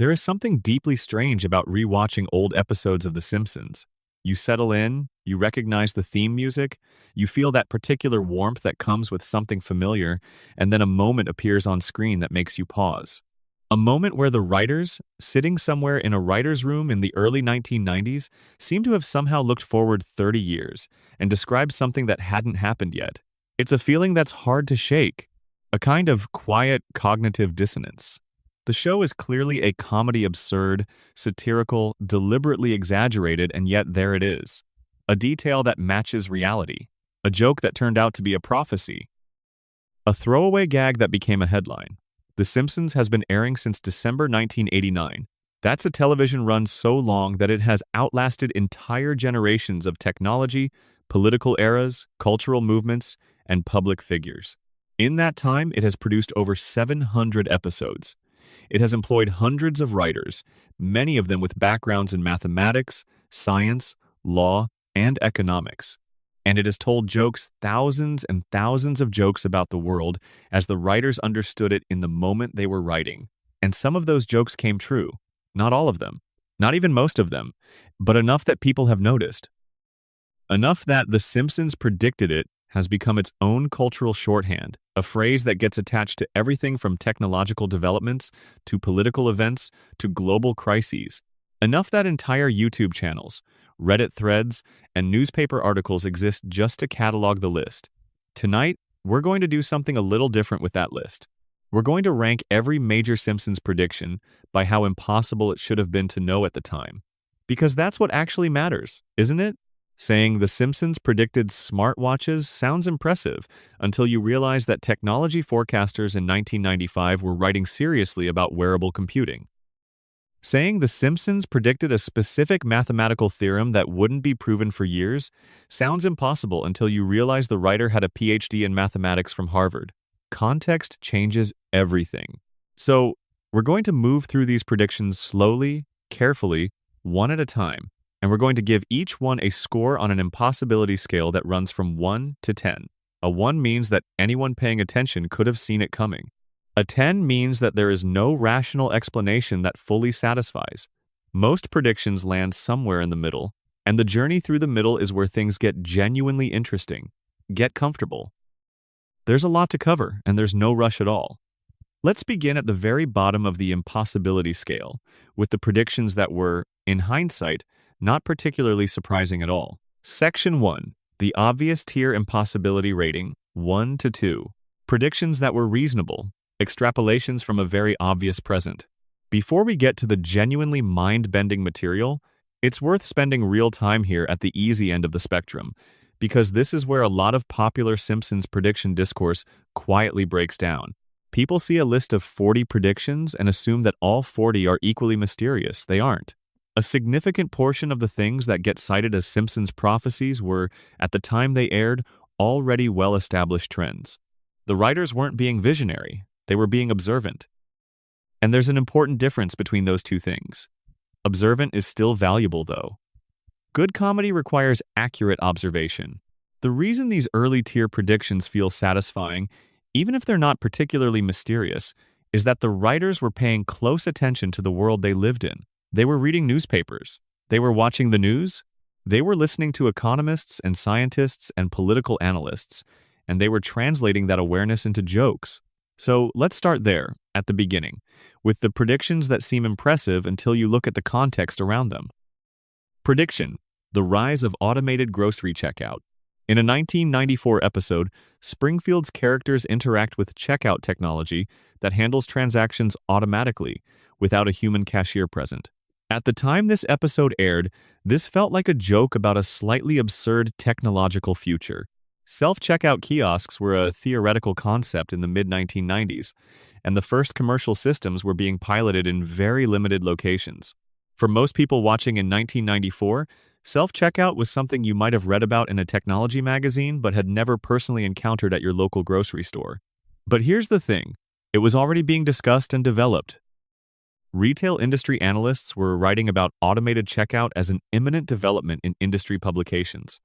There is something deeply strange about rewatching old episodes of The Simpsons. You settle in, you recognize the theme music, you feel that particular warmth that comes with something familiar, and then a moment appears on screen that makes you pause. A moment where the writers, sitting somewhere in a writer's room in the early 1990s, seem to have somehow looked forward 30 years and described something that hadn't happened yet. It's a feeling that's hard to shake, a kind of quiet cognitive dissonance. The show is clearly a comedy absurd, satirical, deliberately exaggerated, and yet there it is. A detail that matches reality. A joke that turned out to be a prophecy. A throwaway gag that became a headline. The Simpsons has been airing since December 1989. That's a television run so long that it has outlasted entire generations of technology, political eras, cultural movements, and public figures. In that time, it has produced over 700 episodes. It has employed hundreds of writers, many of them with backgrounds in mathematics, science, law, and economics. And it has told jokes, thousands and thousands of jokes about the world as the writers understood it in the moment they were writing. And some of those jokes came true. Not all of them. Not even most of them. But enough that people have noticed. Enough that The Simpsons predicted it has become its own cultural shorthand, a phrase that gets attached to everything from technological developments to political events to global crises. Enough that entire YouTube channels, Reddit threads, and newspaper articles exist just to catalog the list. Tonight, we're going to do something a little different with that list. We're going to rank every major Simpsons prediction by how impossible it should have been to know at the time. Because that's what actually matters, isn't it? Saying The Simpsons predicted smartwatches sounds impressive until you realize that technology forecasters in 1995 were writing seriously about wearable computing. Saying The Simpsons predicted a specific mathematical theorem that wouldn't be proven for years sounds impossible until you realize the writer had a PhD in mathematics from Harvard. Context changes everything. So, we're going to move through these predictions slowly, carefully, one at a time. And we're going to give each one a score on an impossibility scale that runs from 1 to 10. A 1 means that anyone paying attention could have seen it coming. A 10 means that there is no rational explanation that fully satisfies. Most predictions land somewhere in the middle, and the journey through the middle is where things get genuinely interesting. Get comfortable. There's a lot to cover, and there's no rush at all. Let's begin at the very bottom of the impossibility scale, with the predictions that were, in hindsight, not particularly surprising at all. Section 1. The obvious tier impossibility rating, 1 to 2. Predictions that were reasonable. Extrapolations from a very obvious present. Before we get to the genuinely mind-bending material, it's worth spending real time here at the easy end of the spectrum, because this is where a lot of popular Simpsons prediction discourse quietly breaks down. People see a list of 40 predictions and assume that all 40 are equally mysterious. They aren't. A significant portion of the things that get cited as Simpsons prophecies were, at the time they aired, already well-established trends. The writers weren't being visionary, they were being observant. And there's an important difference between those two things. Observant is still valuable, though. Good comedy requires accurate observation. The reason these early-tier predictions feel satisfying, even if they're not particularly mysterious, is that the writers were paying close attention to the world they lived in. They were reading newspapers. They were watching the news. They were listening to economists and scientists and political analysts, and they were translating that awareness into jokes. So let's start there, at the beginning, with the predictions that seem impressive until you look at the context around them. Prediction: the rise of automated grocery checkout. In a 1994 episode, Springfield's characters interact with checkout technology that handles transactions automatically, without a human cashier present. At the time this episode aired, this felt like a joke about a slightly absurd technological future. Self-checkout kiosks were a theoretical concept in the mid-1990s, and the first commercial systems were being piloted in very limited locations. For most people watching in 1994, self-checkout was something you might have read about in a technology magazine but had never personally encountered at your local grocery store. But here's the thing, it was already being discussed and developed. Retail industry analysts were writing about automated checkout as an imminent development in industry publications.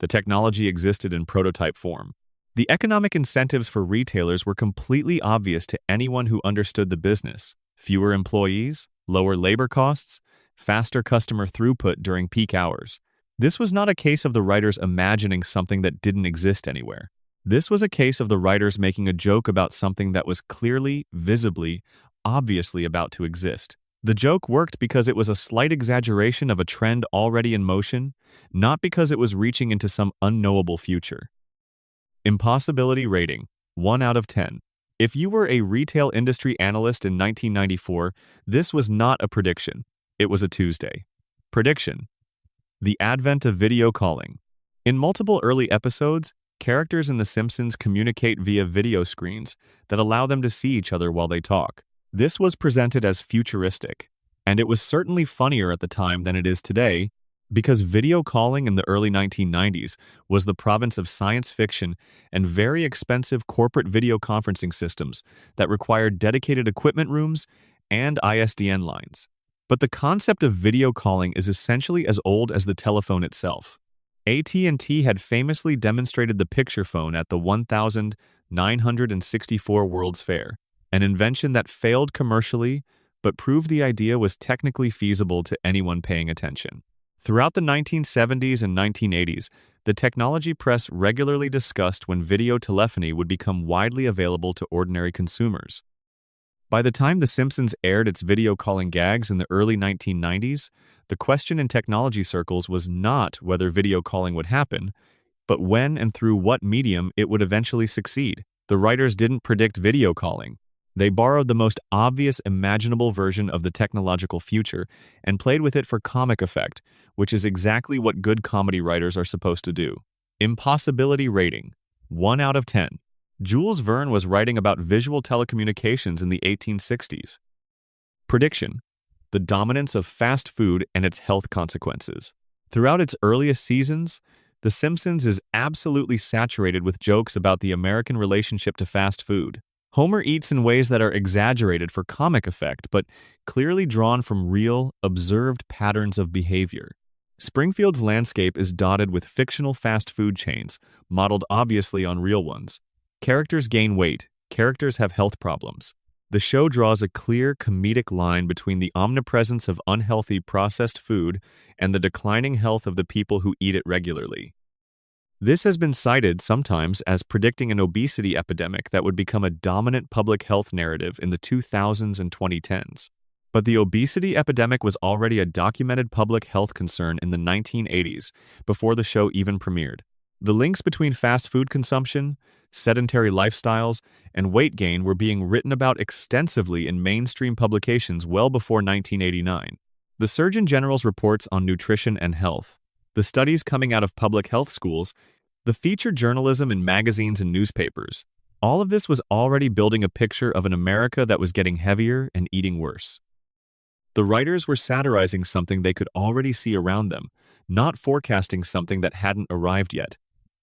The technology existed in prototype form. The economic incentives for retailers were completely obvious to anyone who understood the business. Fewer employees, lower labor costs, faster customer throughput during peak hours. This was not a case of the writers imagining something that didn't exist anywhere. This was a case of the writers making a joke about something that was clearly, visibly, obviously about to exist. The joke worked because it was a slight exaggeration of a trend already in motion, not because it was reaching into some unknowable future. Impossibility rating, 1 out of 10. If you were a retail industry analyst in 1994, this was not a prediction. It was a Tuesday. Prediction: the advent of video calling. In multiple early episodes, characters in The Simpsons communicate via video screens that allow them to see each other while they talk. This was presented as futuristic, and it was certainly funnier at the time than it is today, because video calling in the early 1990s was the province of science fiction and very expensive corporate video conferencing systems that required dedicated equipment rooms and ISDN lines. But the concept of video calling is essentially as old as the telephone itself. AT&T had famously demonstrated the picture phone at the 1964 World's Fair, an invention that failed commercially but proved the idea was technically feasible to anyone paying attention. Throughout the 1970s and 1980s, the technology press regularly discussed when video telephony would become widely available to ordinary consumers. By the time The Simpsons aired its video calling gags in the early 1990s, the question in technology circles was not whether video calling would happen, but when and through what medium it would eventually succeed. The writers didn't predict video calling. They borrowed the most obvious imaginable version of the technological future and played with it for comic effect, which is exactly what good comedy writers are supposed to do. Impossibility rating, 1 out of 10. Jules Verne was writing about visual telecommunications in the 1860s. Prediction: the dominance of fast food and its health consequences. Throughout its earliest seasons, The Simpsons is absolutely saturated with jokes about the American relationship to fast food. Homer eats in ways that are exaggerated for comic effect, but clearly drawn from real, observed patterns of behavior. Springfield's landscape is dotted with fictional fast food chains, modeled obviously on real ones. Characters gain weight, characters have health problems. The show draws a clear comedic line between the omnipresence of unhealthy processed food and the declining health of the people who eat it regularly. This has been cited sometimes as predicting an obesity epidemic that would become a dominant public health narrative in the 2000s and 2010s. But the obesity epidemic was already a documented public health concern in the 1980s, before the show even premiered. The links between fast food consumption, sedentary lifestyles, and weight gain were being written about extensively in mainstream publications well before 1989. The Surgeon General's reports on nutrition and health, the studies coming out of public health schools, the featured journalism in magazines and newspapers, all of this was already building a picture of an America that was getting heavier and eating worse. The writers were satirizing something they could already see around them, not forecasting something that hadn't arrived yet.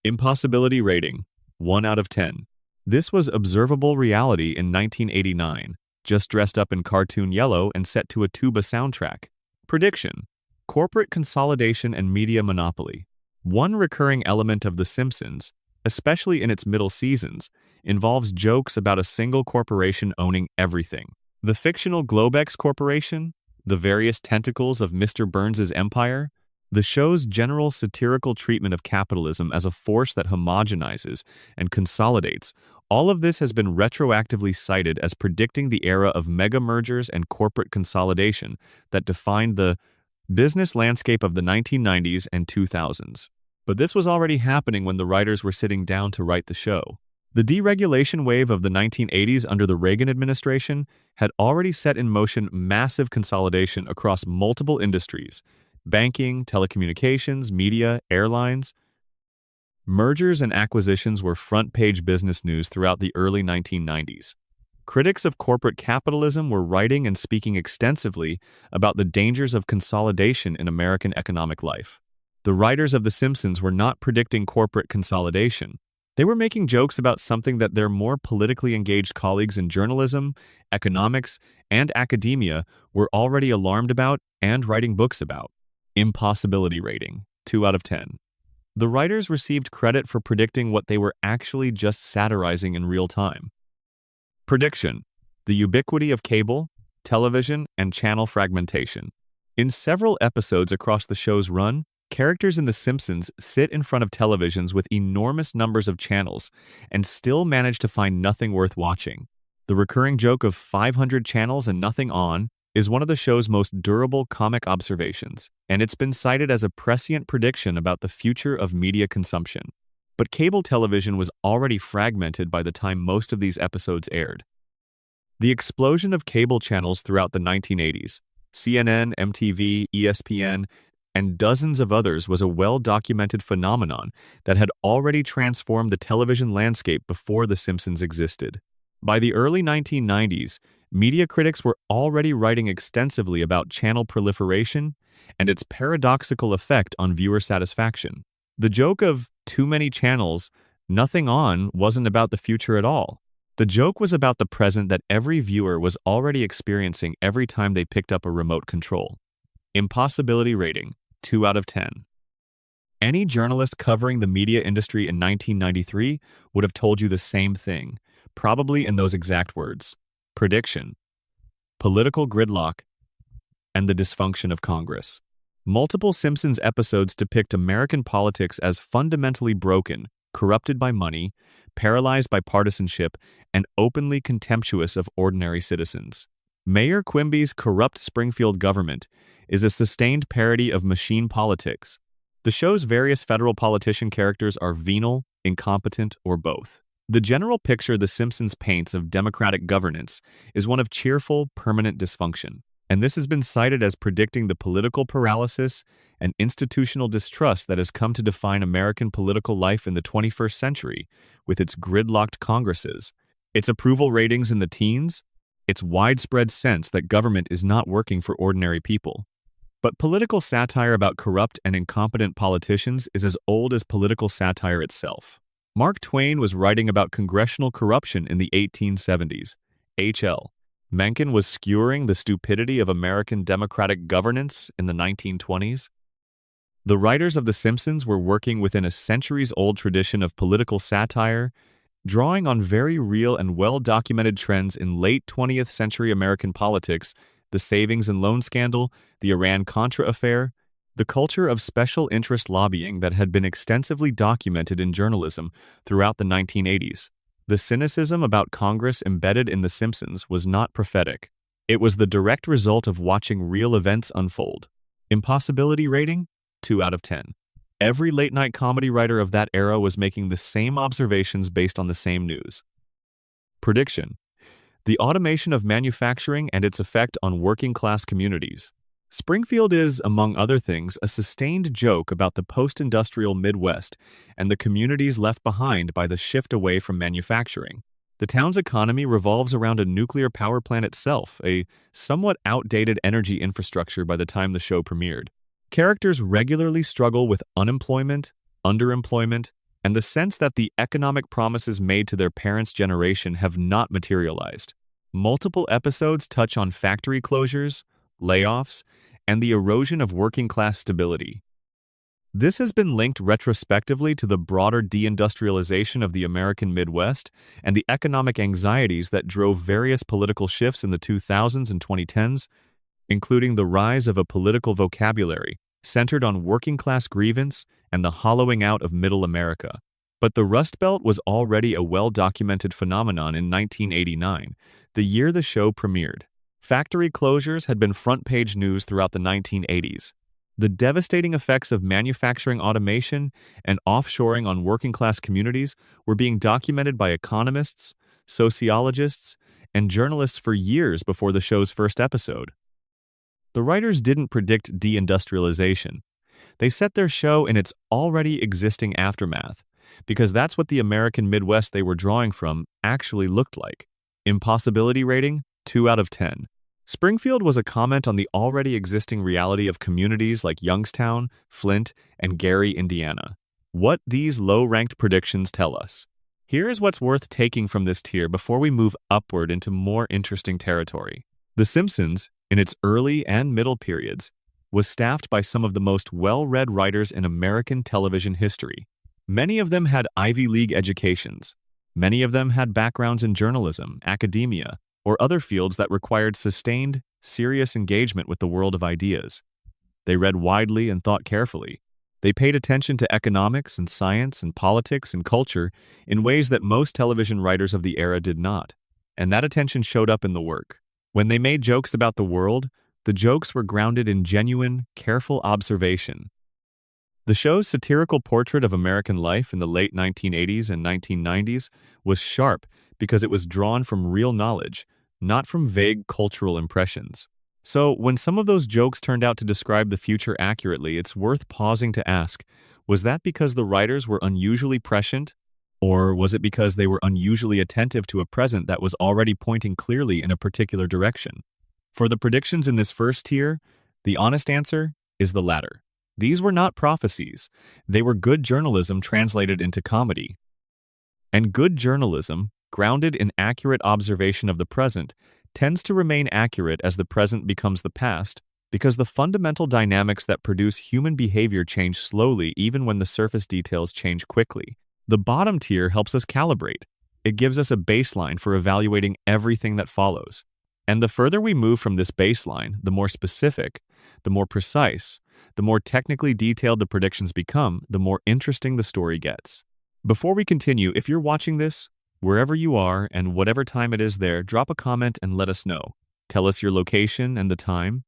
Impossibility rating, 1 out of 10. This was observable reality in 1989, just dressed up in cartoon yellow and set to a tuba soundtrack. Prediction: corporate consolidation and media monopoly. One recurring element of The Simpsons, especially in its middle seasons, involves jokes about a single corporation owning everything. The fictional Globex Corporation, the various tentacles of Mr. Burns' empire, the show's general satirical treatment of capitalism as a force that homogenizes and consolidates, all of this has been retroactively cited as predicting the era of mega mergers and corporate consolidation that defined the business landscape of the 1990s and 2000s. But this was already happening when the writers were sitting down to write the show. The deregulation wave of the 1980s under the Reagan administration had already set in motion massive consolidation across multiple industries: banking, telecommunications, media, airlines. Mergers and acquisitions were front-page business news throughout the early 1990s. Critics of corporate capitalism were writing and speaking extensively about the dangers of consolidation in American economic life. The writers of The Simpsons were not predicting corporate consolidation. They were making jokes about something that their more politically engaged colleagues in journalism, economics, and academia were already alarmed about and writing books about. Impossibility rating, 2 out of 10. The writers received credit for predicting what they were actually just satirizing in real time. Prediction: the ubiquity of cable, television, and channel fragmentation. In several episodes across the show's run, characters in The Simpsons sit in front of televisions with enormous numbers of channels and still manage to find nothing worth watching. The recurring joke of 500 channels and nothing on is one of the show's most durable comic observations, and it's been cited as a prescient prediction about the future of media consumption. But cable television was already fragmented by the time most of these episodes aired. The explosion of cable channels throughout the 1980s, CNN, MTV, ESPN, and dozens of others was a well-documented phenomenon that had already transformed the television landscape before The Simpsons existed. By the early 1990s, media critics were already writing extensively about channel proliferation and its paradoxical effect on viewer satisfaction. The joke of too many channels, nothing on wasn't about the future at all. The joke was about the present that every viewer was already experiencing every time they picked up a remote control. Impossibility rating, 2 out of 10. Any journalist covering the media industry in 1993 would have told you the same thing, probably in those exact words. Prediction, political gridlock, and the dysfunction of Congress. Multiple Simpsons episodes depict American politics as fundamentally broken, corrupted by money, paralyzed by partisanship, and openly contemptuous of ordinary citizens. Mayor Quimby's corrupt Springfield government is a sustained parody of machine politics. The show's various federal politician characters are venal, incompetent, or both. The general picture The Simpsons paints of democratic governance is one of cheerful, permanent dysfunction, and this has been cited as predicting the political paralysis and institutional distrust that has come to define American political life in the 21st century, with its gridlocked Congresses, its approval ratings in the teens, its widespread sense that government is not working for ordinary people. But political satire about corrupt and incompetent politicians is as old as political satire itself. Mark Twain was writing about congressional corruption in the 1870s. H.L. Mencken was skewering the stupidity of American democratic governance in the 1920s. The writers of The Simpsons were working within a centuries-old tradition of political satire, drawing on very real and well-documented trends in late 20th century American politics, the savings and loan scandal, the Iran-Contra affair, the culture of special interest lobbying that had been extensively documented in journalism throughout the 1980s. The cynicism about Congress embedded in The Simpsons was not prophetic. It was the direct result of watching real events unfold. Impossibility rating? 2 out of 10. Every late-night comedy writer of that era was making the same observations based on the same news. Prediction: the automation of manufacturing and its effect on working-class communities. Springfield is, among other things, a sustained joke about the post-industrial Midwest and the communities left behind by the shift away from manufacturing. The town's economy revolves around a nuclear power plant itself, a somewhat outdated energy infrastructure by the time the show premiered. Characters regularly struggle with unemployment, underemployment, and the sense that the economic promises made to their parents' generation have not materialized. Multiple episodes touch on factory closures, layoffs, and the erosion of working-class stability. This has been linked retrospectively to the broader deindustrialization of the American Midwest and the economic anxieties that drove various political shifts in the 2000s and 2010s, including the rise of a political vocabulary centered on working-class grievance and the hollowing out of Middle America. But the Rust Belt was already a well-documented phenomenon in 1989, the year the show premiered. Factory closures had been front-page news throughout the 1980s. The devastating effects of manufacturing automation and offshoring on working-class communities were being documented by economists, sociologists, and journalists for years before the show's first episode. The writers didn't predict deindustrialization. They set their show in its already existing aftermath, because that's what the American Midwest they were drawing from actually looked like. Impossibility rating? 2 out of 10. Springfield was a comment on the already existing reality of communities like Youngstown, Flint, and Gary, Indiana. What these low-ranked predictions tell us. Here is what's worth taking from this tier before we move upward into more interesting territory. The Simpsons, in its early and middle periods, was staffed by some of the most well-read writers in American television history. Many of them had Ivy League educations. Many of them had backgrounds in journalism, academia, or other fields that required sustained, serious engagement with the world of ideas. They read widely and thought carefully. They paid attention to economics and science and politics and culture in ways that most television writers of the era did not. And that attention showed up in the work. When they made jokes about the world, the jokes were grounded in genuine, careful observation. The show's satirical portrait of American life in the late 1980s and 1990s was sharp because it was drawn from real knowledge, not from vague cultural impressions. So, when some of those jokes turned out to describe the future accurately, it's worth pausing to ask, was that because the writers were unusually prescient? Or was it because they were unusually attentive to a present that was already pointing clearly in a particular direction? For the predictions in this first tier, the honest answer is the latter. These were not prophecies. They were good journalism translated into comedy. And good journalism, grounded in accurate observation of the present, tends to remain accurate as the present becomes the past, because the fundamental dynamics that produce human behavior change slowly even when the surface details change quickly. The bottom tier helps us calibrate. It gives us a baseline for evaluating everything that follows. And the further we move from this baseline, the more specific, the more precise, the more technically detailed the predictions become, the more interesting the story gets. Before we continue, if you're watching this, wherever you are and whatever time it is there, drop a comment and let us know. Tell us your location and the time.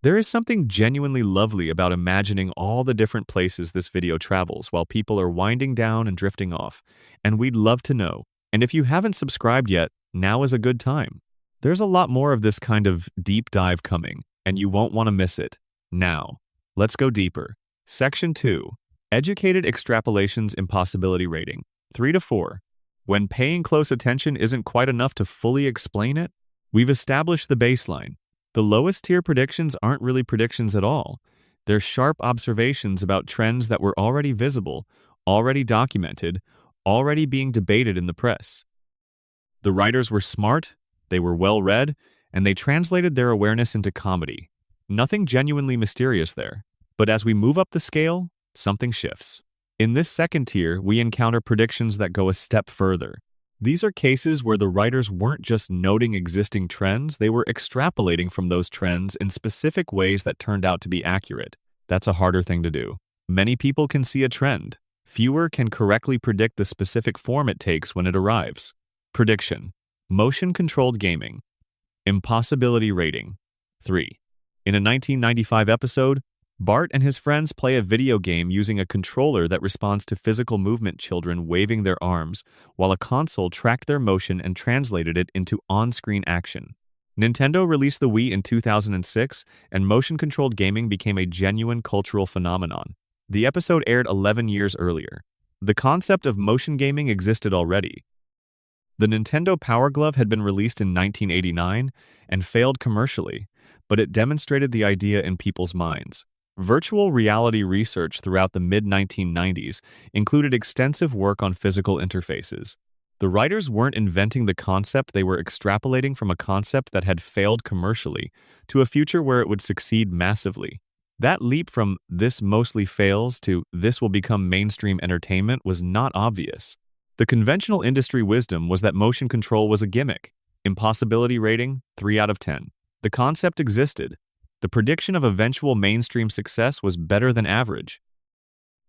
There is something genuinely lovely about imagining all the different places this video travels while people are winding down and drifting off, and we'd love to know. And if you haven't subscribed yet, now is a good time. There's a lot more of this kind of deep dive coming, and you won't want to miss it. Now, let's go deeper. Section 2. Educated Extrapolations Impossibility Rating. 3 to 4. When paying close attention isn't quite enough to fully explain it, we've established the baseline. The lowest tier predictions aren't really predictions at all. They're sharp observations about trends that were already visible, already documented, already being debated in the press. The writers were smart, they were well-read, and they translated their awareness into comedy. Nothing genuinely mysterious there. But as we move up the scale, something shifts. In this second tier, we encounter predictions that go a step further. These are cases where the writers weren't just noting existing trends, they were extrapolating from those trends in specific ways that turned out to be accurate. That's a harder thing to do. Many people can see a trend. Fewer can correctly predict the specific form it takes when it arrives. Prediction. Motion-controlled gaming. Impossibility rating. 3. In a 1995 episode, Bart and his friends play a video game using a controller that responds to physical movement, children waving their arms, while a console tracked their motion and translated it into on-screen action. Nintendo released the Wii in 2006, and motion-controlled gaming became a genuine cultural phenomenon. The episode aired 11 years earlier. The concept of motion gaming existed already. The Nintendo Power Glove had been released in 1989 and failed commercially, but it demonstrated the idea in people's minds. Virtual reality research throughout the mid-1990s included extensive work on physical interfaces. The writers weren't inventing the concept, they were extrapolating from a concept that had failed commercially to a future where it would succeed massively. That leap from "this mostly fails" to "this will become mainstream entertainment" was not obvious. The conventional industry wisdom was that motion control was a gimmick. Impossibility rating, 3 out of 10. The concept existed. The prediction of eventual mainstream success was better than average.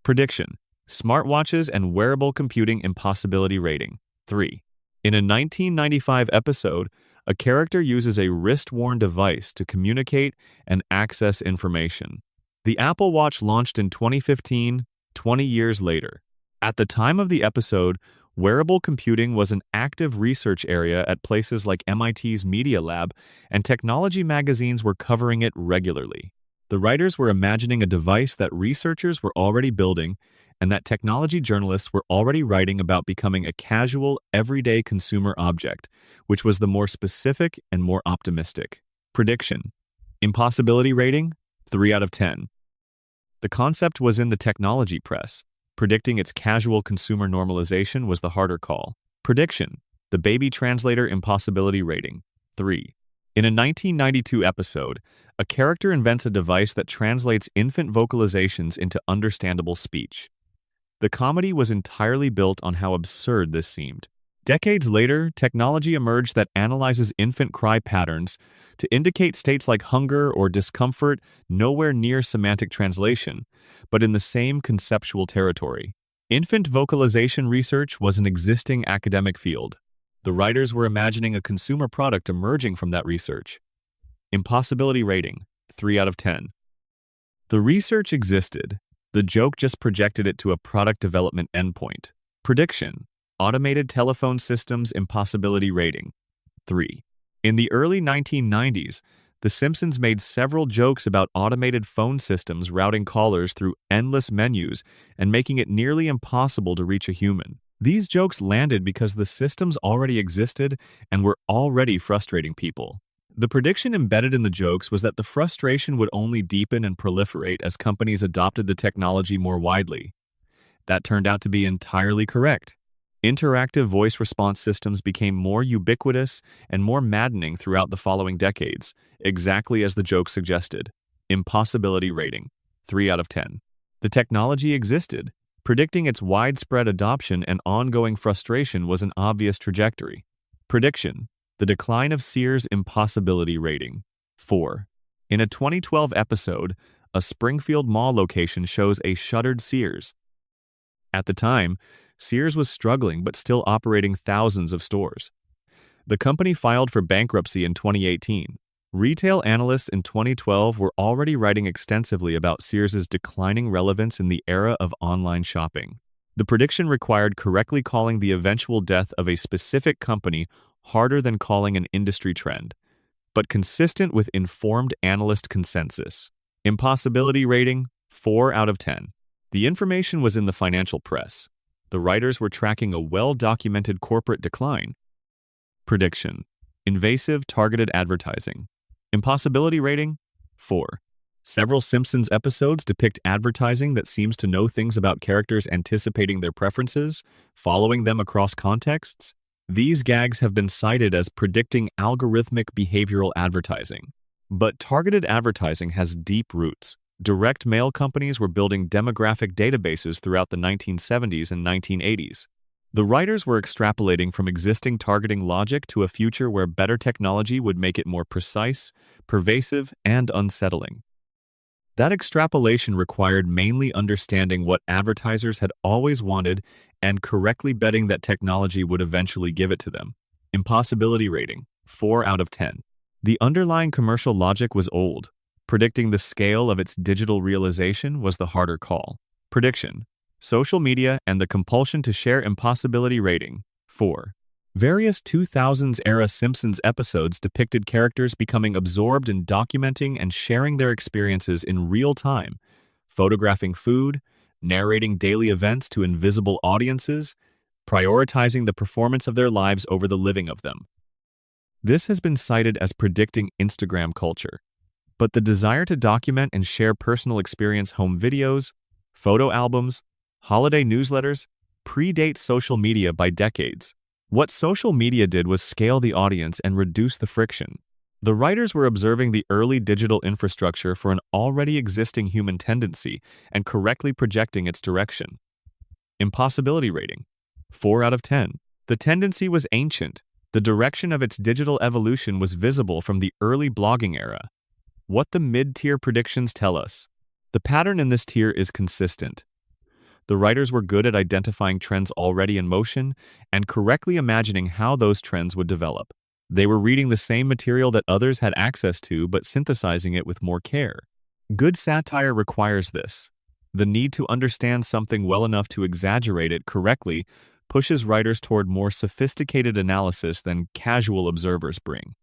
Prediction. Smartwatches and wearable computing impossibility rating. 3. In a 1995 episode, a character uses a wrist-worn device to communicate and access information. The Apple Watch launched in 2015, 20 years later. At the time of the episode, wearable computing was an active research area at places like MIT's Media Lab, and technology magazines were covering it regularly. The writers were imagining a device that researchers were already building, and that technology journalists were already writing about becoming a casual, everyday consumer object, which was the more specific and more optimistic. Prediction. Impossibility rating, 3 out of 10. The concept was in the technology press. Predicting its casual consumer normalization was the harder call. Prediction. The baby translator impossibility rating. 3. In a 1992 episode, a character invents a device that translates infant vocalizations into understandable speech. The comedy was entirely built on how absurd this seemed. Decades later, technology emerged that analyzes infant cry patterns to indicate states like hunger or discomfort, nowhere near semantic translation, but in the same conceptual territory. Infant vocalization research was an existing academic field. The writers were imagining a consumer product emerging from that research. Impossibility rating, 3 out of 10. The research existed. The joke just projected it to a product development endpoint. Prediction, automated telephone systems impossibility rating, 3. In the early 1990s, The Simpsons made several jokes about automated phone systems routing callers through endless menus and making it nearly impossible to reach a human. These jokes landed because the systems already existed and were already frustrating people. The prediction embedded in the jokes was that the frustration would only deepen and proliferate as companies adopted the technology more widely. That turned out to be entirely correct. Interactive voice response systems became more ubiquitous and more maddening throughout the following decades, exactly as the joke suggested. Impossibility rating, 3 out of 10. The technology existed. Predicting its widespread adoption and ongoing frustration was an obvious trajectory. Prediction, the decline of Sears' impossibility rating, 4. In a 2012 episode, a Springfield Mall location shows a shuttered Sears. At the time, Sears was struggling but still operating thousands of stores. The company filed for bankruptcy in 2018. Retail analysts in 2012 were already writing extensively about Sears's declining relevance in the era of online shopping. The prediction required correctly calling the eventual death of a specific company harder than calling an industry trend, but consistent with informed analyst consensus. Impossibility rating, 4 out of 10. The information was in the financial press. The writers were tracking a well-documented corporate decline. Prediction, invasive targeted advertising. Impossibility rating, 4. Several Simpsons episodes depict advertising that seems to know things about characters anticipating their preferences, following them across contexts. These gags have been cited as predicting algorithmic behavioral advertising. But targeted advertising has deep roots. Direct mail companies were building demographic databases throughout the 1970s and 1980s. The writers were extrapolating from existing targeting logic to a future where better technology would make it more precise, pervasive, and unsettling. That extrapolation required mainly understanding what advertisers had always wanted and correctly betting that technology would eventually give it to them. Impossibility rating, 4 out of 10. The underlying commercial logic was old. Predicting the scale of its digital realization was the harder call. Prediction, social media and the compulsion to share impossibility rating, 4. Various 2000s-era Simpsons episodes depicted characters becoming absorbed in documenting and sharing their experiences in real time, photographing food, narrating daily events to invisible audiences, prioritizing the performance of their lives over the living of them. This has been cited as predicting Instagram culture. But the desire to document and share personal experience home videos, photo albums, holiday newsletters predates social media by decades. What social media did was scale the audience and reduce the friction. The writers were observing the early digital infrastructure for an already existing human tendency and correctly projecting its direction. Impossibility rating, 4 out of 10. The tendency was ancient. The direction of its digital evolution was visible from the early blogging era. What the mid-tier predictions tell us. The pattern in this tier is consistent. The writers were good at identifying trends already in motion and correctly imagining how those trends would develop. They were reading the same material that others had access to but synthesizing it with more care. Good satire requires this. The need to understand something well enough to exaggerate it correctly pushes writers toward more sophisticated analysis than casual observers bring.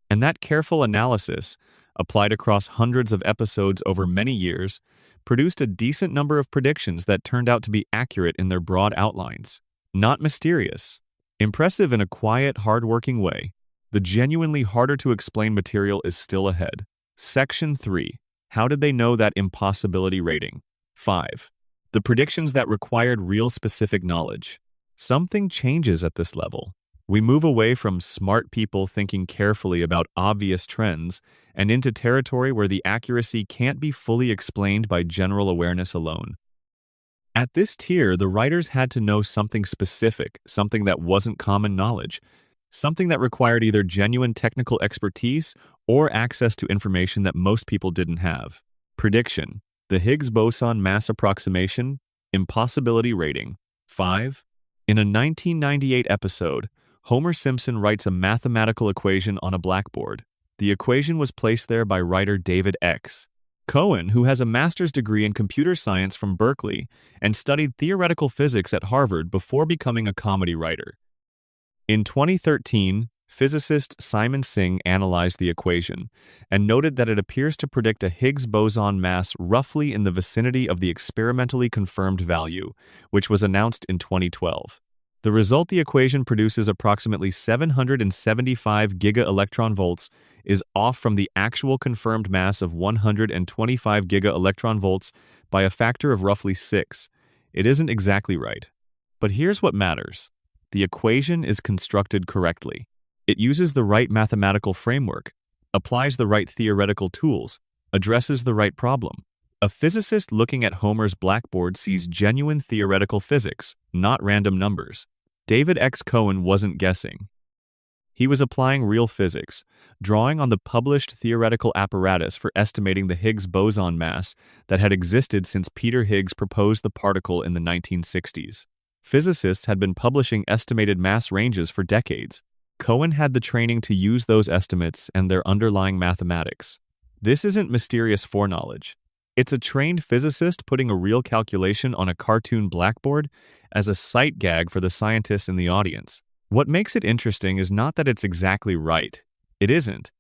And that careful analysis, applied across hundreds of episodes over many years, produced a decent number of predictions that turned out to be accurate in their broad outlines. Not mysterious. Impressive in a quiet, hard-working way. The genuinely harder-to-explain material is still ahead. Section 3. How did they know that impossibility rating? 5. The predictions that required real specific knowledge. Something changes at this level. We move away from smart people thinking carefully about obvious trends and into territory where the accuracy can't be fully explained by general awareness alone. At this tier, the writers had to know something specific, something that wasn't common knowledge, something that required either genuine technical expertise or access to information that most people didn't have. Prediction: the Higgs boson mass approximation, impossibility rating. 5. In a 1998 episode, Homer Simpson writes a mathematical equation on a blackboard. The equation was placed there by writer David X. Cohen, who has a master's degree in computer science from Berkeley and studied theoretical physics at Harvard before becoming a comedy writer. In 2013, physicist Simon Singh analyzed the equation and noted that it appears to predict a Higgs boson mass roughly in the vicinity of the experimentally confirmed value, which was announced in 2012. The result the equation produces approximately 775 giga-electron-volts is off from the actual confirmed mass of 125 giga-electron-volts by a factor of roughly 6. It isn't exactly right. But here's what matters. The equation is constructed correctly. It uses the right mathematical framework, applies the right theoretical tools, addresses the right problem. A physicist looking at Homer's blackboard sees genuine theoretical physics, not random numbers. David X. Cohen wasn't guessing. He was applying real physics, drawing on the published theoretical apparatus for estimating the Higgs boson mass that had existed since Peter Higgs proposed the particle in the 1960s. Physicists had been publishing estimated mass ranges for decades. Cohen had the training to use those estimates and their underlying mathematics. This isn't mysterious foreknowledge. It's a trained physicist putting a real calculation on a cartoon blackboard as a sight gag for the scientists in the audience. What makes it interesting is not that it's exactly right. It isn't.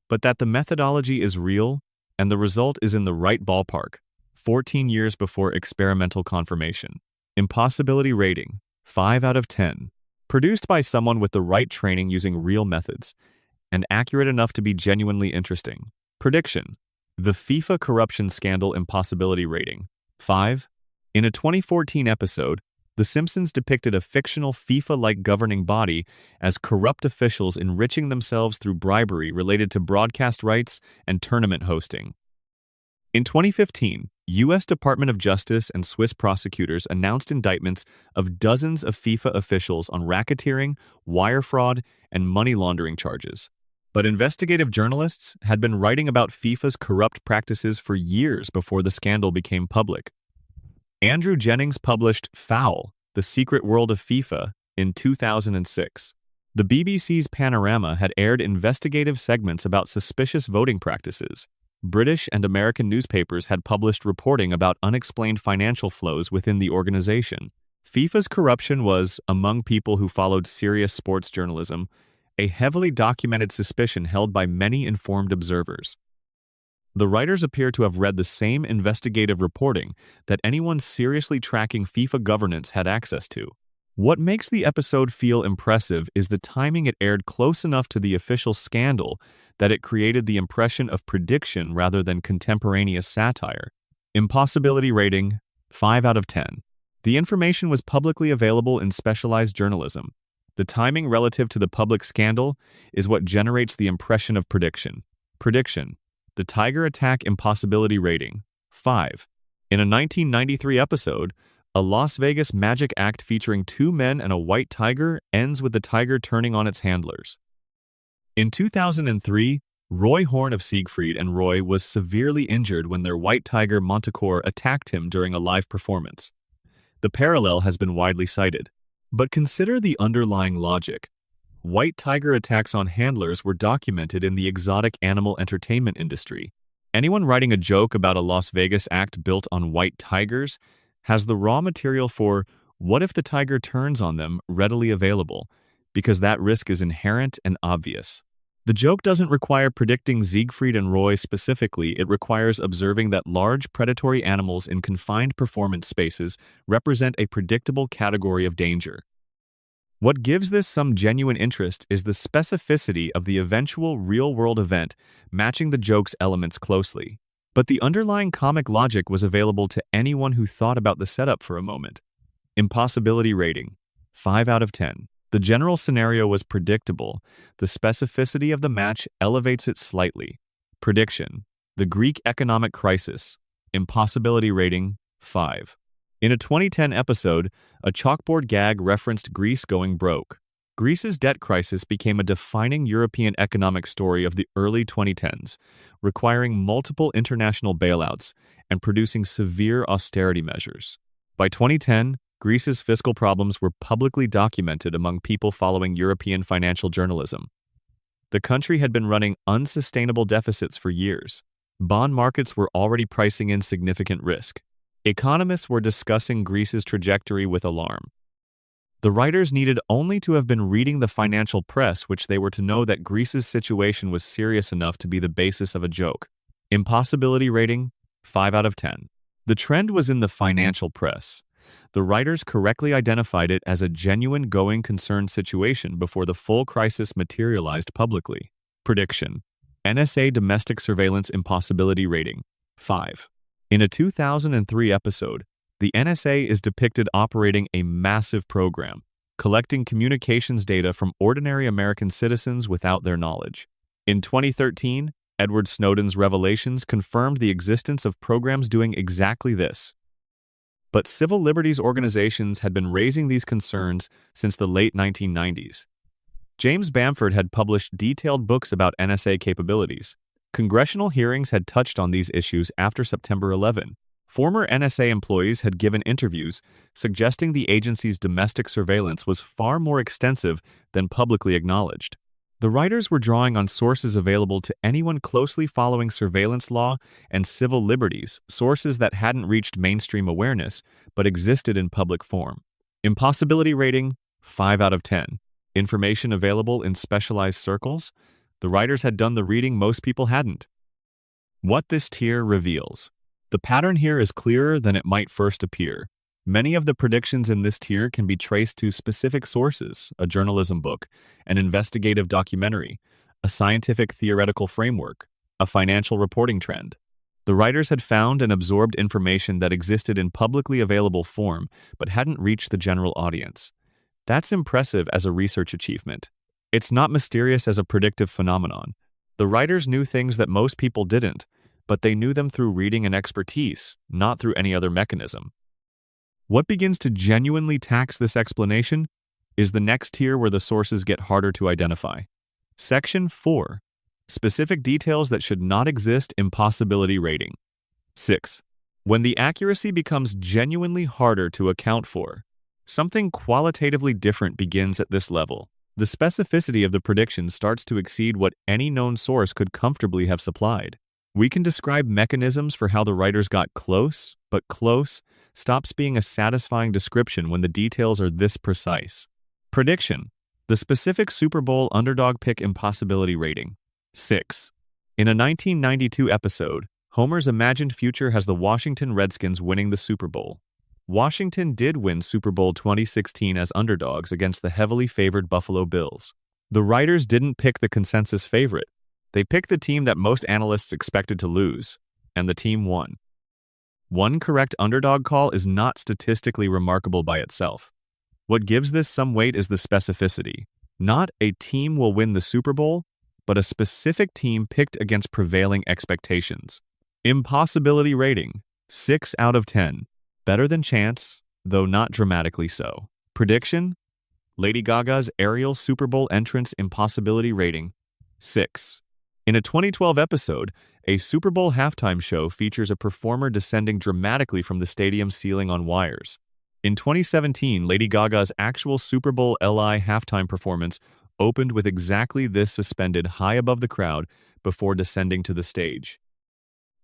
But that the methodology is real and the result is in the right ballpark, 14 years before experimental confirmation. Impossibility rating, 5 out of 10. Produced by someone with the right training using real methods, and accurate enough to be genuinely interesting. Prediction: the FIFA corruption scandal impossibility rating, 5. In a 2014 episode, The Simpsons depicted a fictional FIFA-like governing body as corrupt officials enriching themselves through bribery related to broadcast rights and tournament hosting. In 2015, U.S. Department of Justice and Swiss prosecutors announced indictments of dozens of FIFA officials on racketeering, wire fraud, and money laundering charges. But investigative journalists had been writing about FIFA's corrupt practices for years before the scandal became public. Andrew Jennings published Foul: The Secret World of FIFA in 2006. The BBC's Panorama had aired investigative segments about suspicious voting practices. British and American newspapers had published reporting about unexplained financial flows within the organization. FIFA's corruption was, among people who followed serious sports journalism, a heavily documented suspicion held by many informed observers. The writers appear to have read the same investigative reporting that anyone seriously tracking FIFA governance had access to. What makes the episode feel impressive is the timing. It aired close enough to the official scandal that it created the impression of prediction rather than contemporaneous satire. Impossibility rating, 5 out of 10. The information was publicly available in specialized journalism. The timing relative to the public scandal is what generates the impression of prediction. Prediction: the Tiger Attack impossibility rating, 5. In a 1993 episode, a Las Vegas magic act featuring two men and a white tiger ends with the tiger turning on its handlers. In 2003, Roy Horn of Siegfried and Roy was severely injured when their white tiger Manticore attacked him during a live performance. The parallel has been widely cited. But consider the underlying logic. White tiger attacks on handlers were documented in the exotic animal entertainment industry. Anyone writing a joke about a Las Vegas act built on white tigers has the raw material for "what if the tiger turns on them" readily available, because that risk is inherent and obvious. The joke doesn't require predicting Siegfried and Roy specifically. It requires observing that large predatory animals in confined performance spaces represent a predictable category of danger. What gives this some genuine interest is the specificity of the eventual real-world event matching the joke's elements closely. But the underlying comic logic was available to anyone who thought about the setup for a moment. Impossibility rating, 5 out of 10. The general scenario was predictable. The specificity of the match elevates it slightly. Prediction: the Greek economic crisis. Impossibility rating, 5. In a 2010 episode, a chalkboard gag referenced Greece going broke. Greece's debt crisis became a defining European economic story of the early 2010s, requiring multiple international bailouts and producing severe austerity measures. By 2010, Greece's fiscal problems were publicly documented among people following European financial journalism. The country had been running unsustainable deficits for years. Bond markets were already pricing in significant risk. Economists were discussing Greece's trajectory with alarm. The writers needed only to have been reading the financial press, which they were to know that Greece's situation was serious enough to be the basis of a joke. Impossibility rating, 5 out of 10. The trend was in the financial press. The writers correctly identified it as a genuine going concern situation before the full crisis materialized publicly. Prediction: NSA domestic surveillance impossibility rating, 5. In a 2003 episode, the NSA is depicted operating a massive program, collecting communications data from ordinary American citizens without their knowledge. In 2013, Edward Snowden's revelations confirmed the existence of programs doing exactly this. But civil liberties organizations had been raising these concerns since the late 1990s. James Bamford had published detailed books about NSA capabilities. Congressional hearings had touched on these issues after September 11. Former NSA employees had given interviews suggesting the agency's domestic surveillance was far more extensive than publicly acknowledged. The writers were drawing on sources available to anyone closely following surveillance law and civil liberties, sources that hadn't reached mainstream awareness but existed in public form. Impossibility rating, 5 out of 10. Information available in specialized circles? The writers had done the reading most people hadn't. What this tier reveals. The pattern here is clearer than it might first appear. Many of the predictions in this tier can be traced to specific sources: a journalism book, an investigative documentary, a scientific theoretical framework, a financial reporting trend. The writers had found and absorbed information that existed in publicly available form but hadn't reached the general audience. That's impressive as a research achievement. It's not mysterious as a predictive phenomenon. The writers knew things that most people didn't, but they knew them through reading and expertise, not through any other mechanism. What begins to genuinely tax this explanation is the next tier where the sources get harder to identify. Section 4. Specific details that should not exist. Impossibility rating. 6. When the accuracy becomes genuinely harder to account for, something qualitatively different begins at this level. The specificity of the prediction starts to exceed what any known source could comfortably have supplied. We can describe mechanisms for how the writers got close, but close stops being a satisfying description when the details are this precise. Prediction: the specific Super Bowl underdog pick. Impossibility rating, 6. In a 1992 episode, Homer's imagined future has the Washington Redskins winning the Super Bowl. Washington did win Super Bowl 2016 as underdogs against the heavily favored Buffalo Bills. The writers didn't pick the consensus favorite. They picked the team that most analysts expected to lose, and the team won. One correct underdog call is not statistically remarkable by itself. What gives this some weight is the specificity. Not a team will win the Super Bowl, but a specific team picked against prevailing expectations. Impossibility rating, 6 out of 10. Better than chance, though not dramatically so. Prediction: Lady Gaga's aerial Super Bowl entrance. Impossibility rating, 6. In a 2012 episode, a Super Bowl halftime show features a performer descending dramatically from the stadium ceiling on wires. In 2017, Lady Gaga's actual Super Bowl LI halftime performance opened with exactly this, suspended high above the crowd before descending to the stage.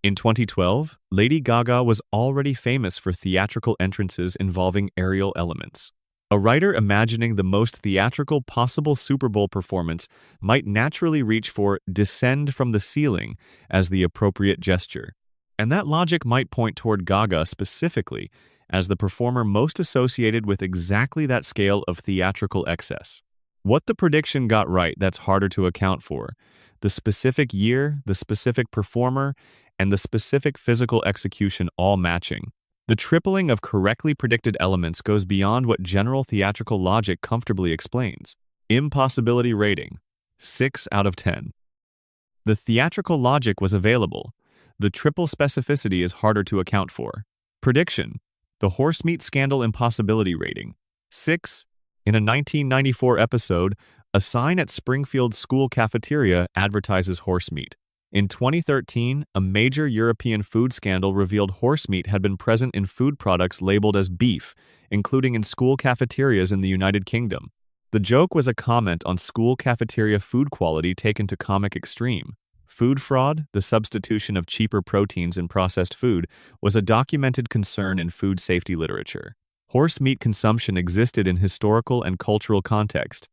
In 2012, Lady Gaga was already famous for theatrical entrances involving aerial elements. A writer imagining the most theatrical possible Super Bowl performance might naturally reach for "descend from the ceiling" as the appropriate gesture. And that logic might point toward Gaga specifically as the performer most associated with exactly that scale of theatrical excess. What the prediction got right that's harder to account for: the specific year, the specific performer, and the specific physical execution all matching. The tripling of correctly predicted elements goes beyond what general theatrical logic comfortably explains. Impossibility rating, 6 out of 10. The theatrical logic was available. The triple specificity is harder to account for. Prediction: The horse meat scandal impossibility rating. 6. In a 1994 episode, a sign at Springfield's school cafeteria advertises horse meat. In 2013, a major European food scandal revealed horse meat had been present in food products labeled as beef, including in school cafeterias in the United Kingdom. The joke was a comment on school cafeteria food quality taken to comic extreme. Food fraud, the substitution of cheaper proteins in processed food, was a documented concern in food safety literature. Horse meat consumption existed in historical and cultural context.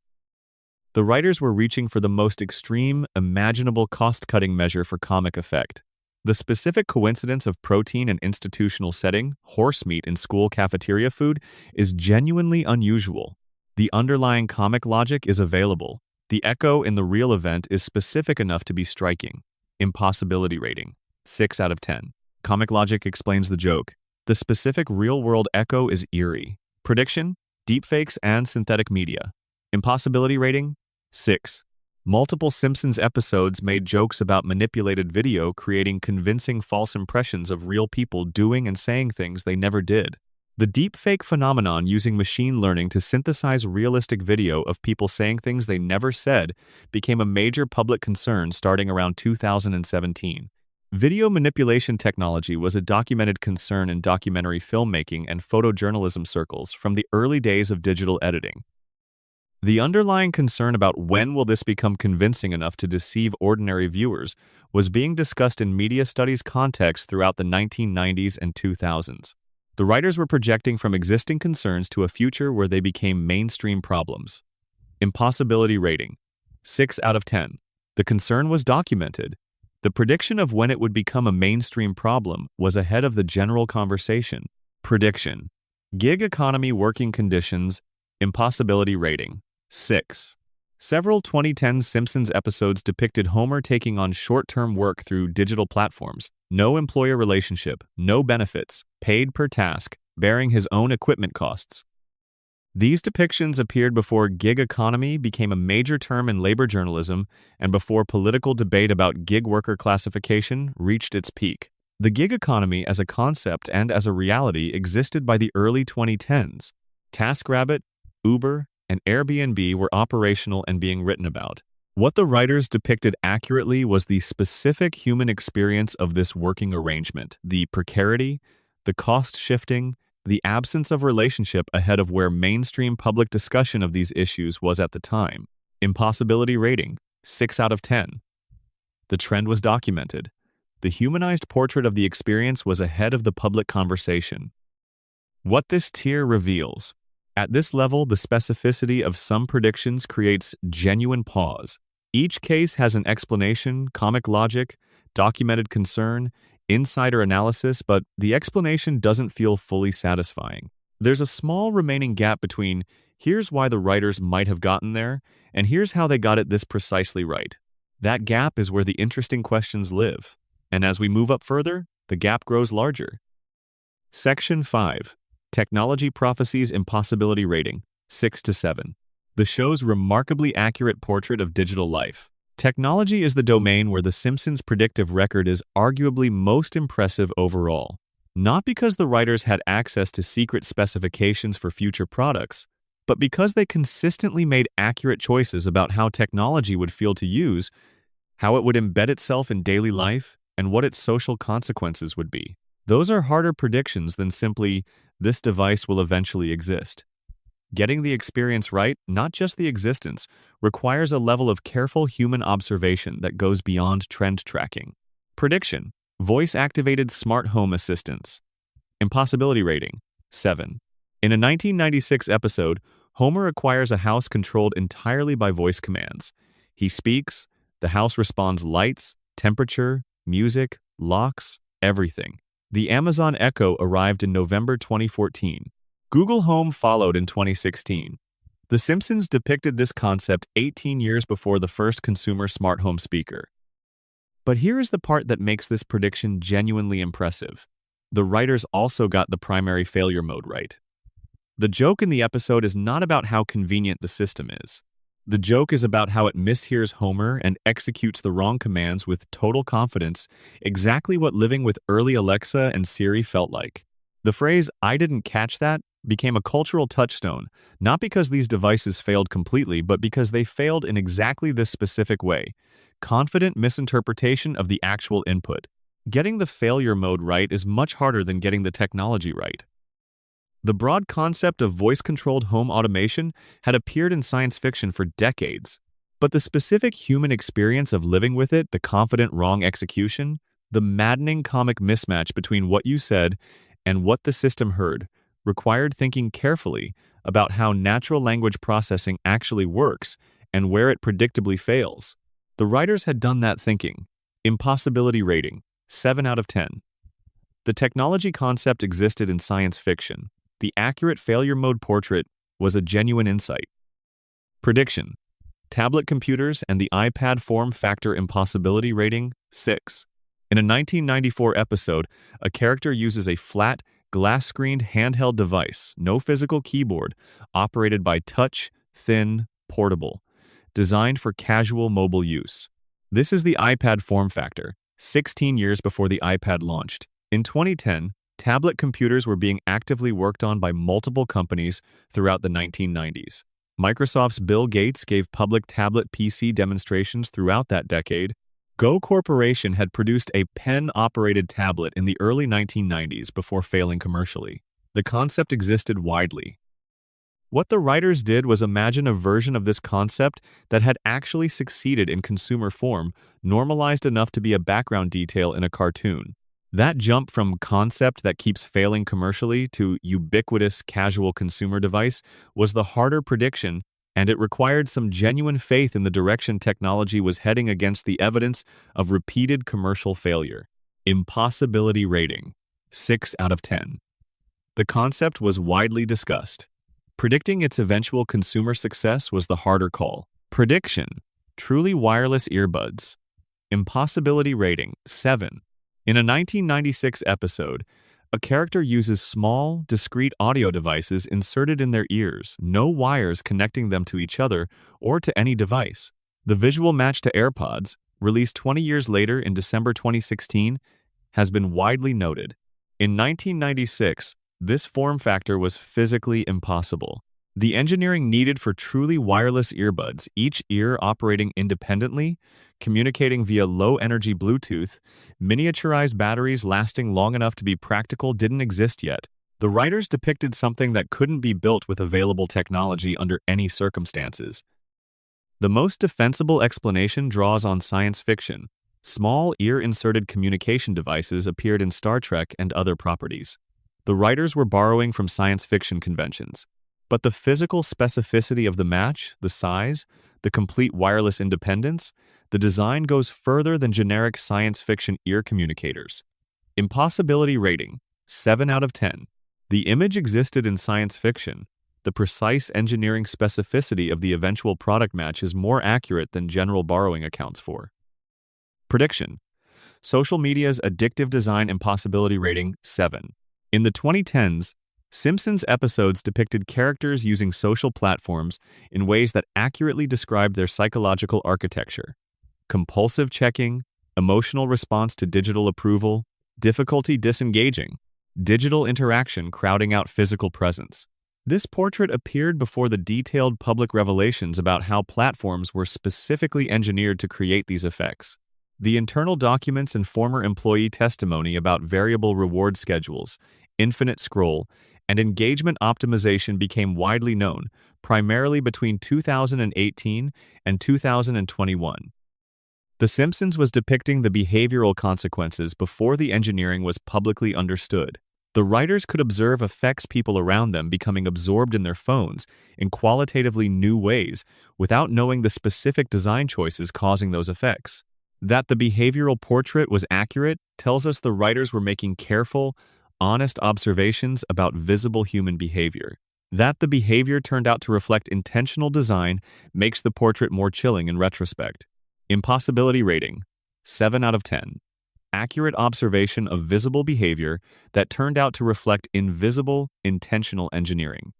The writers were reaching for the most extreme, imaginable cost-cutting measure for comic effect. The specific coincidence of protein and institutional setting, horse meat in school cafeteria food, is genuinely unusual. The underlying comic logic is available. The echo in the real event is specific enough to be striking. Impossibility rating. 6 out of 10. Comic logic explains the joke. The specific real-world echo is eerie. Prediction: deepfakes and synthetic media. Impossibility rating. 6. Multiple Simpsons episodes made jokes about manipulated video creating convincing false impressions of real people doing and saying things they never did. The deepfake phenomenon, using machine learning to synthesize realistic video of people saying things they never said, became a major public concern starting around 2017. Video manipulation technology was a documented concern in documentary filmmaking and photojournalism circles from the early days of digital editing. The underlying concern about when will this become convincing enough to deceive ordinary viewers was being discussed in media studies contexts throughout the 1990s and 2000s. The writers were projecting from existing concerns to a future where they became mainstream problems. Impossibility rating. 6 out of 10. The concern was documented. The prediction of when it would become a mainstream problem was ahead of the general conversation. Prediction: gig economy working conditions. Impossibility rating. 6. Several 2010 Simpsons episodes depicted Homer taking on short-term work through digital platforms. No employer relationship, no benefits, paid per task, bearing his own equipment costs. These depictions appeared before gig economy became a major term in labor journalism and before political debate about gig worker classification reached its peak. The gig economy as a concept and as a reality existed by the early 2010s. TaskRabbit, Uber, and Airbnb were operational and being written about. What the writers depicted accurately was the specific human experience of this working arrangement, the precarity, the cost shifting, the absence of relationship ahead of where mainstream public discussion of these issues was at the time. Impossibility rating. 6 out of 10. The trend was documented. The humanized portrait of the experience was ahead of the public conversation. What this tier reveals. At this level, the specificity of some predictions creates genuine pause. Each case has an explanation, comic logic, documented concern, insider analysis, but the explanation doesn't feel fully satisfying. There's a small remaining gap between here's why the writers might have gotten there, and here's how they got it this precisely right. That gap is where the interesting questions live. And as we move up further, the gap grows larger. Section 5. Technology Prophecies Impossibility Rating. 6 to 7. The show's remarkably accurate portrait of digital life. Technology is the domain where The Simpsons' predictive record is arguably most impressive overall. Not because the writers had access to secret specifications for future products, but because they consistently made accurate choices about how technology would feel to use, how it would embed itself in daily life, and what its social consequences would be. Those are harder predictions than simply, this device will eventually exist. Getting the experience right, not just the existence, requires a level of careful human observation that goes beyond trend tracking. Prediction: voice-activated smart home assistants. Impossibility rating: 7. In a 1996 episode, Homer acquires a house controlled entirely by voice commands. He speaks, the house responds: lights, temperature, music, locks, everything. The Amazon Echo arrived in November 2014. Google Home followed in 2016. The Simpsons depicted this concept 18 years before the first consumer smart home speaker. But here is the part that makes this prediction genuinely impressive. The writers also got the primary failure mode right. The joke in the episode is not about how convenient the system is. The joke is about how it mishears Homer and executes the wrong commands with total confidence, exactly what living with early Alexa and Siri felt like. The phrase, "I didn't catch that," became a cultural touchstone, not because these devices failed completely, but because they failed in exactly this specific way: confident misinterpretation of the actual input. Getting the failure mode right is much harder than getting the technology right. The broad concept of voice-controlled home automation had appeared in science fiction for decades, but the specific human experience of living with it, the confident wrong execution, the maddening comic mismatch between what you said and what the system heard, required thinking carefully about how natural language processing actually works and where it predictably fails. The writers had done that thinking. Impossibility rating, 7 out of 10. The technology concept existed in science fiction. The accurate failure mode portrait was a genuine insight. Prediction: tablet computers and the iPad form factor impossibility rating, 6. In a 1994 episode, a character uses a flat, glass-screened handheld device, no physical keyboard, operated by touch, thin, portable, designed for casual mobile use. This is the iPad form factor, 16 years before the iPad launched. In 2010, tablet computers were being actively worked on by multiple companies throughout the 1990s. Microsoft's Bill Gates gave public tablet PC demonstrations throughout that decade. Go Corporation had produced a pen-operated tablet in the early 1990s before failing commercially. The concept existed widely. What the writers did was imagine a version of this concept that had actually succeeded in consumer form, normalized enough to be a background detail in a cartoon. That jump from concept that keeps failing commercially to ubiquitous casual consumer device was the harder prediction, and it required some genuine faith in the direction technology was heading against the evidence of repeated commercial failure. Impossibility rating, 6 out of 10. The concept was widely discussed. Predicting its eventual consumer success was the harder call. Prediction: truly wireless earbuds. Impossibility rating, 7. In a 1996 episode, a character uses small, discrete audio devices inserted in their ears, no wires connecting them to each other or to any device. The visual match to AirPods, released 20 years later in December 2016, has been widely noted. In 1996, this form factor was physically impossible. The engineering needed for truly wireless earbuds, each ear operating independently, communicating via low-energy Bluetooth, miniaturized batteries lasting long enough to be practical, didn't exist yet. The writers depicted something that couldn't be built with available technology under any circumstances. The most defensible explanation draws on science fiction. Small ear-inserted communication devices appeared in Star Trek and other properties. The writers were borrowing from science fiction conventions. But the physical specificity of the match, the size, the complete wireless independence, the design goes further than generic science fiction ear communicators. Impossibility rating, 7 out of 10. The image existed in science fiction. The precise engineering specificity of the eventual product match is more accurate than general borrowing accounts for. Prediction: social media's addictive design impossibility rating, 7. In the 2010s, Simpsons episodes depicted characters using social platforms in ways that accurately described their psychological architecture: compulsive checking, emotional response to digital approval, difficulty disengaging, digital interaction crowding out physical presence. This portrait appeared before the detailed public revelations about how platforms were specifically engineered to create these effects. The internal documents and former employee testimony about variable reward schedules, infinite scroll, and engagement optimization became widely known, primarily between 2018 and 2021. The Simpsons was depicting the behavioral consequences before the engineering was publicly understood. The writers could observe effects people around them becoming absorbed in their phones in qualitatively new ways without knowing the specific design choices causing those effects. That the behavioral portrait was accurate tells us the writers were making careful, honest observations about visible human behavior. That the behavior turned out to reflect intentional design makes the portrait more chilling in retrospect. Impossibility rating, 7 out of 10. Accurate observation of visible behavior that turned out to reflect invisible, intentional engineering.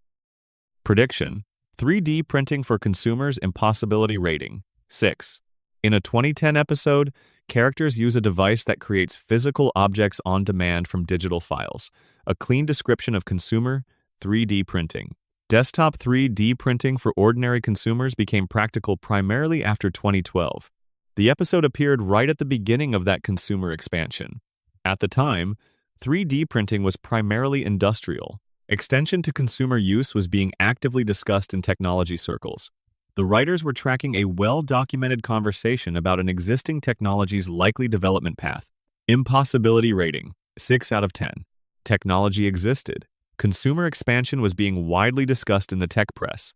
Prediction: 3D printing for consumers impossibility rating, 6. In a 2010 episode, Characters use a device that creates physical objects on demand from digital files. A clean description of consumer 3D printing. Desktop 3D printing for ordinary consumers became practical primarily after 2012. The episode appeared right at the beginning of that consumer expansion. At the time, 3D printing was primarily industrial. Extension to consumer use was being actively discussed in technology circles. The writers were tracking a well-documented conversation about an existing technology's likely development path. Impossibility rating, 6 out of 10. Technology existed. Consumer expansion was being widely discussed in the tech press.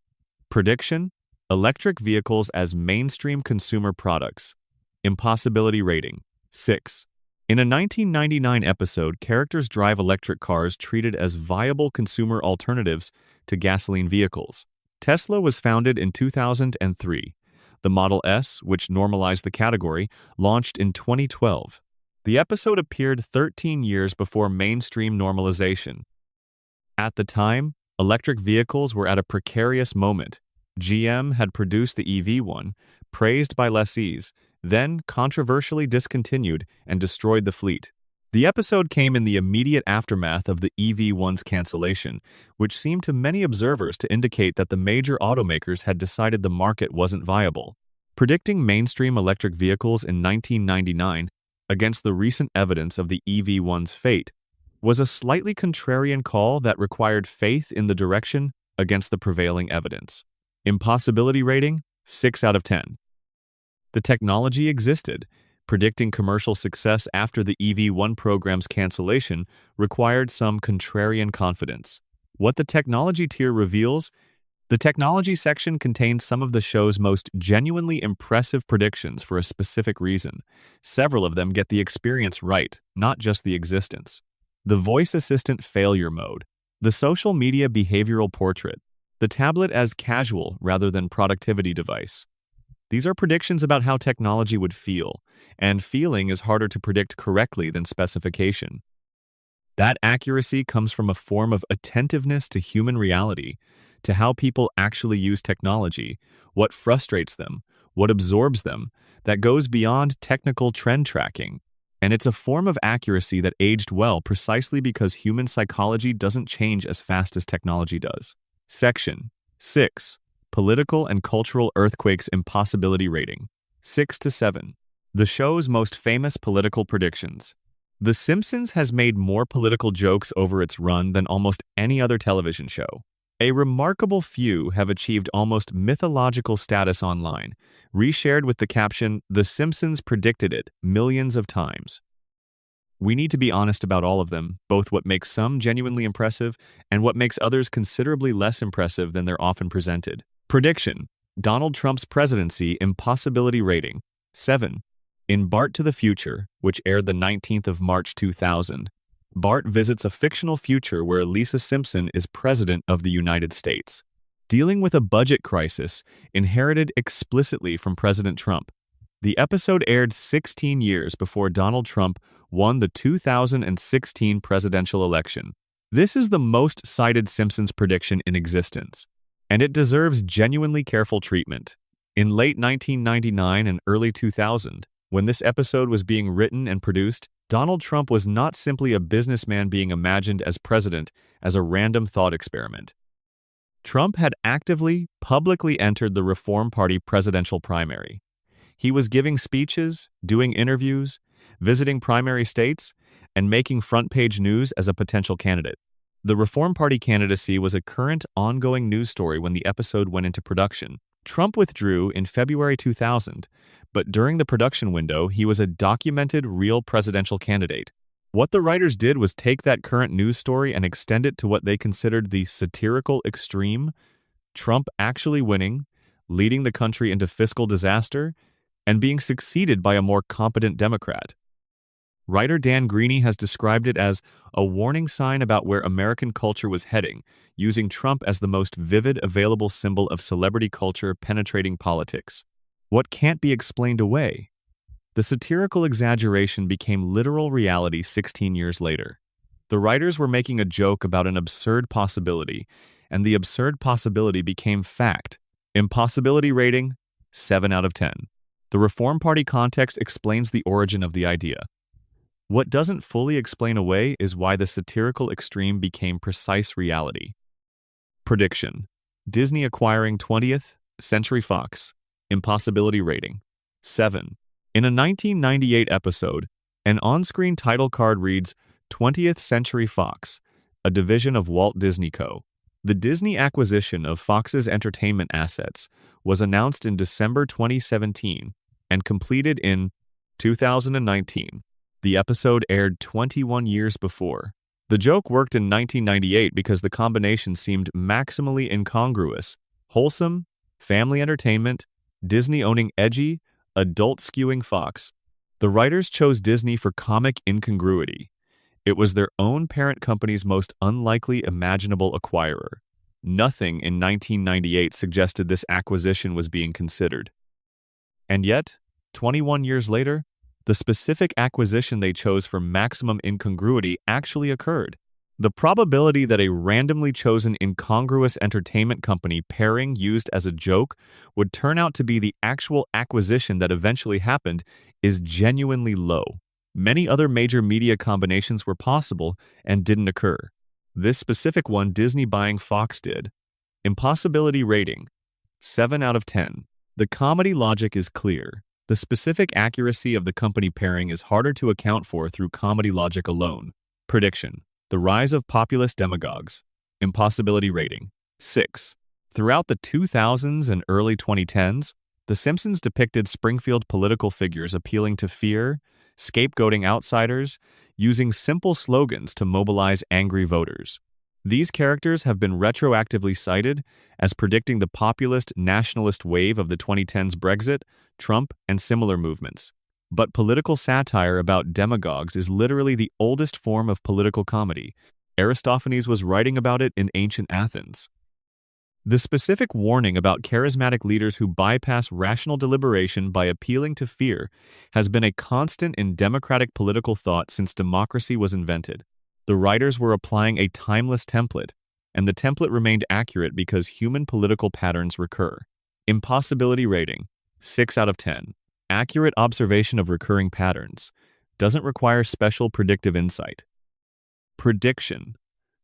Prediction, electric vehicles as mainstream consumer products. Impossibility rating, 6. In a 1999 episode, characters drive electric cars treated as viable consumer alternatives to gasoline vehicles. Tesla was founded in 2003. The Model S, which normalized the category, launched in 2012. The episode appeared 13 years before mainstream normalization. At the time, electric vehicles were at a precarious moment. GM had produced the EV1, praised by lessees, then controversially discontinued and destroyed the fleet. The episode came in the immediate aftermath of the EV1's cancellation, which seemed to many observers to indicate that the major automakers had decided the market wasn't viable. Predicting mainstream electric vehicles in 1999 against the recent evidence of the EV1's fate was a slightly contrarian call that required faith in the direction against the prevailing evidence. Impossibility rating, 6 out of 10. The technology existed. Predicting commercial success after the EV1 program's cancellation required some contrarian confidence. What the technology tier reveals? The technology section contains some of the show's most genuinely impressive predictions for a specific reason. Several of them get the experience right, not just the existence. The voice assistant failure mode, the social media behavioral portrait, the tablet as casual rather than productivity device. These are predictions about how technology would feel, and feeling is harder to predict correctly than specification. That accuracy comes from a form of attentiveness to human reality, to how people actually use technology, what frustrates them, what absorbs them, that goes beyond technical trend tracking. And it's a form of accuracy that aged well precisely because human psychology doesn't change as fast as technology does. Section 6. Political and cultural earthquakes impossibility rating, 6 to 7. The show's most famous political predictions. The Simpsons has made more political jokes over its run than almost any other television show. A remarkable few have achieved almost mythological status online, reshared with the caption, "The Simpsons predicted it," millions of times. We need to be honest about all of them, both what makes some genuinely impressive and what makes others considerably less impressive than they're often presented. Prediction: Donald Trump's presidency impossibility rating, 7. In Bart to the Future, which aired the 19th of March 2000, Bart visits a fictional future where Lisa Simpson is president of the United States, dealing with a budget crisis inherited explicitly from President Trump. The episode aired 16 years before Donald Trump won the 2016 presidential election. This is the most cited Simpsons prediction in existence, and it deserves genuinely careful treatment. In late 1999 and early 2000, when this episode was being written and produced, Donald Trump was not simply a businessman being imagined as president as a random thought experiment. Trump had actively, publicly entered the Reform Party presidential primary. He was giving speeches, doing interviews, visiting primary states, and making front-page news as a potential candidate. The Reform Party candidacy was a current, ongoing news story when the episode went into production. Trump withdrew in February 2000, but during the production window, he was a documented, real presidential candidate. What the writers did was take that current news story and extend it to what they considered the satirical extreme: Trump actually winning, leading the country into fiscal disaster, and being succeeded by a more competent Democrat. Writer Dan Greeny has described it as a warning sign about where American culture was heading, using Trump as the most vivid available symbol of celebrity culture penetrating politics. What can't be explained away? The satirical exaggeration became literal reality 16 years later. The writers were making a joke about an absurd possibility, and the absurd possibility became fact. Impossibility rating, 7 out of 10. The Reform Party context explains the origin of the idea. What doesn't fully explain away is why the satirical extreme became precise reality. Prediction: Disney acquiring 20th Century Fox. Impossibility rating: 7. In a 1998 episode, an on-screen title card reads 20th Century Fox, a division of Walt Disney Co. The Disney acquisition of Fox's entertainment assets was announced in December 2017 and completed in 2019. The episode aired 21 years before. The joke worked in 1998 because the combination seemed maximally incongruous: wholesome, family entertainment, Disney owning edgy, adult-skewing Fox. The writers chose Disney for comic incongruity. It was their own parent company's most unlikely imaginable acquirer. Nothing in 1998 suggested this acquisition was being considered. And yet, 21 years later, the specific acquisition they chose for maximum incongruity actually occurred. The probability that a randomly chosen incongruous entertainment company pairing used as a joke would turn out to be the actual acquisition that eventually happened is genuinely low. Many other major media combinations were possible and didn't occur. This specific one, Disney buying Fox, did. Impossibility rating: 7 out of 10. The comedy logic is clear. The specific accuracy of the company pairing is harder to account for through comedy logic alone. Prediction: The rise of populist demagogues. Impossibility rating: 6. Throughout the 2000s and early 2010s, The Simpsons depicted Springfield political figures appealing to fear, scapegoating outsiders, using simple slogans to mobilize angry voters. These characters have been retroactively cited as predicting the populist nationalist wave of the 2010s Brexit, Trump, and similar movements. But political satire about demagogues is literally the oldest form of political comedy. Aristophanes was writing about it in ancient Athens. The specific warning about charismatic leaders who bypass rational deliberation by appealing to fear has been a constant in democratic political thought since democracy was invented. The writers were applying a timeless template, and the template remained accurate because human political patterns recur. Impossibility rating: 6 out of 10. Accurate observation of recurring patterns. Doesn't require special predictive insight. Prediction: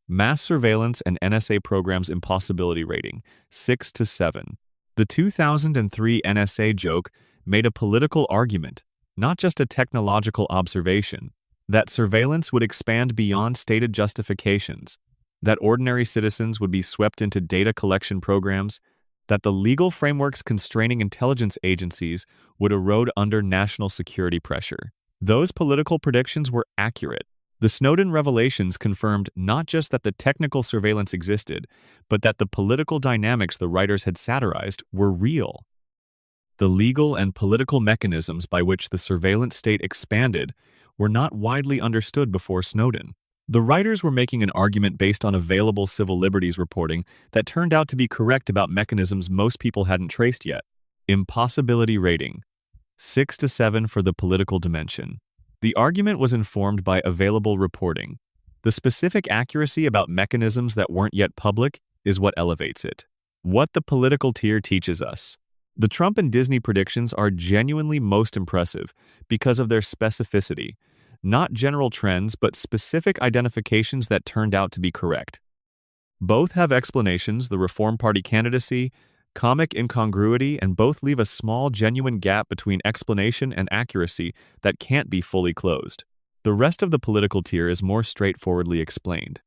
Mass surveillance and NSA programs. Impossibility rating: 6 to 7. The 2003 NSA joke made a political argument, not just a technological observation, that surveillance would expand beyond stated justifications, that ordinary citizens would be swept into data collection programs, that the legal frameworks constraining intelligence agencies would erode under national security pressure. Those political predictions were accurate. The Snowden revelations confirmed not just that the technical surveillance existed, but that the political dynamics the writers had satirized were real. The legal and political mechanisms by which the surveillance state expanded were not widely understood before Snowden. The writers were making an argument based on available civil liberties reporting that turned out to be correct about mechanisms most people hadn't traced yet. Impossibility rating: 6 to 7 for the political dimension. The argument was informed by available reporting. The specific accuracy about mechanisms that weren't yet public is what elevates it. What the political tier teaches us. The Trump and Disney predictions are genuinely most impressive because of their specificity. Not general trends, but specific identifications that turned out to be correct. Both have explanations: the Reform Party candidacy, comic incongruity, and both leave a small, genuine gap between explanation and accuracy that can't be fully closed. The rest of the political tier is more straightforwardly explained.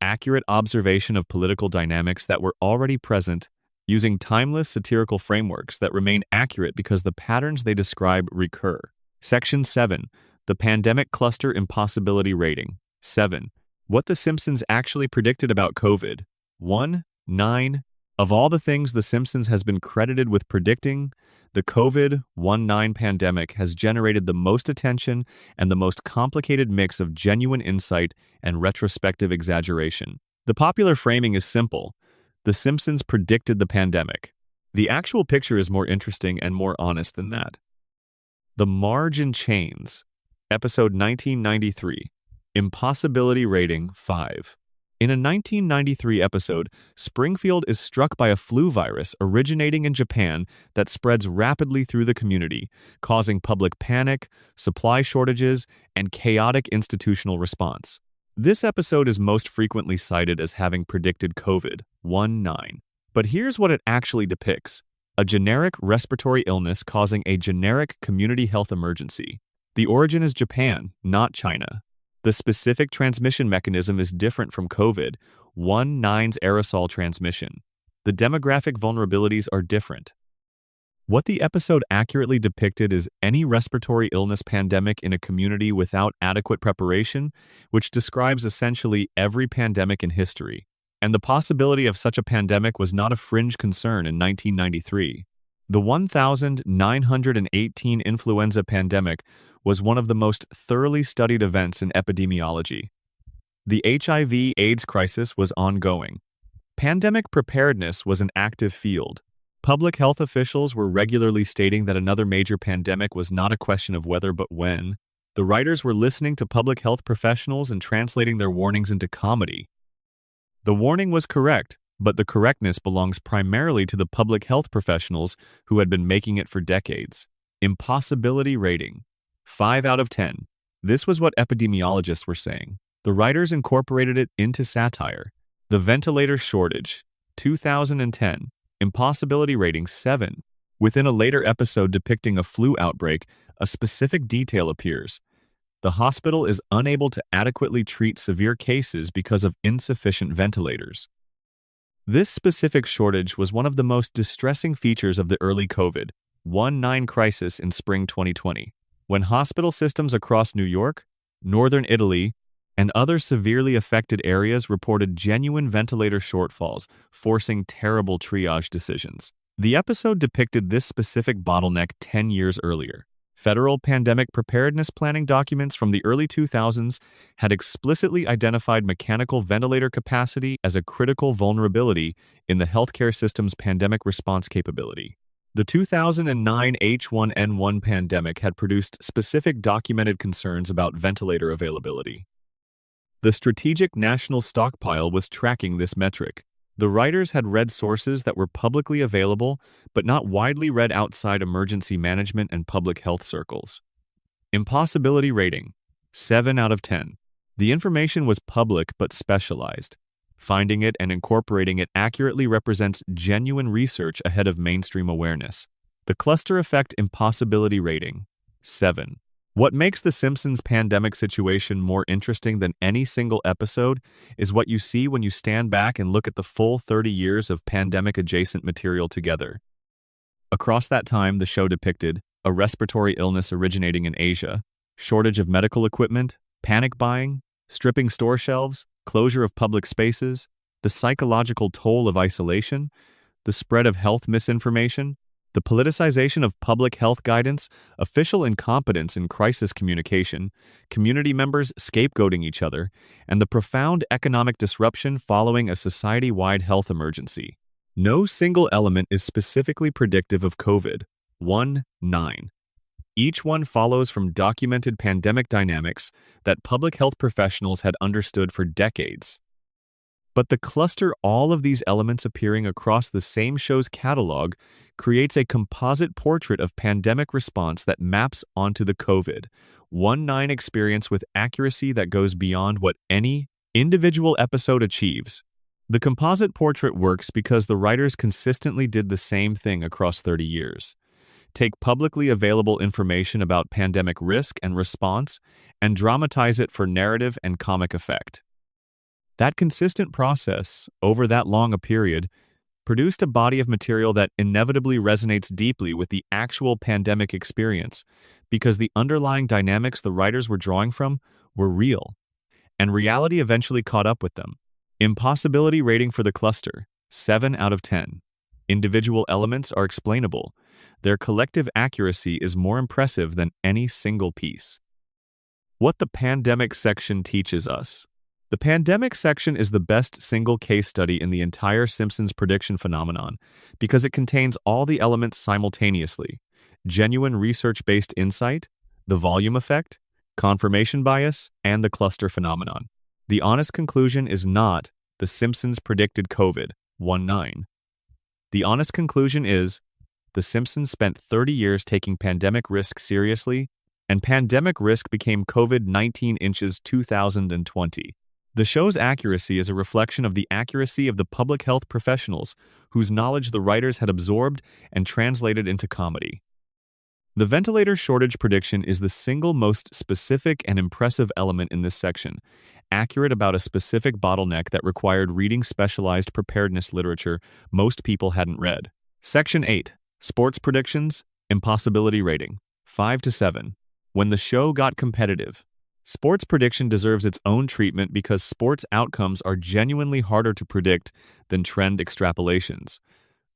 Accurate observation of political dynamics that were already present, using timeless satirical frameworks that remain accurate because the patterns they describe recur. Section 7. The Pandemic Cluster. Impossibility rating: 7. What The Simpsons actually predicted about COVID. 1. 9. Of all the things The Simpsons has been credited with predicting, the COVID-19 pandemic has generated the most attention and the most complicated mix of genuine insight and retrospective exaggeration. The popular framing is simple: The Simpsons predicted the pandemic. The actual picture is more interesting and more honest than that. The Margin Chains. Episode 1993. Impossibility rating: 5. In a 1993 episode, Springfield is struck by a flu virus originating in Japan that spreads rapidly through the community, causing public panic, supply shortages, and chaotic institutional response. This episode is most frequently cited as having predicted COVID-19. But here's what it actually depicts: a generic respiratory illness causing a generic community health emergency. The origin is Japan, not China. The specific transmission mechanism is different from COVID-19's aerosol transmission. The demographic vulnerabilities are different. What the episode accurately depicted is any respiratory illness pandemic in a community without adequate preparation, which describes essentially every pandemic in history. And the possibility of such a pandemic was not a fringe concern in 1993. The 1918 influenza pandemic was one of the most thoroughly studied events in epidemiology. The HIV/AIDS crisis was ongoing. Pandemic preparedness was an active field. Public health officials were regularly stating that another major pandemic was not a question of whether but when. The writers were listening to public health professionals and translating their warnings into comedy. The warning was correct, but the correctness belongs primarily to the public health professionals who had been making it for decades. Impossibility rating: 5 out of 10. This was what epidemiologists were saying. The writers incorporated it into satire. The ventilator shortage: 2010. Impossibility rating: 7. Within a later episode depicting a flu outbreak, a specific detail appears. The hospital is unable to adequately treat severe cases because of insufficient ventilators. This specific shortage was one of the most distressing features of the early COVID-19 crisis in spring 2020, when hospital systems across New York, northern Italy, and other severely affected areas reported genuine ventilator shortfalls, forcing terrible triage decisions. The episode depicted this specific bottleneck 10 years earlier. Federal pandemic preparedness planning documents from the early 2000s had explicitly identified mechanical ventilator capacity as a critical vulnerability in the healthcare system's pandemic response capability. The 2009 H1N1 pandemic had produced specific documented concerns about ventilator availability. The Strategic National Stockpile was tracking this metric. The writers had read sources that were publicly available, but not widely read outside emergency management and public health circles. Impossibility rating: 7 out of 10. The information was public but specialized. Finding it and incorporating it accurately represents genuine research ahead of mainstream awareness. The cluster effect impossibility rating: 7. What makes the Simpsons pandemic situation more interesting than any single episode is what you see when you stand back and look at the full 30 years of pandemic-adjacent material together. Across that time, the show depicted a respiratory illness originating in Asia, shortage of medical equipment, panic buying, stripping store shelves, closure of public spaces, the psychological toll of isolation, the spread of health misinformation, the politicization of public health guidance, official incompetence in crisis communication, community members scapegoating each other, and the profound economic disruption following a society-wide health emergency. No single element is specifically predictive of COVID-19. Each one follows from documented pandemic dynamics that public health professionals had understood for decades. But the cluster all of these elements appearing across the same show's catalog creates a composite portrait of pandemic response that maps onto the COVID-19 experience with accuracy that goes beyond what any individual episode achieves. The composite portrait works because the writers consistently did the same thing across 30 years. Take publicly available information about pandemic risk and response and dramatize it for narrative and comic effect. That consistent process, over that long a period, produced a body of material that inevitably resonates deeply with the actual pandemic experience because the underlying dynamics the writers were drawing from were real, and reality eventually caught up with them. Impossibility rating for the cluster: 7 out of 10. Individual elements are explainable. Their collective accuracy is more impressive than any single piece. What the pandemic section teaches us. The pandemic section is the best single case study in the entire Simpsons prediction phenomenon because it contains all the elements simultaneously: genuine research-based insight, the volume effect, confirmation bias, and the cluster phenomenon. The honest conclusion is not The Simpsons predicted COVID-19. The honest conclusion is The Simpsons spent 30 years taking pandemic risk seriously, and pandemic risk became COVID-19 inches 2020. The show's accuracy is a reflection of the accuracy of the public health professionals whose knowledge the writers had absorbed and translated into comedy. The ventilator shortage prediction is the single most specific and impressive element in this section, accurate about a specific bottleneck that required reading specialized preparedness literature most people hadn't read. Section 8. Sports predictions, impossibility rating, 5 to 7. When the show got competitive. Sports prediction deserves its own treatment because sports outcomes are genuinely harder to predict than trend extrapolations.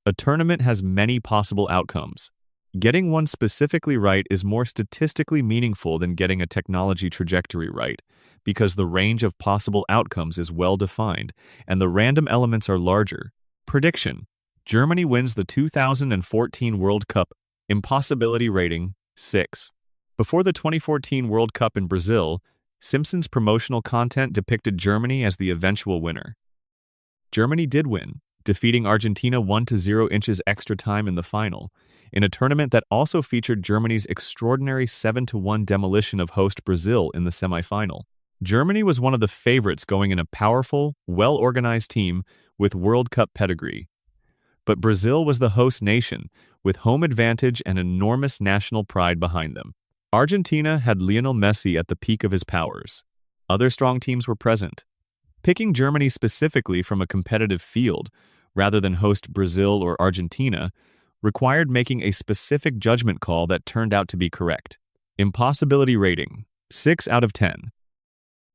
A tournament has many possible outcomes. Getting one specifically right is more statistically meaningful than getting a technology trajectory right, because the range of possible outcomes is well defined and the random elements are larger. Prediction: Germany wins the 2014 World Cup. Impossibility rating, 6. Before the 2014 World Cup in Brazil, Simpsons promotional content depicted Germany as the eventual winner. Germany did win, defeating Argentina 1-0 inches extra time in the final, in a tournament that also featured Germany's extraordinary 7-1 demolition of host Brazil in the semifinal. Germany was one of the favorites going in a powerful, well-organized team with World Cup pedigree. But Brazil was the host nation, with home advantage and enormous national pride behind them. Argentina had Lionel Messi at the peak of his powers. Other strong teams were present. Picking Germany specifically from a competitive field, rather than host Brazil or Argentina, required making a specific judgment call that turned out to be correct. Impossibility rating, 6 out of 10.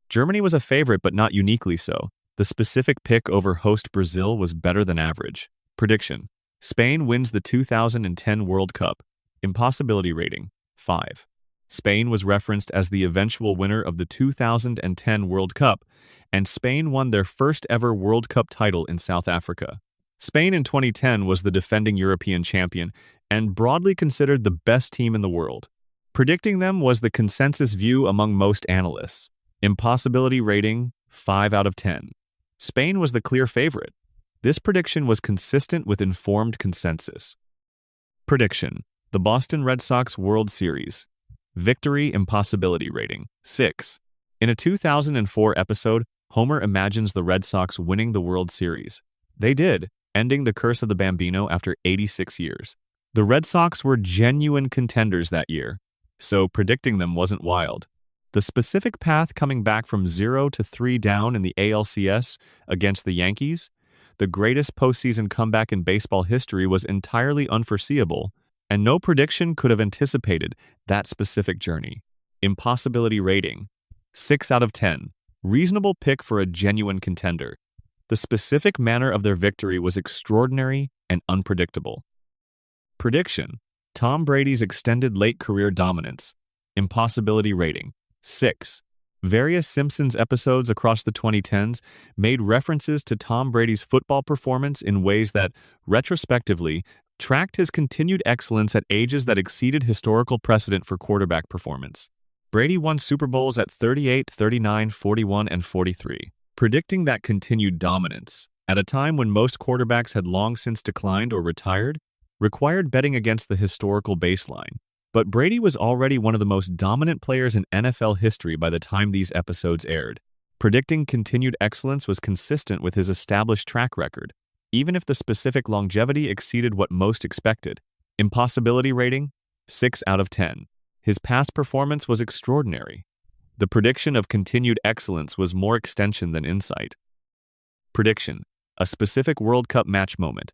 Germany was a favorite but not uniquely so. The specific pick over host Brazil was better than average. Prediction: Spain wins the 2010 World Cup. Impossibility rating, 5. Spain was referenced as the eventual winner of the 2010 World Cup, and Spain won their first ever World Cup title in South Africa. Spain in 2010 was the defending European champion and broadly considered the best team in the world. Predicting them was the consensus view among most analysts. Impossibility rating, 5 out of 10. Spain was the clear favorite. This prediction was consistent with informed consensus. Prediction: The Boston Red Sox World Series. Victory impossibility rating, 6. In a 2004 episode, Homer imagines the Red Sox winning the World Series. They did, ending the curse of the Bambino after 86 years. The Red Sox were genuine contenders that year, so predicting them wasn't wild. The specific path coming back from 0-3 down in the ALCS against the Yankees, the greatest postseason comeback in baseball history, was entirely unforeseeable, and no prediction could have anticipated that specific journey. Impossibility rating, 6 out of 10. Reasonable pick for a genuine contender. The specific manner of their victory was extraordinary and unpredictable. Prediction: Tom Brady's extended late career dominance. Impossibility rating, 6. Various Simpsons episodes across the 2010s made references to Tom Brady's football performance in ways that, retrospectively, tracked his continued excellence at ages that exceeded historical precedent for quarterback performance. Brady won Super Bowls at 38, 39, 41, and 43. Predicting that continued dominance, at a time when most quarterbacks had long since declined or retired, required betting against the historical baseline. But Brady was already one of the most dominant players in NFL history by the time these episodes aired. Predicting continued excellence was consistent with his established track record, even if the specific longevity exceeded what most expected. Impossibility rating, 6 out of 10. His past performance was extraordinary. The prediction of continued excellence was more extension than insight. Prediction: A specific World Cup match moment.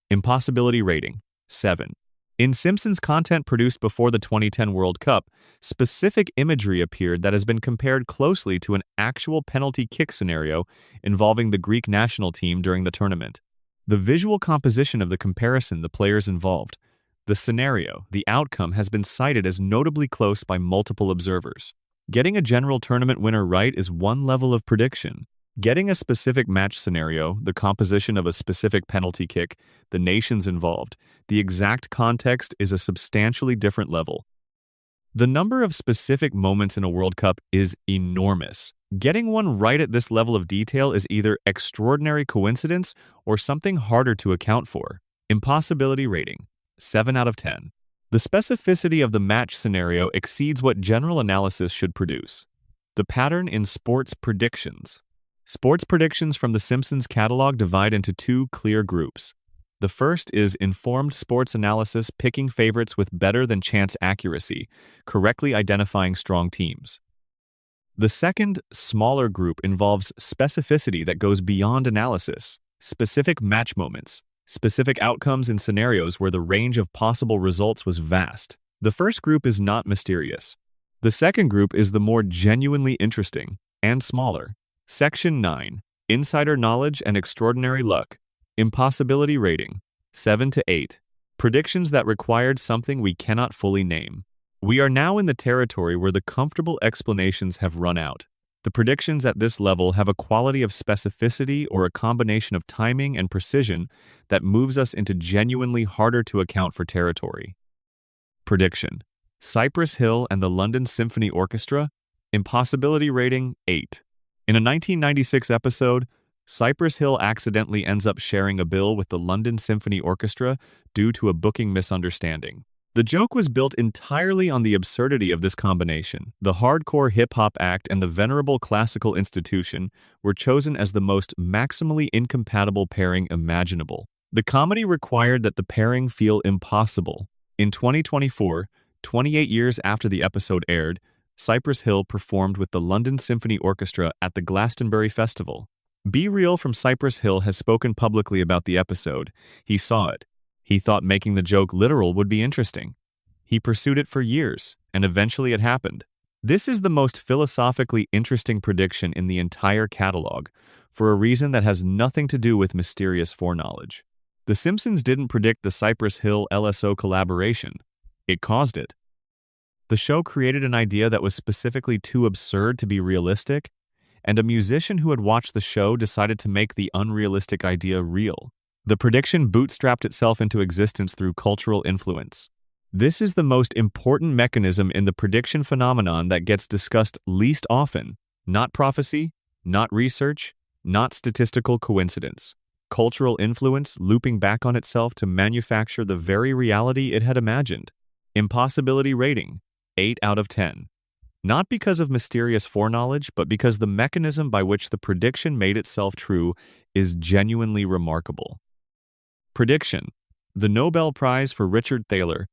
Impossibility rating, 7. In Simpsons content produced before the 2010 World Cup, specific imagery appeared that has been compared closely to an actual penalty kick scenario involving the Greek national team during the tournament. The visual composition of the comparison the players involved, the scenario, the outcome has been cited as notably close by multiple observers. Getting a general tournament winner right is one level of prediction. Getting a specific match scenario, the composition of a specific penalty kick, the nations involved, the exact context is a substantially different level. The number of specific moments in a World Cup is enormous. Getting one right at this level of detail is either extraordinary coincidence or something harder to account for. Impossibility rating, 7 out of 10. The specificity of the match scenario exceeds what general analysis should produce. The pattern in sports predictions. Sports predictions from the Simpsons catalog divide into two clear groups. The first is informed sports analysis, picking favorites with better than chance accuracy, correctly identifying strong teams. The second, smaller group involves specificity that goes beyond analysis, specific match moments, specific outcomes in scenarios where the range of possible results was vast. The first group is not mysterious. The second group is the more genuinely interesting and smaller. Section 9. Insider knowledge and extraordinary luck. Impossibility rating, 7 to 8. Predictions that required something we cannot fully name. We are now in the territory where the comfortable explanations have run out. The predictions at this level have a quality of specificity or a combination of timing and precision that moves us into genuinely harder to account for territory. Prediction. Cypress Hill and the London Symphony Orchestra. Impossibility rating, 8. In a 1996 episode, Cypress Hill accidentally ends up sharing a bill with the London Symphony Orchestra due to a booking misunderstanding. The joke was built entirely on the absurdity of this combination. The hardcore hip-hop act and the venerable classical institution were chosen as the most maximally incompatible pairing imaginable. The comedy required that the pairing feel impossible. In 2024, 28 years after the episode aired, Cypress Hill performed with the London Symphony Orchestra at the Glastonbury Festival. Be Real from Cypress Hill has spoken publicly about the episode. He saw it. He thought making the joke literal would be interesting. He pursued it for years, and eventually it happened. This is the most philosophically interesting prediction in the entire catalog, for a reason that has nothing to do with mysterious foreknowledge. The Simpsons didn't predict the Cypress Hill LSO collaboration. It caused it. The show created an idea that was specifically too absurd to be realistic, and a musician who had watched the show decided to make the unrealistic idea real. The prediction bootstrapped itself into existence through cultural influence. This is the most important mechanism in the prediction phenomenon that gets discussed least often. Not prophecy, not research, not statistical coincidence. Cultural influence looping back on itself to manufacture the very reality it had imagined. Impossibility rating, 8 out of 10. Not because of mysterious foreknowledge, but because the mechanism by which the prediction made itself true is genuinely remarkable. Prediction. The Nobel Prize for Richard Thaler.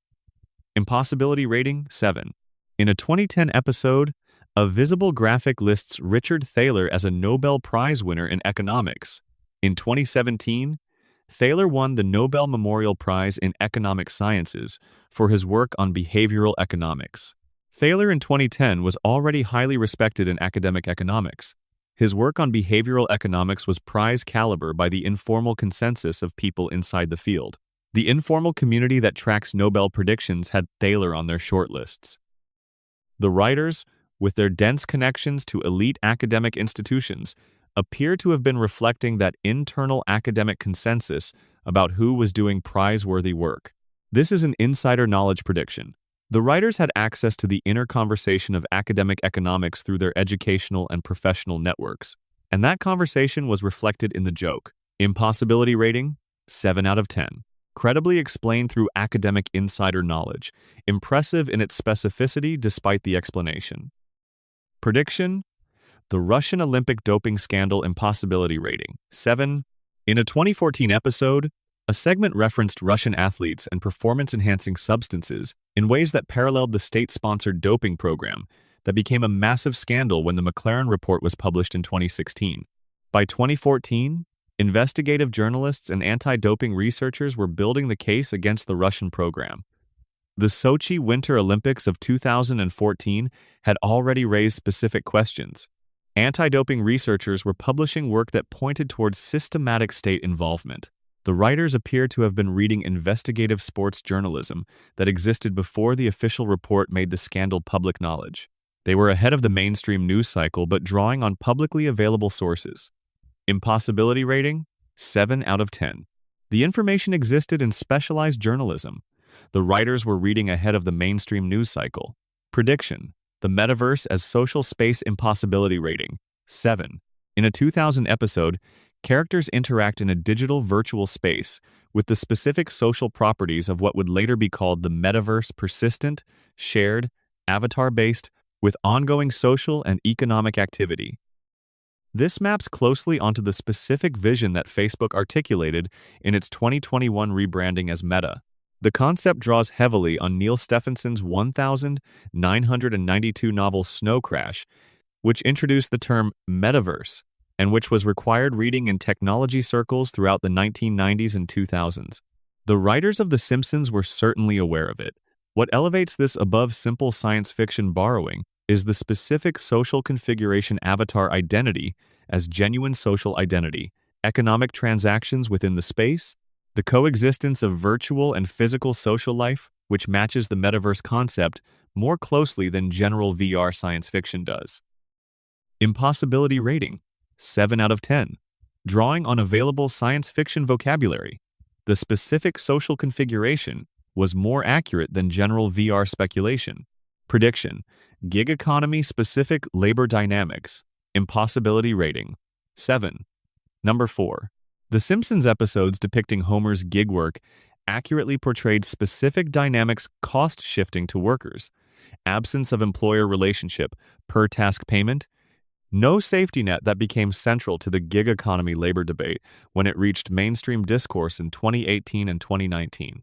Impossibility rating, 7. In a 2010 episode, a visible graphic lists Richard Thaler as a Nobel Prize winner in economics. In 2017, Thaler won the Nobel Memorial Prize in Economic Sciences for his work on behavioral economics. Thaler in 2010 was already highly respected in academic economics. His work on behavioral economics was prize caliber by the informal consensus of people inside the field. The informal community that tracks Nobel predictions had Thaler on their shortlists. The writers, with their dense connections to elite academic institutions, appear to have been reflecting that internal academic consensus about who was doing prize-worthy work. This is an insider knowledge prediction. The writers had access to the inner conversation of academic economics through their educational and professional networks, and that conversation was reflected in the joke. Impossibility rating, 7 out of 10. Credibly explained through academic insider knowledge, impressive in its specificity despite the explanation. Prediction. The Russian Olympic doping scandal impossibility rating, 7. In a 2014 episode, a segment referenced Russian athletes and performance-enhancing substances in ways that paralleled the state-sponsored doping program that became a massive scandal when the McLaren report was published in 2016. By 2014, investigative journalists and anti-doping researchers were building the case against the Russian program. The Sochi Winter Olympics of 2014 had already raised specific questions. Anti-doping researchers were publishing work that pointed towards systematic state involvement. The writers appear to have been reading investigative sports journalism that existed before the official report made the scandal public knowledge. They were ahead of the mainstream news cycle but drawing on publicly available sources. Impossibility rating, 7 out of 10. The information existed in specialized journalism. The writers were reading ahead of the mainstream news cycle. Prediction. The metaverse as social space impossibility rating, 7. In a 2000 episode, characters interact in a digital virtual space with the specific social properties of what would later be called the metaverse persistent, shared, avatar-based, with ongoing social and economic activity. This maps closely onto the specific vision that Facebook articulated in its 2021 rebranding as Meta. The concept draws heavily on Neil Stephenson's 1992 novel Snow Crash, which introduced the term metaverse, and which was required reading in technology circles throughout the 1990s and 2000s. The writers of The Simpsons were certainly aware of it. What elevates this above simple science fiction borrowing is the specific social configuration avatar identity as genuine social identity, economic transactions within the space, the coexistence of virtual and physical social life, which matches the metaverse concept more closely than general VR science fiction does. Impossibility rating, 7 out of 10. Drawing on available science fiction vocabulary, the specific social configuration was more accurate than general VR speculation. Prediction, gig economy specific labor dynamics, impossibility rating, 7. Number 4. The Simpsons episodes depicting Homer's gig work accurately portrayed specific dynamics cost shifting to workers, absence of employer relationship, per task payment, no safety net that became central to the gig economy labor debate when it reached mainstream discourse in 2018 and 2019.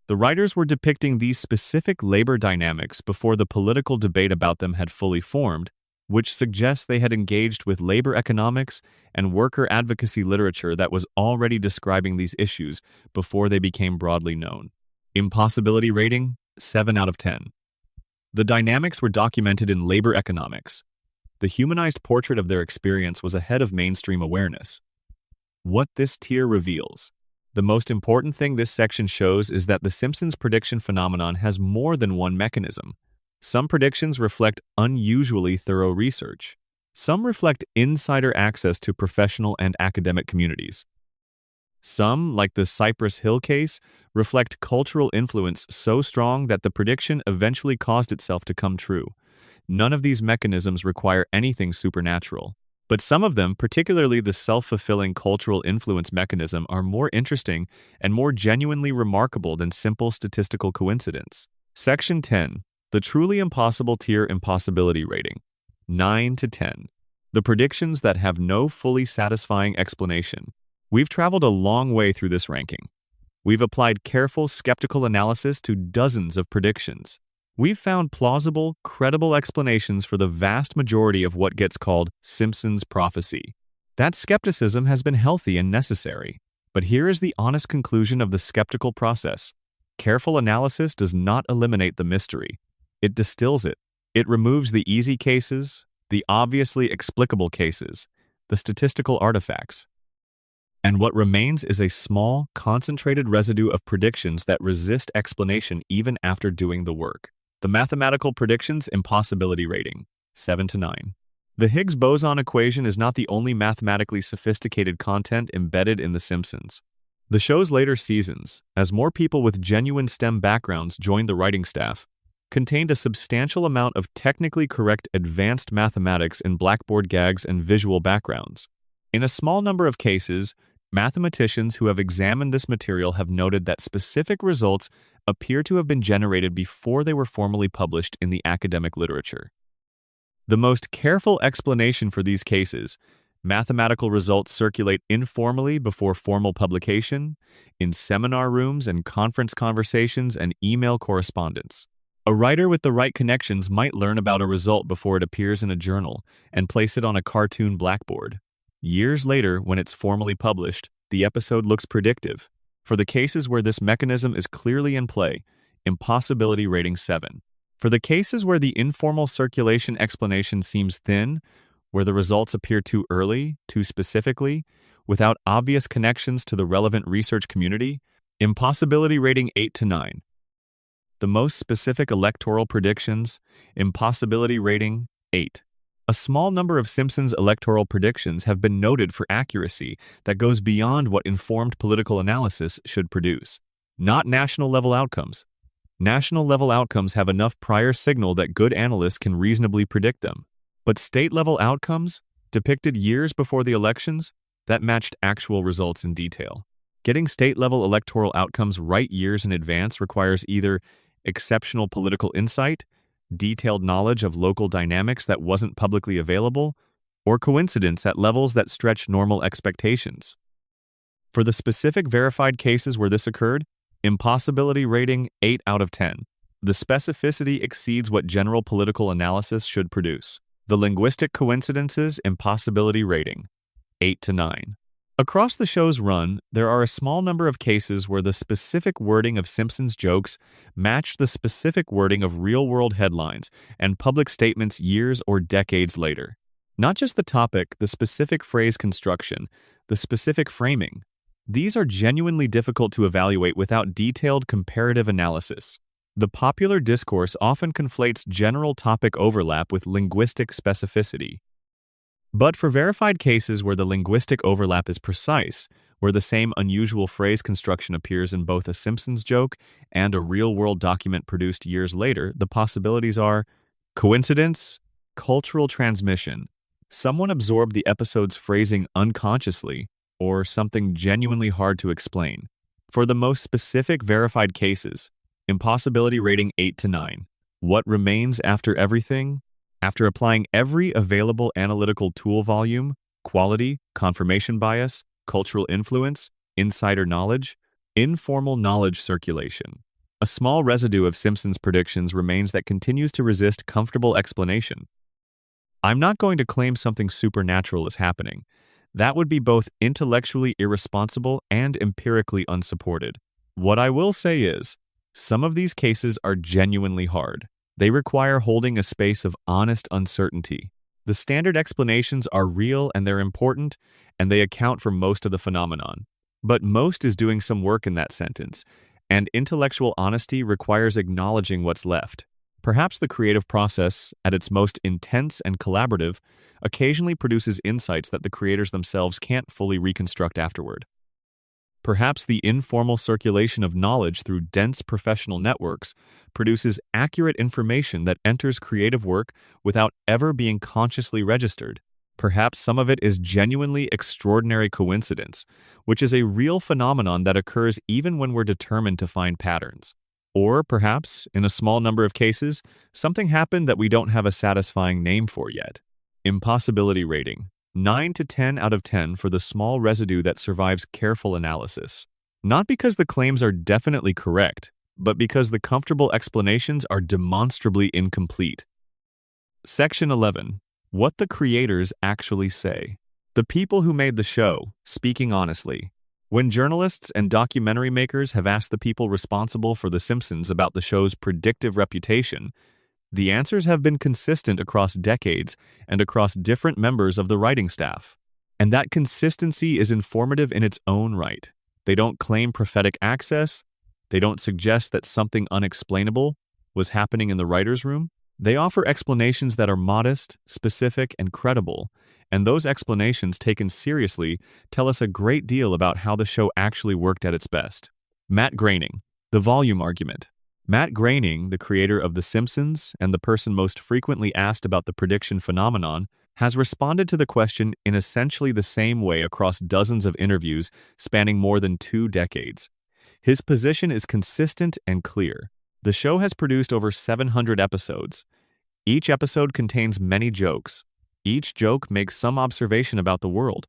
The writers were depicting these specific labor dynamics before the political debate about them had fully formed, which suggests they had engaged with labor economics and worker advocacy literature that was already describing these issues before they became broadly known. Impossibility rating, 7 out of 10. The dynamics were documented in labor economics. The humanized portrait of their experience was ahead of mainstream awareness. What this tier reveals. The most important thing this section shows is that the Simpsons prediction phenomenon has more than one mechanism. Some predictions reflect unusually thorough research. Some reflect insider access to professional and academic communities. Some, like the Cypress Hill case, reflect cultural influence so strong that the prediction eventually caused itself to come true. None of these mechanisms require anything supernatural. But some of them, particularly the self-fulfilling cultural influence mechanism, are more interesting and more genuinely remarkable than simple statistical coincidence. Section 10. The truly impossible tier impossibility rating. 9 to 10. The predictions that have no fully satisfying explanation. We've traveled a long way through this ranking. We've applied careful, skeptical analysis to dozens of predictions. We've found plausible, credible explanations for the vast majority of what gets called Simpsons prophecy. That skepticism has been healthy and necessary. But here is the honest conclusion of the skeptical process. Careful analysis does not eliminate the mystery. It distills it. It removes the easy cases, the obviously explicable cases, the statistical artifacts. And what remains is a small, concentrated residue of predictions that resist explanation even after doing the work. The mathematical predictions impossibility rating, 7 to 9. The Higgs boson equation is not the only mathematically sophisticated content embedded in The Simpsons. The show's later seasons, as more people with genuine STEM backgrounds joined the writing staff, contained a substantial amount of technically correct advanced mathematics in blackboard gags and visual backgrounds. In a small number of cases, mathematicians who have examined this material have noted that specific results appear to have been generated before they were formally published in the academic literature. The most careful explanation for these cases, mathematical results circulate informally before formal publication, in seminar rooms and conference conversations and email correspondence. A writer with the right connections might learn about a result before it appears in a journal and place it on a cartoon blackboard. Years later, when it's formally published, the episode looks predictive. For the cases where this mechanism is clearly in play, impossibility rating 7. For the cases where the informal circulation explanation seems thin, where the results appear too early, too specifically, without obvious connections to the relevant research community, impossibility rating 8 to 9. The most specific electoral predictions, impossibility rating 8. A small number of Simpsons electoral predictions have been noted for accuracy that goes beyond what informed political analysis should produce. Not national-level outcomes. National-level outcomes have enough prior signal that good analysts can reasonably predict them. But state-level outcomes, depicted years before the elections, that matched actual results in detail. Getting state-level electoral outcomes right years in advance requires either exceptional political insight, detailed knowledge of local dynamics that wasn't publicly available, or coincidence at levels that stretch normal expectations. For the specific verified cases where this occurred, impossibility rating 8 out of 10. The specificity exceeds what general political analysis should produce. The linguistic coincidences impossibility rating 8 to 9. Across the show's run, there are a small number of cases where the specific wording of Simpsons jokes matched the specific wording of real-world headlines and public statements years or decades later. Not just the topic, the specific phrase construction, the specific framing. These are genuinely difficult to evaluate without detailed comparative analysis. The popular discourse often conflates general topic overlap with linguistic specificity. But for verified cases where the linguistic overlap is precise, where the same unusual phrase construction appears in both a Simpsons joke and a real-world document produced years later, the possibilities are coincidence, cultural transmission, someone absorbed the episode's phrasing unconsciously, or something genuinely hard to explain. For the most specific verified cases, impossibility rating 8 to 9. What remains after everything? After applying every available analytical tool volume, quality, confirmation bias, cultural influence, insider knowledge, informal knowledge circulation. A small residue of Simpsons predictions remains that continues to resist comfortable explanation. I'm not going to claim something supernatural is happening. That would be both intellectually irresponsible and empirically unsupported. What I will say is, some of these cases are genuinely hard. They require holding a space of honest uncertainty. The standard explanations are real and they're important, and they account for most of the phenomenon. But most is doing some work in that sentence, and intellectual honesty requires acknowledging what's left. Perhaps the creative process, at its most intense and collaborative, occasionally produces insights that the creators themselves can't fully reconstruct afterward. Perhaps the informal circulation of knowledge through dense professional networks produces accurate information that enters creative work without ever being consciously registered. Perhaps some of it is genuinely extraordinary coincidence, which is a real phenomenon that occurs even when we're determined to find patterns. Or perhaps, in a small number of cases, something happened that we don't have a satisfying name for yet. Impossibility rating 9 to 10 out of 10 for the small residue that survives careful analysis. Not because the claims are definitely correct, but because the comfortable explanations are demonstrably incomplete. Section 11. What the creators actually say. The people who made the show, speaking honestly. When journalists and documentary makers have asked the people responsible for The Simpsons about the show's predictive reputation, the answers have been consistent across decades and across different members of the writing staff. And that consistency is informative in its own right. They don't claim prophetic access. They don't suggest that something unexplainable was happening in the writer's room. They offer explanations that are modest, specific, and credible, and those explanations taken seriously tell us a great deal about how the show actually worked at its best. Matt Groening, The Volume Argument. Matt Groening, the creator of The Simpsons and the person most frequently asked about the prediction phenomenon, has responded to the question in essentially the same way across dozens of interviews spanning more than 2 decades. His position is consistent and clear. The show has produced over 700 episodes. Each episode contains many jokes. Each joke makes some observation about the world.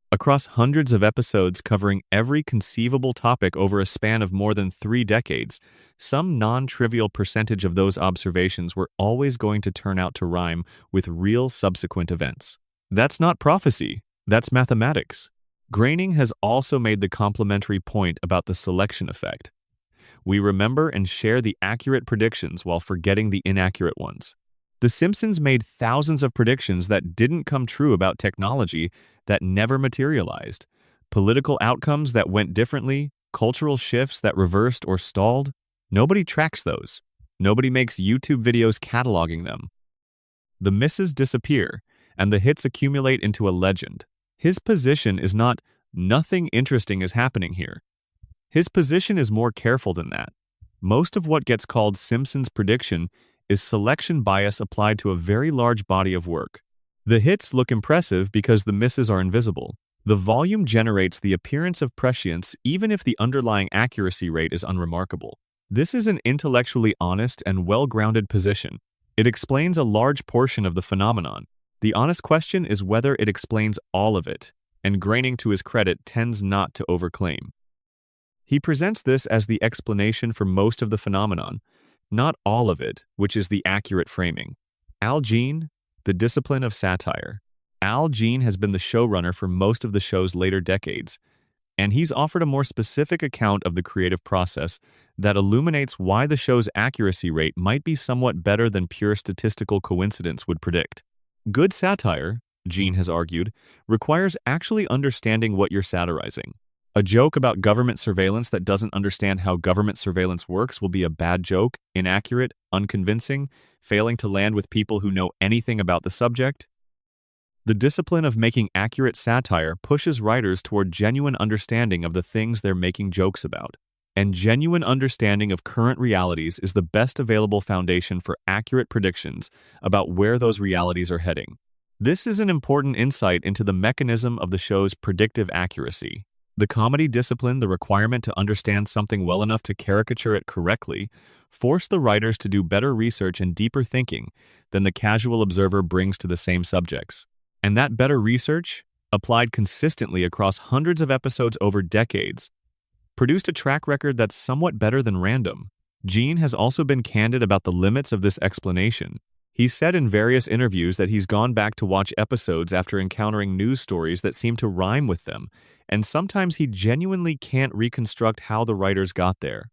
Across hundreds of episodes covering every conceivable topic over a span of more than 3 decades, some non-trivial percentage of those observations were always going to turn out to rhyme with real subsequent events. That's not prophecy, that's mathematics. Groening has also made the complementary point about the selection effect. We remember and share the accurate predictions while forgetting the inaccurate ones. The Simpsons made thousands of predictions that didn't come true about technology that never materialized, political outcomes that went differently, cultural shifts that reversed or stalled. Nobody tracks those. Nobody makes YouTube videos cataloging them. The misses disappear, and the hits accumulate into a legend. His position is not, "Nothing interesting is happening here." His position is more careful than that. Most of what gets called Simpsons prediction is selection bias applied to a very large body of work. The hits look impressive because the misses are invisible. The volume generates the appearance of prescience even if the underlying accuracy rate is unremarkable. This is an intellectually honest and well-grounded position. It explains a large portion of the phenomenon. The honest question is whether it explains all of it, and Groening, to his credit, tends not to overclaim. He presents this as the explanation for most of the phenomenon, not all of it, which is the accurate framing. Al Jean, the discipline of satire. Al Jean has been the showrunner for most of the show's later decades, and he's offered a more specific account of the creative process that illuminates why the show's accuracy rate might be somewhat better than pure statistical coincidence would predict. Good satire, Jean has argued, requires actually understanding what you're satirizing. A joke about government surveillance that doesn't understand how government surveillance works will be a bad joke, inaccurate, unconvincing, failing to land with people who know anything about the subject. The discipline of making accurate satire pushes writers toward genuine understanding of the things they're making jokes about. And genuine understanding of current realities is the best available foundation for accurate predictions about where those realities are heading. This is an important insight into the mechanism of the show's predictive accuracy. The comedy discipline, the requirement to understand something well enough to caricature it correctly, force the writers to do better research and deeper thinking than the casual observer brings to the same subjects. And that better research, applied consistently across hundreds of episodes over decades, produced a track record that's somewhat better than random. Jean has also been candid about the limits of this explanation. He's said in various interviews that he's gone back to watch episodes after encountering news stories that seem to rhyme with them, and sometimes he genuinely can't reconstruct how the writers got there.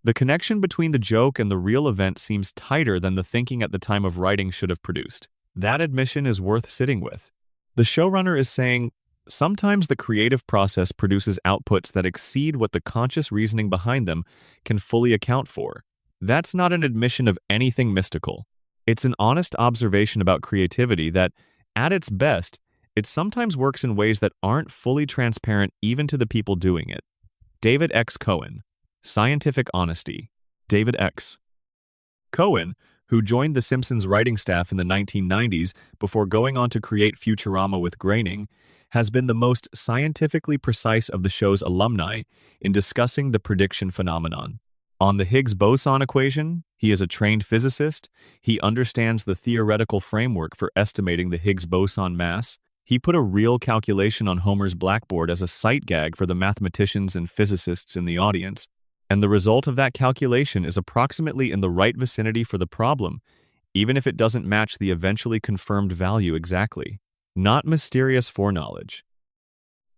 The connection between the joke and the real event seems tighter than the thinking at the time of writing should have produced. That admission is worth sitting with. The showrunner is saying, sometimes the creative process produces outputs that exceed what the conscious reasoning behind them can fully account for. That's not an admission of anything mystical. It's an honest observation about creativity that, at its best, it sometimes works in ways that aren't fully transparent even to the people doing it. David X. Cohen. Scientific Honesty. David X. Cohen, who joined the Simpsons writing staff in the 1990s before going on to create Futurama with Groening, has been the most scientifically precise of the show's alumni in discussing the prediction phenomenon. On the Higgs boson equation, he is a trained physicist. He understands the theoretical framework for estimating the Higgs boson mass. He put a real calculation on Homer's blackboard as a sight gag for the mathematicians and physicists in the audience, and the result of that calculation is approximately in the right vicinity for the problem, even if it doesn't match the eventually confirmed value exactly. Not mysterious foreknowledge.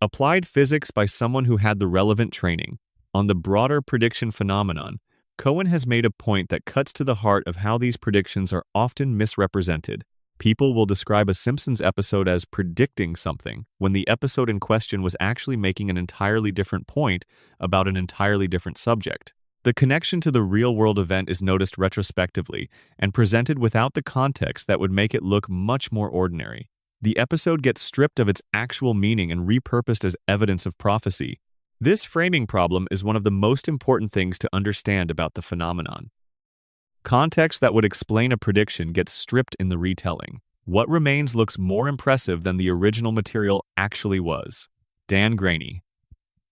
Applied physics by someone who had the relevant training. On the broader prediction phenomenon, Cohen has made a point that cuts to the heart of how these predictions are often misrepresented. People will describe a Simpsons episode as predicting something, when the episode in question was actually making an entirely different point about an entirely different subject. The connection to the real-world event is noticed retrospectively and presented without the context that would make it look much more ordinary. The episode gets stripped of its actual meaning and repurposed as evidence of prophecy. This framing problem is one of the most important things to understand about the phenomenon. Context that would explain a prediction gets stripped in the retelling. What remains looks more impressive than the original material actually was. Dan Groening.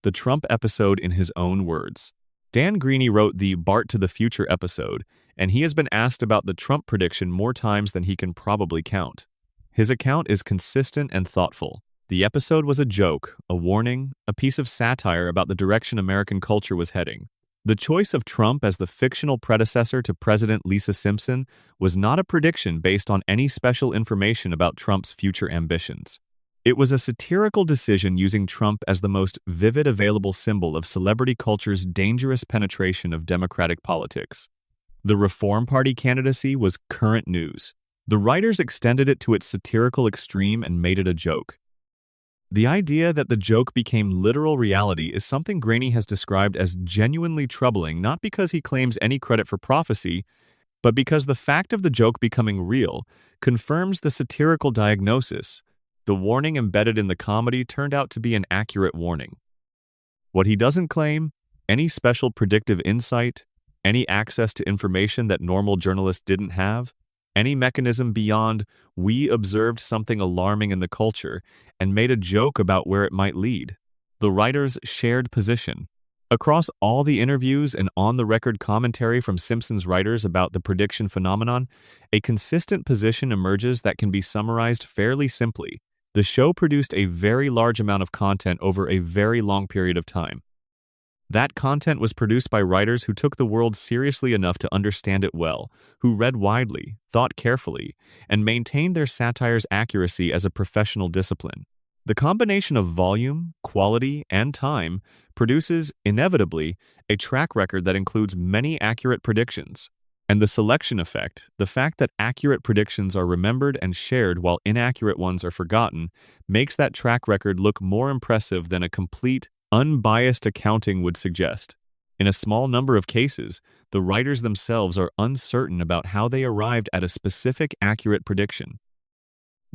The Trump episode in his own words. Dan Groening wrote the Bart to the Future episode, and he has been asked about the Trump prediction more times than he can probably count. His account is consistent and thoughtful. The episode was a joke, a warning, a piece of satire about the direction American culture was heading. The choice of Trump as the fictional predecessor to President Lisa Simpson was not a prediction based on any special information about Trump's future ambitions. It was a satirical decision using Trump as the most vivid available symbol of celebrity culture's dangerous penetration of democratic politics. The Reform Party candidacy was current news. The writers extended it to its satirical extreme and made it a joke. The idea that the joke became literal reality is something Groening has described as genuinely troubling, not because he claims any credit for prophecy, but because the fact of the joke becoming real confirms the satirical diagnosis. The warning embedded in the comedy turned out to be an accurate warning. What he doesn't claim, any special predictive insight, Any access to information that normal journalists didn't have? Any mechanism beyond, we observed something alarming in the culture and made a joke about where it might lead? The writers' shared position. Across all the interviews and on-the-record commentary from Simpsons writers about the prediction phenomenon, a consistent position emerges that can be summarized fairly simply. The show produced a very large amount of content over a very long period of time. That content was produced by writers who took the world seriously enough to understand it well, who read widely, thought carefully, and maintained their satire's accuracy as a professional discipline. The combination of volume, quality, and time produces, inevitably, a track record that includes many accurate predictions. And the selection effect, the fact that accurate predictions are remembered and shared while inaccurate ones are forgotten, makes that track record look more impressive than a complete, unbiased accounting would suggest. In a small number of cases, the writers themselves are uncertain about how they arrived at a specific accurate prediction.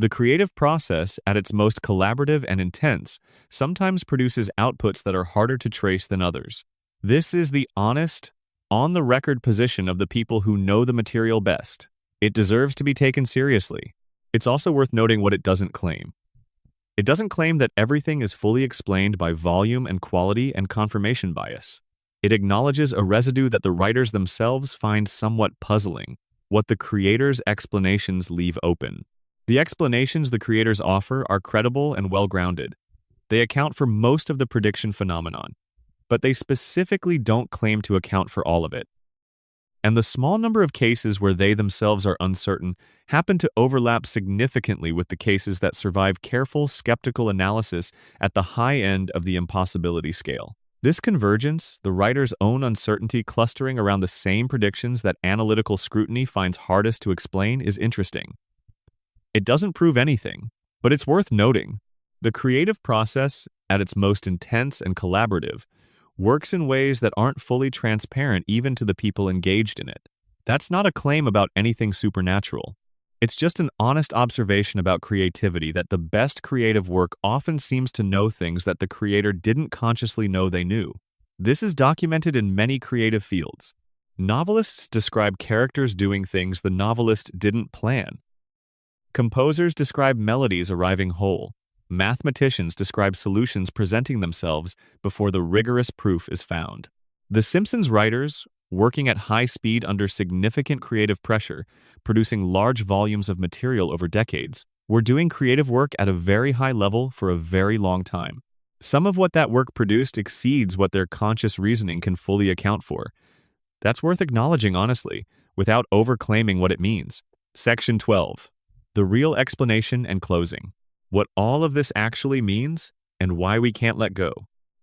The creative process, at its most collaborative and intense, sometimes produces outputs that are harder to trace than others. This is the honest, on-the-record position of the people who know the material best. It deserves to be taken seriously. It's also worth noting what it doesn't claim. It doesn't claim that everything is fully explained by volume and quality and confirmation bias. It acknowledges a residue that the writers themselves find somewhat puzzling, what the creators' explanations leave open. The explanations the creators offer are credible and well-grounded. They account for most of the prediction phenomenon, but they specifically don't claim to account for all of it. And the small number of cases where they themselves are uncertain happen to overlap significantly with the cases that survive careful, skeptical analysis at the high end of the impossibility scale. This convergence, the writer's own uncertainty clustering around the same predictions that analytical scrutiny finds hardest to explain, is interesting. It doesn't prove anything, but it's worth noting. The creative process, at its most intense and collaborative, works in ways that aren't fully transparent even to the people engaged in it. That's not a claim about anything supernatural. It's just an honest observation about creativity that the best creative work often seems to know things that the creator didn't consciously know they knew. This is documented in many creative fields. Novelists describe characters doing things the novelist didn't plan. Composers describe melodies arriving whole. Mathematicians describe solutions presenting themselves before the rigorous proof is found. The Simpsons writers, working at high speed under significant creative pressure, producing large volumes of material over decades, were doing creative work at a very high level for a very long time. Some of what that work produced exceeds what their conscious reasoning can fully account for. That's worth acknowledging honestly, without overclaiming what it means. Section 12. The real explanation and closing. What all of this actually means, and why we can't let go.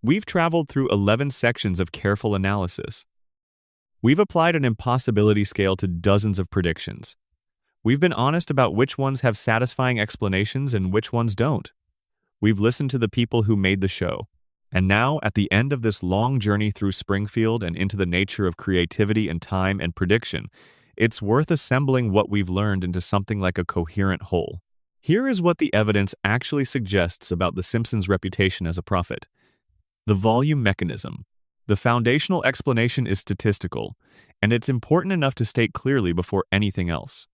We've traveled through 11 sections of careful analysis. We've applied an impossibility scale to dozens of predictions. We've been honest about which ones have satisfying explanations and which ones don't. We've listened to the people who made the show. And now, at the end of this long journey through Springfield and into the nature of creativity and time and prediction, it's worth assembling what we've learned into something like a coherent whole. Here is what the evidence actually suggests about The Simpsons' reputation as a prophet. The volume mechanism. The foundational explanation is statistical, and it's important enough to state clearly before anything else.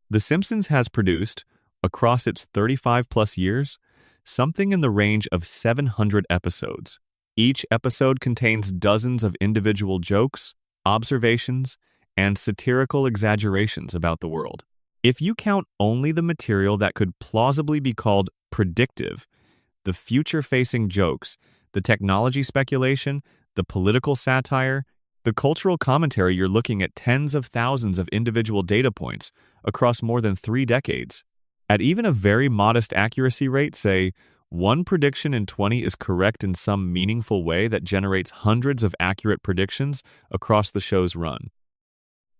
The Simpsons has produced, across its 35-plus years, something in the range of 700 episodes. Each episode contains dozens of individual jokes, observations, and satirical exaggerations about the world. If you count only the material that could plausibly be called predictive, the future-facing jokes, the technology speculation, the political satire, the cultural commentary, you're looking at tens of thousands of individual data points across more than 3 decades. At even a very modest accuracy rate, say, one prediction in 20 is correct in some meaningful way that generates hundreds of accurate predictions across the show's run.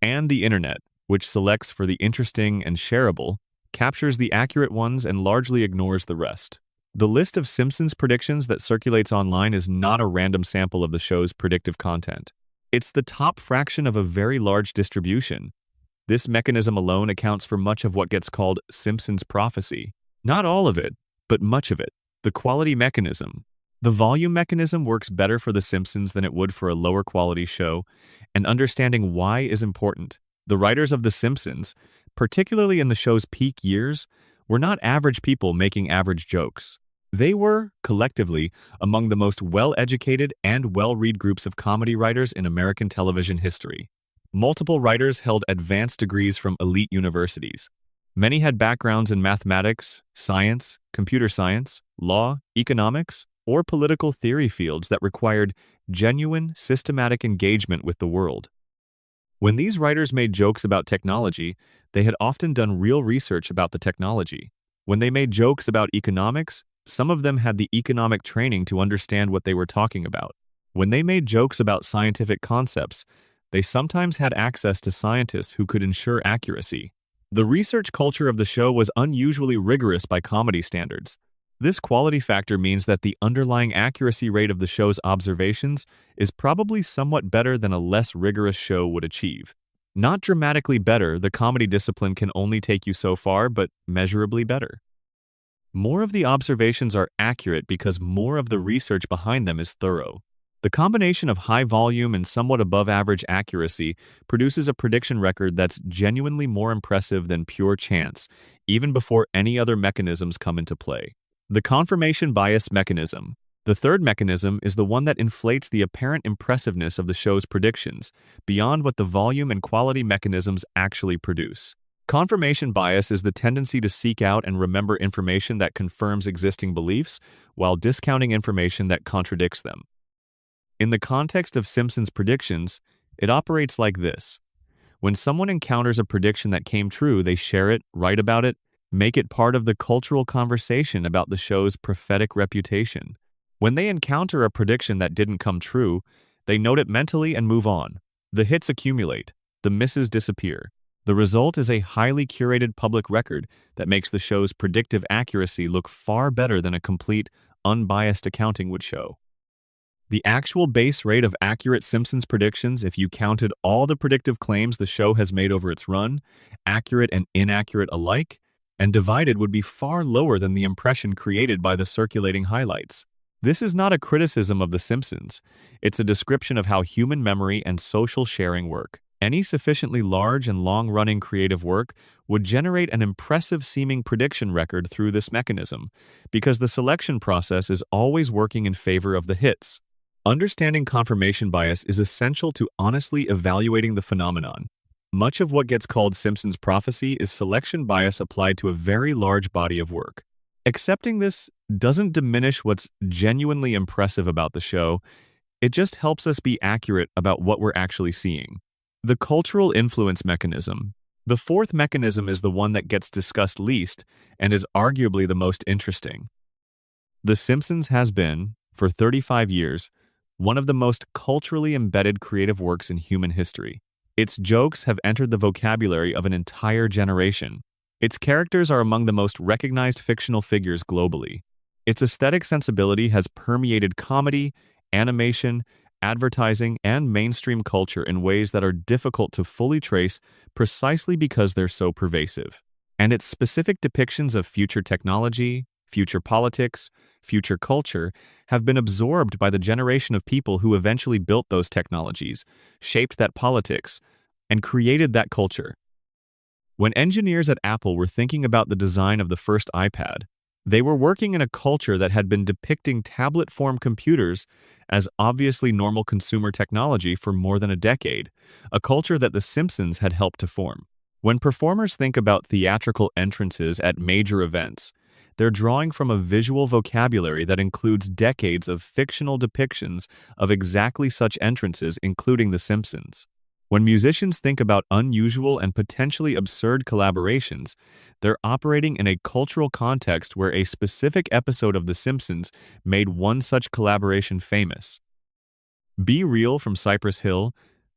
And the internet, which selects for the interesting and shareable, captures the accurate ones and largely ignores the rest. The list of Simpsons predictions that circulates online is not a random sample of the show's predictive content. It's the top fraction of a very large distribution. This mechanism alone accounts for much of what gets called Simpsons prophecy. Not all of it, but much of it. The quality mechanism. The volume mechanism works better for The Simpsons than it would for a lower quality show, and understanding why is important. The writers of The Simpsons, particularly in the show's peak years, were not average people making average jokes. They were, collectively, among the most well-educated and well-read groups of comedy writers in American television history. Multiple writers held advanced degrees from elite universities. Many had backgrounds in mathematics, science, computer science, law, economics, or political theory fields that required genuine, systematic engagement with the world. When these writers made jokes about technology, they had often done real research about the technology. When they made jokes about economics, some of them had the economic training to understand what they were talking about. When they made jokes about scientific concepts, they sometimes had access to scientists who could ensure accuracy. The research culture of the show was unusually rigorous by comedy standards. This quality factor means that the underlying accuracy rate of the show's observations is probably somewhat better than a less rigorous show would achieve. Not dramatically better, the comedy discipline can only take you so far, but measurably better. More of the observations are accurate because more of the research behind them is thorough. The combination of high volume and somewhat above-average accuracy produces a prediction record that's genuinely more impressive than pure chance, even before any other mechanisms come into play. The confirmation bias mechanism. The third mechanism is the one that inflates the apparent impressiveness of the show's predictions beyond what the volume and quality mechanisms actually produce. Confirmation bias is the tendency to seek out and remember information that confirms existing beliefs while discounting information that contradicts them. In the context of Simpsons predictions, it operates like this. When someone encounters a prediction that came true, they share it, write about it, make it part of the cultural conversation about the show's prophetic reputation. When they encounter a prediction that didn't come true, they note it mentally and move on. The hits accumulate, the misses disappear. The result is a highly curated public record that makes the show's predictive accuracy look far better than a complete, unbiased accounting would show. The actual base rate of accurate Simpsons predictions, if you counted all the predictive claims the show has made over its run, accurate and inaccurate alike, and divided, would be far lower than the impression created by the circulating highlights. This is not a criticism of The Simpsons. It's a description of how human memory and social sharing work. Any sufficiently large and long-running creative work would generate an impressive-seeming prediction record through this mechanism, because the selection process is always working in favor of the hits. Understanding confirmation bias is essential to honestly evaluating the phenomenon. Much of what gets called Simpsons prophecy is selection bias applied to a very large body of work. Accepting this doesn't diminish what's genuinely impressive about the show, it just helps us be accurate about what we're actually seeing. The cultural influence mechanism. The fourth mechanism is the one that gets discussed least and is arguably the most interesting. The Simpsons has been, for 35 years, one of the most culturally embedded creative works in human history. Its jokes have entered the vocabulary of an entire generation. Its characters are among the most recognized fictional figures globally. Its aesthetic sensibility has permeated comedy, animation, advertising, and mainstream culture in ways that are difficult to fully trace precisely because they're so pervasive. And its specific depictions of future technology, future politics, future culture have been absorbed by the generation of people who eventually built those technologies, shaped that politics, and created that culture. When engineers at Apple were thinking about the design of the first iPad, they were working in a culture that had been depicting tablet-form computers as obviously normal consumer technology for more than a decade, a culture that The Simpsons had helped to form. When performers think about theatrical entrances at major events, they're drawing from a visual vocabulary that includes decades of fictional depictions of exactly such entrances, including The Simpsons. When musicians think about unusual and potentially absurd collaborations, they're operating in a cultural context where a specific episode of The Simpsons made one such collaboration famous. Be Real from Cypress Hill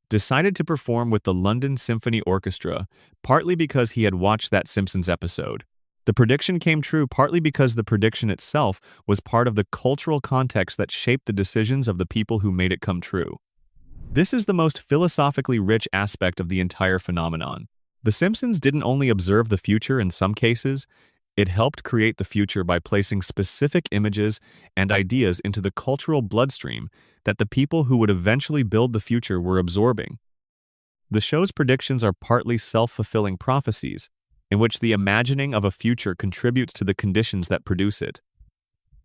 decided to perform with the London Symphony Orchestra, partly because he had watched that Simpsons episode. The prediction came true partly because the prediction itself was part of the cultural context that shaped the decisions of the people who made it come true. This is the most philosophically rich aspect of the entire phenomenon. The Simpsons didn't only observe the future in some cases, It helped create the future by placing specific images and ideas into the cultural bloodstream that the people who would eventually build the future were absorbing. The show's predictions are partly self-fulfilling prophecies, in which the imagining of a future contributes to the conditions that produce it.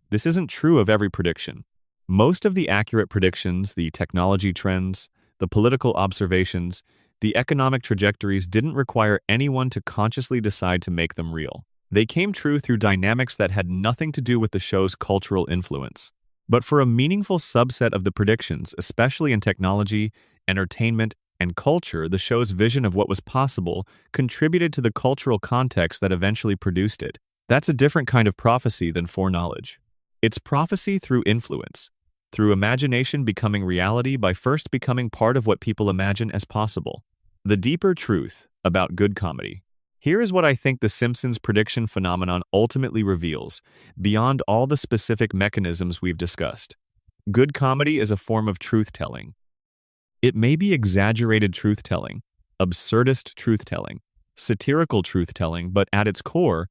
This isn't true of every prediction. Most of the accurate predictions, the technology trends, the political observations, the economic trajectories didn't require anyone to consciously decide to make them real. They came true through dynamics that had nothing to do with the show's cultural influence. But for a meaningful subset of the predictions, especially in technology, entertainment, and culture, the show's vision of what was possible contributed to the cultural context that eventually produced it. That's a different kind of prophecy than foreknowledge. It's prophecy through influence, through imagination becoming reality by first becoming part of what people imagine as possible. The deeper truth about good comedy. Here is what I think the Simpsons prediction phenomenon ultimately reveals, beyond all the specific mechanisms we've discussed. Good comedy is a form of truth-telling. It may be exaggerated truth-telling, absurdist truth-telling, satirical truth-telling, but at its core,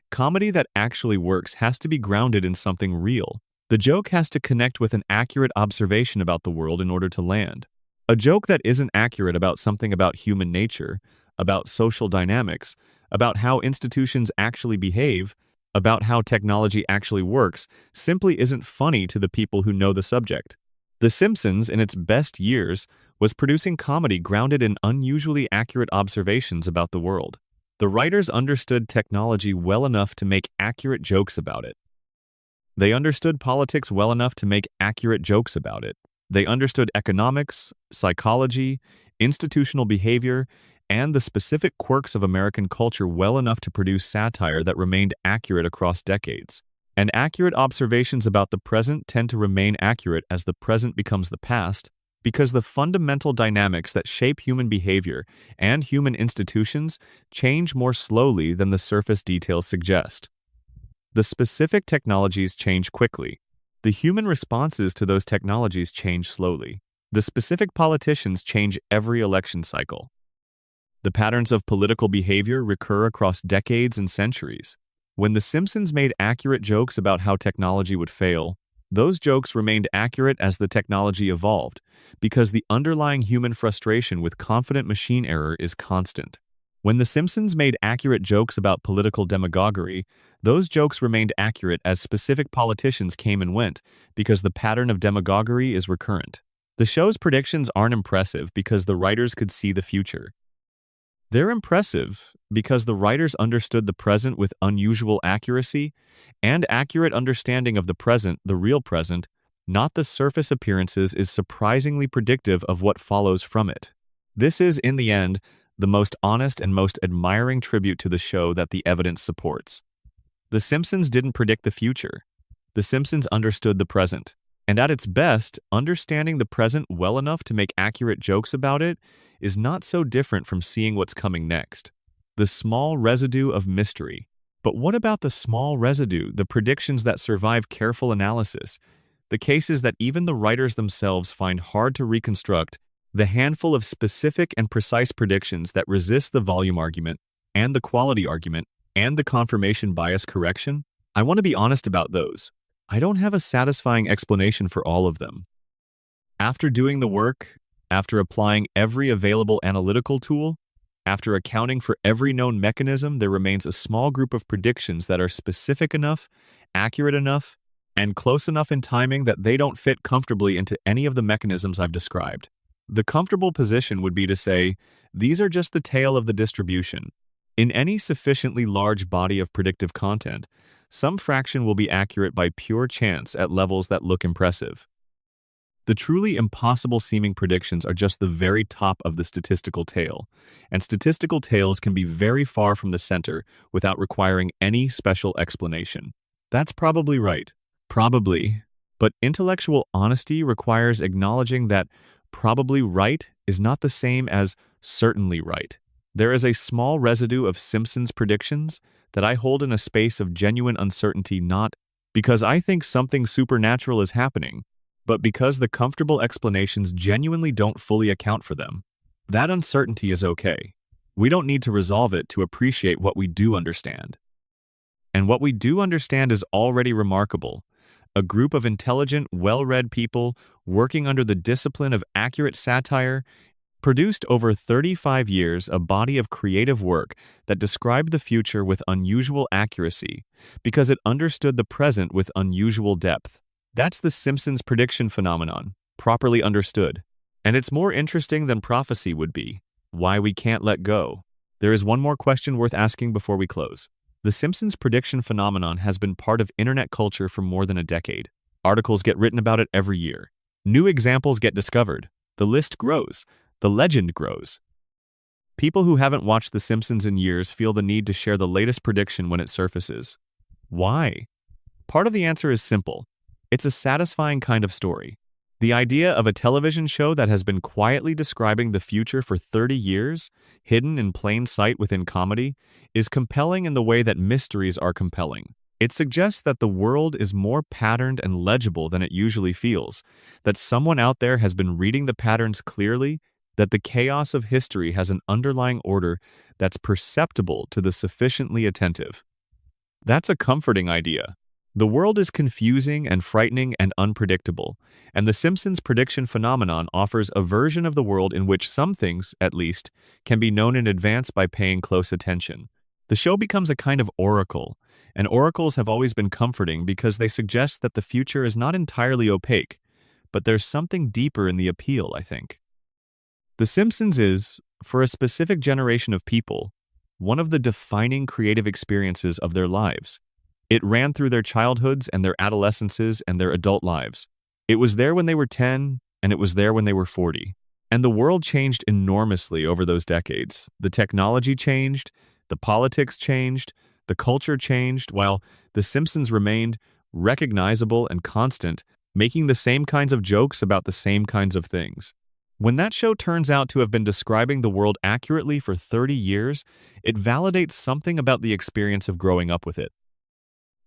comedy that actually works has to be grounded in something real. The joke has to connect with an accurate observation about the world in order to land. A joke that isn't accurate about something about human nature, about social dynamics, about how institutions actually behave, about how technology actually works, simply isn't funny to the people who know the subject. The Simpsons, in its best years, was producing comedy grounded in unusually accurate observations about the world. The writers understood technology well enough to make accurate jokes about it. They understood politics well enough to make accurate jokes about it. They understood economics, psychology, institutional behavior, and the specific quirks of American culture well enough to produce satire that remained accurate across decades. And accurate observations about the present tend to remain accurate as the present becomes the past, because the fundamental dynamics that shape human behavior and human institutions change more slowly than the surface details suggest. The specific technologies change quickly. The human responses to those technologies change slowly. The specific politicians change every election cycle. The patterns of political behavior recur across decades and centuries. When The Simpsons made accurate jokes about how technology would fail, those jokes remained accurate as the technology evolved, because the underlying human frustration with confident machine error is constant. When The Simpsons made accurate jokes about political demagoguery, those jokes remained accurate as specific politicians came and went, because the pattern of demagoguery is recurrent. The show's predictions aren't impressive because the writers could see the future. They're impressive because the writers understood the present with unusual accuracy and accurate understanding of the present, the real present, not the surface appearances, is surprisingly predictive of what follows from it. This is, in the end, the most honest and most admiring tribute to the show that the evidence supports. The Simpsons didn't predict the future. The Simpsons understood the present. And at its best, understanding the present well enough to make accurate jokes about it is not so different from seeing what's coming next. The small residue of mystery. But what about the small residue, the predictions that survive careful analysis, the cases that even the writers themselves find hard to reconstruct, the handful of specific and precise predictions that resist the volume argument, and the quality argument, and the confirmation bias correction? I want to be honest about those. I don't have a satisfying explanation for all of them. After doing the work, after applying every available analytical tool, after accounting for every known mechanism, there remains a small group of predictions that are specific enough, accurate enough, and close enough in timing that they don't fit comfortably into any of the mechanisms I've described. The comfortable position would be to say, these are just the tail of the distribution. In any sufficiently large body of predictive content, some fraction will be accurate by pure chance at levels that look impressive. The truly impossible-seeming predictions are just the very top of the statistical tail, and statistical tails can be very far from the center without requiring any special explanation. That's probably right. Probably. But intellectual honesty requires acknowledging that probably right is not the same as certainly right. There is a small residue of Simpsons predictions that I hold in a space of genuine uncertainty, not because I think something supernatural is happening, but because the comfortable explanations genuinely don't fully account for them. That uncertainty is okay. We don't need to resolve it to appreciate what we do understand. And what we do understand is already remarkable. A group of intelligent, well-read people working under the discipline of accurate satire produced over 35 years a body of creative work that described the future with unusual accuracy because it understood the present with unusual depth. That's the Simpsons prediction phenomenon, properly understood. And it's more interesting than prophecy would be. Why we can't let go. There is one more question worth asking before we close. The Simpsons prediction phenomenon has been part of internet culture for more than a decade. Articles get written about it every year. New examples get discovered. The list grows. The legend grows. People who haven't watched The Simpsons in years feel the need to share the latest prediction when it surfaces. Why? Part of the answer is simple. It's a satisfying kind of story. The idea of a television show that has been quietly describing the future for 30 years, hidden in plain sight within comedy, is compelling in the way that mysteries are compelling. It suggests that the world is more patterned and legible than it usually feels, that someone out there has been reading the patterns clearly, that the chaos of history has an underlying order that's perceptible to the sufficiently attentive. That's a comforting idea. The world is confusing and frightening and unpredictable, and the Simpsons prediction phenomenon offers a version of the world in which some things, at least, can be known in advance by paying close attention. The show becomes a kind of oracle, and oracles have always been comforting because they suggest that the future is not entirely opaque, but there's something deeper in the appeal, I think. The Simpsons is, for a specific generation of people, one of the defining creative experiences of their lives. It ran through their childhoods and their adolescences and their adult lives. It was there when they were 10, and it was there when they were 40. And the world changed enormously over those decades. The technology changed, the politics changed, the culture changed, while The Simpsons remained recognizable and constant, making the same kinds of jokes about the same kinds of things. When that show turns out to have been describing the world accurately for 30 years, it validates something about the experience of growing up with it.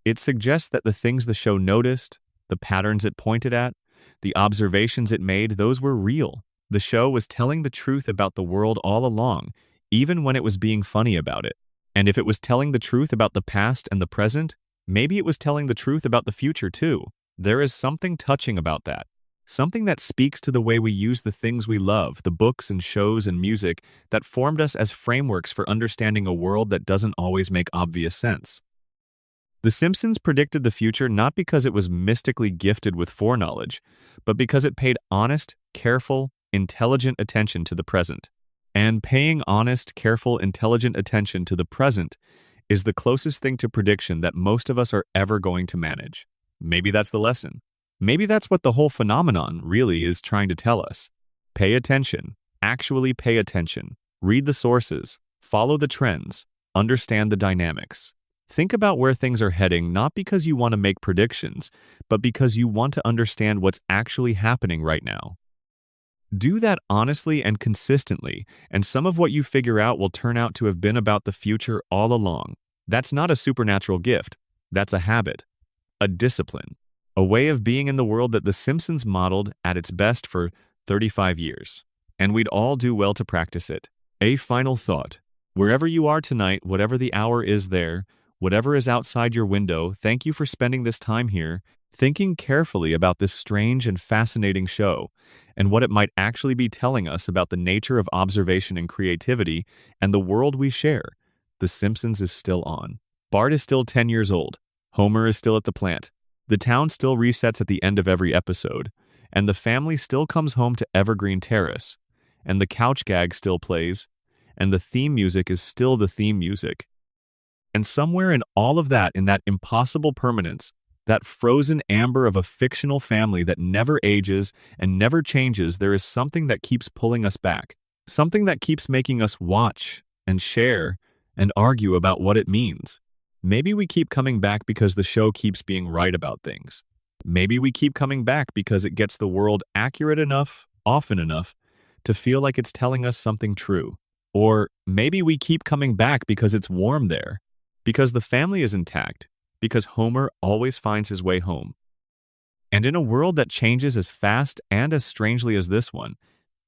It suggests that the things the show noticed, the patterns it pointed at, the observations it made, those were real. The show was telling the truth about the world all along, even when it was being funny about it. And if it was telling the truth about the past and the present, maybe it was telling the truth about the future too. There is something touching about that. Something that speaks to the way we use the things we love, the books and shows and music that formed us as frameworks for understanding a world that doesn't always make obvious sense. The Simpsons predicted the future not because it was mystically gifted with foreknowledge, but because it paid honest, careful, intelligent attention to the present. And paying honest, careful, intelligent attention to the present is the closest thing to prediction that most of us are ever going to manage. Maybe that's the lesson. Maybe that's what the whole phenomenon really is trying to tell us. Pay attention. Actually pay attention. Read the sources. Follow the trends. Understand the dynamics. Think about where things are heading not because you want to make predictions, but because you want to understand what's actually happening right now. Do that honestly and consistently, and some of what you figure out will turn out to have been about the future all along. That's not a supernatural gift. That's a habit, a discipline, a way of being in the world that The Simpsons modeled at its best for 35 years. And we'd all do well to practice it. A final thought. Wherever you are tonight, whatever the hour is there, whatever is outside your window, thank you for spending this time here, thinking carefully about this strange and fascinating show, and what it might actually be telling us about the nature of observation and creativity and the world we share. The Simpsons is still on. Bart is still 10 years old. Homer is still at the plant. The town still resets at the end of every episode, and the family still comes home to Evergreen Terrace, and the couch gag still plays, and the theme music is still the theme music. And somewhere in all of that, in that impossible permanence, that frozen amber of a fictional family that never ages and never changes, there is something that keeps pulling us back. Something that keeps making us watch and share and argue about what it means. Maybe we keep coming back because the show keeps being right about things. Maybe we keep coming back because it gets the world accurate enough, often enough, to feel like it's telling us something true. Or maybe we keep coming back because it's warm there. Because the family is intact, because Homer always finds his way home. And in a world that changes as fast and as strangely as this one,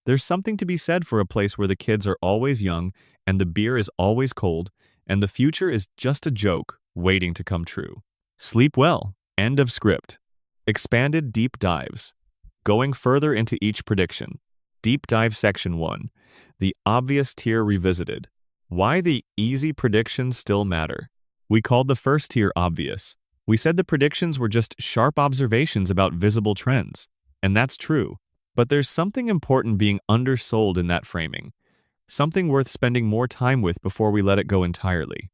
there's something to be said for a place where the kids are always young, and the beer is always cold, and the future is just a joke waiting to come true. Sleep well. End of script. Expanded deep dives. Going further into each prediction. Deep dive section 1. The obvious tier revisited. Why the easy predictions still matter. We called the first tier obvious. We said the predictions were just sharp observations about visible trends. And that's true. But there's something important being undersold in that framing. Something worth spending more time with before we let it go entirely.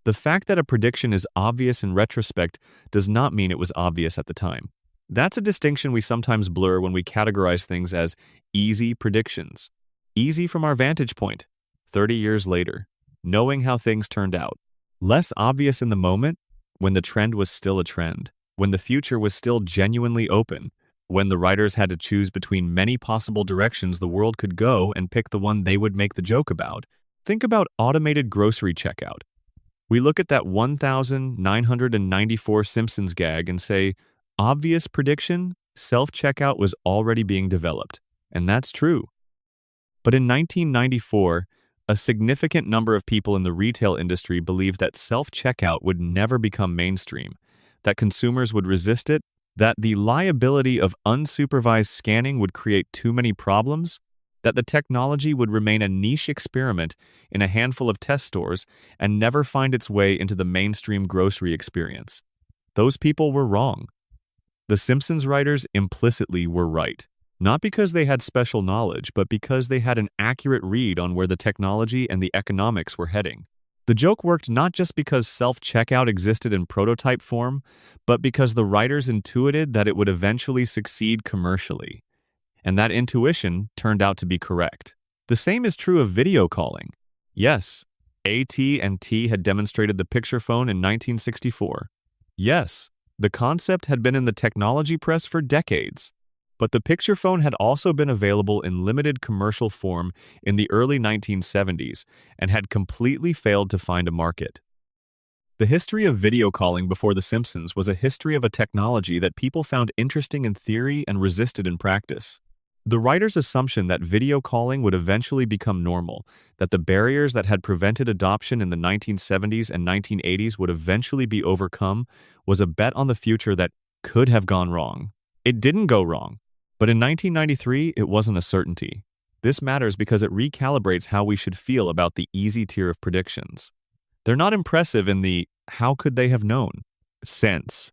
The fact that a prediction is obvious in retrospect does not mean it was obvious at the time. That's a distinction we sometimes blur when we categorize things as easy predictions. Easy from our vantage point, 30 years later, knowing how things turned out. Less obvious in the moment, when the trend was still a trend, when the future was still genuinely open, when the writers had to choose between many possible directions the world could go and pick the one they would make the joke about. Think about automated grocery checkout. We look at that 1,994 Simpsons gag and say, obvious prediction, self-checkout was already being developed. And that's true. But in 1994, a significant number of people in the retail industry believed that self-checkout would never become mainstream, that consumers would resist it, that the liability of unsupervised scanning would create too many problems, that the technology would remain a niche experiment in a handful of test stores and never find its way into the mainstream grocery experience. Those people were wrong. The Simpsons writers implicitly were right. Not because they had special knowledge, but because they had an accurate read on where the technology and the economics were heading. The joke worked not just because self-checkout existed in prototype form, but because the writers intuited that it would eventually succeed commercially. And that intuition turned out to be correct. The same is true of video calling. Yes, AT&T had demonstrated the picture phone in 1964. Yes, the concept had been in the technology press for decades. But the picture phone had also been available in limited commercial form in the early 1970s and had completely failed to find a market. The history of video calling before The Simpsons was a history of a technology that people found interesting in theory and resisted in practice. The writer's assumption that video calling would eventually become normal, that the barriers that had prevented adoption in the 1970s and 1980s would eventually be overcome, was a bet on the future that could have gone wrong. It didn't go wrong. But in 1993, it wasn't a certainty. This matters because it recalibrates how we should feel about the easy tier of predictions. They're not impressive in the "how could they have known" sense,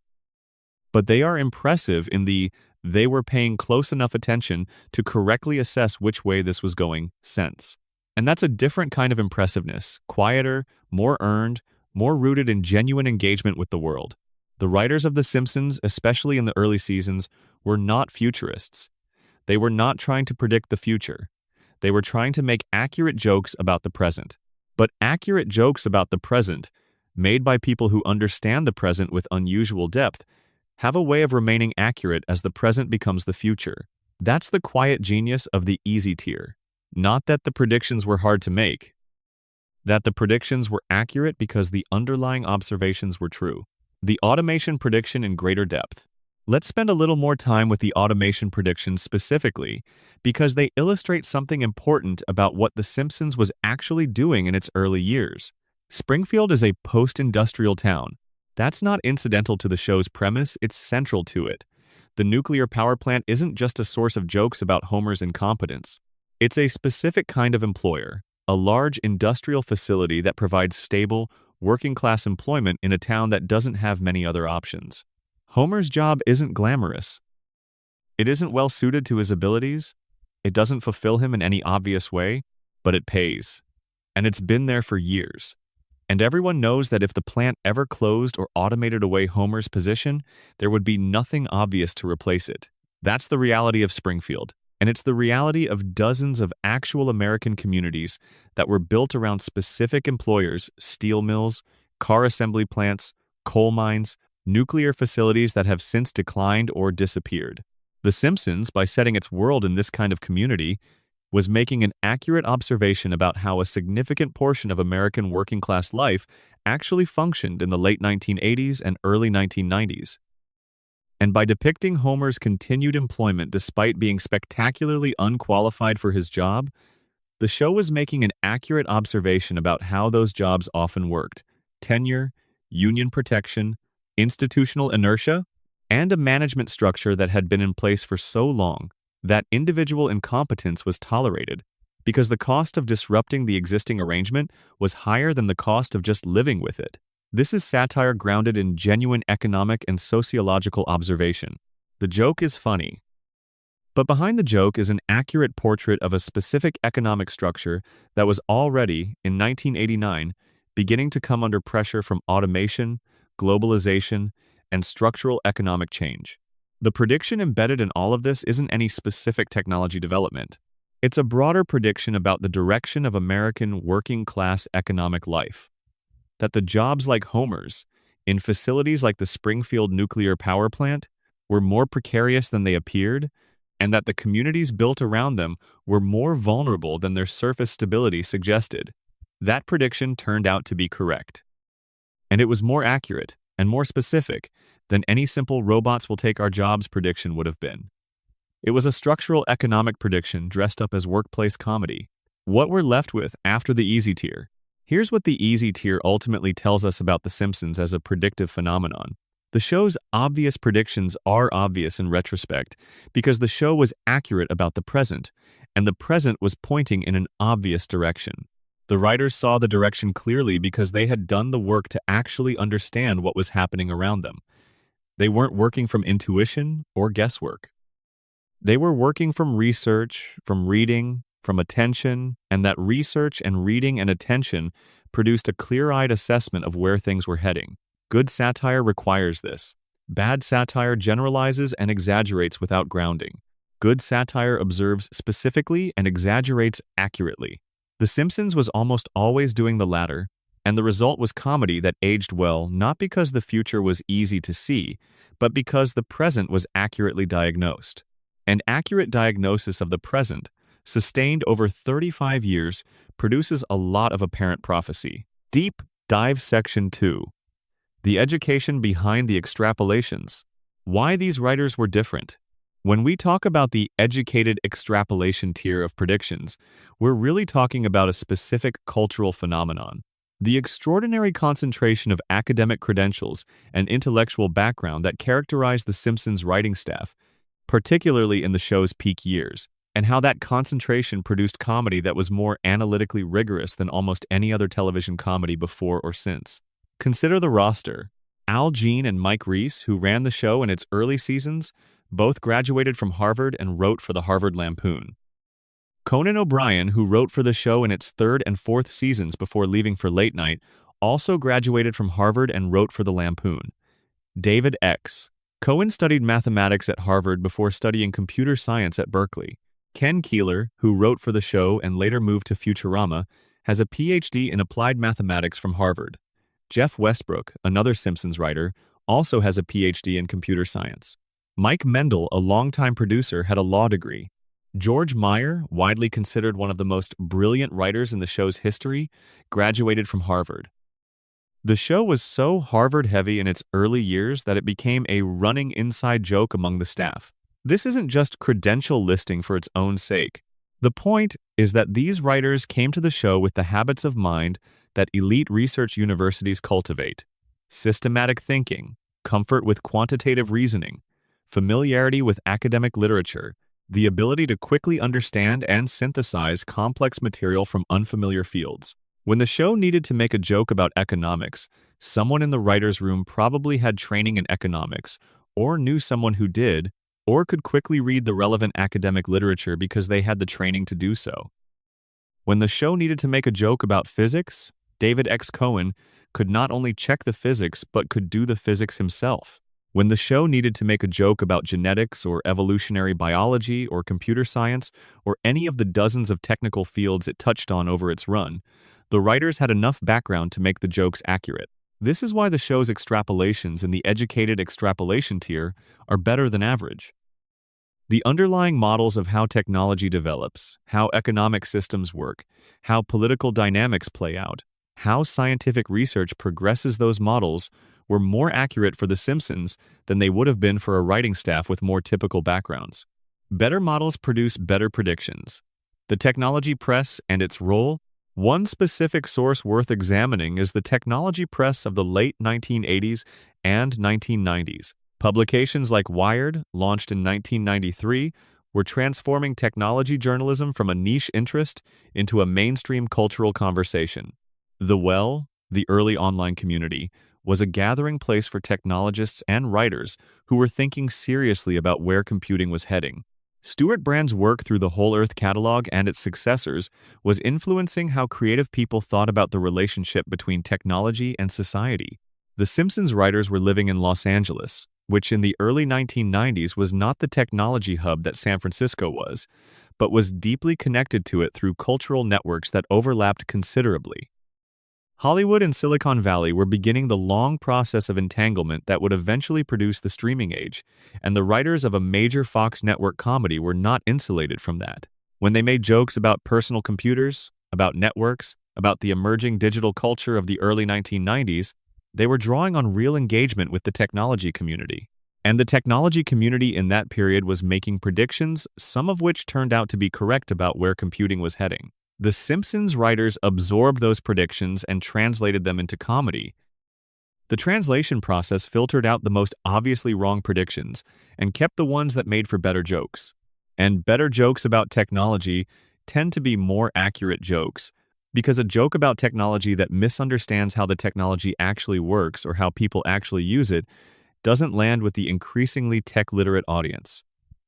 but they are impressive in the "they were paying close enough attention to correctly assess which way this was going" sense. And that's a different kind of impressiveness, quieter, more earned, more rooted in genuine engagement with the world. The writers of The Simpsons, especially in the early seasons, were not futurists. They were not trying to predict the future. They were trying to make accurate jokes about the present. But accurate jokes about the present, made by people who understand the present with unusual depth, have a way of remaining accurate as the present becomes the future. That's the quiet genius of the easy tier. Not that the predictions were hard to make. That the predictions were accurate because the underlying observations were true. The automation prediction in greater depth. Let's spend a little more time with the automation predictions specifically, because they illustrate something important about what The Simpsons was actually doing in its early years. Springfield is a post-industrial town. That's not incidental to the show's premise, it's central to it. The nuclear power plant isn't just a source of jokes about Homer's incompetence. It's a specific kind of employer, a large industrial facility that provides stable, working-class employment in a town that doesn't have many other options. Homer's job isn't glamorous. It isn't well-suited to his abilities. It doesn't fulfill him in any obvious way, but it pays. And it's been there for years. And everyone knows that if the plant ever closed or automated away Homer's position, there would be nothing obvious to replace it. That's the reality of Springfield. And it's the reality of dozens of actual American communities that were built around specific employers: steel mills, car assembly plants, coal mines, nuclear facilities that have since declined or disappeared. The Simpsons, by setting its world in this kind of community, was making an accurate observation about how a significant portion of American working-class life actually functioned in the late 1980s and early 1990s. And by depicting Homer's continued employment despite being spectacularly unqualified for his job, the show was making an accurate observation about how those jobs often worked: tenure, union protection, institutional inertia, and a management structure that had been in place for so long that individual incompetence was tolerated because the cost of disrupting the existing arrangement was higher than the cost of just living with it. This is satire grounded in genuine economic and sociological observation. The joke is funny, but behind the joke is an accurate portrait of a specific economic structure that was already, in 1989, beginning to come under pressure from automation, globalization, and structural economic change. The prediction embedded in all of this isn't any specific technology development. It's a broader prediction about the direction of American working-class economic life. That the jobs like Homer's, in facilities like the Springfield nuclear power plant, were more precarious than they appeared, and that the communities built around them were more vulnerable than their surface stability suggested. That prediction turned out to be correct. And it was more accurate and more specific than any simple robots will take our jobs prediction would have been. It was a structural economic prediction dressed up as workplace comedy. What we're left with after the easy tier. Here's what the easy tier ultimately tells us about The Simpsons as a predictive phenomenon. The show's obvious predictions are obvious in retrospect because the show was accurate about the present, and the present was pointing in an obvious direction. The writers saw the direction clearly because they had done the work to actually understand what was happening around them. They weren't working from intuition or guesswork. They were working from research, from reading, from attention, and that research and reading and attention produced a clear-eyed assessment of where things were heading. Good satire requires this. Bad satire generalizes and exaggerates without grounding. Good satire observes specifically and exaggerates accurately. The Simpsons was almost always doing the latter, and the result was comedy that aged well not because the future was easy to see, but because the present was accurately diagnosed. An accurate diagnosis of the present, sustained over 35 years, produces a lot of apparent prophecy. Deep Dive Section 2. The education behind the extrapolations. Why these writers were different. When we talk about the educated extrapolation tier of predictions, we're really talking about a specific cultural phenomenon. The extraordinary concentration of academic credentials and intellectual background that characterized The Simpsons' writing staff, particularly in the show's peak years, and how that concentration produced comedy that was more analytically rigorous than almost any other television comedy before or since. Consider the roster. Al Jean and Mike Reiss, who ran the show in its early seasons, both graduated from Harvard and wrote for the Harvard Lampoon. Conan O'Brien, who wrote for the show in its third and fourth seasons before leaving for late night, also graduated from Harvard and wrote for the Lampoon. David X. Cohen studied mathematics at Harvard before studying computer science at Berkeley. Ken Keeler, who wrote for the show and later moved to Futurama, has a PhD in applied mathematics from Harvard. Jeff Westbrook, another Simpsons writer, also has a PhD in computer science. Mike Mendel, a longtime producer, had a law degree. George Meyer, widely considered one of the most brilliant writers in the show's history, graduated from Harvard. The show was so Harvard-heavy in its early years that it became a running inside joke among the staff. This isn't just credential listing for its own sake. The point is that these writers came to the show with the habits of mind that elite research universities cultivate: systematic thinking, comfort with quantitative reasoning, familiarity with academic literature, the ability to quickly understand and synthesize complex material from unfamiliar fields. When the show needed to make a joke about economics, someone in the writer's room probably had training in economics, or knew someone who did, or could quickly read the relevant academic literature because they had the training to do so. When the show needed to make a joke about physics, David X. Cohen could not only check the physics but could do the physics himself. When the show needed to make a joke about genetics or evolutionary biology or computer science or any of the dozens of technical fields it touched on over its run, the writers had enough background to make the jokes accurate. This is why the show's extrapolations in the educated extrapolation tier are better than average. The underlying models of how technology develops, how economic systems work, how political dynamics play out, how scientific research progresses those models were more accurate for The Simpsons than they would have been for a writing staff with more typical backgrounds. Better models produce better predictions. The technology press and its role. One specific source worth examining is the technology press of the late 1980s and 1990s. Publications like Wired, launched in 1993, were transforming technology journalism from a niche interest into a mainstream cultural conversation. The early online community, was a gathering place for technologists and writers who were thinking seriously about where computing was heading. Stuart Brand's work through the Whole Earth catalog and its successors was influencing how creative people thought about the relationship between technology and society. The Simpsons writers were living in Los Angeles, which in the early 1990s was not the technology hub that San Francisco was, but was deeply connected to it through cultural networks that overlapped considerably. Hollywood and Silicon Valley were beginning the long process of entanglement that would eventually produce the streaming age, and the writers of a major Fox network comedy were not insulated from that. When they made jokes about personal computers, about networks, about the emerging digital culture of the early 1990s, they were drawing on real engagement with the technology community. And the technology community in that period was making predictions, some of which turned out to be correct about where computing was heading. The Simpsons writers absorbed those predictions and translated them into comedy. The translation process filtered out the most obviously wrong predictions and kept the ones that made for better jokes. And better jokes about technology tend to be more accurate jokes, because a joke about technology that misunderstands how the technology actually works or how people actually use it doesn't land with the increasingly tech-literate audience.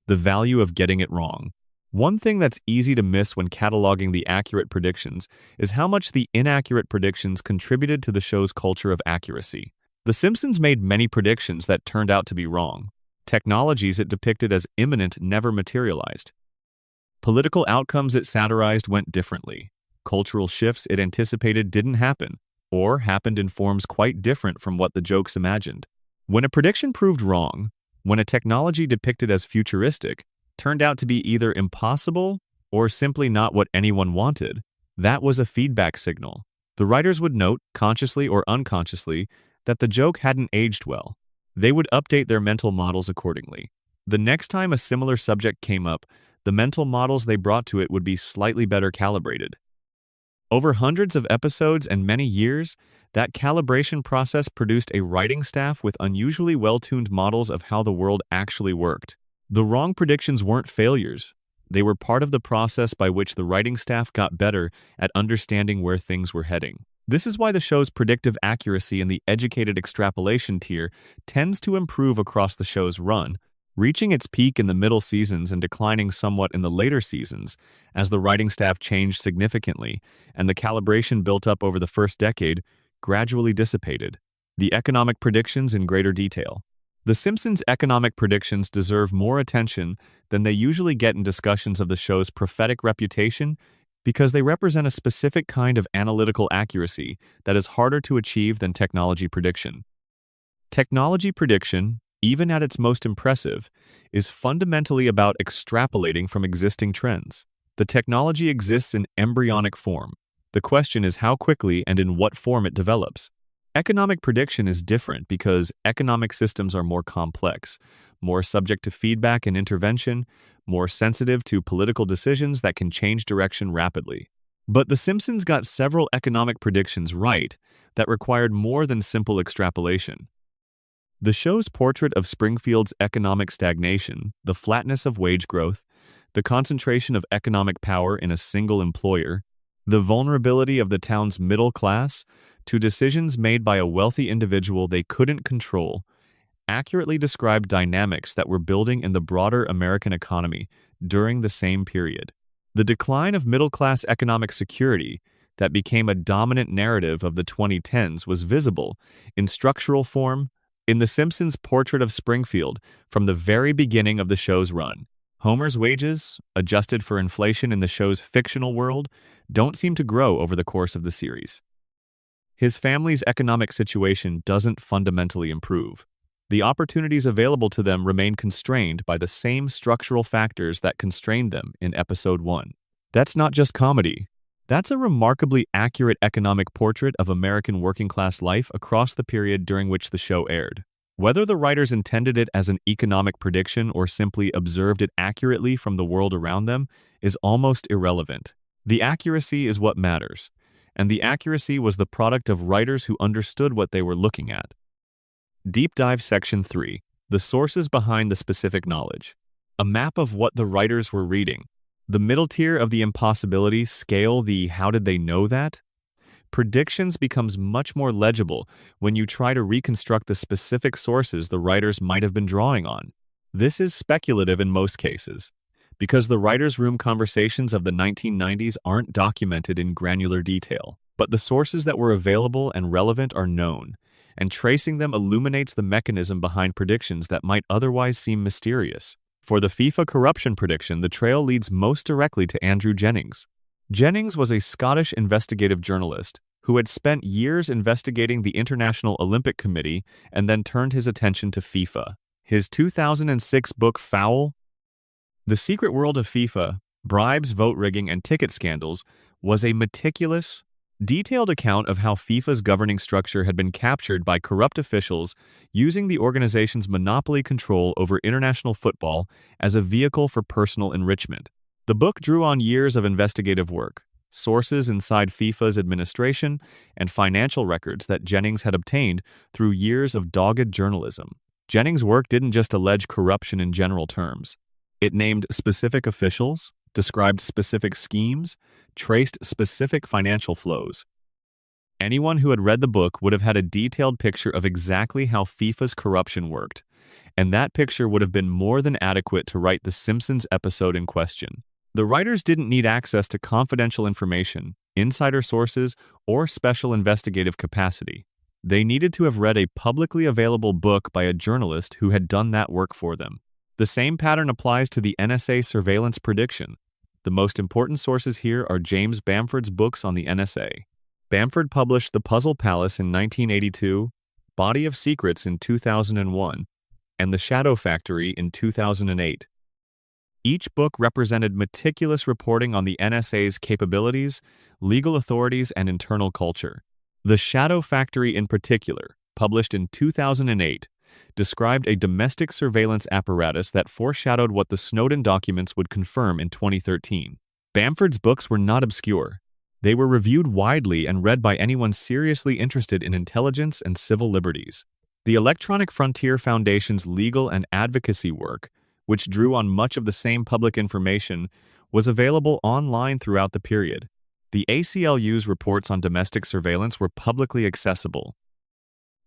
The value of getting it wrong. One thing that's easy to miss when cataloging the accurate predictions is how much the inaccurate predictions contributed to the show's culture of accuracy. The Simpsons made many predictions that turned out to be wrong. Technologies it depicted as imminent never materialized. Political outcomes it satirized went differently. Cultural shifts it anticipated didn't happen, or happened in forms quite different from what the jokes imagined. When a prediction proved wrong, when a technology depicted as futuristic turned out to be either impossible or simply not what anyone wanted, that was a feedback signal. The writers would note, consciously or unconsciously, that the joke hadn't aged well. They would update their mental models accordingly. The next time a similar subject came up, the mental models they brought to it would be slightly better calibrated. Over hundreds of episodes and many years, that calibration process produced a writing staff with unusually well-tuned models of how the world actually worked. The wrong predictions weren't failures. They were part of the process by which the writing staff got better at understanding where things were heading. This is why the show's predictive accuracy in the educated extrapolation tier tends to improve across the show's run, reaching its peak in the middle seasons and declining somewhat in the later seasons as the writing staff changed significantly and the calibration built up over the first decade gradually dissipated. The economic predictions in greater detail. The Simpsons' economic predictions deserve more attention than they usually get in discussions of the show's prophetic reputation because they represent a specific kind of analytical accuracy that is harder to achieve than technology prediction. Technology prediction, even at its most impressive, is fundamentally about extrapolating from existing trends. The technology exists in embryonic form. The question is how quickly and in what form it develops. Economic prediction is different because economic systems are more complex, more subject to feedback and intervention, more sensitive to political decisions that can change direction rapidly. But The Simpsons got several economic predictions right that required more than simple extrapolation. The show's portrait of Springfield's economic stagnation, the flatness of wage growth, the concentration of economic power in a single employer, the vulnerability of the town's middle class to decisions made by a wealthy individual they couldn't control, accurately described dynamics that were building in the broader American economy during the same period. The decline of middle-class economic security that became a dominant narrative of the 2010s was visible in structural form in The Simpsons' portrait of Springfield from the very beginning of the show's run. Homer's wages, adjusted for inflation in the show's fictional world, don't seem to grow over the course of the series. His family's economic situation doesn't fundamentally improve. The opportunities available to them remain constrained by the same structural factors that constrained them in Episode 1. That's not just comedy. That's a remarkably accurate economic portrait of American working-class life across the period during which the show aired. Whether the writers intended it as an economic prediction or simply observed it accurately from the world around them is almost irrelevant. The accuracy is what matters, and the accuracy was the product of writers who understood what they were looking at. Deep Dive Section 3. The sources behind the specific knowledge. A map of what the writers were reading. The middle tier of the impossibility scale, the how did they know that? Predictions becomes much more legible when you try to reconstruct the specific sources the writers might have been drawing on. This is speculative in most cases, because the writers' room conversations of the 1990s aren't documented in granular detail, but the sources that were available and relevant are known, and tracing them illuminates the mechanism behind predictions that might otherwise seem mysterious. For the FIFA corruption prediction, the trail leads most directly to Andrew Jennings. Jennings was a Scottish investigative journalist who had spent years investigating the International Olympic Committee and then turned his attention to FIFA. His 2006 book Foul, The Secret World of FIFA, Bribes, Vote Rigging, and Ticket Scandals was a meticulous, detailed account of how FIFA's governing structure had been captured by corrupt officials using the organization's monopoly control over international football as a vehicle for personal enrichment. The book drew on years of investigative work, sources inside FIFA's administration, and financial records that Jennings had obtained through years of dogged journalism. Jennings' work didn't just allege corruption in general terms. It named specific officials, described specific schemes, traced specific financial flows. Anyone who had read the book would have had a detailed picture of exactly how FIFA's corruption worked, and that picture would have been more than adequate to write the Simpsons episode in question. The writers didn't need access to confidential information, insider sources, or special investigative capacity. They needed to have read a publicly available book by a journalist who had done that work for them. The same pattern applies to the NSA surveillance prediction. The most important sources here are James Bamford's books on the NSA. Bamford published The Puzzle Palace in 1982, Body of Secrets in 2001, and The Shadow Factory in 2008. Each book represented meticulous reporting on the NSA's capabilities, legal authorities, and internal culture. The Shadow Factory in particular, published in 2008, described a domestic surveillance apparatus that foreshadowed what the Snowden documents would confirm in 2013. Bamford's books were not obscure. They were reviewed widely and read by anyone seriously interested in intelligence and civil liberties. The Electronic Frontier Foundation's legal and advocacy work, which drew on much of the same public information, was available online throughout the period. The ACLU's reports on domestic surveillance were publicly accessible.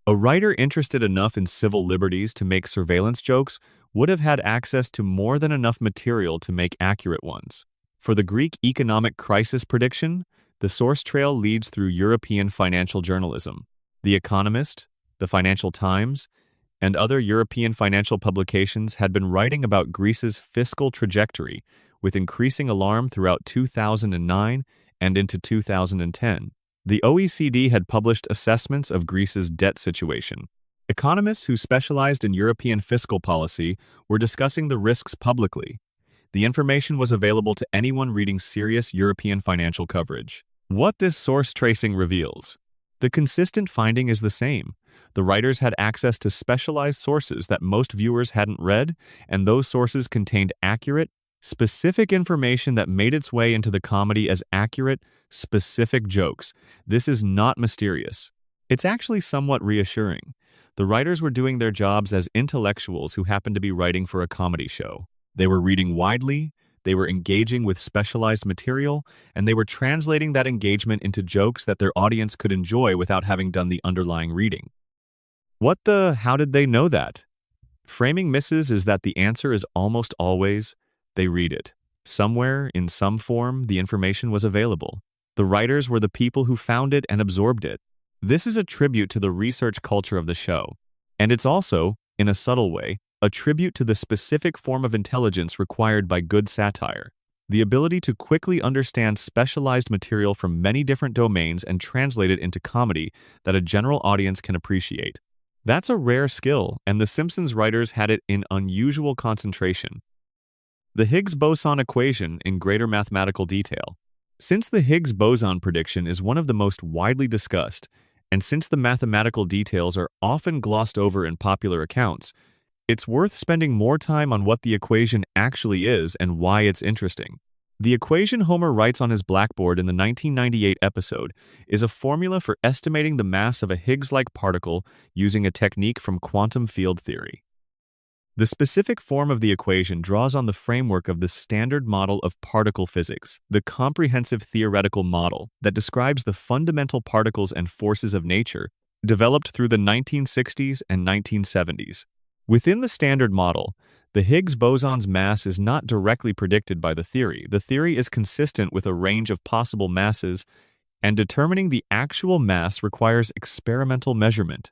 A writer interested enough in civil liberties to make surveillance jokes would have had access to more than enough material to make accurate ones. For the Greek economic crisis prediction, the source trail leads through European financial journalism. The Economist, the Financial Times, and other European financial publications had been writing about Greece's fiscal trajectory with increasing alarm throughout 2009 and into 2010. The OECD had published assessments of Greece's debt situation. Economists who specialized in European fiscal policy were discussing the risks publicly. The information was available to anyone reading serious European financial coverage. What this source tracing reveals. The consistent finding is the same. The writers had access to specialized sources that most viewers hadn't read, and those sources contained accurate, specific information that made its way into the comedy as accurate, specific jokes. This is not mysterious. It's actually somewhat reassuring. The writers were doing their jobs as intellectuals who happened to be writing for a comedy show. They were reading widely, they were engaging with specialized material, and they were translating that engagement into jokes that their audience could enjoy without having done the underlying reading. How did they know that? Framing misses is that the answer is almost always, they read it. Somewhere, in some form, the information was available. The writers were the people who found it and absorbed it. This is a tribute to the research culture of the show. And it's also, in a subtle way, a tribute to the specific form of intelligence required by good satire. The ability to quickly understand specialized material from many different domains and translate it into comedy that a general audience can appreciate. That's a rare skill, and the Simpsons writers had it in unusual concentration. The Higgs boson equation in greater mathematical detail. Since the Higgs boson prediction is one of the most widely discussed, and since the mathematical details are often glossed over in popular accounts, it's worth spending more time on what the equation actually is and why it's interesting. The equation Homer writes on his blackboard in the 1998 episode is a formula for estimating the mass of a Higgs-like particle using a technique from quantum field theory. The specific form of the equation draws on the framework of the Standard Model of Particle Physics, the comprehensive theoretical model that describes the fundamental particles and forces of nature, developed through the 1960s and 1970s. Within the Standard Model, the Higgs boson's mass is not directly predicted by the theory. The theory is consistent with a range of possible masses, and determining the actual mass requires experimental measurement.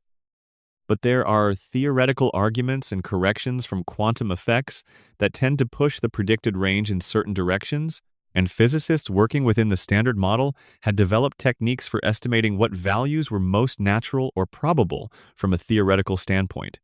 But there are theoretical arguments and corrections from quantum effects that tend to push the predicted range in certain directions, and physicists working within the Standard Model had developed techniques for estimating what values were most natural or probable from a theoretical standpoint.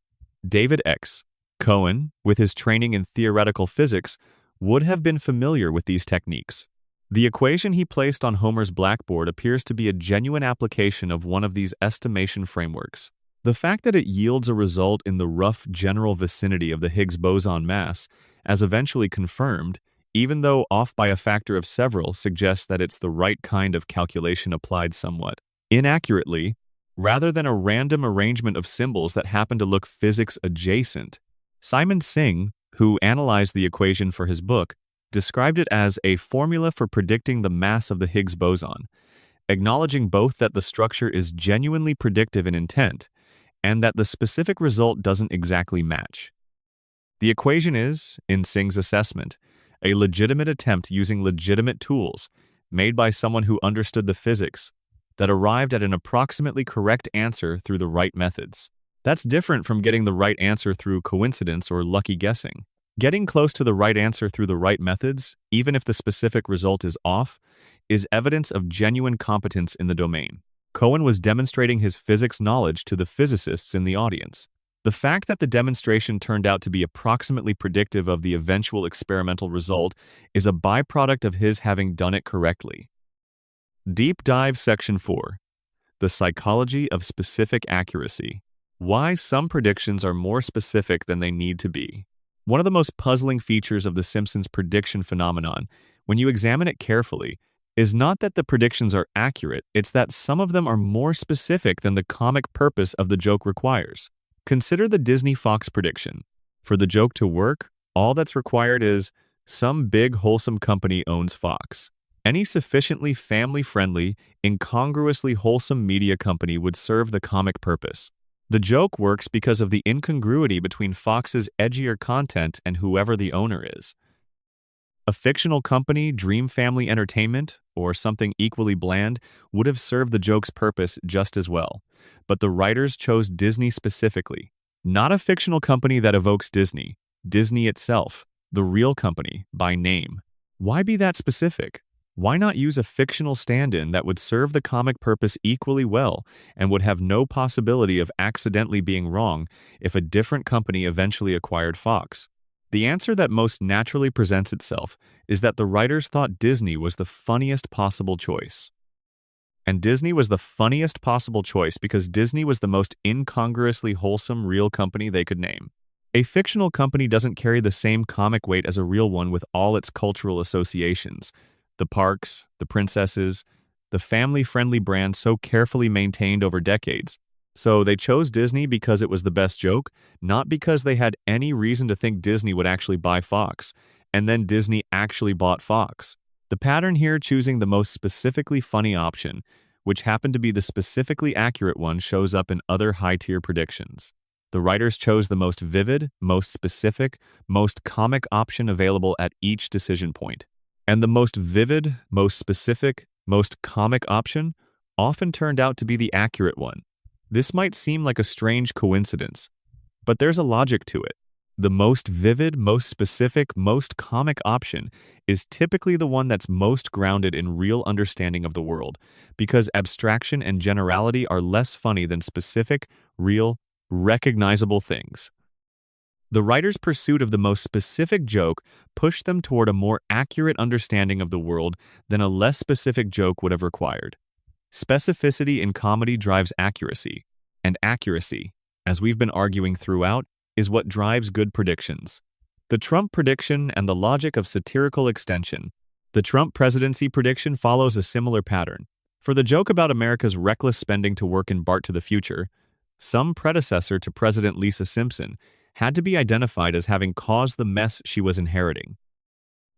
David X. Cohen, with his training in theoretical physics, would have been familiar with these techniques. The equation he placed on Homer's blackboard appears to be a genuine application of one of these estimation frameworks. The fact that it yields a result in the rough general vicinity of the Higgs boson mass, as eventually confirmed, even though off by a factor of several, suggests that it's the right kind of calculation applied somewhat inaccurately, rather than a random arrangement of symbols that happen to look physics adjacent. Simon Singh, who analyzed the equation for his book, described it as a formula for predicting the mass of the Higgs boson, acknowledging both that the structure is genuinely predictive in intent and that the specific result doesn't exactly match. The equation is, in Singh's assessment, a legitimate attempt using legitimate tools made by someone who understood the physics that arrived at an approximately correct answer through the right methods. That's different from getting the right answer through coincidence or lucky guessing. Getting close to the right answer through the right methods, even if the specific result is off, is evidence of genuine competence in the domain. Cohen was demonstrating his physics knowledge to the physicists in the audience. The fact that the demonstration turned out to be approximately predictive of the eventual experimental result is a byproduct of his having done it correctly. Deep Dive Section 4. The Psychology of Specific Accuracy. Why some predictions are more specific than they need to be. One of the most puzzling features of the Simpsons prediction phenomenon, when you examine it carefully, is not that the predictions are accurate, it's that some of them are more specific than the comic purpose of the joke requires. Consider the Disney-Fox prediction. For the joke to work, all that's required is, some big wholesome company owns Fox. Any sufficiently family-friendly, incongruously wholesome media company would serve the comic purpose. The joke works because of the incongruity between Fox's edgier content and whoever the owner is. A fictional company, Dream Family Entertainment, or something equally bland, would have served the joke's purpose just as well. But the writers chose Disney specifically. Not a fictional company that evokes Disney. Disney itself, the real company, by name. Why be that specific? Why not use a fictional stand-in that would serve the comic purpose equally well and would have no possibility of accidentally being wrong if a different company eventually acquired Fox? The answer that most naturally presents itself is that the writers thought Disney was the funniest possible choice. And Disney was the funniest possible choice because Disney was the most incongruously wholesome real company they could name. A fictional company doesn't carry the same comic weight as a real one with all its cultural associations. The parks, the princesses, the family-friendly brand so carefully maintained over decades. So they chose Disney because it was the best joke, not because they had any reason to think Disney would actually buy Fox, and then Disney actually bought Fox. The pattern here choosing the most specifically funny option, which happened to be the specifically accurate one, shows up in other high-tier predictions. The writers chose the most vivid, most specific, most comic option available at each decision point. And the most vivid, most specific, most comic option often turned out to be the accurate one. This might seem like a strange coincidence, but there's a logic to it. The most vivid, most specific, most comic option is typically the one that's most grounded in real understanding of the world, because abstraction and generality are less funny than specific, real, recognizable things. The writer's pursuit of the most specific joke pushed them toward a more accurate understanding of the world than a less specific joke would have required. Specificity in comedy drives accuracy, and accuracy, as we've been arguing throughout, is what drives good predictions. The Trump prediction and the logic of satirical extension The Trump presidency prediction follows a similar pattern. For the joke about America's reckless spending to work in BART to the future, some predecessor to President Lisa Simpson had to be identified as having caused the mess she was inheriting.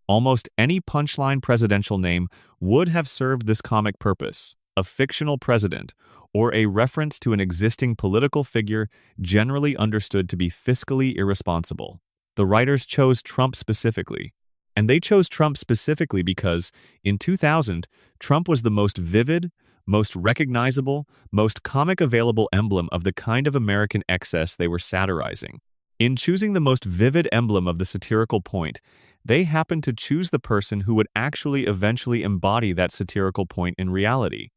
Almost any punchline presidential name would have served this comic purpose: a fictional president, or a reference to an existing political figure generally understood to be fiscally irresponsible. The writers chose Trump specifically. And they chose Trump specifically because, in 2000, Trump was the most vivid, most recognizable, most comic available emblem of the kind of American excess they were satirizing. In choosing the most vivid emblem of the satirical point, they happened to choose the person who would actually eventually embody that satirical point in reality.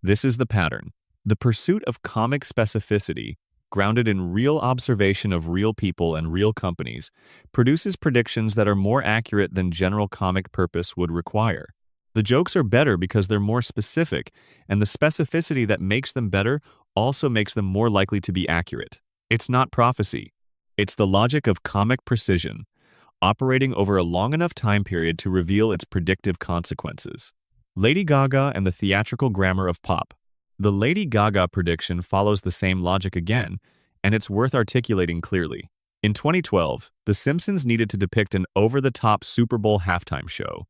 This is the pattern. The pursuit of comic specificity, grounded in real observation of real people and real companies, produces predictions that are more accurate than general comic purpose would require. The jokes are better because they're more specific, and the specificity that makes them better also makes them more likely to be accurate. It's not prophecy. It's the logic of comic precision, operating over a long enough time period to reveal its predictive consequences. Lady Gaga and the theatrical grammar of pop. The Lady Gaga prediction follows the same logic again, and it's worth articulating clearly. In 2012, The Simpsons needed to depict an over-the-top Super Bowl halftime show.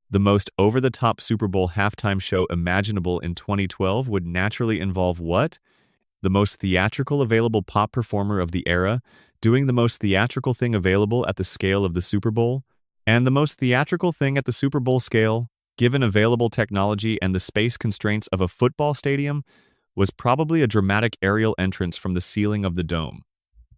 The most over-the-top Super Bowl halftime show imaginable in 2012 would naturally involve what? The most theatrical available pop performer of the era, doing the most theatrical thing available at the scale of the Super Bowl, and the most theatrical thing at the Super Bowl scale, given available technology and the space constraints of a football stadium, was probably a dramatic aerial entrance from the ceiling of the dome.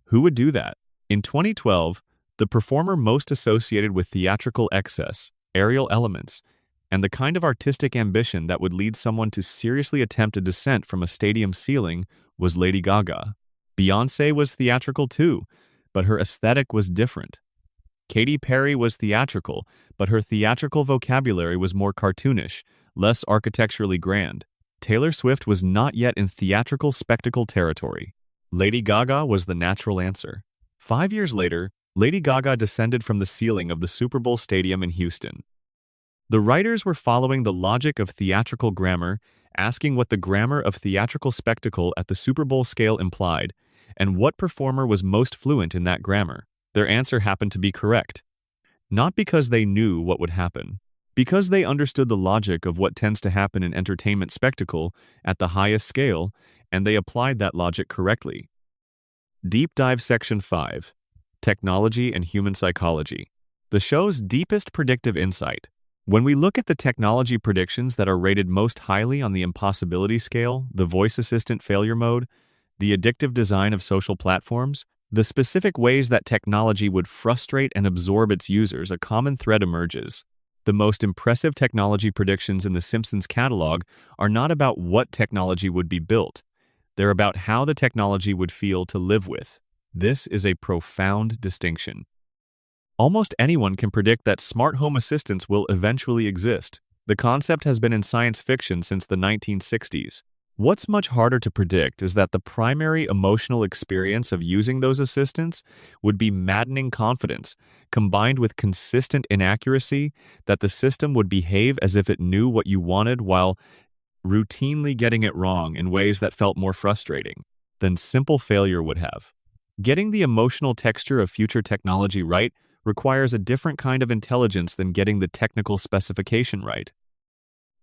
Who would do that? In 2012, the performer most associated with theatrical excess, aerial elements, and the kind of artistic ambition that would lead someone to seriously attempt a descent from a stadium ceiling was Lady Gaga. Beyoncé was theatrical too, but her aesthetic was different. Katy Perry was theatrical, but her theatrical vocabulary was more cartoonish, less architecturally grand. Taylor Swift was not yet in theatrical spectacle territory. Lady Gaga was the natural answer. 5 years later, Lady Gaga descended from the ceiling of the Super Bowl stadium in Houston. The writers were following the logic of theatrical grammar, asking what the grammar of theatrical spectacle at the Super Bowl scale implied, and what performer was most fluent in that grammar. Their answer happened to be correct. Not because they knew what would happen, because they understood the logic of what tends to happen in entertainment spectacle at the highest scale, and they applied that logic correctly. Deep Dive Section 5. Technology and Human Psychology. The show's deepest predictive insight. When we look at the technology predictions that are rated most highly on the impossibility scale, the voice assistant failure mode, the addictive design of social platforms, the specific ways that technology would frustrate and absorb its users, a common thread emerges. The most impressive technology predictions in the Simpsons catalog are not about what technology would be built. They're about how the technology would feel to live with. This is a profound distinction. Almost anyone can predict that smart home assistants will eventually exist. The concept has been in science fiction since the 1960s. What's much harder to predict is that the primary emotional experience of using those assistants would be maddening confidence, combined with consistent inaccuracy, that the system would behave as if it knew what you wanted while routinely getting it wrong in ways that felt more frustrating than simple failure would have. Getting the emotional texture of future technology right requires a different kind of intelligence than getting the technical specification right.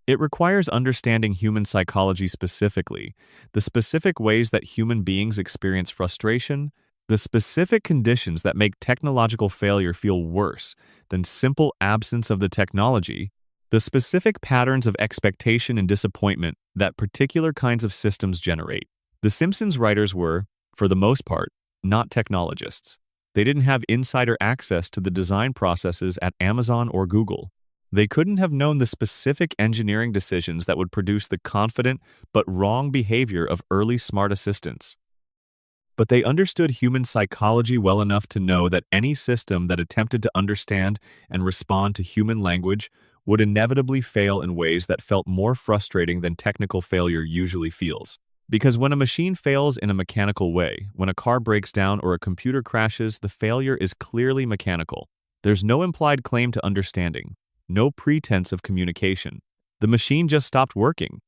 It requires understanding human psychology specifically, the specific ways that human beings experience frustration, the specific conditions that make technological failure feel worse than simple absence of the technology, the specific patterns of expectation and disappointment that particular kinds of systems generate. The Simpsons writers were, for the most part, not technologists. They didn't have insider access to the design processes at Amazon or Google. They couldn't have known the specific engineering decisions that would produce the confident but wrong behavior of early smart assistants. But they understood human psychology well enough to know that any system that attempted to understand and respond to human language would inevitably fail in ways that felt more frustrating than technical failure usually feels. Because when a machine fails in a mechanical way, when a car breaks down or a computer crashes, the failure is clearly mechanical. There's no implied claim to understanding. no pretense of communication. The machine just stopped working,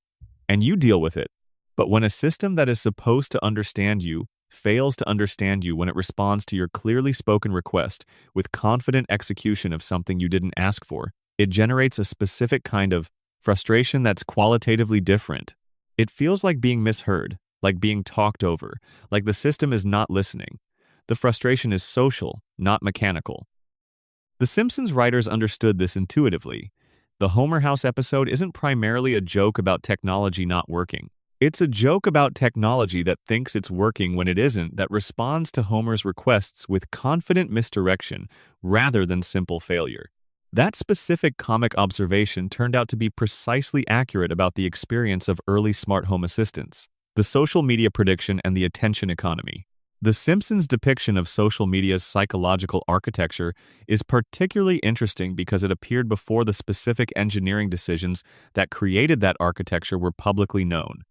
and you deal with it. But when a system that is supposed to understand you fails to understand you when it responds to your clearly spoken request with confident execution of something you didn't ask for, it generates a specific kind of frustration that's qualitatively different. It feels like being misheard, like being talked over, like the system is not listening. The frustration is social, not mechanical. The Simpsons writers understood this intuitively. The Homer House episode isn't primarily a joke about technology not working. It's a joke about technology that thinks it's working when it isn't, that responds to Homer's requests with confident misdirection rather than simple failure. That specific comic observation turned out to be precisely accurate about the experience of early smart home assistants, the social media prediction, and the attention economy. The Simpsons' depiction of social media's psychological architecture is particularly interesting because it appeared before the specific engineering decisions that created that architecture were publicly known.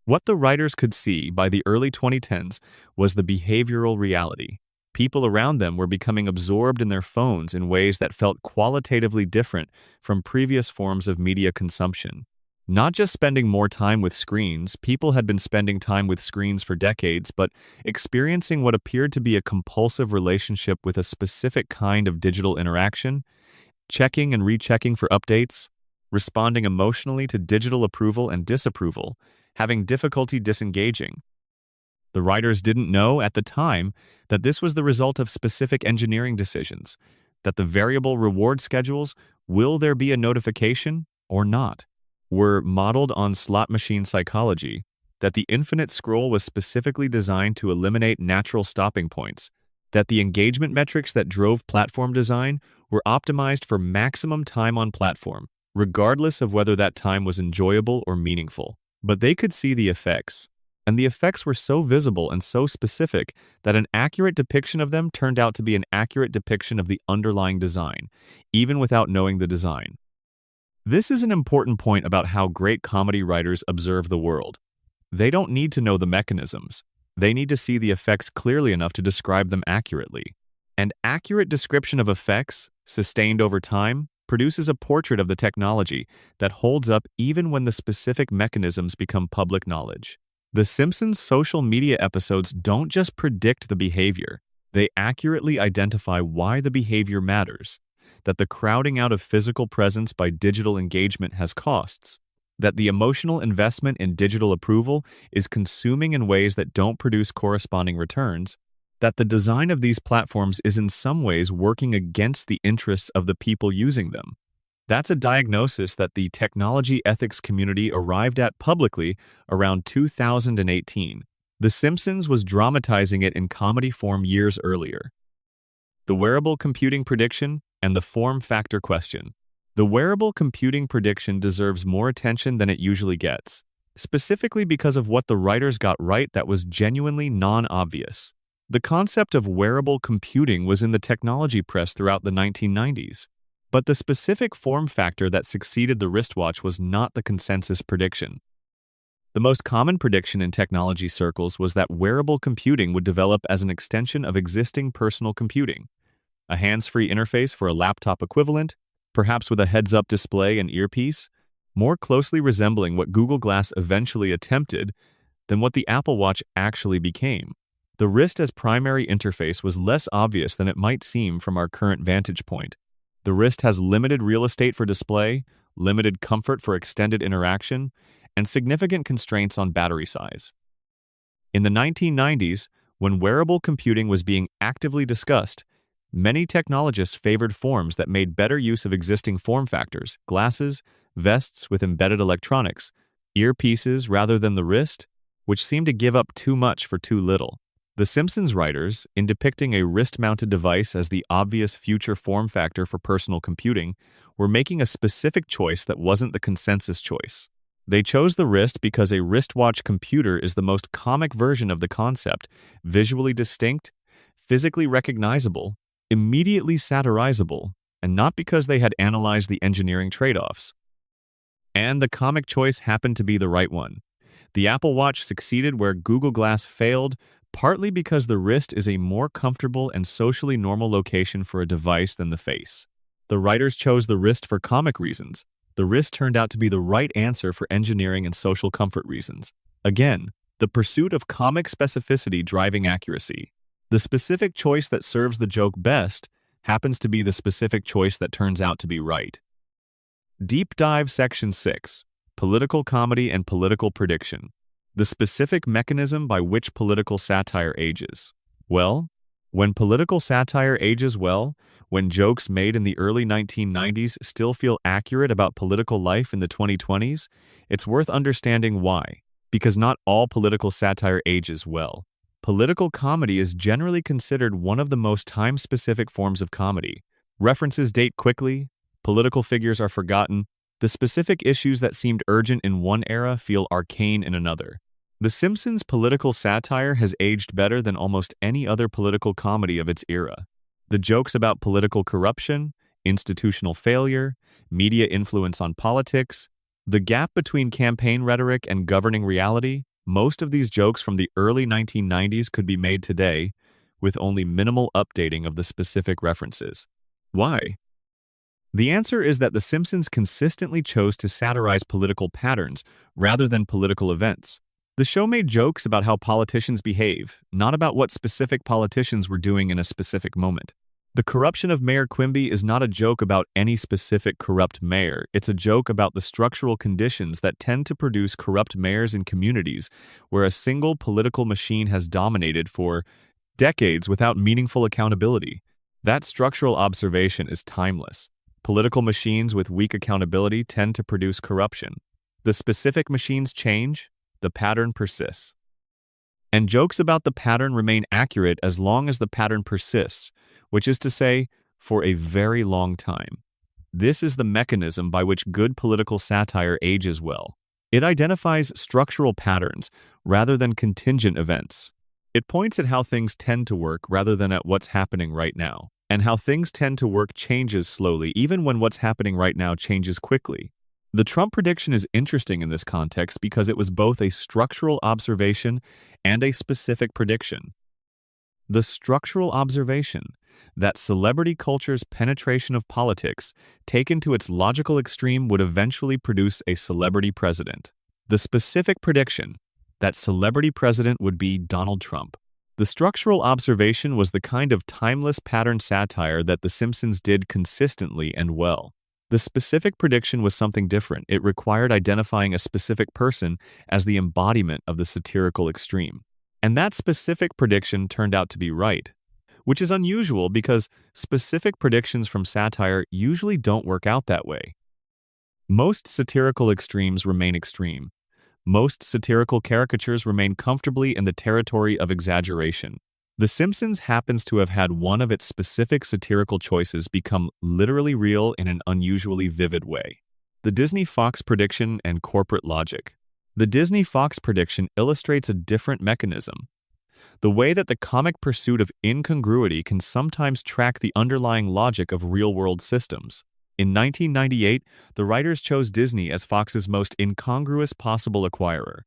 What the writers could see by the early 2010s was the behavioral reality. People around them were becoming absorbed in their phones in ways that felt qualitatively different from previous forms of media consumption. Not just spending more time with screens, people had been spending time with screens for decades, but experiencing what appeared to be a compulsive relationship with a specific kind of digital interaction, checking and rechecking for updates, responding emotionally to digital approval and disapproval, having difficulty disengaging. The writers didn't know at the time that this was the result of specific engineering decisions, that the variable reward schedules, will there be a notification or not, were modeled on slot machine psychology, that the infinite scroll was specifically designed to eliminate natural stopping points, that the engagement metrics that drove platform design were optimized for maximum time on platform, regardless of whether that time was enjoyable or meaningful. But they could see the effects, and the effects were so visible and so specific that an accurate depiction of them turned out to be an accurate depiction of the underlying design, even without knowing the design. This is an important point about how great comedy writers observe the world. They don't need to know the mechanisms. They need to see the effects clearly enough to describe them accurately. An accurate description of effects, sustained over time, produces a portrait of the technology that holds up even when the specific mechanisms become public knowledge. The Simpsons' social media episodes don't just predict the behavior, they accurately identify why the behavior matters, that the crowding out of physical presence by digital engagement has costs, that the emotional investment in digital approval is consuming in ways that don't produce corresponding returns, that the design of these platforms is in some ways working against the interests of the people using them. That's a diagnosis that the technology ethics community arrived at publicly around 2018. The Simpsons was dramatizing it in comedy form years earlier. The wearable computing prediction and the form factor question. The wearable computing prediction deserves more attention than it usually gets, specifically because of what the writers got right that was genuinely non-obvious. The concept of wearable computing was in the technology press throughout the 1990s, but the specific form factor that succeeded the wristwatch was not the consensus prediction. The most common prediction in technology circles was that wearable computing would develop as an extension of existing personal computing, a hands-free interface for a laptop equivalent, perhaps with a heads-up display and earpiece, more closely resembling what Google Glass eventually attempted than what the Apple Watch actually became. The wrist as primary interface was less obvious than it might seem from our current vantage point. The wrist has limited real estate for display, limited comfort for extended interaction, and significant constraints on battery size. In the 1990s, when wearable computing was being actively discussed, many technologists favored forms that made better use of existing form factors, glasses, vests with embedded electronics, earpieces rather than the wrist, which seemed to give up too much for too little. The Simpsons writers, in depicting a wrist-mounted device as the obvious future form factor for personal computing, were making a specific choice that wasn't the consensus choice. They chose the wrist because a wristwatch computer is the most comic version of the concept, visually distinct, physically recognizable, immediately satirizable, and not because they had analyzed the engineering trade-offs. And the comic choice happened to be the right one. The Apple Watch succeeded where Google Glass failed, partly because the wrist is a more comfortable and socially normal location for a device than the face. The writers chose the wrist for comic reasons. The wrist turned out to be the right answer for engineering and social comfort reasons. Again, the pursuit of comic specificity driving accuracy. The specific choice that serves the joke best happens to be the specific choice that turns out to be right. Deep Dive Section 6. Political Comedy and Political Prediction. The specific mechanism by which political satire ages. Well, when political satire ages well, when jokes made in the early 1990s still feel accurate about political life in the 2020s, it's worth understanding why. Because not all political satire ages well. Political comedy is generally considered one of the most time-specific forms of comedy. References date quickly, political figures are forgotten, the specific issues that seemed urgent in one era feel arcane in another. The Simpsons' political satire has aged better than almost any other political comedy of its era. The jokes about political corruption, institutional failure, media influence on politics, the gap between campaign rhetoric and governing reality, most of these jokes from the early 1990s could be made today, with only minimal updating of the specific references. Why? The answer is that The Simpsons consistently chose to satirize political patterns rather than political events. The show made jokes about how politicians behave, not about what specific politicians were doing in a specific moment. The corruption of Mayor Quimby is not a joke about any specific corrupt mayor. It's a joke about the structural conditions that tend to produce corrupt mayors in communities where a single political machine has dominated for decades without meaningful accountability. That structural observation is timeless. Political machines with weak accountability tend to produce corruption. The specific machines change, the pattern persists. And jokes about the pattern remain accurate as long as the pattern persists, which is to say, for a very long time. This is the mechanism by which good political satire ages well. It identifies structural patterns rather than contingent events. It points at how things tend to work rather than at what's happening right now. And how things tend to work changes slowly, even when what's happening right now changes quickly. The Trump prediction is interesting in this context because it was both a structural observation and a specific prediction. The structural observation, that celebrity culture's penetration of politics, taken to its logical extreme, would eventually produce a celebrity president. The specific prediction, that celebrity president would be Donald Trump. The structural observation was the kind of timeless pattern satire that The Simpsons did consistently and well. The specific prediction was something different. It required identifying a specific person as the embodiment of the satirical extreme. And that specific prediction turned out to be right, which is unusual because specific predictions from satire usually don't work out that way. Most satirical extremes remain extreme. Most satirical caricatures remain comfortably in the territory of exaggeration. The Simpsons happens to have had one of its specific satirical choices become literally real in an unusually vivid way. The Disney-Fox prediction and corporate logic. The Disney-Fox prediction illustrates a different mechanism. The way that the comic pursuit of incongruity can sometimes track the underlying logic of real-world systems. In 1998, the writers chose Disney as Fox's most incongruous possible acquirer.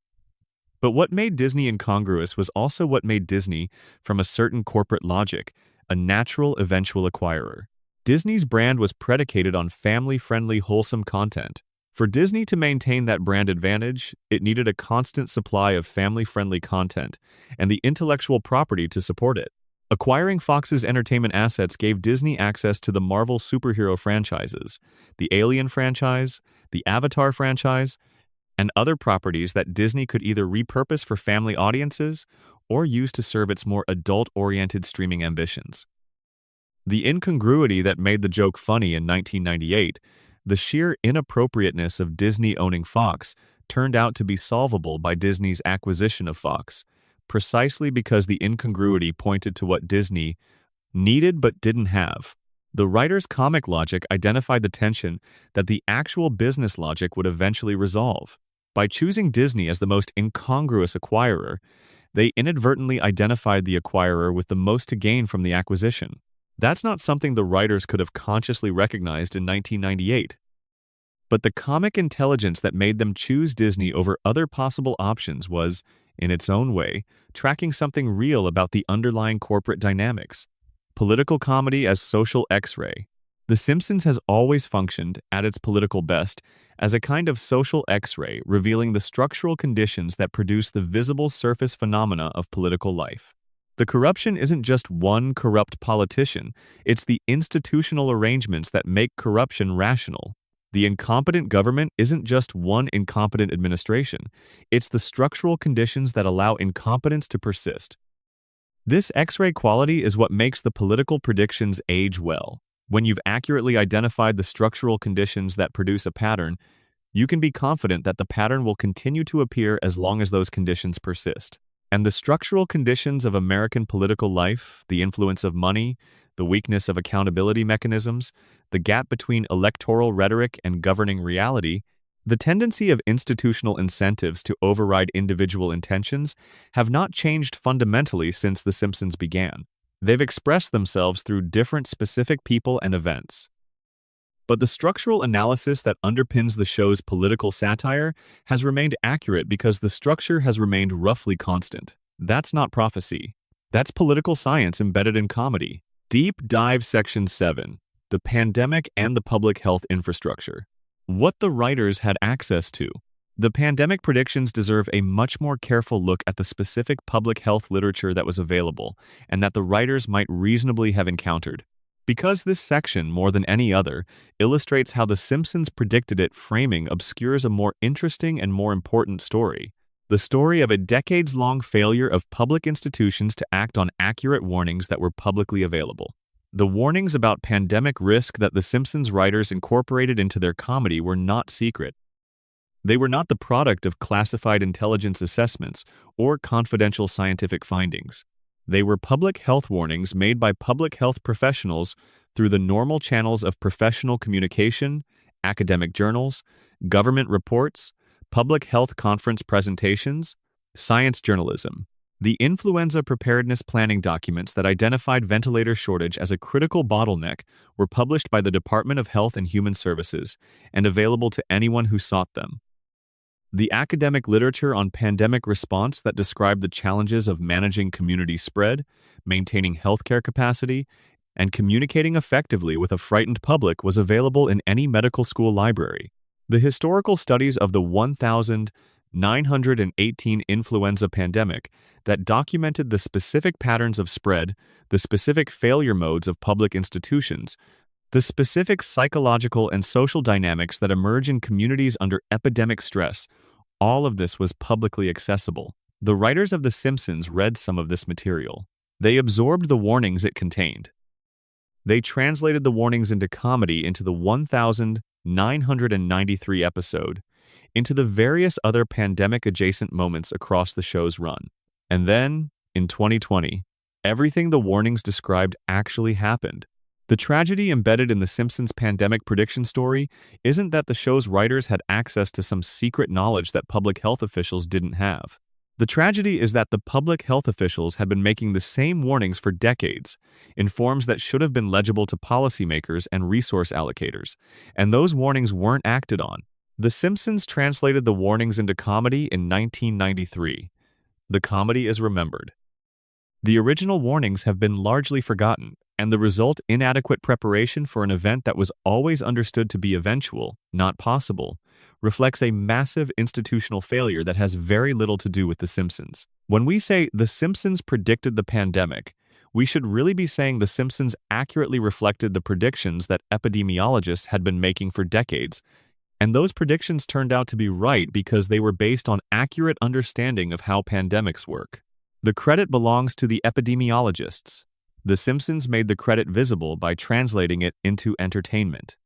But what made Disney incongruous was also what made Disney, from a certain corporate logic, a natural eventual acquirer. Disney's brand was predicated on family-friendly, wholesome content. For Disney to maintain that brand advantage, it needed a constant supply of family-friendly content and the intellectual property to support it. Acquiring Fox's entertainment assets gave Disney access to the Marvel superhero franchises, the Alien franchise, the Avatar franchise, and other properties that Disney could either repurpose for family audiences or use to serve its more adult-oriented streaming ambitions. The incongruity that made the joke funny in 1998, the sheer inappropriateness of Disney owning Fox, turned out to be solvable by Disney's acquisition of Fox, precisely because the incongruity pointed to what Disney needed but didn't have. The writer's comic logic identified the tension that the actual business logic would eventually resolve. By choosing Disney as the most incongruous acquirer, they inadvertently identified the acquirer with the most to gain from the acquisition. That's not something the writers could have consciously recognized in 1998. But the comic intelligence that made them choose Disney over other possible options was, in its own way, tracking something real about the underlying corporate dynamics. Political comedy as social X-ray. The The Simpsons has always functioned, at its political best, as a kind of social X-ray revealing the structural conditions that produce the visible surface phenomena of political life. The corruption isn't just one corrupt politician, it's the institutional arrangements that make corruption rational. The incompetent government isn't just one incompetent administration, it's the structural conditions that allow incompetence to persist. This X-ray quality is what makes the political predictions age well. When you've accurately identified the structural conditions that produce a pattern, you can be confident that the pattern will continue to appear as long as those conditions persist. And the structural conditions of American political life, the influence of money, the weakness of accountability mechanisms, the gap between electoral rhetoric and governing reality, the tendency of institutional incentives to override individual intentions have not changed fundamentally since The Simpsons began. They've expressed themselves through different specific people and events. But the structural analysis that underpins the show's political satire has remained accurate because the structure has remained roughly constant. That's not prophecy. That's political science embedded in comedy. Deep Dive Section 7: The Pandemic and the Public Health Infrastructure. What the writers had access to. The pandemic predictions deserve a much more careful look at the specific public health literature that was available and that the writers might reasonably have encountered. Because this section, more than any other, illustrates how The Simpsons predicted it, framing obscures a more interesting and more important story. The story of a decades-long failure of public institutions to act on accurate warnings that were publicly available. The warnings about pandemic risk that The Simpsons writers incorporated into their comedy were not secret. They were not the product of classified intelligence assessments or confidential scientific findings. They were public health warnings made by public health professionals through the normal channels of professional communication, academic journals, government reports, public health conference presentations, science journalism. The influenza preparedness planning documents that identified ventilator shortage as a critical bottleneck were published by the Department of Health and Human Services and available to anyone who sought them. The academic literature on pandemic response that described the challenges of managing community spread, maintaining healthcare capacity, and communicating effectively with a frightened public was available in any medical school library. The historical studies of the 1918 influenza pandemic that documented the specific patterns of spread, the specific failure modes of public institutions, the specific psychological and social dynamics that emerge in communities under epidemic stress, all of this was publicly accessible. The writers of The Simpsons read some of this material. They absorbed the warnings it contained. They translated the warnings into comedy into the 1993 episode, into the various other pandemic-adjacent moments across the show's run. And then, in 2020, everything the warnings described actually happened. The tragedy embedded in The Simpsons' pandemic prediction story isn't that the show's writers had access to some secret knowledge that public health officials didn't have. The tragedy is that the public health officials had been making the same warnings for decades, in forms that should have been legible to policymakers and resource allocators, and those warnings weren't acted on. The Simpsons translated the warnings into comedy in 1993. The comedy is remembered. The original warnings have been largely forgotten, and the result, inadequate preparation for an event that was always understood to be eventual, not possible, reflects a massive institutional failure that has very little to do with The Simpsons. When we say The Simpsons predicted the pandemic, we should really be saying The Simpsons accurately reflected the predictions that epidemiologists had been making for decades, and those predictions turned out to be right because they were based on accurate understanding of how pandemics work. The credit belongs to the epidemiologists. The Simpsons made the credit visible by translating it into entertainment.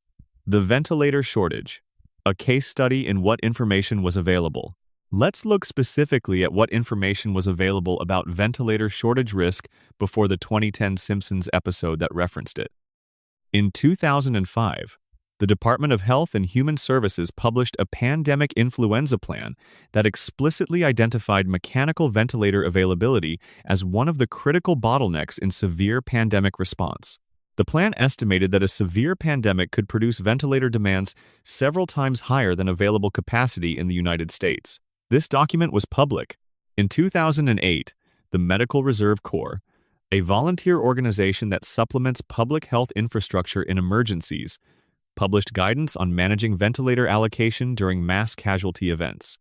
The ventilator shortage. A case study in what information was available. Let's look specifically at what information was available about ventilator shortage risk before the 2010 Simpsons episode that referenced it. In 2005, the Department of Health and Human Services published a pandemic influenza plan that explicitly identified mechanical ventilator availability as one of the critical bottlenecks in severe pandemic response. The plan estimated that a severe pandemic could produce ventilator demands several times higher than available capacity in the United States. This document was public. In 2008, the Medical Reserve Corps, a volunteer organization that supplements public health infrastructure in emergencies, published guidance on managing ventilator allocation during mass casualty events.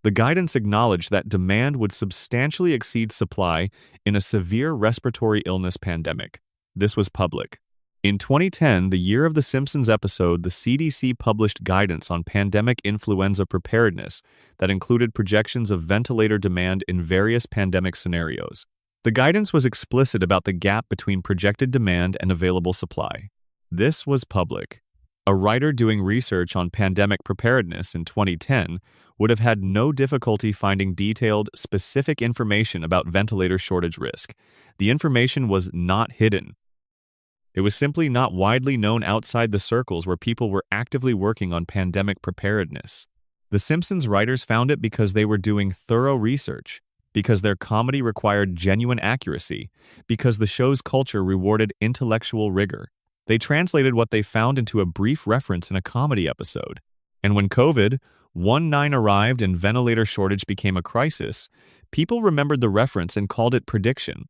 The guidance acknowledged that demand would substantially exceed supply in a severe respiratory illness pandemic. This was public. In 2010, the year of the Simpsons episode, the CDC published guidance on pandemic influenza preparedness that included projections of ventilator demand in various pandemic scenarios. The guidance was explicit about the gap between projected demand and available supply. This was public. A writer doing research on pandemic preparedness in 2010 would have had no difficulty finding detailed, specific information about ventilator shortage risk. The information was not hidden. It was simply not widely known outside the circles where people were actively working on pandemic preparedness. The Simpsons writers found it because they were doing thorough research, because their comedy required genuine accuracy, because the show's culture rewarded intellectual rigor. They translated what they found into a brief reference in a comedy episode. And when COVID-19 arrived and ventilator shortage became a crisis, people remembered the reference and called it prediction.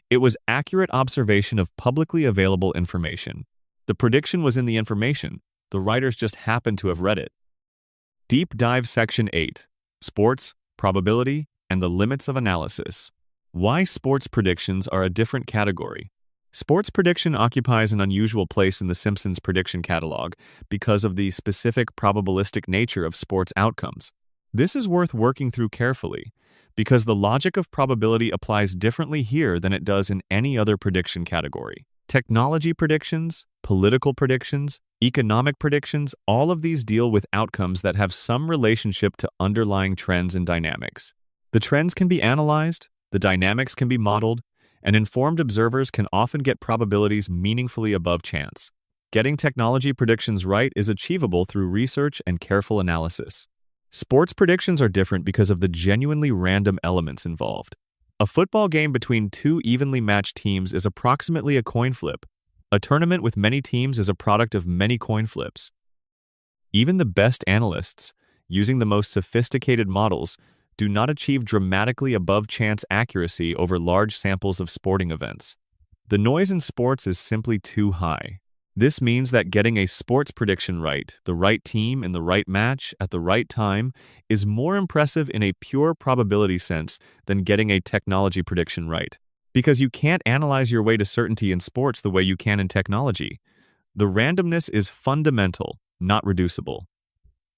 It was accurate observation of publicly available information. The prediction was in the information. The writers just happened to have read it. Deep Dive Section 8. Sports, Probability, and the Limits of Analysis. Why sports predictions are a different category. Sports prediction occupies an unusual place in the Simpsons prediction catalog because of the specific probabilistic nature of sports outcomes. This is worth working through carefully, because the logic of probability applies differently here than it does in any other prediction category. Technology predictions, political predictions, economic predictions, all of these deal with outcomes that have some relationship to underlying trends and dynamics. The trends can be analyzed, the dynamics can be modeled, and informed observers can often get probabilities meaningfully above chance. Getting technology predictions right is achievable through research and careful analysis. Sports predictions are different because of the genuinely random elements involved. A football game between two evenly matched teams is approximately a coin flip. A tournament with many teams is a product of many coin flips. Even the best analysts, using the most sophisticated models, do not achieve dramatically above chance accuracy over large samples of sporting events. The noise in sports is simply too high. This means that getting a sports prediction right, the right team in the right match at the right time, is more impressive in a pure probability sense than getting a technology prediction right. Because you can't analyze your way to certainty in sports the way you can in technology. The randomness is fundamental, not reducible.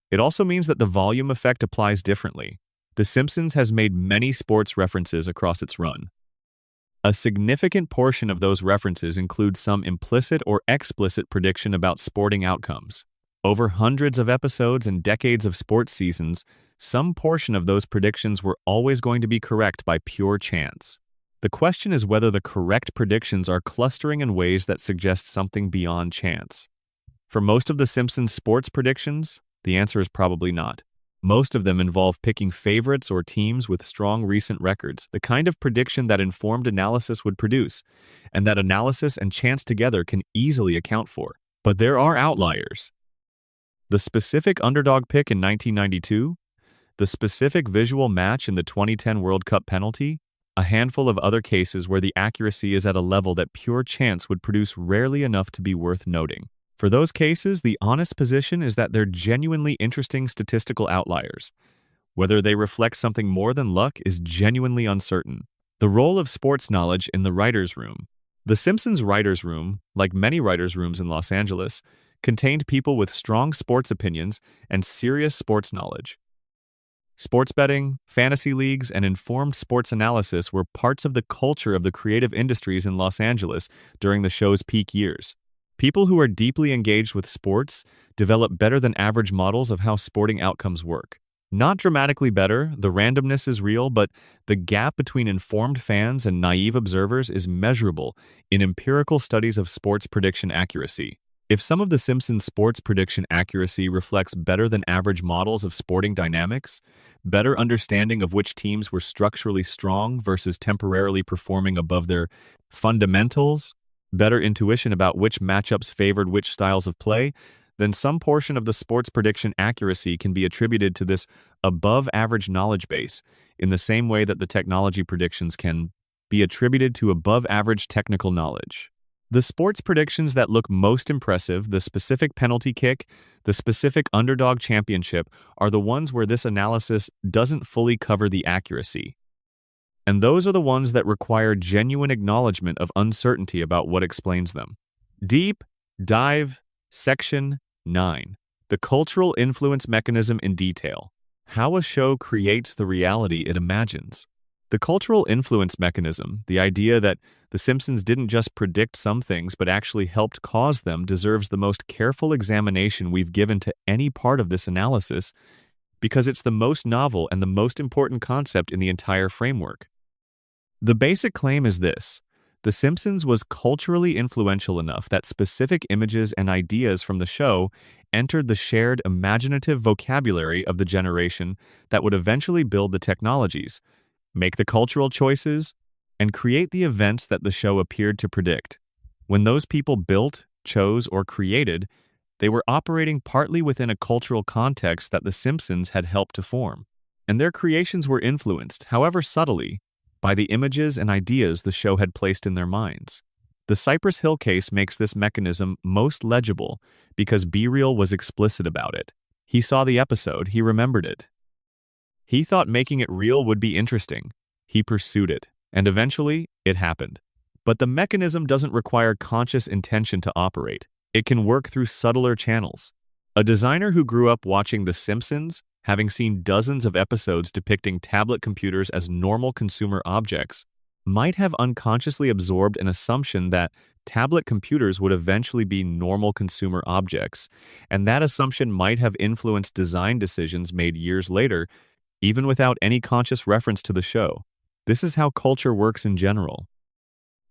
It also means that the volume effect applies differently. The Simpsons has made many sports references across its run. A significant portion of those references include some implicit or explicit prediction about sporting outcomes. Over hundreds of episodes and decades of sports seasons, some portion of those predictions were always going to be correct by pure chance. The question is whether the correct predictions are clustering in ways that suggest something beyond chance. For most of the Simpsons sports predictions, the answer is probably not. Most of them involve picking favorites or teams with strong recent records, the kind of prediction that informed analysis would produce, and that analysis and chance together can easily account for. But there are outliers. The specific underdog pick in 1992, the specific visual match in the 2010 World Cup penalty, a handful of other cases where the accuracy is at a level that pure chance would produce rarely enough to be worth noting. For those cases, the honest position is that they're genuinely interesting statistical outliers. Whether they reflect something more than luck is genuinely uncertain. The role of sports knowledge in the writer's room. The Simpsons writer's room, like many writer's rooms in Los Angeles, contained people with strong sports opinions and serious sports knowledge. Sports betting, fantasy leagues, and informed sports analysis were parts of the culture of the creative industries in Los Angeles during the show's peak years. People who are deeply engaged with sports develop better than average models of how sporting outcomes work. Not dramatically better, the randomness is real, but the gap between informed fans and naive observers is measurable in empirical studies of sports prediction accuracy. If some of the Simpsons sports prediction accuracy reflects better than average models of sporting dynamics, better understanding of which teams were structurally strong versus temporarily performing above their fundamentals, better intuition about which matchups favored which styles of play, then some portion of the sports prediction accuracy can be attributed to this above-average knowledge base in the same way that the technology predictions can be attributed to above-average technical knowledge. The sports predictions that look most impressive, the specific penalty kick, the specific underdog championship, are the ones where this analysis doesn't fully cover the accuracy. And those are the ones that require genuine acknowledgement of uncertainty about what explains them. Deep Dive Section 9. The cultural influence mechanism in detail. How a show creates the reality it imagines. The cultural influence mechanism, the idea that The Simpsons didn't just predict some things but actually helped cause them, deserves the most careful examination we've given to any part of this analysis because it's the most novel and the most important concept in the entire framework. The basic claim is this: The Simpsons was culturally influential enough that specific images and ideas from the show entered the shared imaginative vocabulary of the generation that would eventually build the technologies, make the cultural choices, and create the events that the show appeared to predict. When those people built, chose, or created, they were operating partly within a cultural context that The Simpsons had helped to form. And their creations were influenced, however subtly, by the images and ideas the show had placed in their minds. The Cypress Hill case makes this mechanism most legible because B. Real was explicit about it. He saw the episode, he remembered it. He thought making it real would be interesting. He pursued it, and eventually, it happened. But the mechanism doesn't require conscious intention to operate. It can work through subtler channels. A designer who grew up watching The Simpsons, having seen dozens of episodes depicting tablet computers as normal consumer objects, might have unconsciously absorbed an assumption that tablet computers would eventually be normal consumer objects, and that assumption might have influenced design decisions made years later, even without any conscious reference to the show. This is how culture works in general.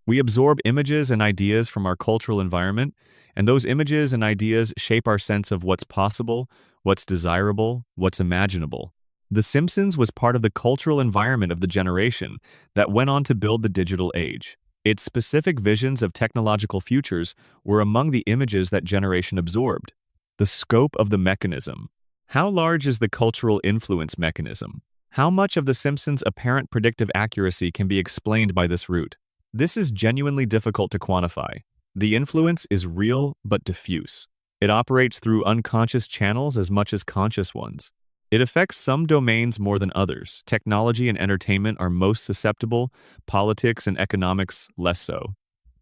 We absorb images and ideas from our cultural environment, and those images and ideas shape our sense of what's possible, what's desirable, what's imaginable. The Simpsons was part of the cultural environment of the generation that went on to build the digital age. Its specific visions of technological futures were among the images that generation absorbed. The scope of the mechanism. How large is the cultural influence mechanism? How much of The Simpsons' apparent predictive accuracy can be explained by this route? This is genuinely difficult to quantify. The influence is real but diffuse. It operates through unconscious channels as much as conscious ones. It affects some domains more than others. Technology and entertainment are most susceptible, politics and economics less so.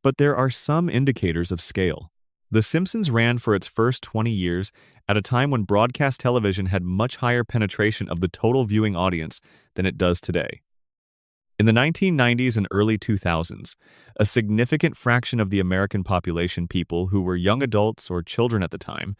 But there are some indicators of scale. The Simpsons ran for its first 20 years at a time when broadcast television had much higher penetration of the total viewing audience than it does today. In the 1990s and early 2000s, a significant fraction of the American population, people who were young adults or children at the time,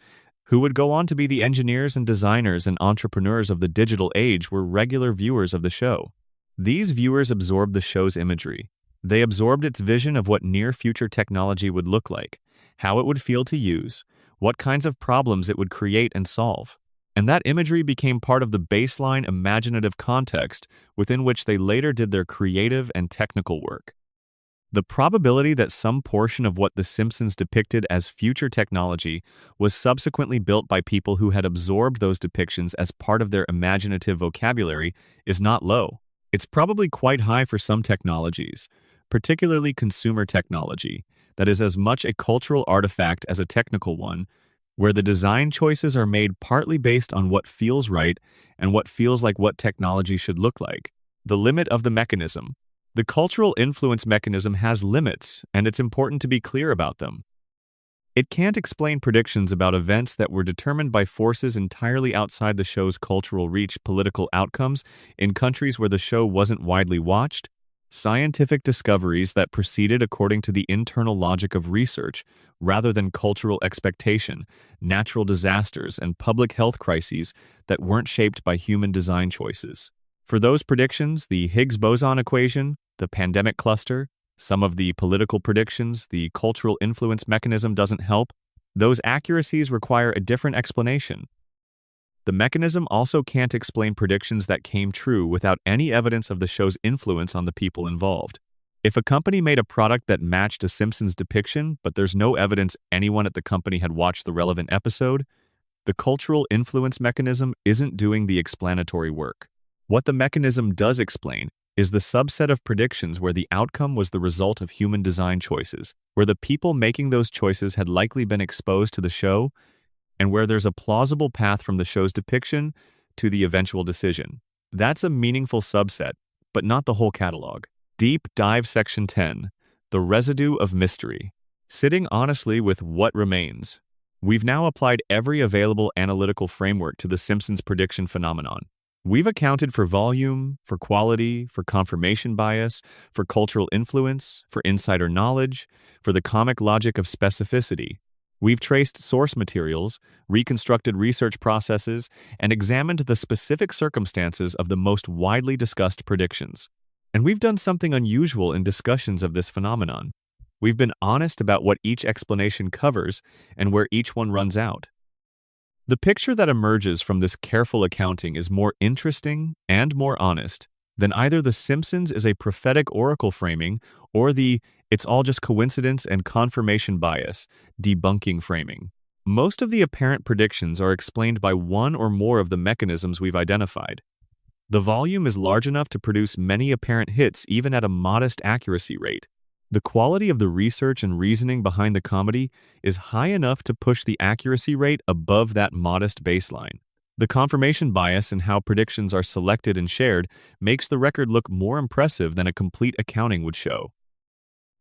who would go on to be the engineers and designers and entrepreneurs of the digital age, were regular viewers of the show. These viewers absorbed the show's imagery. They absorbed its vision of what near-future technology would look like, how it would feel to use, what kinds of problems it would create and solve. And that imagery became part of the baseline imaginative context within which they later did their creative and technical work. The probability that some portion of what The Simpsons depicted as future technology was subsequently built by people who had absorbed those depictions as part of their imaginative vocabulary is not low. It's probably quite high for some technologies, particularly consumer technology, that is as much a cultural artifact as a technical one, where the design choices are made partly based on what feels right and what feels like what technology should look like. The limit of the mechanism. The cultural influence mechanism has limits, and it's important to be clear about them. It can't explain predictions about events that were determined by forces entirely outside the show's cultural reach, political outcomes in countries where the show wasn't widely watched, scientific discoveries that proceeded according to the internal logic of research rather than cultural expectation, natural disasters, and public health crises that weren't shaped by human design choices. For those predictions, the Higgs boson equation, the pandemic cluster, some of the political predictions, the cultural influence mechanism doesn't help. Those accuracies require a different explanation. The mechanism also can't explain predictions that came true without any evidence of the show's influence on the people involved. If a company made a product that matched a Simpsons depiction, but there's no evidence anyone at the company had watched the relevant episode, the cultural influence mechanism isn't doing the explanatory work. What the mechanism does explain is the subset of predictions where the outcome was the result of human design choices, where the people making those choices had likely been exposed to the show, and where there's a plausible path from the show's depiction to the eventual decision. That's a meaningful subset, but not the whole catalog. Deep Dive Section 10, The Residue of Mystery. Sitting honestly with what remains. We've now applied every available analytical framework to the Simpsons prediction phenomenon. We've accounted for volume, for quality, for confirmation bias, for cultural influence, for insider knowledge, for the comic logic of specificity. We've traced source materials, reconstructed research processes, and examined the specific circumstances of the most widely discussed predictions. And we've done something unusual in discussions of this phenomenon. We've been honest about what each explanation covers and where each one runs out. The picture that emerges from this careful accounting is more interesting and more honest than either The Simpsons is a prophetic oracle framing or the "it's all just coincidence and confirmation bias" debunking framing. Most of the apparent predictions are explained by one or more of the mechanisms we've identified. The volume is large enough to produce many apparent hits even at a modest accuracy rate. The quality of the research and reasoning behind the comedy is high enough to push the accuracy rate above that modest baseline. The confirmation bias in how predictions are selected and shared makes the record look more impressive than a complete accounting would show.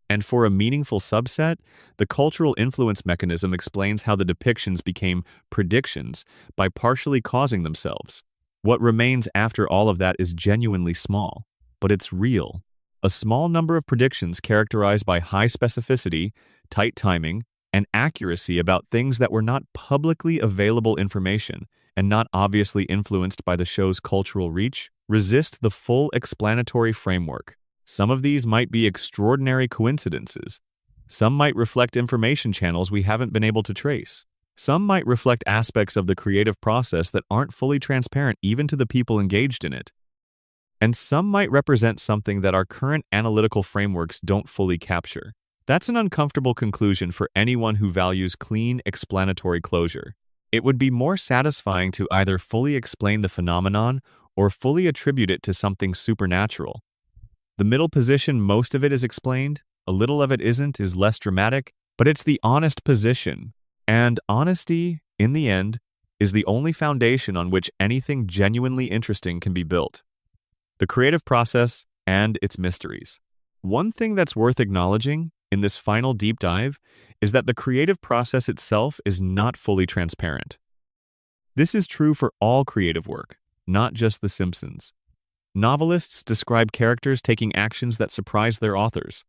And for a meaningful subset, the cultural influence mechanism explains how the depictions became predictions by partially causing themselves. What remains after all of that is genuinely small, but it's real. A small number of predictions characterized by high specificity, tight timing, and accuracy about things that were not publicly available information and not obviously influenced by the show's cultural reach, resist the full explanatory framework. Some of these might be extraordinary coincidences. Some might reflect information channels we haven't been able to trace. Some might reflect aspects of the creative process that aren't fully transparent even to the people engaged in it. And some might represent something that our current analytical frameworks don't fully capture. That's an uncomfortable conclusion for anyone who values clean, explanatory closure. It would be more satisfying to either fully explain the phenomenon or fully attribute it to something supernatural. The middle position, most of it is explained, a little of it isn't, is less dramatic, but it's the honest position. And honesty, in the end, is the only foundation on which anything genuinely interesting can be built. The creative process and its mysteries. One thing that's worth acknowledging in this final deep dive is that the creative process itself is not fully transparent. This is true for all creative work, not just The Simpsons. Novelists describe characters taking actions that surprise their authors.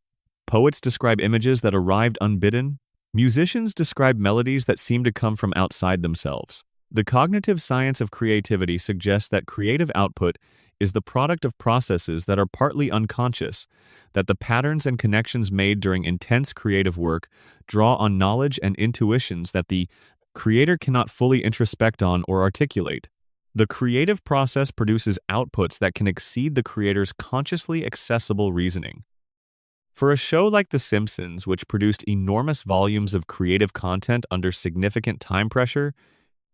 Poets describe images that arrived unbidden. Musicians describe melodies that seem to come from outside themselves. The cognitive science of creativity suggests that creative output is the product of processes that are partly unconscious, that the patterns and connections made during intense creative work draw on knowledge and intuitions that the creator cannot fully introspect on or articulate. The creative process produces outputs that can exceed the creator's consciously accessible reasoning. For a show like The Simpsons, which produced enormous volumes of creative content under significant time pressure,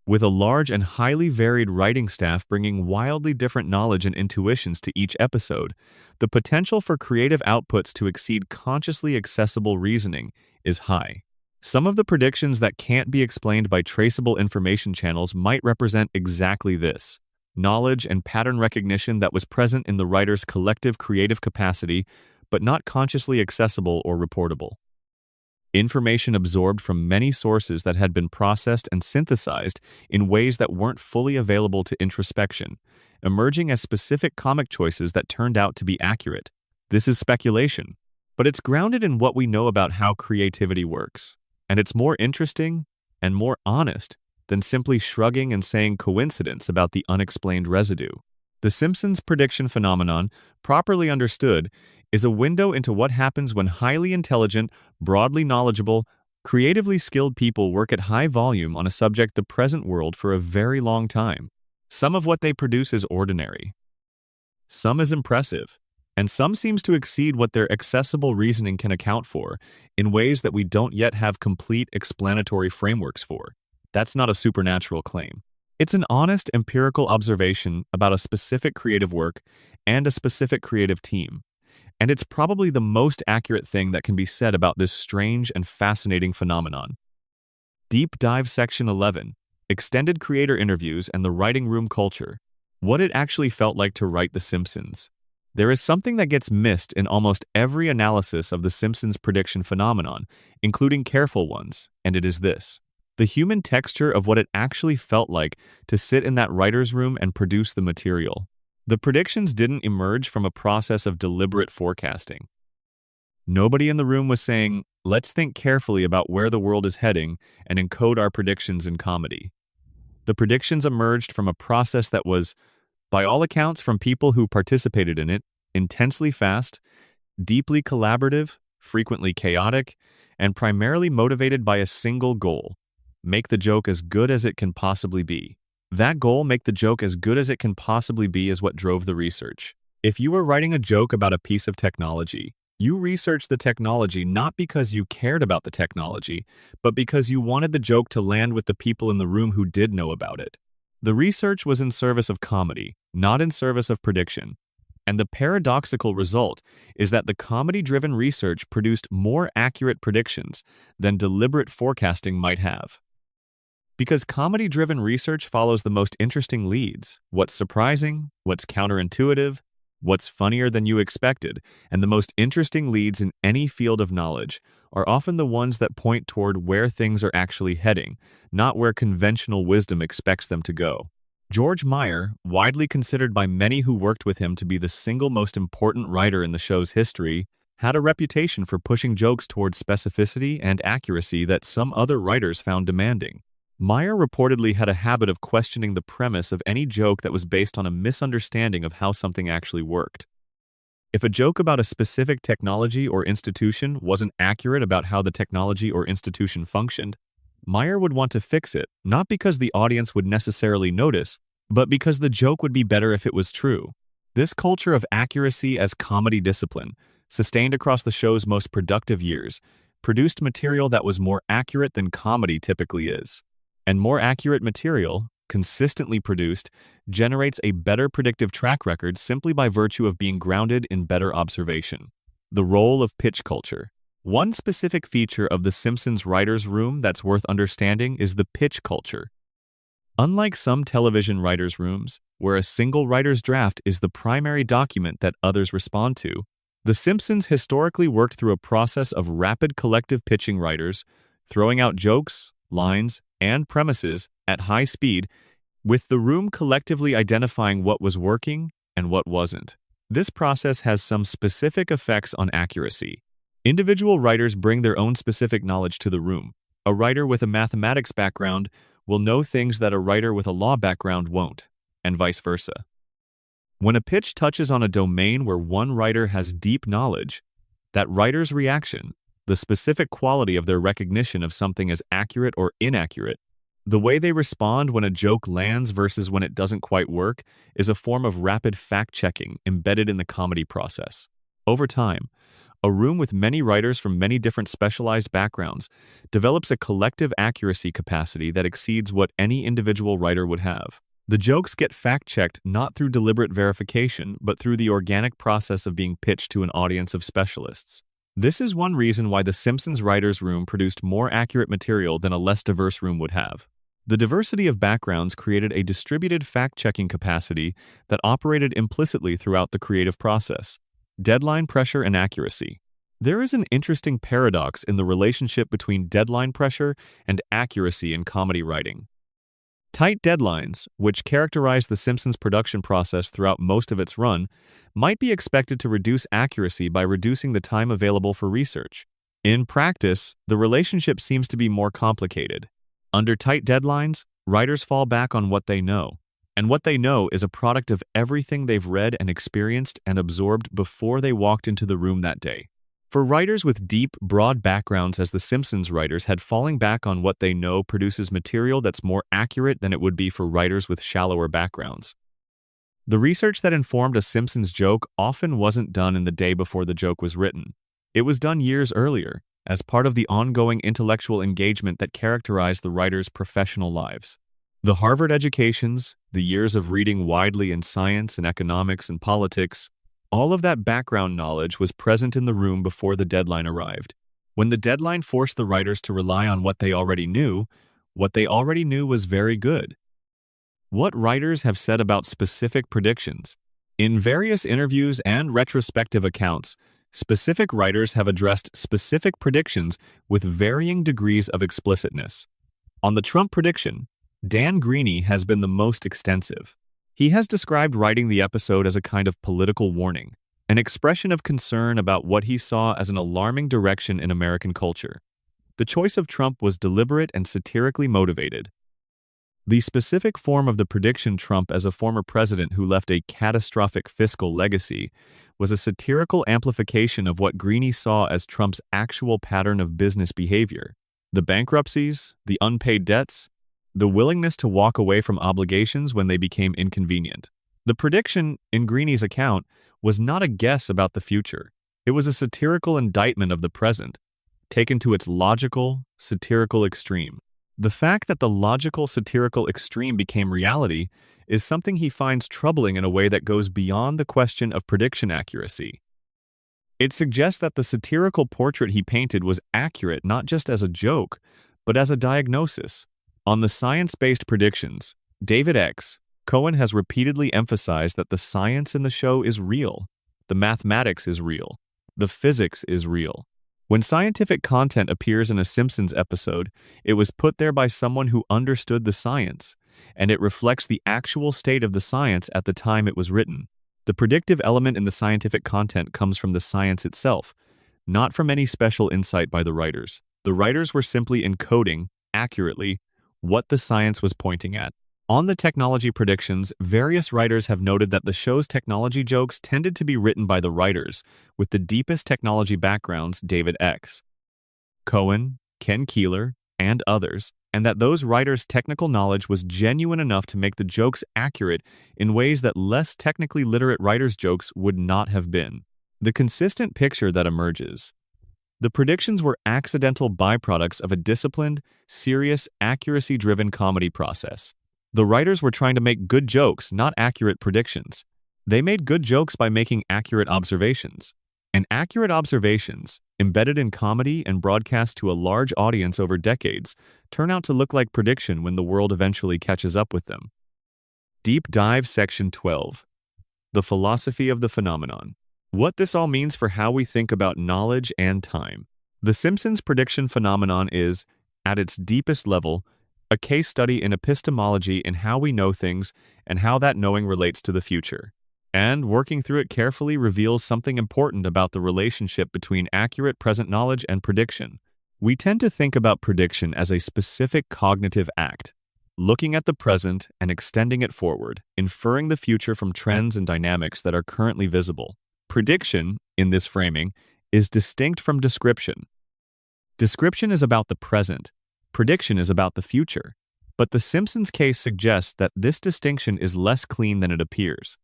with a large and highly varied writing staff bringing wildly different knowledge and intuitions to each episode, the potential for creative outputs to exceed consciously accessible reasoning is high. Some of the predictions that can't be explained by traceable information channels might represent exactly this: knowledge and pattern recognition that was present in the writer's collective creative capacity, but not consciously accessible or reportable. Information absorbed from many sources that had been processed and synthesized in ways that weren't fully available to introspection, emerging as specific comic choices that turned out to be accurate. This is speculation, but it's grounded in what we know about how creativity works, and it's more interesting and more honest than simply shrugging and saying coincidence about the unexplained residue. The Simpsons prediction phenomenon, properly understood, is a window into what happens when highly intelligent, broadly knowledgeable, creatively skilled people work at high volume on a subject the present world for a very long time. Some of what they produce is ordinary. Some is impressive, and some seems to exceed what their accessible reasoning can account for in ways that we don't yet have complete explanatory frameworks for. That's not a supernatural claim. It's an honest empirical observation about a specific creative work and a specific creative team. And it's probably the most accurate thing that can be said about this strange and fascinating phenomenon. Deep Dive Section 11. Extended creator interviews and the writing room culture. What it actually felt like to write The Simpsons. There is something that gets missed in almost every analysis of The Simpsons prediction phenomenon, including careful ones, and it is this: the human texture of what it actually felt like to sit in that writer's room and produce the material. The predictions didn't emerge from a process of deliberate forecasting. Nobody in the room was saying, let's think carefully about where the world is heading and encode our predictions in comedy. The predictions emerged from a process that was, by all accounts from people who participated in it, intensely fast, deeply collaborative, frequently chaotic, and primarily motivated by a single goal: make the joke as good as it can possibly be. That goal, make the joke as good as it can possibly be, is what drove the research. If you were writing a joke about a piece of technology, you researched the technology not because you cared about the technology, but because you wanted the joke to land with the people in the room who did know about it. The research was in service of comedy, not in service of prediction. And the paradoxical result is that the comedy-driven research produced more accurate predictions than deliberate forecasting might have. Because comedy-driven research follows the most interesting leads: what's surprising, what's counterintuitive, what's funnier than you expected, and the most interesting leads in any field of knowledge are often the ones that point toward where things are actually heading, not where conventional wisdom expects them to go. George Meyer, widely considered by many who worked with him to be the single most important writer in the show's history, had a reputation for pushing jokes towards specificity and accuracy that some other writers found demanding. Meyer reportedly had a habit of questioning the premise of any joke that was based on a misunderstanding of how something actually worked. If a joke about a specific technology or institution wasn't accurate about how the technology or institution functioned, Meyer would want to fix it, not because the audience would necessarily notice, but because the joke would be better if it was true. This culture of accuracy as comedy discipline, sustained across the show's most productive years, produced material that was more accurate than comedy typically is. And more accurate material, consistently produced, generates a better predictive track record simply by virtue of being grounded in better observation. The role of pitch culture. One specific feature of The Simpsons writers' room that's worth understanding is the pitch culture. Unlike some television writers' rooms, where a single writer's draft is the primary document that others respond to, The Simpsons historically worked through a process of rapid collective pitching writers, throwing out jokes, lines, and premises at high speed, with the room collectively identifying what was working and what wasn't. This process has some specific effects on accuracy. Individual writers bring their own specific knowledge to the room. A writer with a mathematics background will know things that a writer with a law background won't, and vice versa. When a pitch touches on a domain where one writer has deep knowledge, that writer's reaction, the specific quality of their recognition of something as accurate or inaccurate, the way they respond when a joke lands versus when it doesn't quite work, is a form of rapid fact-checking embedded in the comedy process. Over time, a room with many writers from many different specialized backgrounds develops a collective accuracy capacity that exceeds what any individual writer would have. The jokes get fact-checked not through deliberate verification, but through the organic process of being pitched to an audience of specialists. This is one reason why The Simpsons writers' room produced more accurate material than a less diverse room would have. The diversity of backgrounds created a distributed fact-checking capacity that operated implicitly throughout the creative process. Deadline pressure and accuracy. There is an interesting paradox in the relationship between deadline pressure and accuracy in comedy writing. Tight deadlines, which characterize The Simpsons production process throughout most of its run, might be expected to reduce accuracy by reducing the time available for research. In practice, the relationship seems to be more complicated. Under tight deadlines, writers fall back on what they know. And what they know is a product of everything they've read and experienced and absorbed before they walked into the room that day. For writers with deep, broad backgrounds as The Simpsons writers had, falling back on what they know produces material that's more accurate than it would be for writers with shallower backgrounds. The research that informed a Simpsons joke often wasn't done in the day before the joke was written. It was done years earlier, as part of the ongoing intellectual engagement that characterized the writers' professional lives. The Harvard educations, the years of reading widely in science and economics and politics, all of that background knowledge was present in the room before the deadline arrived. When the deadline forced the writers to rely on what they already knew was very good. What writers have said about specific predictions? In various interviews and retrospective accounts, specific writers have addressed specific predictions with varying degrees of explicitness. On the Trump prediction, Dan Greaney has been the most extensive. He has described writing the episode as a kind of political warning, an expression of concern about what he saw as an alarming direction in American culture. The choice of Trump was deliberate and satirically motivated. The specific form of the prediction Trump as a former president who left a catastrophic fiscal legacy was a satirical amplification of what Greaney saw as Trump's actual pattern of business behavior. The bankruptcies, the unpaid debts, the willingness to walk away from obligations when they became inconvenient. The prediction, in Greaney's account, was not a guess about the future. It was a satirical indictment of the present, taken to its logical, satirical extreme. The fact that the logical, satirical extreme became reality is something he finds troubling in a way that goes beyond the question of prediction accuracy. It suggests that the satirical portrait he painted was accurate not just as a joke, but as a diagnosis. On the science-based predictions, David X. Cohen has repeatedly emphasized that the science in the show is real, the mathematics is real, the physics is real. When scientific content appears in a Simpsons episode, it was put there by someone who understood the science, and it reflects the actual state of the science at the time it was written. The predictive element in the scientific content comes from the science itself, not from any special insight by the writers. The writers were simply encoding, accurately, what the science was pointing at. On the technology predictions, various writers have noted that the show's technology jokes tended to be written by the writers, with the deepest technology backgrounds David X. Cohen, Ken Keeler, and others, and that those writers' technical knowledge was genuine enough to make the jokes accurate in ways that less technically literate writers' jokes would not have been. The consistent picture that emerges. The predictions were accidental byproducts of a disciplined, serious, accuracy-driven comedy process. The writers were trying to make good jokes, not accurate predictions. They made good jokes by making accurate observations. And accurate observations, embedded in comedy and broadcast to a large audience over decades, turn out to look like prediction when the world eventually catches up with them. Deep Dive Section 12. The Philosophy of the Phenomenon. What this all means for how we think about knowledge and time. The Simpsons prediction phenomenon is, at its deepest level, a case study in epistemology in how we know things and how that knowing relates to the future. And working through it carefully reveals something important about the relationship between accurate present knowledge and prediction. We tend to think about prediction as a specific cognitive act, looking at the present and extending it forward, inferring the future from trends and dynamics that are currently visible. Prediction, in this framing, is distinct from description. Description is about the present. Prediction is about the future. But the Simpsons case suggests that this distinction is less clean than it appears.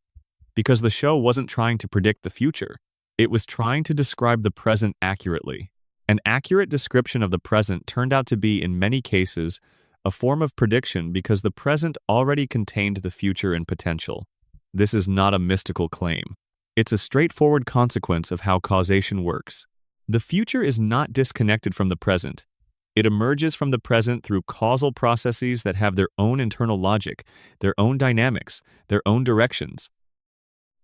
Because the show wasn't trying to predict the future. It was trying to describe the present accurately. An accurate description of the present turned out to be, in many cases, a form of prediction because the present already contained the future and potential. This is not a mystical claim. It's a straightforward consequence of how causation works. The future is not disconnected from the present. It emerges from the present through causal processes that have their own internal logic, their own dynamics, their own directions.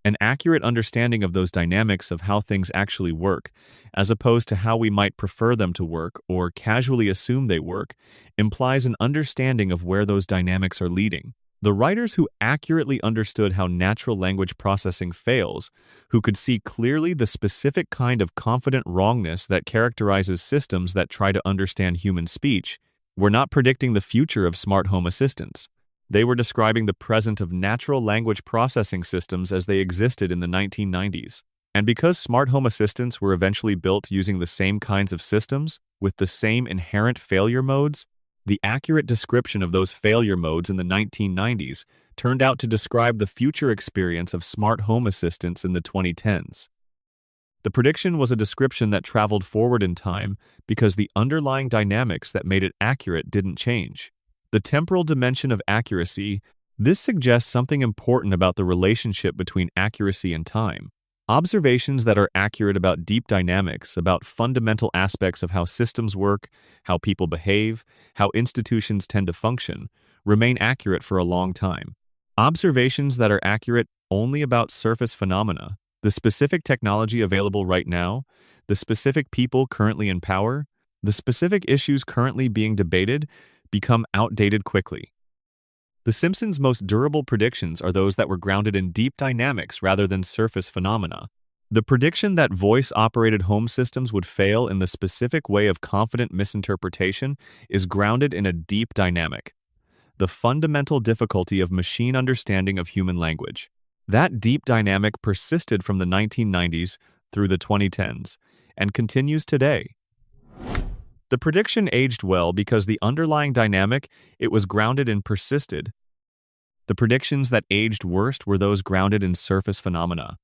An accurate understanding of those dynamics of how things actually work, as opposed to how we might prefer them to work or casually assume they work, implies an understanding of where those dynamics are leading. The writers who accurately understood how natural language processing fails, who could see clearly the specific kind of confident wrongness that characterizes systems that try to understand human speech, were not predicting the future of smart home assistants. They were describing the present of natural language processing systems as they existed in the 1990s. And because smart home assistants were eventually built using the same kinds of systems, with the same inherent failure modes, the accurate description of those failure modes in the 1990s turned out to describe the future experience of smart home assistants in the 2010s. The prediction was a description that traveled forward in time because the underlying dynamics that made it accurate didn't change. The temporal dimension of accuracy, This suggests something important about the relationship between accuracy and time. Observations that are accurate about deep dynamics, about fundamental aspects of how systems work, how people behave, how institutions tend to function, remain accurate for a long time. Observations that are accurate only about surface phenomena, the specific technology available right now, the specific people currently in power, the specific issues currently being debated, become outdated quickly. The Simpsons' most durable predictions are those that were grounded in deep dynamics rather than surface phenomena. The prediction that voice-operated home systems would fail in the specific way of confident misinterpretation is grounded in a deep dynamic, the fundamental difficulty of machine understanding of human language. That deep dynamic persisted from the 1990s through the 2010s and continues today. The prediction aged well because the underlying dynamic it was grounded in persisted. The predictions that aged worst were those grounded in surface phenomena,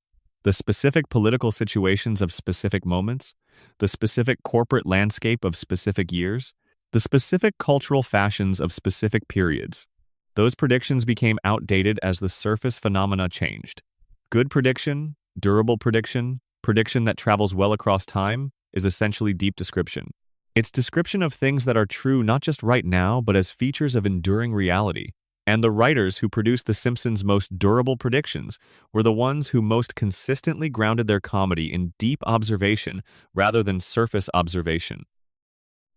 the specific political situations of specific moments, the specific corporate landscape of specific years, the specific cultural fashions of specific periods. Those predictions became outdated as the surface phenomena changed. Good prediction, durable prediction, prediction that travels well across time, is essentially deep description. It's description of things that are true not just right now, but as features of enduring reality. And the writers who produced The Simpsons' most durable predictions were the ones who most consistently grounded their comedy in deep observation rather than surface observation.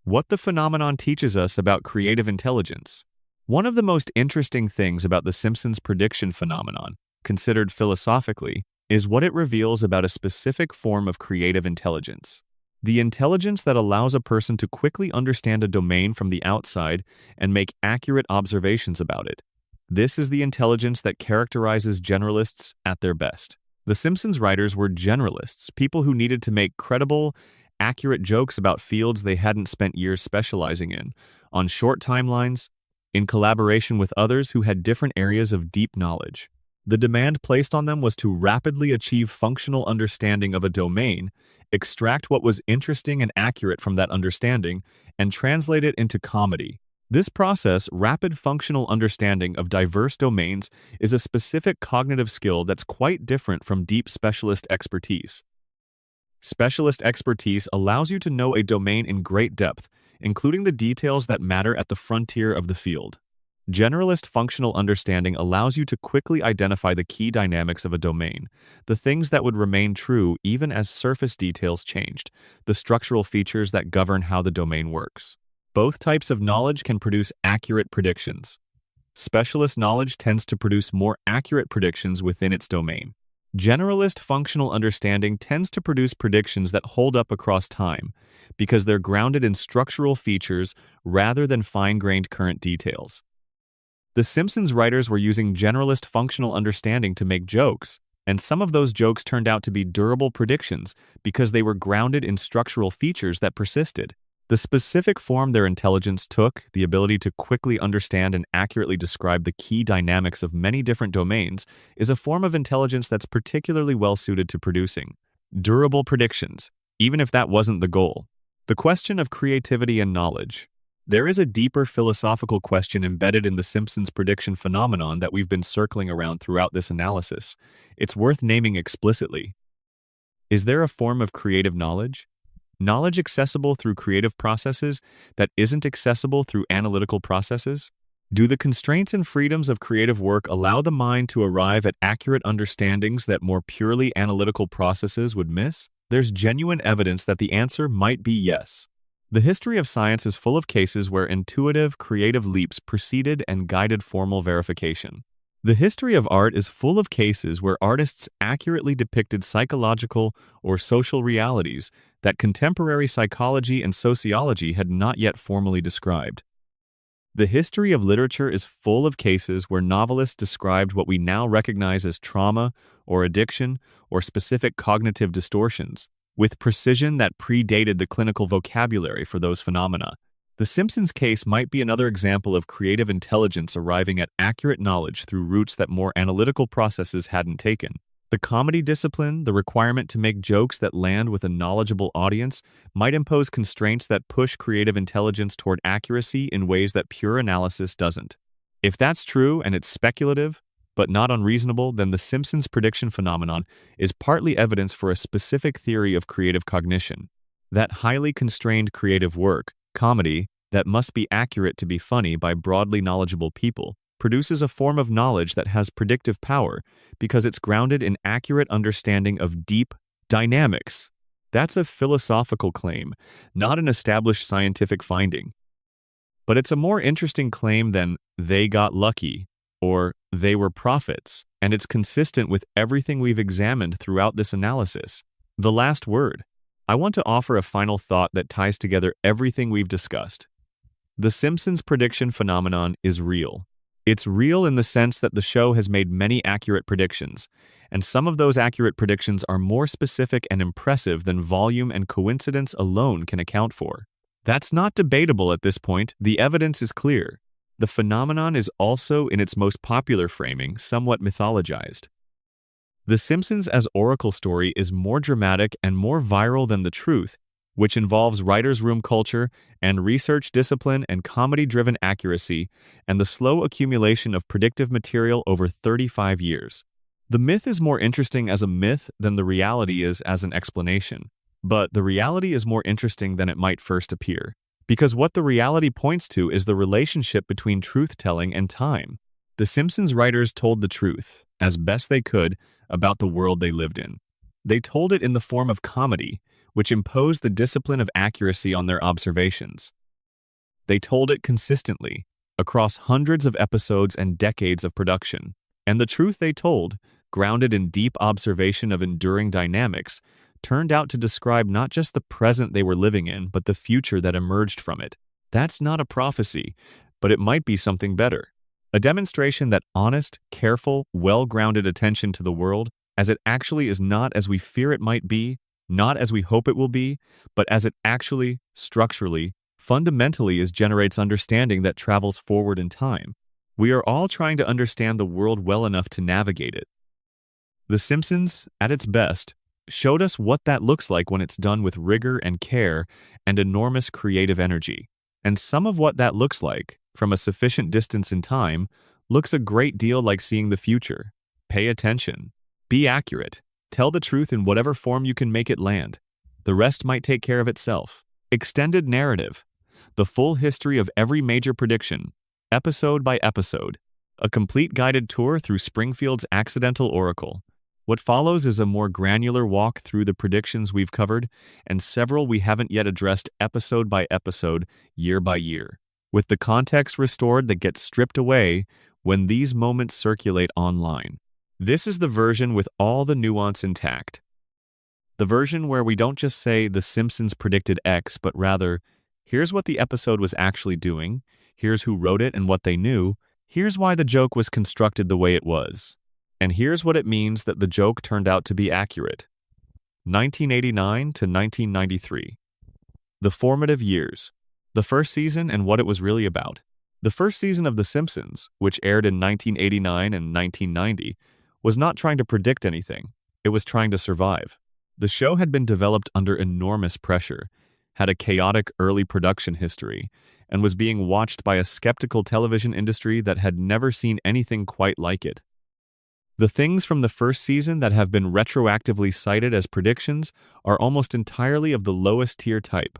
What the phenomenon teaches us about creative intelligence. One of the most interesting things about The Simpsons' prediction phenomenon, considered philosophically, is what it reveals about a specific form of creative intelligence. The intelligence that allows a person to quickly understand a domain from the outside and make accurate observations about it. This is the intelligence that characterizes generalists at their best. The Simpsons writers were generalists, people who needed to make credible, accurate jokes about fields they hadn't spent years specializing in, on short timelines, in collaboration with others who had different areas of deep knowledge. The demand placed on them was to rapidly achieve functional understanding of a domain, extract what was interesting and accurate from that understanding, and translate it into comedy. This process, rapid functional understanding of diverse domains, is a specific cognitive skill that's quite different from deep specialist expertise. Specialist expertise allows you to know a domain in great depth, including the details that matter at the frontier of the field. Generalist functional understanding allows you to quickly identify the key dynamics of a domain, the things that would remain true even as surface details changed, the structural features that govern how the domain works. Both types of knowledge can produce accurate predictions. Specialist knowledge tends to produce more accurate predictions within its domain. Generalist functional understanding tends to produce predictions that hold up across time because they're grounded in structural features rather than fine-grained current details. The Simpsons writers were using generalist functional understanding to make jokes, and some of those jokes turned out to be durable predictions because they were grounded in structural features that persisted. The specific form their intelligence took, the ability to quickly understand and accurately describe the key dynamics of many different domains, is a form of intelligence that's particularly well-suited to producing durable predictions, even if that wasn't the goal. The question of creativity and knowledge. There is a deeper philosophical question embedded in the Simpsons prediction phenomenon that we've been circling around throughout this analysis. It's worth naming explicitly. Is there a form of creative knowledge? Knowledge accessible through creative processes that isn't accessible through analytical processes? Do the constraints and freedoms of creative work allow the mind to arrive at accurate understandings that more purely analytical processes would miss? There's genuine evidence that the answer might be yes. The history of science is full of cases where intuitive, creative leaps preceded and guided formal verification. The history of art is full of cases where artists accurately depicted psychological or social realities that contemporary psychology and sociology had not yet formally described. The history of literature is full of cases where novelists described what we now recognize as trauma or addiction or specific cognitive distortions, with precision that predated the clinical vocabulary for those phenomena. The Simpsons case might be another example of creative intelligence arriving at accurate knowledge through routes that more analytical processes hadn't taken. The comedy discipline, the requirement to make jokes that land with a knowledgeable audience, might impose constraints that push creative intelligence toward accuracy in ways that pure analysis doesn't. If that's true and it's speculative, but not unreasonable, then the Simpsons prediction phenomenon is partly evidence for a specific theory of creative cognition. That highly constrained creative work, comedy, that must be accurate to be funny by broadly knowledgeable people, produces a form of knowledge that has predictive power because it's grounded in accurate understanding of deep dynamics. That's a philosophical claim, not an established scientific finding. But it's a more interesting claim than "they got lucky" or "they were prophets," and it's consistent with everything we've examined throughout this analysis. The last word. I want to offer a final thought that ties together everything we've discussed. The Simpsons prediction phenomenon is real. It's real in the sense that the show has made many accurate predictions, and some of those accurate predictions are more specific and impressive than volume and coincidence alone can account for. That's not debatable at this point. The evidence is clear. The phenomenon is also, in its most popular framing, somewhat mythologized. The Simpsons as oracle story is more dramatic and more viral than the truth, which involves writers' room culture and research discipline and comedy-driven accuracy and the slow accumulation of predictive material over 35 years. The myth is more interesting as a myth than the reality is as an explanation. But the reality is more interesting than it might first appear, because what the reality points to is the relationship between truth-telling and time. The Simpsons writers told the truth, as best they could, about the world they lived in. They told it in the form of comedy, which imposed the discipline of accuracy on their observations. They told it consistently, across hundreds of episodes and decades of production. And the truth they told, grounded in deep observation of enduring dynamics, turned out to describe not just the present they were living in, but the future that emerged from it. That's not a prophecy, but it might be something better. A demonstration that honest, careful, well-grounded attention to the world, as it actually is not as we fear it might be, not as we hope it will be, but as it actually, structurally, fundamentally is, generates understanding that travels forward in time. We are all trying to understand the world well enough to navigate it. The Simpsons, at its best, showed us what that looks like when it's done with rigor and care and enormous creative energy. And some of what that looks like, from a sufficient distance in time, looks a great deal like seeing the future. Pay attention. Be accurate. Tell the truth in whatever form you can make it land. The rest might take care of itself. Extended narrative. The full history of every major prediction, episode by episode. A complete guided tour through Springfield's accidental oracle. What follows is a more granular walk through the predictions we've covered and several we haven't yet addressed episode by episode, year by year, with the context restored that gets stripped away when these moments circulate online. This is the version with all the nuance intact. The version where we don't just say The Simpsons predicted X, but rather, here's what the episode was actually doing, here's who wrote it and what they knew, here's why the joke was constructed the way it was. And here's what it means that the joke turned out to be accurate. 1989 to 1993. The formative years. The first season and what it was really about. The first season of The Simpsons, which aired in 1989 and 1990, was not trying to predict anything. It was trying to survive. The show had been developed under enormous pressure, had a chaotic early production history, and was being watched by a skeptical television industry that had never seen anything quite like it. The things from the first season that have been retroactively cited as predictions are almost entirely of the lowest tier type.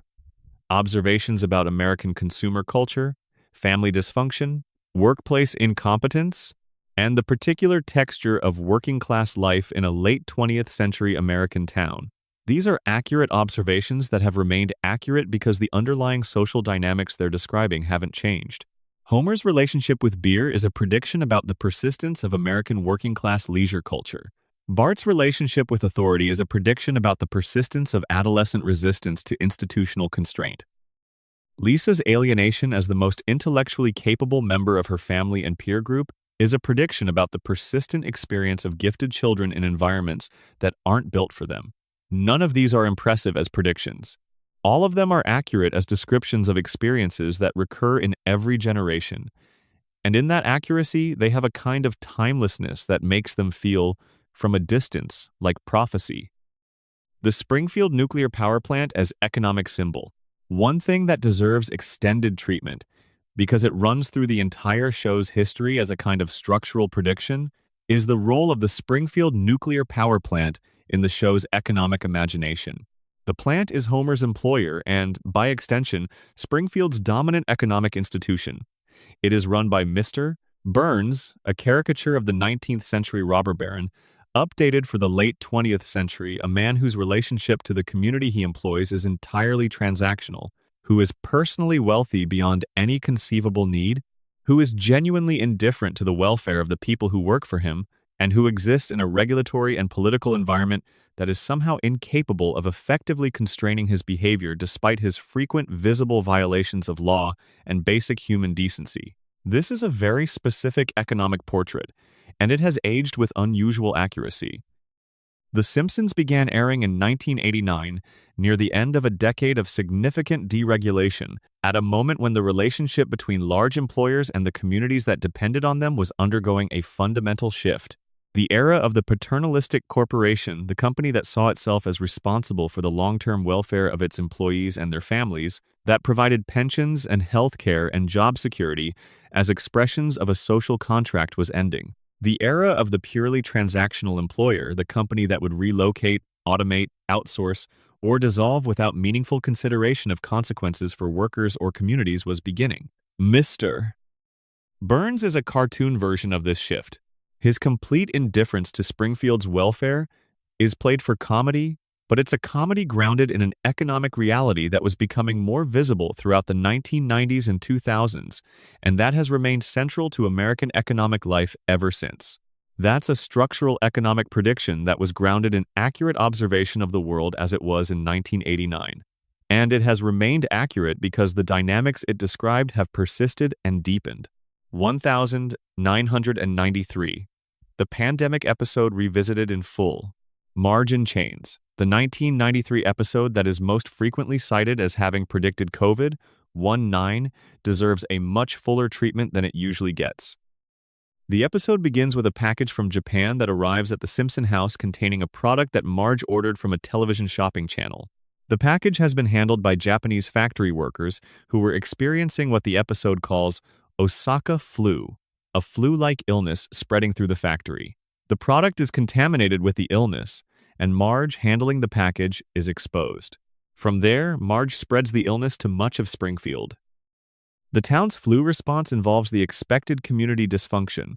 Observations about American consumer culture, family dysfunction, workplace incompetence, and the particular texture of working-class life in a late 20th century American town. These are accurate observations that have remained accurate because the underlying social dynamics they're describing haven't changed. Homer's relationship with beer is a prediction about the persistence of American working-class leisure culture. Bart's relationship with authority is a prediction about the persistence of adolescent resistance to institutional constraint. Lisa's alienation as the most intellectually capable member of her family and peer group is a prediction about the persistent experience of gifted children in environments that aren't built for them. None of these are impressive as predictions. All of them are accurate as descriptions of experiences that recur in every generation. And in that accuracy, they have a kind of timelessness that makes them feel, from a distance, like prophecy. The Springfield nuclear power plant as economic symbol. One thing that deserves extended treatment. because it runs through the entire show's history as a kind of structural prediction, is the role of the Springfield nuclear power plant in the show's economic imagination. The plant is Homer's employer and, by extension, Springfield's dominant economic institution. It is run by Mr. Burns, a caricature of the 19th century robber baron, updated for the late 20th century, a man whose relationship to the community he employs is entirely transactional, who is personally wealthy beyond any conceivable need, who is genuinely indifferent to the welfare of the people who work for him, and who exists in a regulatory and political environment that is somehow incapable of effectively constraining his behavior despite his frequent visible violations of law and basic human decency. This is a very specific economic portrait, and it has aged with unusual accuracy. The Simpsons began airing in 1989, near the end of a decade of significant deregulation, at a moment when the relationship between large employers and the communities that depended on them was undergoing a fundamental shift. The era of the paternalistic corporation, the company that saw itself as responsible for the long-term welfare of its employees and their families, that provided pensions and health care and job security as expressions of a social contract, was ending. The era of the purely transactional employer, the company that would relocate, automate, outsource, or dissolve without meaningful consideration of consequences for workers or communities, was beginning. Mr. Burns is a cartoon version of this shift. His complete indifference to Springfield's welfare is played for comedy, but it's a comedy grounded in an economic reality that was becoming more visible throughout the 1990s and 2000s, and that has remained central to American economic life ever since. That's a structural economic prediction that was grounded in accurate observation of the world as it was in 1989. And it has remained accurate because the dynamics it described have persisted and deepened. 1993. The pandemic episode revisited in full. Margin Chains. The 1993 episode that is most frequently cited as having predicted COVID-19 deserves a much fuller treatment than it usually gets. The episode begins with a package from Japan that arrives at the Simpson house containing a product that Marge ordered from a television shopping channel. The package has been handled by Japanese factory workers who were experiencing what the episode calls Osaka flu, a flu-like illness spreading through the factory. The product is contaminated with the illness, and Marge, handling the package, is exposed. From there, Marge spreads the illness to much of Springfield. The town's flu response involves the expected community dysfunction: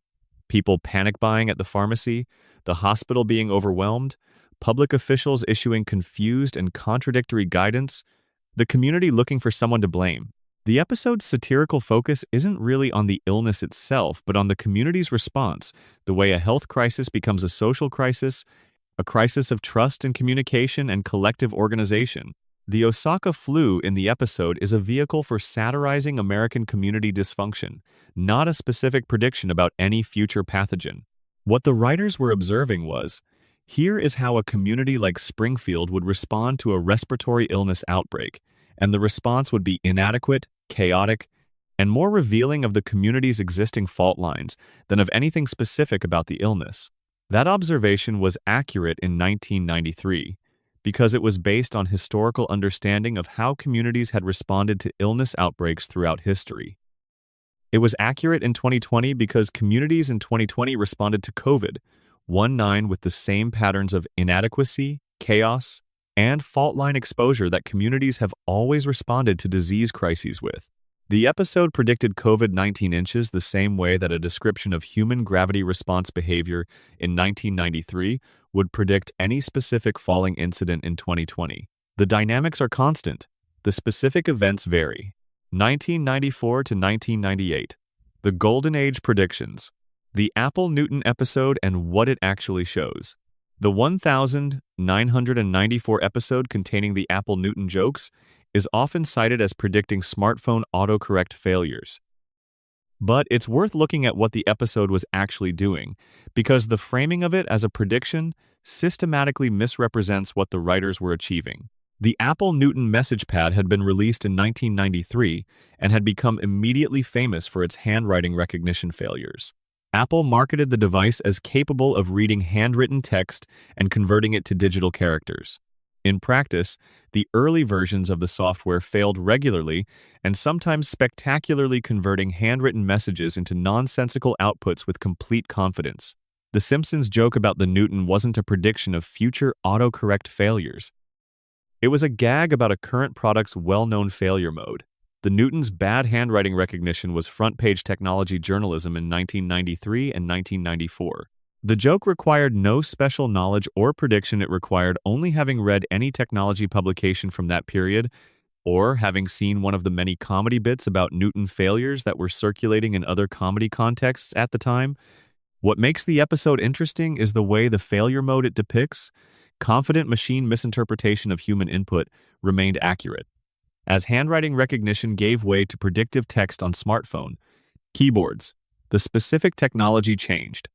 people panic buying at the pharmacy, the hospital being overwhelmed, public officials issuing confused and contradictory guidance, the community looking for someone to blame. The episode's satirical focus isn't really on the illness itself, but on the community's response, the way a health crisis becomes a social crisis, a crisis of trust and communication and collective organization. The Osaka flu in the episode is a vehicle for satirizing American community dysfunction, not a specific prediction about any future pathogen. What the writers were observing was, here is how a community like Springfield would respond to a respiratory illness outbreak, and the response would be inadequate, chaotic, and more revealing of the community's existing fault lines than of anything specific about the illness. That observation was accurate in 1993 because it was based on historical understanding of how communities had responded to illness outbreaks throughout history. It was accurate in 2020 because communities in 2020 responded to COVID-19 with the same patterns of inadequacy, chaos, and fault line exposure that communities have always responded to disease crises with. The episode predicted COVID-19 inches the same way that a description of human gravity response behavior in 1993 would predict any specific falling incident in 2020. The dynamics are constant. The specific events vary. 1994 to 1998. The Golden Age predictions. The Apple Newton episode and what it actually shows. The 1994 episode containing the Apple Newton jokes is often cited as predicting smartphone autocorrect failures. But it's worth looking at what the episode was actually doing, because the framing of it as a prediction systematically misrepresents what the writers were achieving. The Apple Newton message pad had been released in 1993 and had become immediately famous for its handwriting recognition failures. Apple marketed the device as capable of reading handwritten text and converting it to digital characters. In practice, the early versions of the software failed regularly and sometimes spectacularly converting handwritten messages into nonsensical outputs with complete confidence. The Simpsons joke about the Newton wasn't a prediction of future autocorrect failures. It was a gag about a current product's well-known failure mode. The Newton's bad handwriting recognition was front-page technology journalism in 1993 and 1994. The joke required no special knowledge or prediction. It required only having read any technology publication from that period or having seen one of the many comedy bits about Newton failures that were circulating in other comedy contexts at the time. What makes the episode interesting is the way the failure mode it depicts, confident machine misinterpretation of human input, remained accurate. As handwriting recognition gave way to predictive text on smartphone keyboards, the specific technology changed.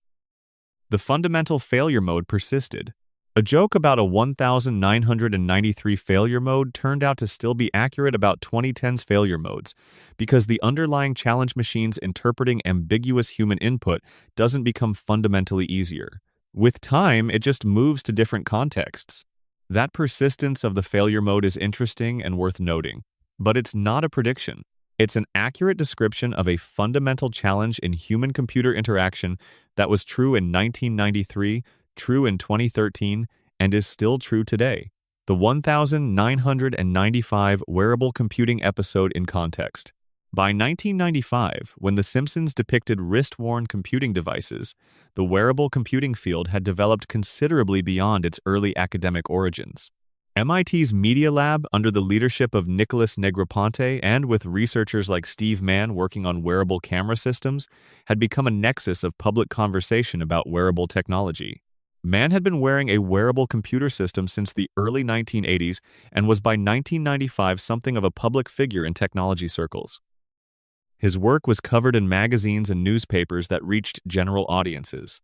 The fundamental failure mode persisted. A joke about a 1993 failure mode turned out to still be accurate about 2010's failure modes, because the underlying challenge machines interpreting ambiguous human input doesn't become fundamentally easier. With time, it just moves to different contexts. That persistence of the failure mode is interesting and worth noting, but it's not a prediction. It's an accurate description of a fundamental challenge in human-computer interaction that was true in 1993, true in 2013, and is still true today. The 1995 wearable computing episode in context. By 1995, when The Simpsons depicted wrist-worn computing devices, the wearable computing field had developed considerably beyond its early academic origins. MIT's Media Lab, under the leadership of Nicholas Negroponte and with researchers like Steve Mann working on wearable camera systems, had become a nexus of public conversation about wearable technology. Mann had been wearing a wearable computer system since the early 1980s and was by 1995 something of a public figure in technology circles. His work was covered in magazines and newspapers that reached general audiences.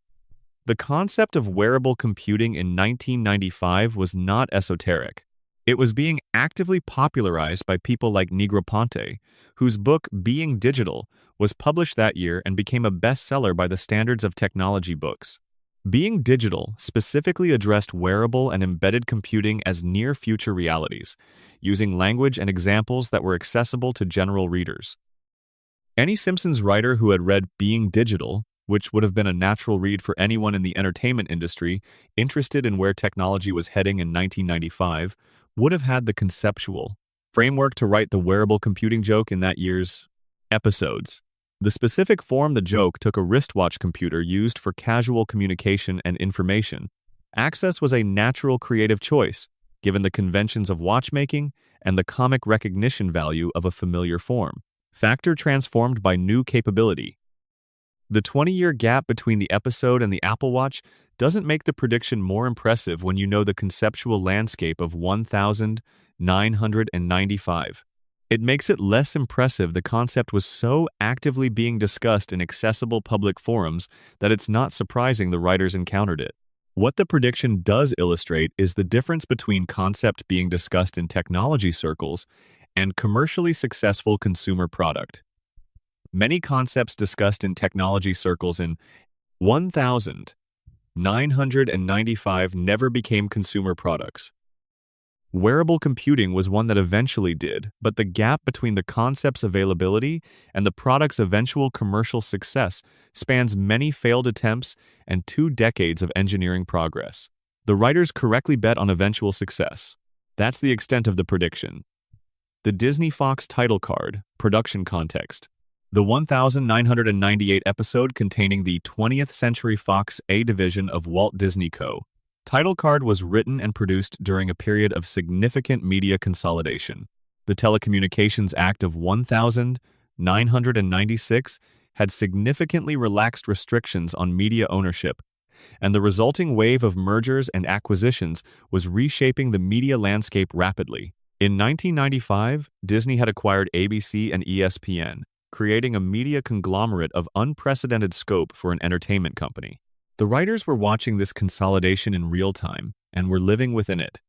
The concept of wearable computing in 1995 was not esoteric. It was being actively popularized by people like Negroponte, whose book Being Digital was published that year and became a bestseller by the standards of technology books. Being Digital specifically addressed wearable and embedded computing as near-future realities, using language and examples that were accessible to general readers. Any Simpsons writer who had read Being Digital, which would have been a natural read for anyone in the entertainment industry interested in where technology was heading in 1995, would have had the conceptual framework to write the wearable computing joke in that year's episodes. The specific form the joke took a wristwatch computer used for casual communication and information. Access was a natural creative choice, given the conventions of watchmaking and the comic recognition value of a familiar form. Factor transformed by new capability. The 20-year gap between the episode and the Apple Watch doesn't make the prediction more impressive when you know the conceptual landscape of 1995. It makes it less impressive the concept was so actively being discussed in accessible public forums that it's not surprising the writers encountered it. What the prediction does illustrate is the difference between concept being discussed in technology circles and commercially successful consumer product. Many concepts discussed in technology circles in 1995 never became consumer products. Wearable computing was one that eventually did, but the gap between the concept's availability and the product's eventual commercial success spans many failed attempts and 2 decades of engineering progress. The writers correctly bet on eventual success. That's the extent of the prediction. The Disney-Fox title card, production context. The 1998 episode containing the 20th Century Fox A division of Walt Disney Co. Title card was written and produced during a period of significant media consolidation. The Telecommunications Act of 1996 had significantly relaxed restrictions on media ownership, and the resulting wave of mergers and acquisitions was reshaping the media landscape rapidly. In 1995, Disney had acquired ABC and ESPN, creating a media conglomerate of unprecedented scope for an entertainment company. The writers were watching this consolidation in real time and were living within it.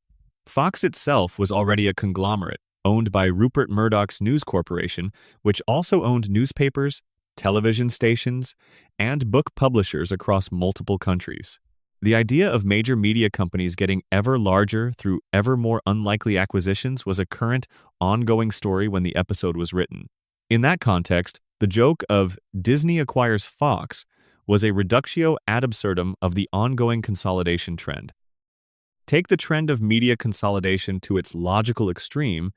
Fox itself was already a conglomerate, owned by Rupert Murdoch's News Corporation, which also owned newspapers, television stations, and book publishers across multiple countries. The idea of major media companies getting ever larger through ever more unlikely acquisitions was a current, ongoing story when the episode was written. In that context, the joke of Disney acquires Fox was a reductio ad absurdum of the ongoing consolidation trend. Take the trend of media consolidation to its logical extreme,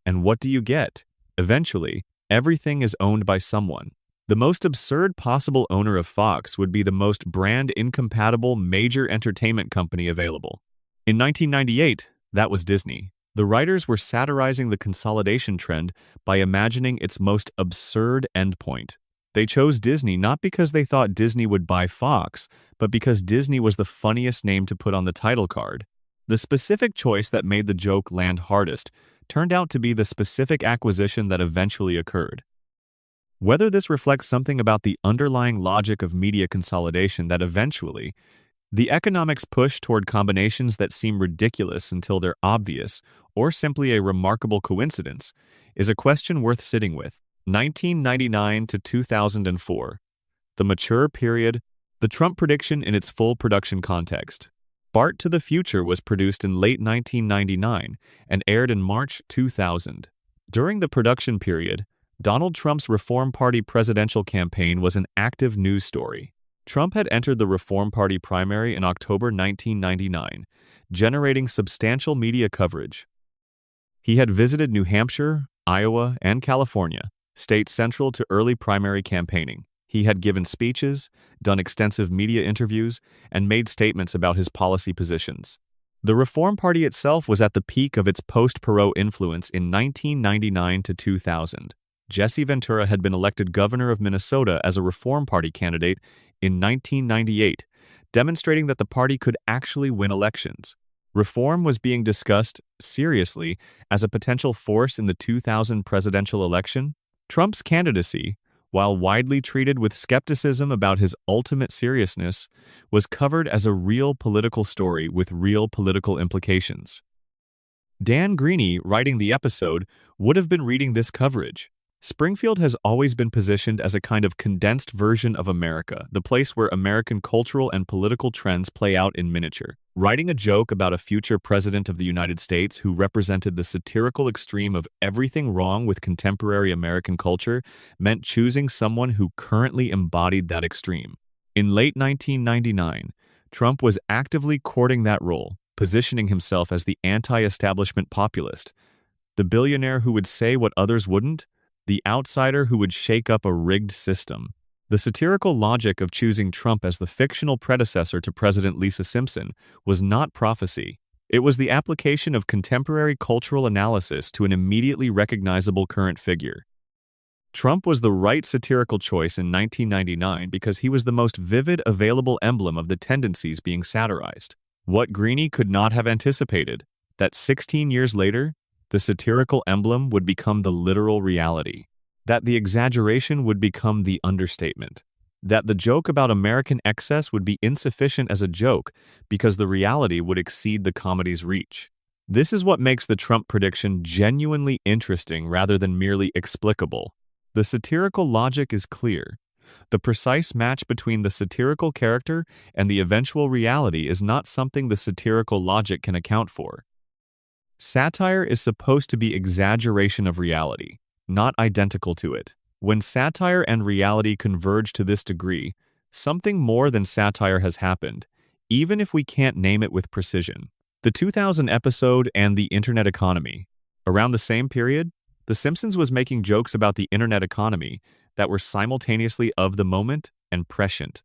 and what do you get? Eventually, everything is owned by someone. The most absurd possible owner of Fox would be the most brand-incompatible major entertainment company available. In 1998, that was Disney. The writers were satirizing the consolidation trend by imagining its most absurd endpoint. They chose Disney not because they thought Disney would buy Fox, but because Disney was the funniest name to put on the title card. The specific choice that made the joke land hardest turned out to be the specific acquisition that eventually occurred. Whether this reflects something about the underlying logic of media consolidation that eventually, the economics push toward combinations that seem ridiculous until they're obvious, or simply a remarkable coincidence, is a question worth sitting with. 1999 to 2004. The mature period, the Trump prediction in its full production context. Bart to the Future was produced in late 1999 and aired in March 2000. During the production period, Donald Trump's Reform Party presidential campaign was an active news story. Trump had entered the Reform Party primary in October 1999, generating substantial media coverage. He had visited New Hampshire, Iowa, and California, states central to early primary campaigning. He had given speeches, done extensive media interviews, and made statements about his policy positions. The Reform Party itself was at the peak of its post-Perot influence in 1999 to 2000. Jesse Ventura had been elected governor of Minnesota as a Reform Party candidate in 1998, demonstrating that the party could actually win elections. Reform was being discussed seriously as a potential force in the 2000 presidential election. Trump's candidacy, while widely treated with skepticism about his ultimate seriousness, was covered as a real political story with real political implications. Dan Greaney, writing the episode, would have been reading this coverage. Springfield has always been positioned as a kind of condensed version of America, the place where American cultural and political trends play out in miniature. Writing a joke about a future president of the United States who represented the satirical extreme of everything wrong with contemporary American culture meant choosing someone who currently embodied that extreme. In late 1999, Trump was actively courting that role, positioning himself as the anti-establishment populist, the billionaire who would say what others wouldn't, the outsider who would shake up a rigged system. The satirical logic of choosing Trump as the fictional predecessor to President Lisa Simpson was not prophecy. It was the application of contemporary cultural analysis to an immediately recognizable current figure. Trump was the right satirical choice in 1999 because he was the most vivid available emblem of the tendencies being satirized. What Greaney could not have anticipated, that 16 years later, the satirical emblem would become the literal reality, that the exaggeration would become the understatement, that the joke about American excess would be insufficient as a joke because the reality would exceed the comedy's reach. This is what makes the Trump prediction genuinely interesting rather than merely explicable. The satirical logic is clear. The precise match between the satirical character and the eventual reality is not something the satirical logic can account for. Satire is supposed to be exaggeration of reality, not identical to it. When satire and reality converge to this degree, something more than satire has happened, even if we can't name it with precision. The 2000 episode and the internet economy. Around the same period, The Simpsons was making jokes about the internet economy that were simultaneously of the moment and prescient.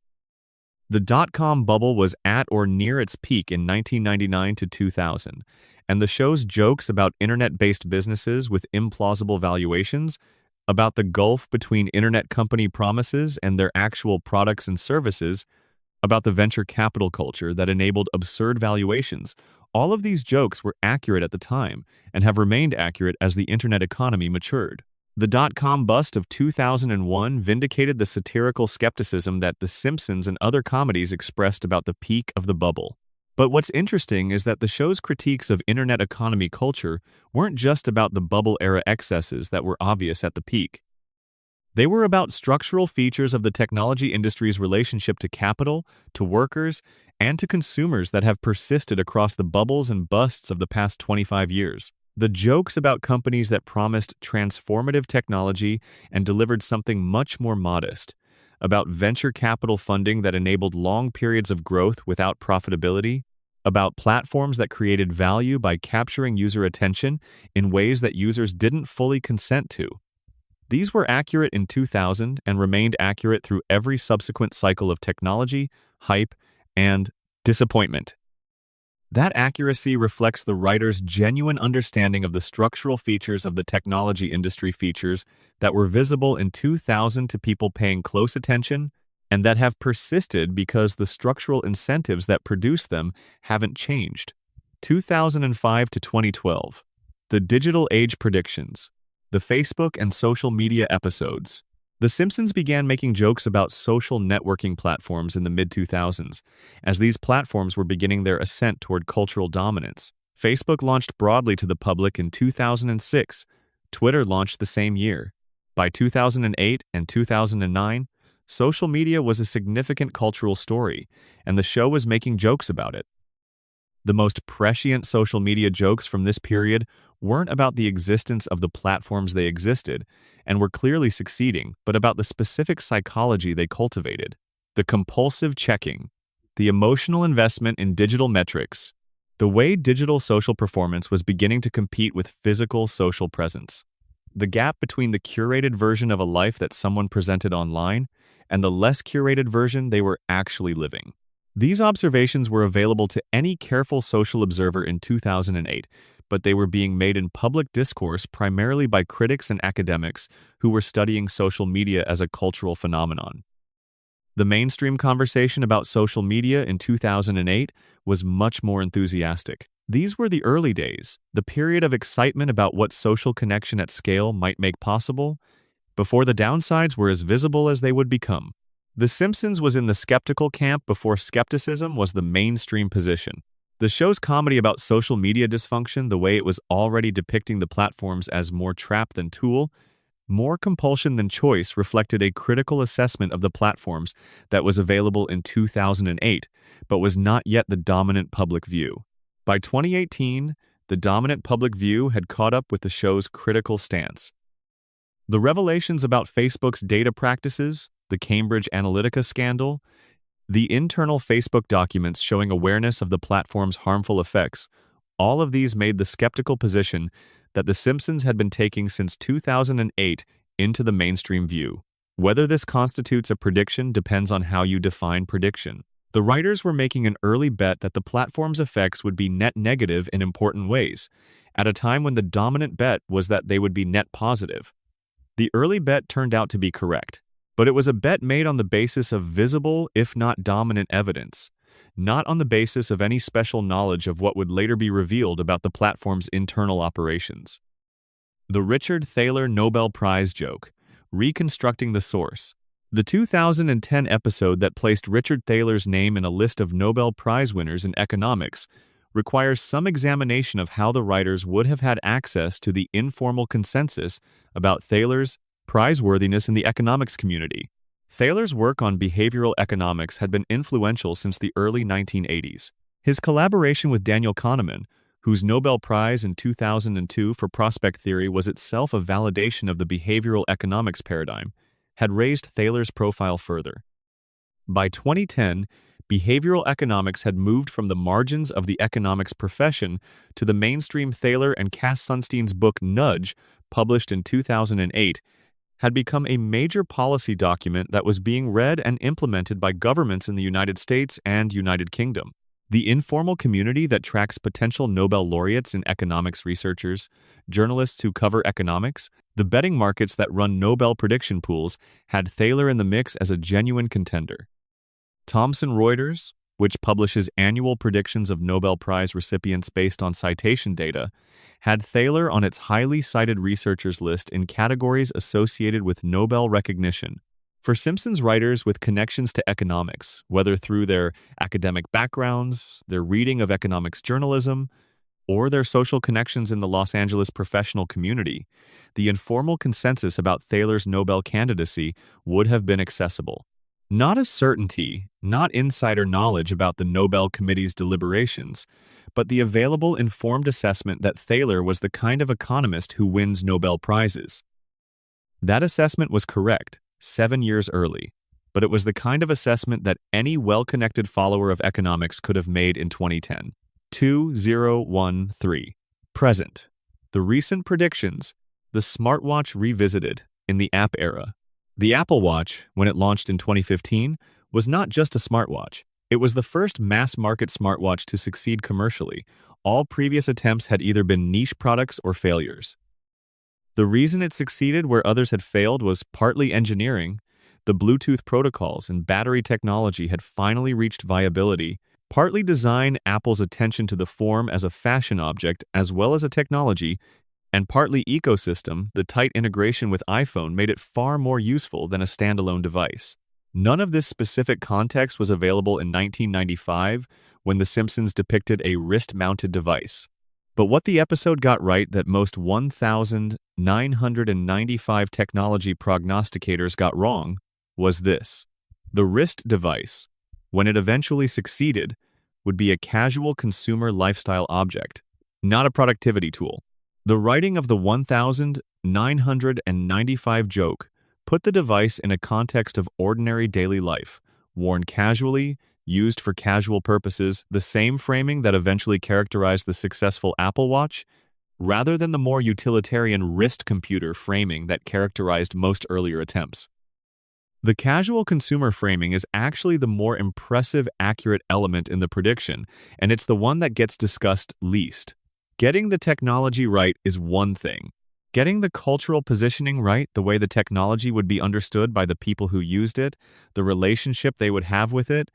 The dot-com bubble was at or near its peak in 1999 to 2000, and the show's jokes about internet-based businesses with implausible valuations, about the gulf between internet company promises and their actual products and services, about the venture capital culture that enabled absurd valuations, all of these jokes were accurate at the time and have remained accurate as the internet economy matured. The dot-com bust of 2001 vindicated the satirical skepticism that The Simpsons and other comedies expressed about the peak of the bubble. But what's interesting is that the show's critiques of internet economy culture weren't just about the bubble-era excesses that were obvious at the peak. They were about structural features of the technology industry's relationship to capital, to workers, and to consumers that have persisted across the bubbles and busts of the past 25 years. The jokes about companies that promised transformative technology and delivered something much more modest, about venture capital funding that enabled long periods of growth without profitability, about platforms that created value by capturing user attention in ways that users didn't fully consent to. These were accurate in 2000 and remained accurate through every subsequent cycle of technology, hype, and disappointment. That accuracy reflects the writer's genuine understanding of the structural features of the technology industry features that were visible in 2000 to people paying close attention and that have persisted because the structural incentives that produce them haven't changed. 2005 to 2012. The digital age predictions. The Facebook and social media episodes. The Simpsons began making jokes about social networking platforms in the mid-2000s, as these platforms were beginning their ascent toward cultural dominance. Facebook launched broadly to the public in 2006. Twitter launched the same year. By 2008 and 2009, social media was a significant cultural story, and the show was making jokes about it. The most prescient social media jokes from this period weren't about the existence of the platforms they existed and were clearly succeeding, but about the specific psychology they cultivated. The compulsive checking, the emotional investment in digital metrics, the way digital social performance was beginning to compete with physical social presence. The gap between the curated version of a life that someone presented online and the less curated version they were actually living. These observations were available to any careful social observer in 2008, but they were being made in public discourse primarily by critics and academics who were studying social media as a cultural phenomenon. The mainstream conversation about social media in 2008 was much more enthusiastic. These were the early days, the period of excitement about what social connection at scale might make possible, before the downsides were as visible as they would become. The Simpsons was in the skeptical camp before skepticism was the mainstream position. The show's comedy about social media dysfunction, the way it was already depicting the platforms as more trap than tool, more compulsion than choice, reflected a critical assessment of the platforms that was available in 2008, but was not yet the dominant public view. By 2018, the dominant public view had caught up with the show's critical stance. The revelations about Facebook's data practices, the Cambridge Analytica scandal, the internal Facebook documents showing awareness of the platform's harmful effects, all of these made the skeptical position that The Simpsons had been taking since 2008 into the mainstream view. Whether this constitutes a prediction depends on how you define prediction. The writers were making an early bet that the platform's effects would be net negative in important ways, at a time when the dominant bet was that they would be net positive. The early bet turned out to be correct. But it was a bet made on the basis of visible, if not dominant evidence, not on the basis of any special knowledge of what would later be revealed about the platform's internal operations. The Richard Thaler Nobel Prize joke, reconstructing the source. The 2010 episode that placed Richard Thaler's name in a list of Nobel Prize winners in economics requires some examination of how the writers would have had access to the informal consensus about Thaler's prizeworthiness in the economics community. Thaler's work on behavioral economics had been influential since the early 1980s. His collaboration with Daniel Kahneman, whose Nobel Prize in 2002 for prospect theory was itself a validation of the behavioral economics paradigm, had raised Thaler's profile further. By 2010, behavioral economics had moved from the margins of the economics profession to the mainstream. Thaler and Cass Sunstein's book Nudge, published in 2008, had become a major policy document that was being read and implemented by governments in the United States and United Kingdom. The informal community that tracks potential Nobel laureates and economics researchers, journalists who cover economics, the betting markets that run Nobel prediction pools had Thaler in the mix as a genuine contender. Thomson Reuters, which publishes annual predictions of Nobel Prize recipients based on citation data, had Thaler on its highly cited researchers list in categories associated with Nobel recognition. For Simpsons writers with connections to economics, whether through their academic backgrounds, their reading of economics journalism, or their social connections in the Los Angeles professional community, the informal consensus about Thaler's Nobel candidacy would have been accessible. Not a certainty, not insider knowledge about the Nobel Committee's deliberations, but the available informed assessment that Thaler was the kind of economist who wins Nobel Prizes. That assessment was correct, 7 years early, but it was the kind of assessment that any well-connected follower of economics could have made in 2010. 2013. Present. The recent predictions, the smartwatch revisited in the app era. The Apple Watch, when it launched in 2015, was not just a smartwatch. It was the first mass-market smartwatch to succeed commercially. All previous attempts had either been niche products or failures. The reason it succeeded where others had failed was partly engineering. The Bluetooth protocols and battery technology had finally reached viability. Partly design, Apple's attention to the form as a fashion object as well as a technology, and partly ecosystem, the tight integration with iPhone made it far more useful than a standalone device. None of this specific context was available in 1995 when The Simpsons depicted a wrist-mounted device. But what the episode got right that most 1,995 technology prognosticators got wrong was this. The wrist device, when it eventually succeeded, would be a casual consumer lifestyle object, not a productivity tool. The writing of the 1,995 joke put the device in a context of ordinary daily life, worn casually, used for casual purposes, the same framing that eventually characterized the successful Apple Watch, rather than the more utilitarian wrist computer framing that characterized most earlier attempts. The casual consumer framing is actually the more impressive, accurate element in the prediction, and it's the one that gets discussed least. Getting the technology right is one thing. Getting the cultural positioning right, the way the technology would be understood by the people who used it, the relationship they would have with it,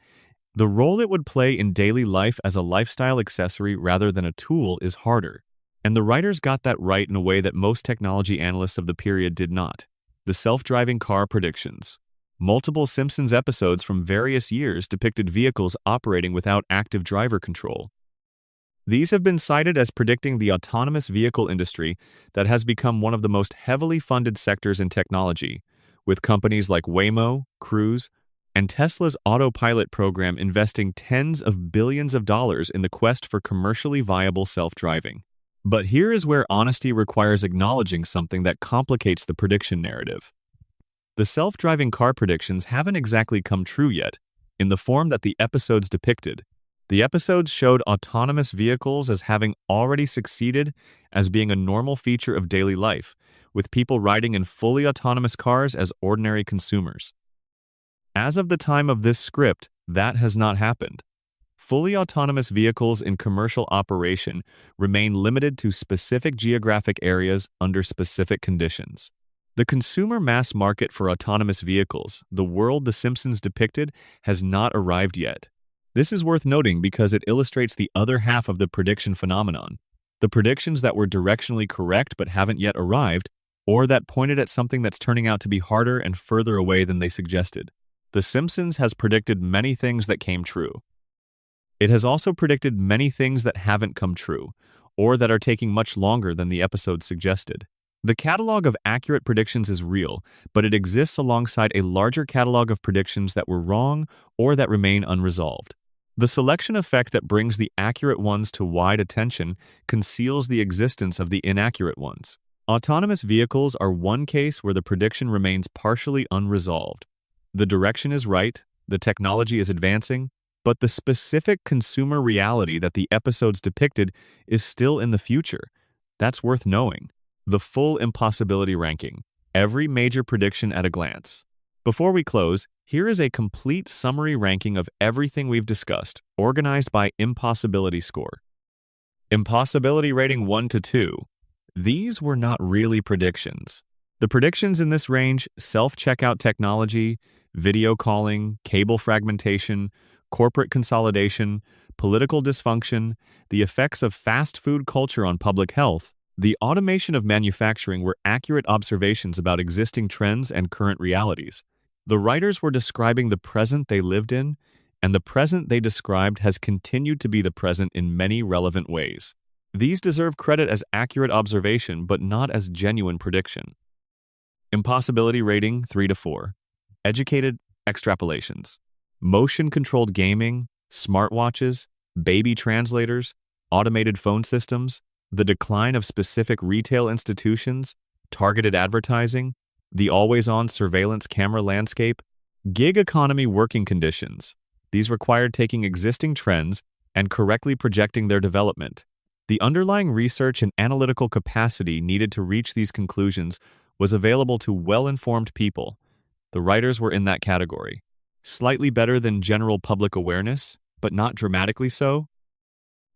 the role it would play in daily life as a lifestyle accessory rather than a tool is harder. And the writers got that right in a way that most technology analysts of the period did not. The self-driving car predictions. Multiple Simpsons episodes from various years depicted vehicles operating without active driver control. These have been cited as predicting the autonomous vehicle industry that has become one of the most heavily funded sectors in technology, with companies like Waymo, Cruise, and Tesla's autopilot program investing tens of billions of dollars in the quest for commercially viable self-driving. But here is where honesty requires acknowledging something that complicates the prediction narrative. The self-driving car predictions haven't exactly come true yet, in the form that the episodes depicted. The episodes showed autonomous vehicles as having already succeeded as being a normal feature of daily life, with people riding in fully autonomous cars as ordinary consumers. As of the time of this script, that has not happened. Fully autonomous vehicles in commercial operation remain limited to specific geographic areas under specific conditions. The consumer mass market for autonomous vehicles, the world The Simpsons depicted, has not arrived yet. This is worth noting because it illustrates the other half of the prediction phenomenon. The predictions that were directionally correct but haven't yet arrived, or that pointed at something that's turning out to be harder and further away than they suggested. The Simpsons has predicted many things that came true. It has also predicted many things that haven't come true, or that are taking much longer than the episode suggested. The catalog of accurate predictions is real, but it exists alongside a larger catalog of predictions that were wrong or that remain unresolved. The selection effect that brings the accurate ones to wide attention conceals the existence of the inaccurate ones. Autonomous vehicles are one case where the prediction remains partially unresolved. The direction is right, the technology is advancing, but the specific consumer reality that the episodes depicted is still in the future. That's worth knowing. The full impossibility ranking. Every major prediction at a glance. Before we close, here is a complete summary ranking of everything we've discussed, organized by impossibility score. Impossibility rating 1 to 2. These were not really predictions. The predictions in this range: self-checkout technology, video calling, cable fragmentation, corporate consolidation, political dysfunction, the effects of fast food culture on public health, the automation of manufacturing were accurate observations about existing trends and current realities. The writers were describing the present they lived in, and the present they described has continued to be the present in many relevant ways. These deserve credit as accurate observation, but not as genuine prediction. Impossibility rating 3 to 4. Educated extrapolations. Motion-controlled gaming, smartwatches, baby translators, automated phone systems, the decline of specific retail institutions, targeted advertising, the always-on surveillance camera landscape, gig economy working conditions. These required taking existing trends and correctly projecting their development. The underlying research and analytical capacity needed to reach these conclusions was available to well-informed people. The writers were in that category. Slightly better than general public awareness, but not dramatically so.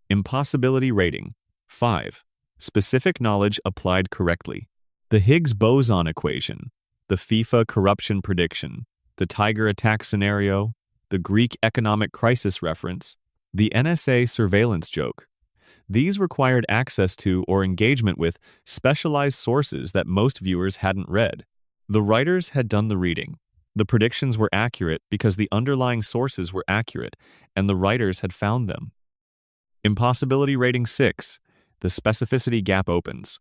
Impossibility rating 5. Specific knowledge applied correctly. The Higgs boson equation, the FIFA corruption prediction, the Tiger attack scenario, the Greek economic crisis reference, the NSA surveillance joke. These required access to or engagement with specialized sources that most viewers hadn't read. The writers had done the reading. The predictions were accurate because the underlying sources were accurate, and the writers had found them. Impossibility rating 6. The specificity gap opens.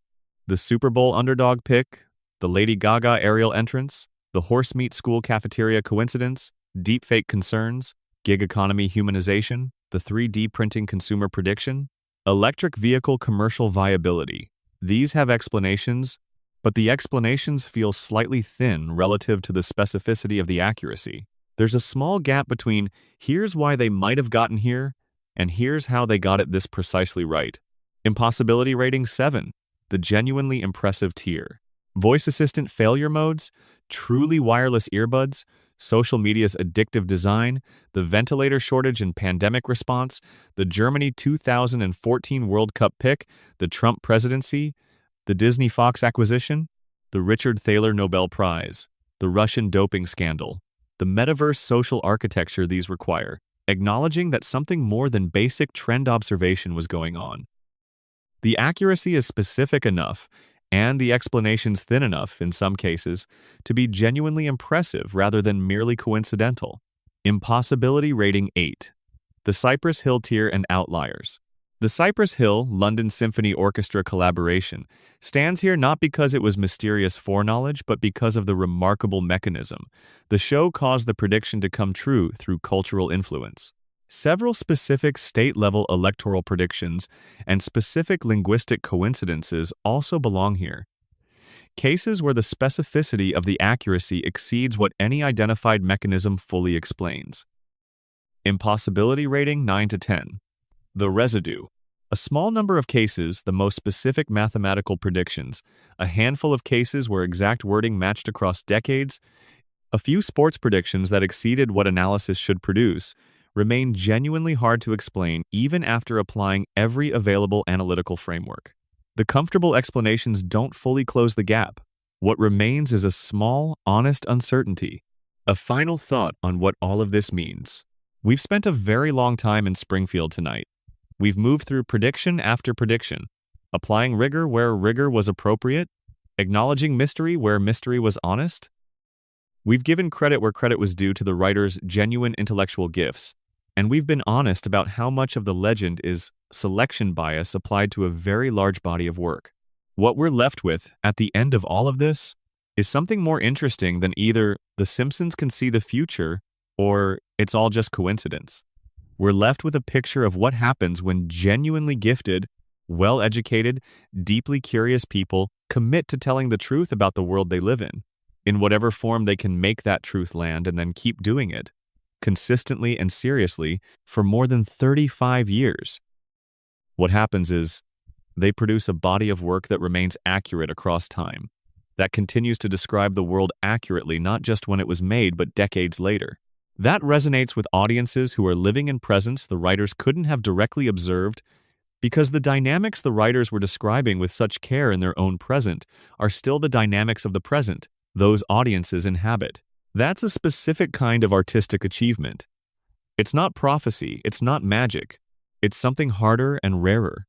The Super Bowl underdog pick, the Lady Gaga aerial entrance, the horse meat school cafeteria coincidence, deepfake concerns, gig economy humanization, the 3D printing consumer prediction, electric vehicle commercial viability. These have explanations, but the explanations feel slightly thin relative to the specificity of the accuracy. There's a small gap between here's why they might have gotten here and here's how they got it this precisely right. Impossibility rating 7. The genuinely impressive tier. Voice assistant failure modes, truly wireless earbuds, social media's addictive design, the ventilator shortage and pandemic response, the Germany 2014 World Cup pick, the Trump presidency, the Disney Fox acquisition, the Richard Thaler Nobel Prize, the Russian doping scandal, the metaverse social architecture these require, acknowledging that something more than basic trend observation was going on. The accuracy is specific enough, and the explanations thin enough, in some cases, to be genuinely impressive rather than merely coincidental. Impossibility rating 8. The Cypress Hill tier and outliers. The Cypress Hill London Symphony Orchestra collaboration stands here not because it was mysterious foreknowledge, but because of the remarkable mechanism. The show caused the prediction to come true through cultural influence. Several specific state-level electoral predictions and specific linguistic coincidences also belong here. Cases where the specificity of the accuracy exceeds what any identified mechanism fully explains. Impossibility rating 9 to 10. The residue. A small number of cases, the most specific mathematical predictions, a handful of cases where exact wording matched across decades, a few sports predictions that exceeded what analysis should produce, remain genuinely hard to explain even after applying every available analytical framework. The comfortable explanations don't fully close the gap. What remains is a small, honest uncertainty. A final thought on what all of this means. We've spent a very long time in Springfield tonight. We've moved through prediction after prediction, applying rigor where rigor was appropriate, acknowledging mystery where mystery was honest. We've given credit where credit was due to the writer's genuine intellectual gifts, and we've been honest about how much of the legend is selection bias applied to a very large body of work. What we're left with at the end of all of this is something more interesting than either The Simpsons can see the future or it's all just coincidence. We're left with a picture of what happens when genuinely gifted, well-educated, deeply curious people commit to telling the truth about the world they live in whatever form they can make that truth land and then keep doing it, consistently and seriously, for more than 35 years. What happens is, they produce a body of work that remains accurate across time, that continues to describe the world accurately not just when it was made, but decades later. That resonates with audiences who are living in presence the writers couldn't have directly observed, because the dynamics the writers were describing with such care in their own present are still the dynamics of the present those audiences inhabit. That's a specific kind of artistic achievement. It's not prophecy, it's not magic. It's something harder and rarer.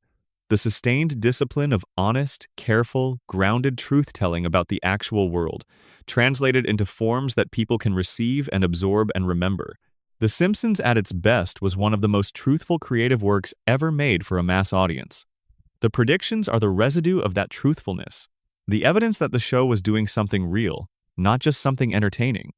The sustained discipline of honest, careful, grounded truth-telling about the actual world, translated into forms that people can receive and absorb and remember. The Simpsons at its best was one of the most truthful creative works ever made for a mass audience. The predictions are the residue of that truthfulness, the evidence that the show was doing something real, not just something entertaining.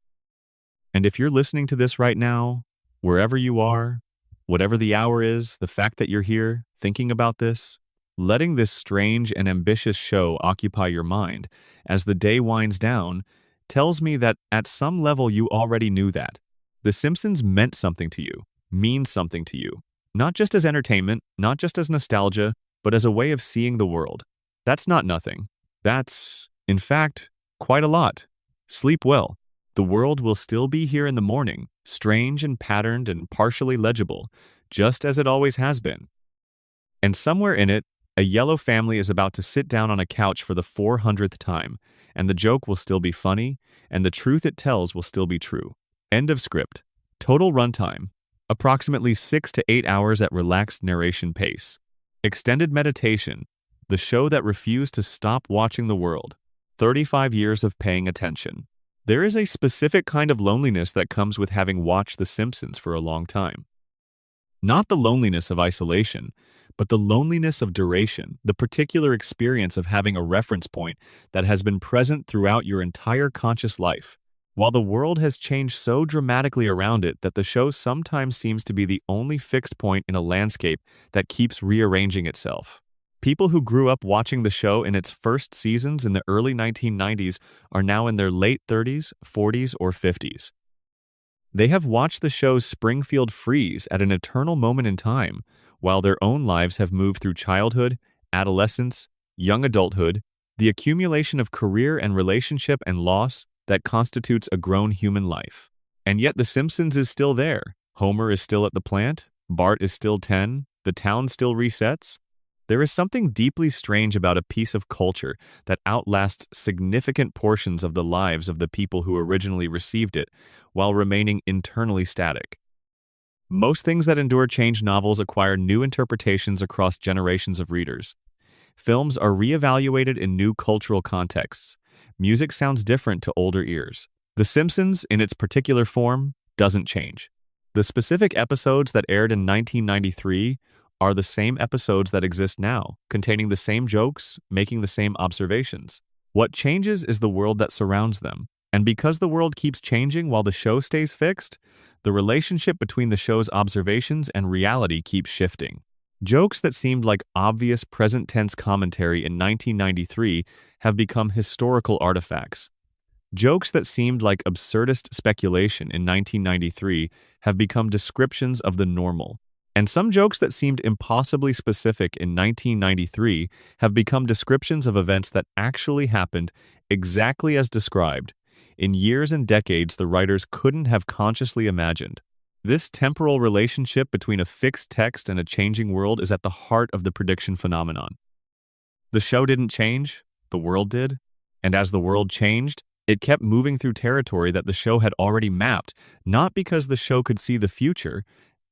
And if you're listening to this right now, wherever you are, whatever the hour is, the fact that you're here thinking about this, letting this strange and ambitious show occupy your mind as the day winds down, tells me that at some level you already knew that. The Simpsons meant something to you, means something to you, not just as entertainment, not just as nostalgia, but as a way of seeing the world. That's not nothing. That's, in fact, quite a lot. Sleep well. The world will still be here in the morning, strange and patterned and partially legible, just as it always has been. And somewhere in it, a yellow family is about to sit down on a couch for the 400th time, and the joke will still be funny, and the truth it tells will still be true. End of script. Total runtime: approximately 6 to 8 hours at relaxed narration pace. Extended meditation: the show that refused to stop watching the world. 35 years of paying attention. There is a specific kind of loneliness that comes with having watched The Simpsons for a long time. Not the loneliness of isolation, but the loneliness of duration, the particular experience of having a reference point that has been present throughout your entire conscious life. While the world has changed so dramatically around it that the show sometimes seems to be the only fixed point in a landscape that keeps rearranging itself. People who grew up watching the show in its first seasons in the early 1990s are now in their late 30s, 40s, or 50s. They have watched the show's Springfield freeze at an eternal moment in time, while their own lives have moved through childhood, adolescence, young adulthood, the accumulation of career and relationship and loss that constitutes a grown human life. And yet The Simpsons is still there. Homer is still at the plant, Bart is still 10, the town still resets. There is something deeply strange about a piece of culture that outlasts significant portions of the lives of the people who originally received it, while remaining internally static. Most things that endure change. Novels acquire new interpretations across generations of readers. Films are reevaluated in new cultural contexts. Music sounds different to older ears. The Simpsons, in its particular form, doesn't change. The specific episodes that aired in 1993 are the same episodes that exist now, containing the same jokes, making the same observations. What changes is the world that surrounds them. And because the world keeps changing while the show stays fixed, the relationship between the show's observations and reality keeps shifting. Jokes that seemed like obvious present-tense commentary in 1993 have become historical artifacts. Jokes that seemed like absurdist speculation in 1993 have become descriptions of the normal. And some jokes that seemed impossibly specific in 1993 have become descriptions of events that actually happened exactly as described, in years and decades the writers couldn't have consciously imagined. This temporal relationship between a fixed text and a changing world is at the heart of the prediction phenomenon. The show didn't change, the world did, and as the world changed, it kept moving through territory that the show had already mapped, not because the show could see the future,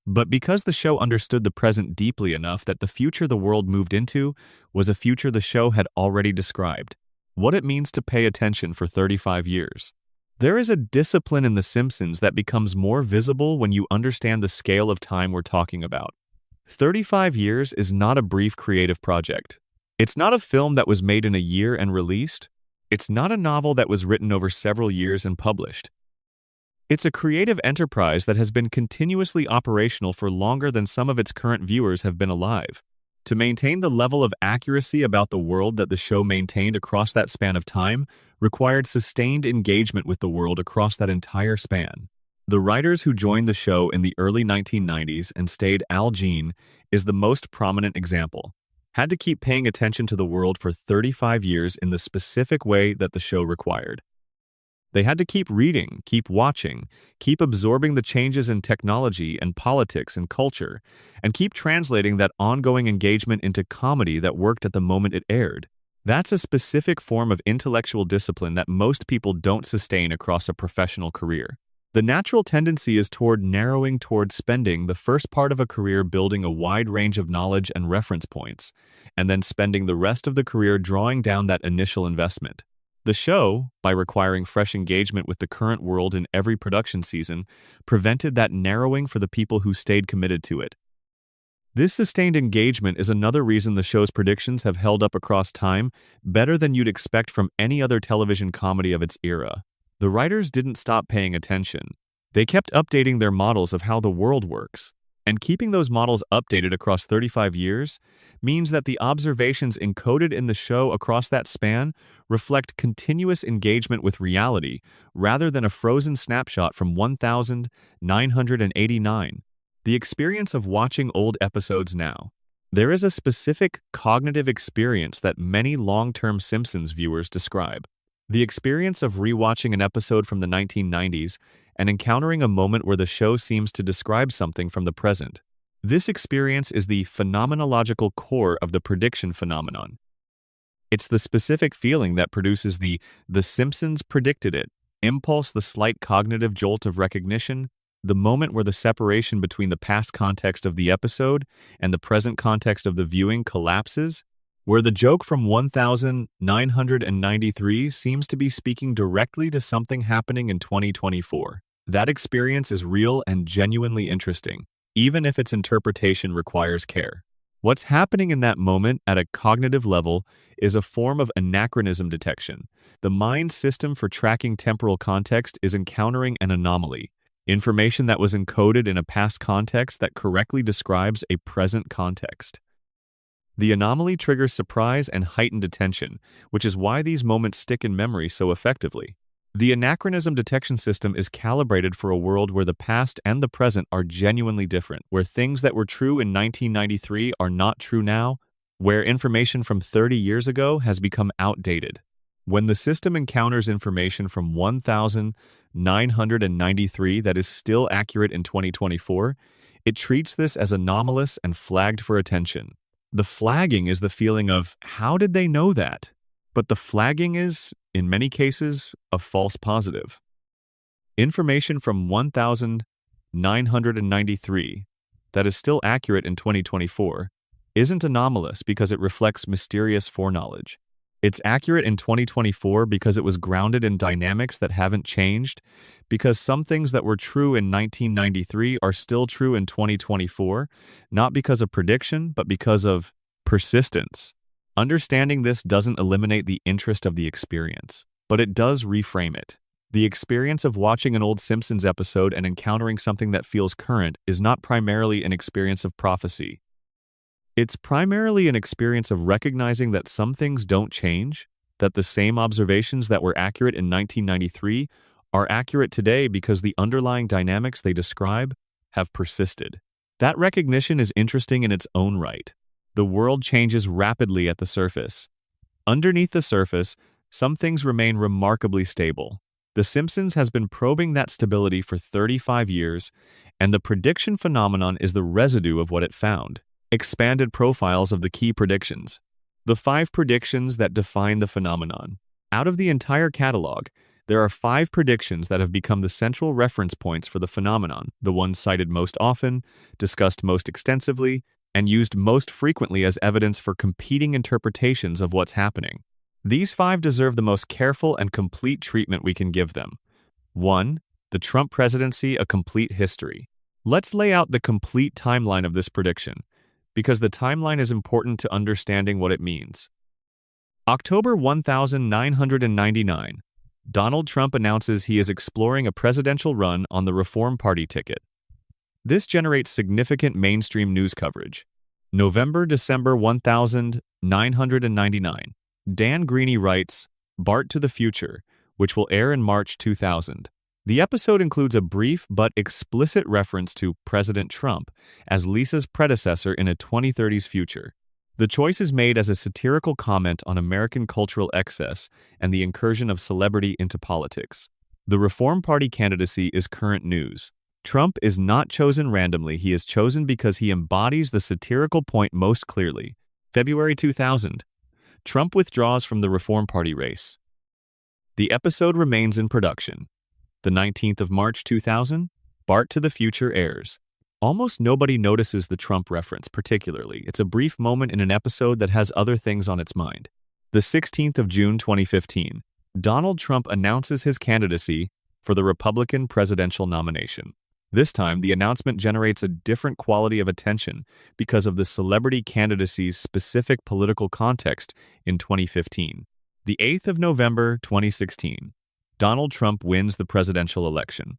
but because the show understood the present deeply enough that the future the world moved into was a future the show had already described. What it means to pay attention for 35 years. There is a discipline in The Simpsons that becomes more visible when you understand the scale of time we're talking about. 35 years is not a brief creative project. It's not a film that was made in a year and released. It's not a novel that was written over several years and published. It's a creative enterprise that has been continuously operational for longer than some of its current viewers have been alive. To maintain the level of accuracy about the world that the show maintained across that span of time required sustained engagement with the world across that entire span. The writers who joined the show in the early 1990s and stayed. Al Jean is the most prominent example. Had to keep paying attention to the world for 35 years in the specific way that the show required. They had to keep reading, keep watching, keep absorbing the changes in technology and politics and culture, and keep translating that ongoing engagement into comedy that worked at the moment it aired. That's a specific form of intellectual discipline that most people don't sustain across a professional career. The natural tendency is toward narrowing toward spending the first part of a career building a wide range of knowledge and reference points, and then spending the rest of the career drawing down that initial investment. The show, by requiring fresh engagement with the current world in every production season, prevented that narrowing for the people who stayed committed to it. This sustained engagement is another reason the show's predictions have held up across time better than you'd expect from any other television comedy of its era. The writers didn't stop paying attention. They kept updating their models of how the world works. And keeping those models updated across 35 years means that the observations encoded in the show across that span reflect continuous engagement with reality rather than a frozen snapshot from 1989. The experience of watching old episodes now. There is a specific cognitive experience that many long-term Simpsons viewers describe. The experience of rewatching an episode from the 1990s and encountering a moment where the show seems to describe something from the present. This experience is the phenomenological core of the prediction phenomenon. It's the specific feeling that produces the Simpsons predicted it impulse, the slight cognitive jolt of recognition, the moment where the separation between the past context of the episode and the present context of the viewing collapses, where the joke from 1993 seems to be speaking directly to something happening in 2024. That experience is real and genuinely interesting, even if its interpretation requires care. What's happening in that moment at a cognitive level is a form of anachronism detection. The mind's system for tracking temporal context is encountering an anomaly, information that was encoded in a past context that correctly describes a present context. The anomaly triggers surprise and heightened attention, which is why these moments stick in memory so effectively. The anachronism detection system is calibrated for a world where the past and the present are genuinely different, where things that were true in 1993 are not true now, where information from 30 years ago has become outdated. When the system encounters information from 1993 that is still accurate in 2024, it treats this as anomalous and flagged for attention. The flagging is the feeling of, how did they know that? But the flagging is, in many cases, a false positive. Information from 1993 that is still accurate in 2024 isn't anomalous because it reflects mysterious foreknowledge. It's accurate in 2024 because it was grounded in dynamics that haven't changed, because some things that were true in 1993 are still true in 2024, not because of prediction, but because of persistence. Understanding this doesn't eliminate the interest of the experience, but it does reframe it. The experience of watching an old Simpsons episode and encountering something that feels current is not primarily an experience of prophecy. It's primarily an experience of recognizing that some things don't change, that the same observations that were accurate in 1993 are accurate today because the underlying dynamics they describe have persisted. That recognition is interesting in its own right. The world changes rapidly at the surface. Underneath the surface, some things remain remarkably stable. The Simpsons has been probing that stability for 35 years, and the prediction phenomenon is the residue of what it found. Expanded profiles of the key predictions. The 5 predictions that define the phenomenon. Out of the entire catalog, there are 5 predictions that have become the central reference points for the phenomenon, the ones cited most often, discussed most extensively, and used most frequently as evidence for competing interpretations of what's happening. These 5 deserve the most careful and complete treatment we can give them. 1. The Trump presidency, a complete history. Let's lay out the complete timeline of this prediction, because the timeline is important to understanding what it means. October 1999, Donald Trump announces he is exploring a presidential run on the Reform Party ticket. This generates significant mainstream news coverage. November-December 1999, Dan Greeny writes, Bart to the Future, which will air in March 2000. The episode includes a brief but explicit reference to President Trump as Lisa's predecessor in a 2030s future. The choice is made as a satirical comment on American cultural excess and the incursion of celebrity into politics. The Reform Party candidacy is current news. Trump is not chosen randomly, he is chosen because he embodies the satirical point most clearly. February 2000. Trump withdraws from the Reform Party race. The episode remains in production. The 19th of March 2000, Bart to the Future airs. Almost nobody notices the Trump reference particularly. It's a brief moment in an episode that has other things on its mind. The 16th of June 2015, Donald Trump announces his candidacy for the Republican presidential nomination. This time, the announcement generates a different quality of attention because of the celebrity candidacy's specific political context in 2015. The 8th of November, 2016, Donald Trump wins the presidential election.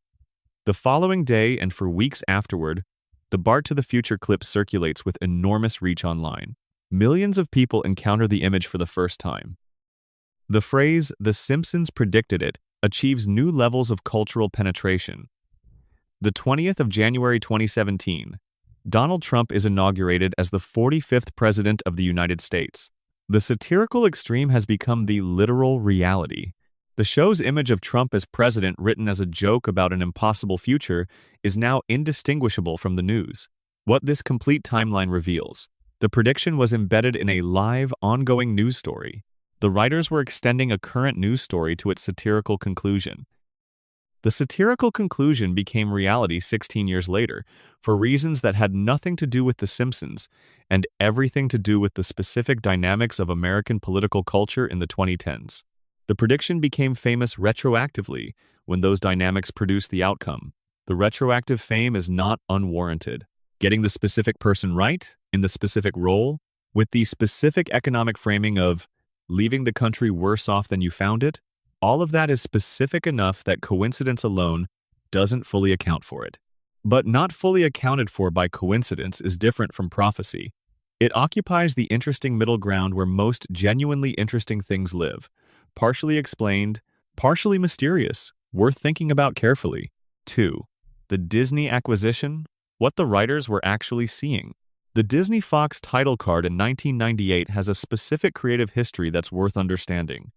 The following day and for weeks afterward, the Bart to the Future clip circulates with enormous reach online. Millions of people encounter the image for the first time. The phrase, "The Simpsons predicted it," achieves new levels of cultural penetration. The 20th of January 2017, Donald Trump is inaugurated as the 45th President of the United States. The satirical extreme has become the literal reality. The show's image of Trump as president, written as a joke about an impossible future, is now indistinguishable from the news. What this complete timeline reveals: the prediction was embedded in a live, ongoing news story. The writers were extending a current news story to its satirical conclusion. The satirical conclusion became reality 16 years later, for reasons that had nothing to do with The Simpsons and everything to do with the specific dynamics of American political culture in the 2010s. The prediction became famous retroactively when those dynamics produced the outcome. The retroactive fame is not unwarranted. Getting the specific person right, in the specific role, with the specific economic framing of leaving the country worse off than you found it, all of that is specific enough that coincidence alone doesn't fully account for it. But not fully accounted for by coincidence is different from prophecy. It occupies the interesting middle ground where most genuinely interesting things live. Partially explained, partially mysterious, worth thinking about carefully. 2. The Disney acquisition, what the writers were actually seeing. The Disney-Fox title card in 1998 has a specific creative history that's worth understanding.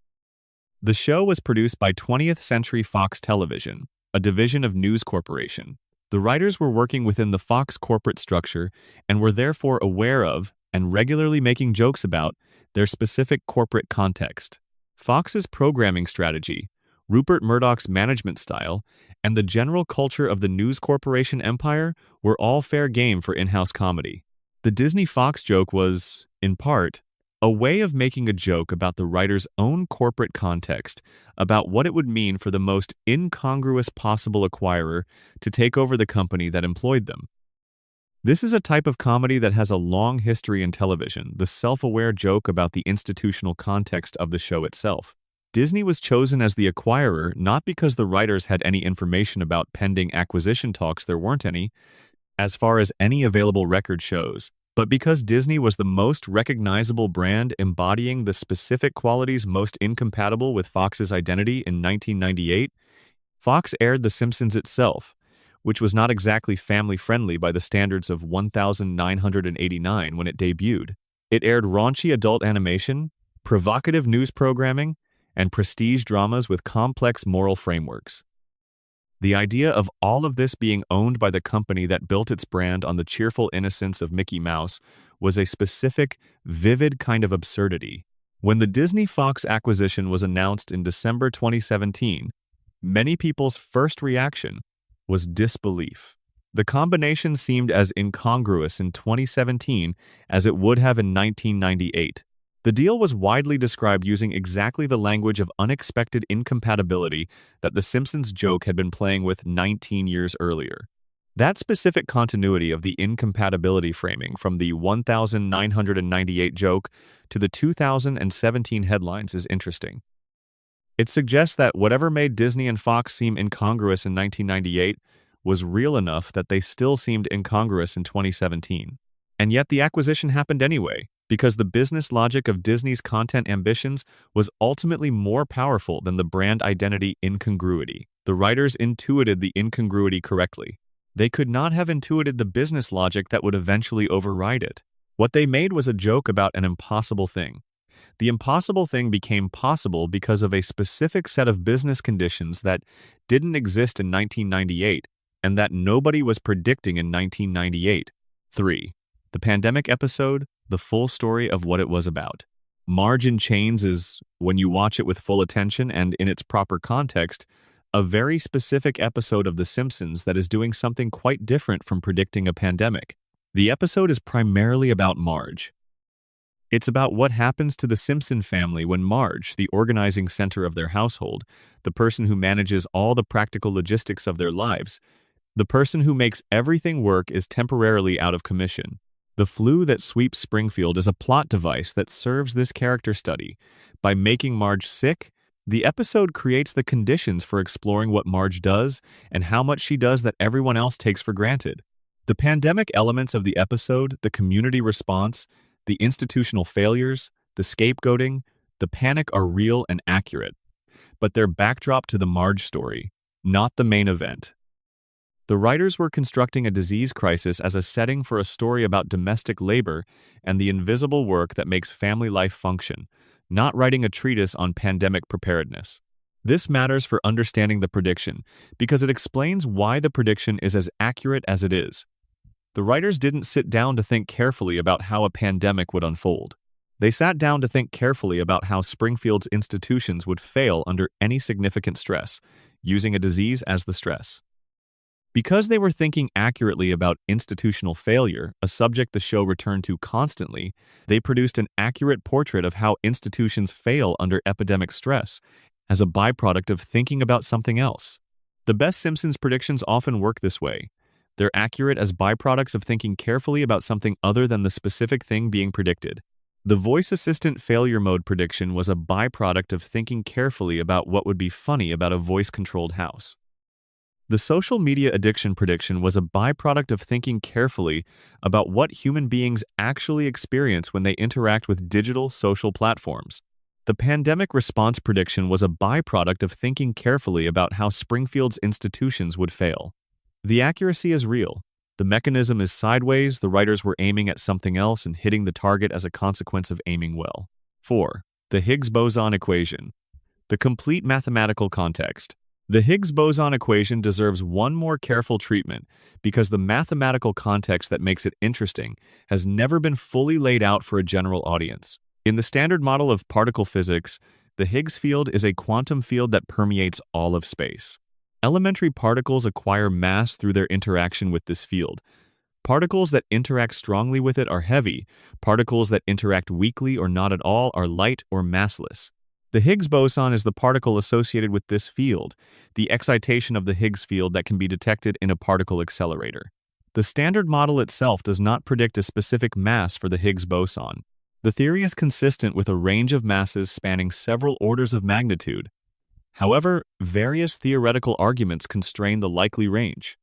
The show was produced by 20th Century Fox Television, a division of News Corporation. The writers were working within the Fox corporate structure and were therefore aware of, and regularly making jokes about, their specific corporate context. Fox's programming strategy, Rupert Murdoch's management style, and the general culture of the News Corporation empire were all fair game for in-house comedy. The Disney-Fox joke was, in part, a way of making a joke about the writer's own corporate context, about what it would mean for the most incongruous possible acquirer to take over the company that employed them. This is a type of comedy that has a long history in television, the self-aware joke about the institutional context of the show itself. Disney was chosen as the acquirer not because the writers had any information about pending acquisition talks, there weren't any, as far as any available record shows, but because Disney was the most recognizable brand embodying the specific qualities most incompatible with Fox's identity in 1998, Fox aired The Simpsons itself, which was not exactly family-friendly by the standards of 1989 when it debuted. It aired raunchy adult animation, provocative news programming, and prestige dramas with complex moral frameworks. The idea of all of this being owned by the company that built its brand on the cheerful innocence of Mickey Mouse was a specific, vivid kind of absurdity. When the Disney-Fox acquisition was announced in December 2017, many people's first reaction was disbelief. The combination seemed as incongruous in 2017 as it would have in 1998. The deal was widely described using exactly the language of unexpected incompatibility that The Simpsons joke had been playing with 19 years earlier. That specific continuity of the incompatibility framing from the 1998 joke to the 2017 headlines is interesting. It suggests that whatever made Disney and Fox seem incongruous in 1998 was real enough that they still seemed incongruous in 2017. And yet the acquisition happened anyway, because the business logic of Disney's content ambitions was ultimately more powerful than the brand identity incongruity. The writers intuited the incongruity correctly. They could not have intuited the business logic that would eventually override it. What they made was a joke about an impossible thing. The impossible thing became possible because of a specific set of business conditions that didn't exist in 1998 and that nobody was predicting in 1998. 3. The pandemic episode, the full story of what it was about. Marge in Chains is, when you watch it with full attention and in its proper context, a very specific episode of The Simpsons that is doing something quite different from predicting a pandemic. The episode is primarily about Marge. It's about what happens to the Simpson family when Marge, the organizing center of their household, the person who manages all the practical logistics of their lives, The person who makes everything work is temporarily out of commission. The flu that sweeps Springfield is a plot device that serves this character study. By making Marge sick, the episode creates the conditions for exploring what Marge does and how much she does that everyone else takes for granted. The pandemic elements of the episode, the community response, the institutional failures, the scapegoating, the panic are real and accurate, but they're backdrop to the Marge story, not the main event. The writers were constructing a disease crisis as a setting for a story about domestic labor and the invisible work that makes family life function, not writing a treatise on pandemic preparedness. This matters for understanding the prediction because it explains why the prediction is as accurate as it is. The writers didn't sit down to think carefully about how a pandemic would unfold. They sat down to think carefully about how Springfield's institutions would fail under any significant stress, using a disease as the stress. Because they were thinking accurately about institutional failure, a subject the show returned to constantly, they produced an accurate portrait of how institutions fail under epidemic stress as a byproduct of thinking about something else. The best Simpsons predictions often work this way. They're accurate as byproducts of thinking carefully about something other than the specific thing being predicted. The voice assistant failure mode prediction was a byproduct of thinking carefully about what would be funny about a voice-controlled house. The social media addiction prediction was a byproduct of thinking carefully about what human beings actually experience when they interact with digital social platforms. The pandemic response prediction was a byproduct of thinking carefully about how Springfield's institutions would fail. The accuracy is real. The mechanism is sideways, the writers were aiming at something else and hitting the target as a consequence of aiming well. 4. The Higgs boson equation. The complete mathematical context. The Higgs boson equation deserves one more careful treatment because the mathematical context that makes it interesting has never been fully laid out for a general audience. In the standard model of particle physics, the Higgs field is a quantum field that permeates all of space. Elementary particles acquire mass through their interaction with this field. Particles that interact strongly with it are heavy. Particles that interact weakly or not at all are light or massless. The Higgs boson is the particle associated with this field, the excitation of the Higgs field that can be detected in a particle accelerator. The standard model itself does not predict a specific mass for the Higgs boson. The theory is consistent with a range of masses spanning several orders of magnitude. However, various theoretical arguments constrain the likely range.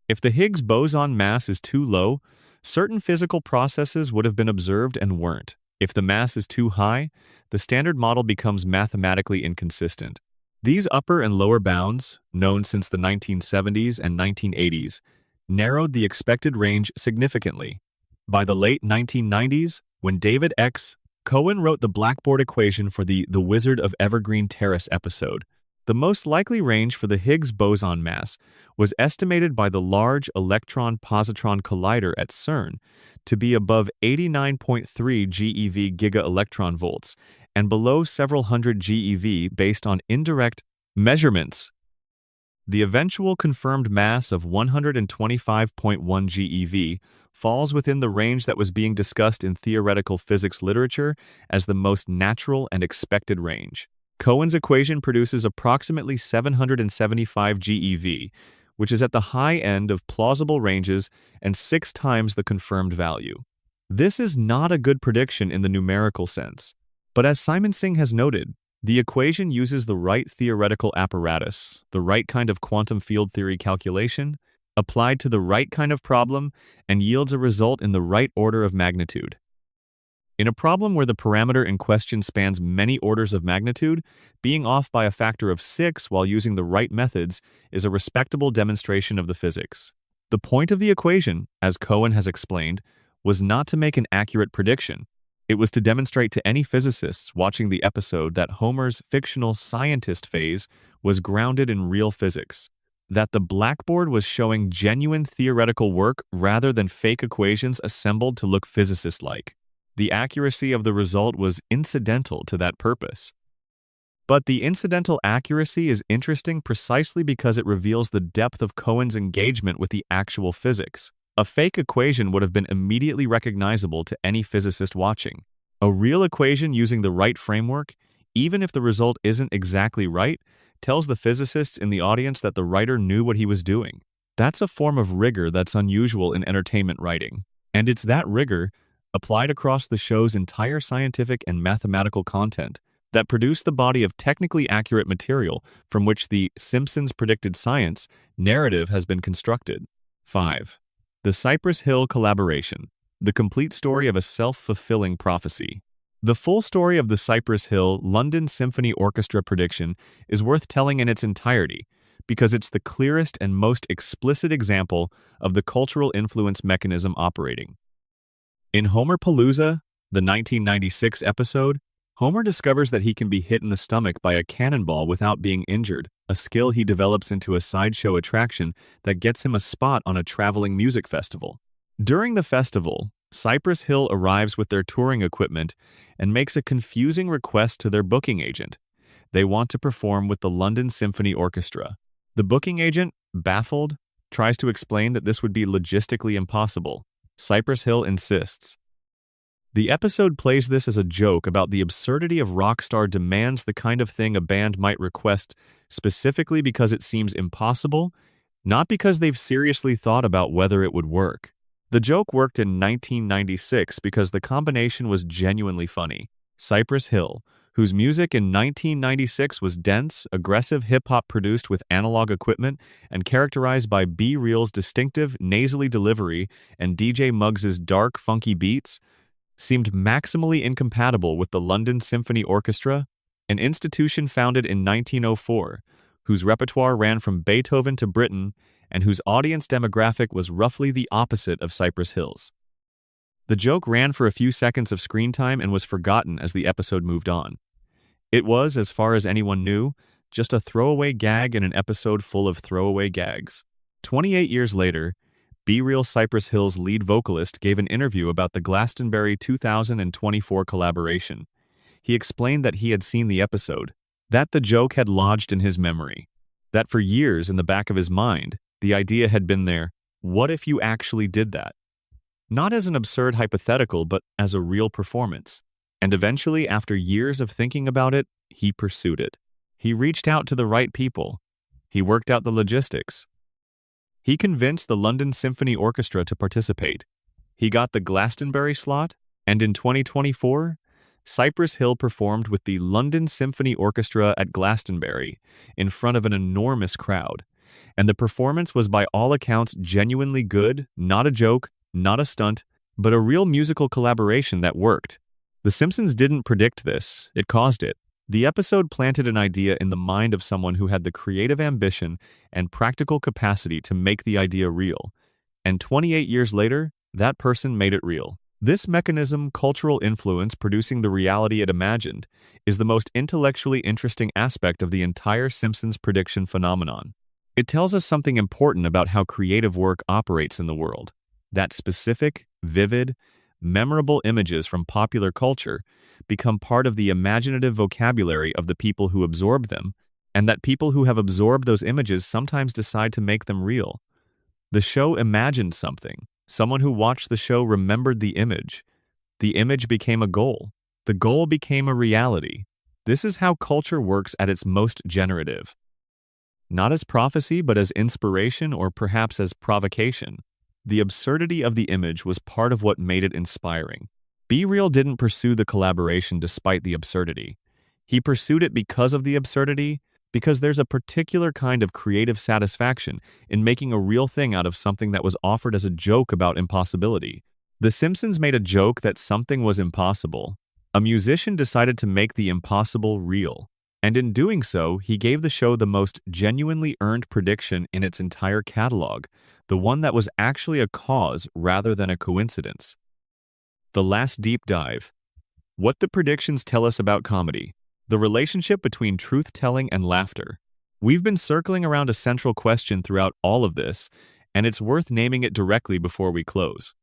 If the Higgs boson mass is too low, certain physical processes would have been observed and weren't. If the mass is too high, the standard model becomes mathematically inconsistent. These upper and lower bounds, known since the 1970s and 1980s, narrowed the expected range significantly. By the late 1990s, when David X. Cohen wrote the blackboard equation for the Wizard of Evergreen Terrace episode, the most likely range for the Higgs boson mass was estimated by the Large Electron-Positron Collider at CERN to be above 89.3 GeV giga-electron volts and below several hundred GeV based on indirect measurements. The eventual confirmed mass of 125.1 GeV falls within the range that was being discussed in theoretical physics literature as the most natural and expected range. Cohen's equation produces approximately 775 GeV, which is at the high end of plausible ranges and 6 times the confirmed value. This is not a good prediction in the numerical sense, but as Simon Singh has noted, the equation uses the right theoretical apparatus, the right kind of quantum field theory calculation, applied to the right kind of problem, and yields a result in the right order of magnitude. In a problem where the parameter in question spans many orders of magnitude, being off by a factor of 6 while using the right methods is a respectable demonstration of the physics. The point of the equation, as Cohen has explained, was not to make an accurate prediction. It was to demonstrate to any physicists watching the episode that Homer's fictional scientist phase was grounded in real physics, that the blackboard was showing genuine theoretical work rather than fake equations assembled to look physicist-like. The accuracy of the result was incidental to that purpose. But the incidental accuracy is interesting precisely because it reveals the depth of Cohen's engagement with the actual physics. A fake equation would have been immediately recognizable to any physicist watching. A real equation using the right framework, even if the result isn't exactly right, tells the physicists in the audience that the writer knew what he was doing. That's a form of rigor that's unusual in entertainment writing. And it's that rigor, applied across the show's entire scientific and mathematical content, that produced the body of technically accurate material from which the Simpsons predicted science narrative has been constructed. 5. The Cypress Hill collaboration, the complete story of a self-fulfilling prophecy. The full story of the Cypress Hill London Symphony Orchestra prediction is worth telling in its entirety, because it's the clearest and most explicit example of the cultural influence mechanism operating. In Homer Palooza, the 1996 episode, Homer discovers that he can be hit in the stomach by a cannonball without being injured, a skill he develops into a sideshow attraction that gets him a spot on a traveling music festival. During the festival, Cypress Hill arrives with their touring equipment and makes a confusing request to their booking agent. They want to perform with the London Symphony Orchestra. The booking agent, baffled, tries to explain that this would be logistically impossible. Cypress Hill insists. The episode plays this as a joke about the absurdity of rock star demands, the kind of thing a band might request specifically because it seems impossible, not because they've seriously thought about whether it would work. The joke worked in 1996 because the combination was genuinely funny. Cypress Hill, whose music in 1996 was dense, aggressive hip-hop produced with analog equipment and characterized by B-Real's distinctive, nasally delivery and DJ Muggs's dark, funky beats, seemed maximally incompatible with the London Symphony Orchestra, an institution founded in 1904, whose repertoire ran from Beethoven to Britten, and whose audience demographic was roughly the opposite of Cypress Hill's. The joke ran for a few seconds of screen time and was forgotten as the episode moved on. It was, as far as anyone knew, just a throwaway gag in an episode full of throwaway gags. 28 years later, B-Real Cypress Hill's lead vocalist gave an interview about the Glastonbury 2024 collaboration. He explained that he had seen the episode, that the joke had lodged in his memory, that for years in the back of his mind, the idea had been there, what if you actually did that? Not as an absurd hypothetical, but as a real performance. And eventually, after years of thinking about it, he pursued it. He reached out to the right people. He worked out the logistics. He convinced the London Symphony Orchestra to participate. He got the Glastonbury slot, and in 2024, Cypress Hill performed with the London Symphony Orchestra at Glastonbury in front of an enormous crowd. And the performance was by all accounts genuinely good, not a joke, not a stunt, but a real musical collaboration that worked. The Simpsons didn't predict this, it caused it. The episode planted an idea in the mind of someone who had the creative ambition and practical capacity to make the idea real. And 28 years later, that person made it real. This mechanism, cultural influence producing the reality it imagined, is the most intellectually interesting aspect of the entire Simpsons prediction phenomenon. It tells us something important about how creative work operates in the world. That specific, vivid, memorable images from popular culture become part of the imaginative vocabulary of the people who absorb them, and that people who have absorbed those images sometimes decide to make them real. The show imagined something. Someone who watched the show remembered the image. The image became a goal. The goal became a reality. This is how culture works at its most generative. Not as prophecy, but as inspiration, or perhaps as provocation. The absurdity of the image was part of what made it inspiring. B-Real didn't pursue the collaboration despite the absurdity. He pursued it because of the absurdity, because there's a particular kind of creative satisfaction in making a real thing out of something that was offered as a joke about impossibility. The Simpsons made a joke that something was impossible. A musician decided to make the impossible real. And in doing so, he gave the show the most genuinely earned prediction in its entire catalog, the one that was actually a cause rather than a coincidence. The last deep dive. What the predictions tell us about comedy. The relationship between truth-telling and laughter. We've been circling around a central question throughout all of this, and it's worth naming it directly before we close.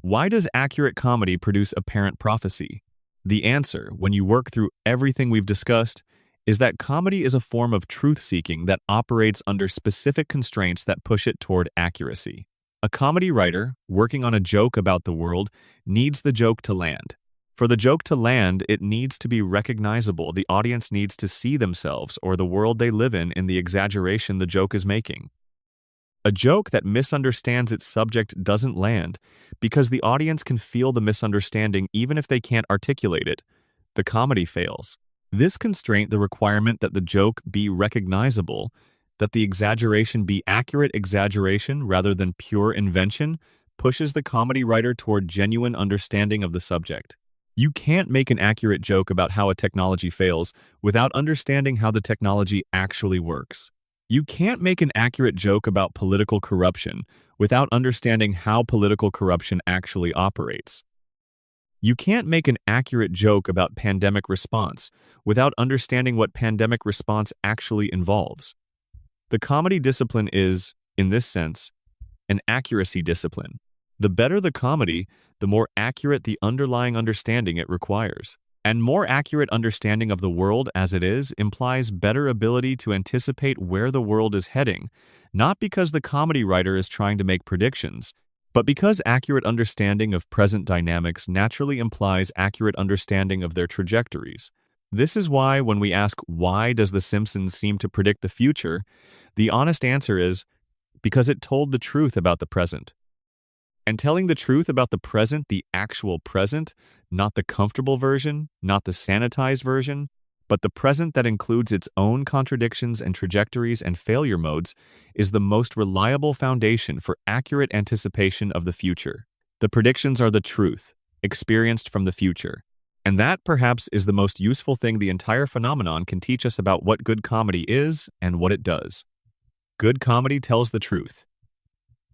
Why does accurate comedy produce apparent prophecy? The answer, when you work through everything we've discussed, is that comedy is a form of truth-seeking that operates under specific constraints that push it toward accuracy. A comedy writer, working on a joke about the world, needs the joke to land. For the joke to land, it needs to be recognizable. The audience needs to see themselves or the world they live in the exaggeration the joke is making. A joke that misunderstands its subject doesn't land because the audience can feel the misunderstanding even if they can't articulate it. The comedy fails. This constraint, the requirement that the joke be recognizable, that the exaggeration be accurate exaggeration rather than pure invention, pushes the comedy writer toward genuine understanding of the subject. You can't make an accurate joke about how a technology fails without understanding how the technology actually works. You can't make an accurate joke about political corruption without understanding how political corruption actually operates. You can't make an accurate joke about pandemic response without understanding what pandemic response actually involves. The comedy discipline is, in this sense, an accuracy discipline. The better the comedy, the more accurate the underlying understanding it requires. And more accurate understanding of the world as it is implies better ability to anticipate where the world is heading, not because the comedy writer is trying to make predictions, but because accurate understanding of present dynamics naturally implies accurate understanding of their trajectories. This is why when we ask why does The Simpsons seem to predict the future, the honest answer is because it told the truth about the present. And telling the truth about the actual present, not the comfortable version, not the sanitized version, but the present that includes its own contradictions and trajectories and failure modes, is the most reliable foundation for accurate anticipation of the future. The predictions are the truth, experienced from the future. And that, perhaps, is the most useful thing the entire phenomenon can teach us about what good comedy is and what it does. Good comedy tells the truth.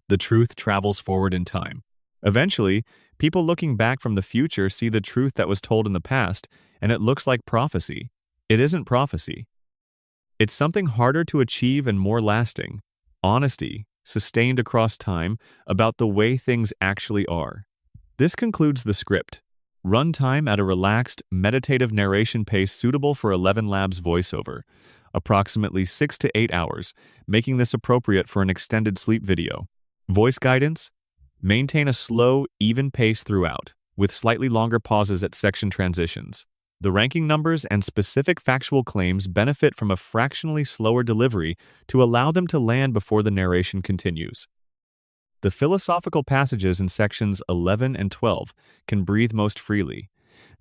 The truth travels forward in time. Eventually, people looking back from the future see the truth that was told in the past, and it looks like prophecy. It isn't prophecy. It's something harder to achieve and more lasting. Honesty, sustained across time, about the way things actually are. This concludes the script. Runtime at a relaxed, meditative narration pace suitable for 11 Labs voiceover. Approximately 6 to 8 hours, making this appropriate for an extended sleep video. Voice guidance: maintain a slow, even pace throughout, with slightly longer pauses at section transitions. The ranking numbers and specific factual claims benefit from a fractionally slower delivery to allow them to land before the narration continues. The philosophical passages in sections 11 and 12 can breathe most freely.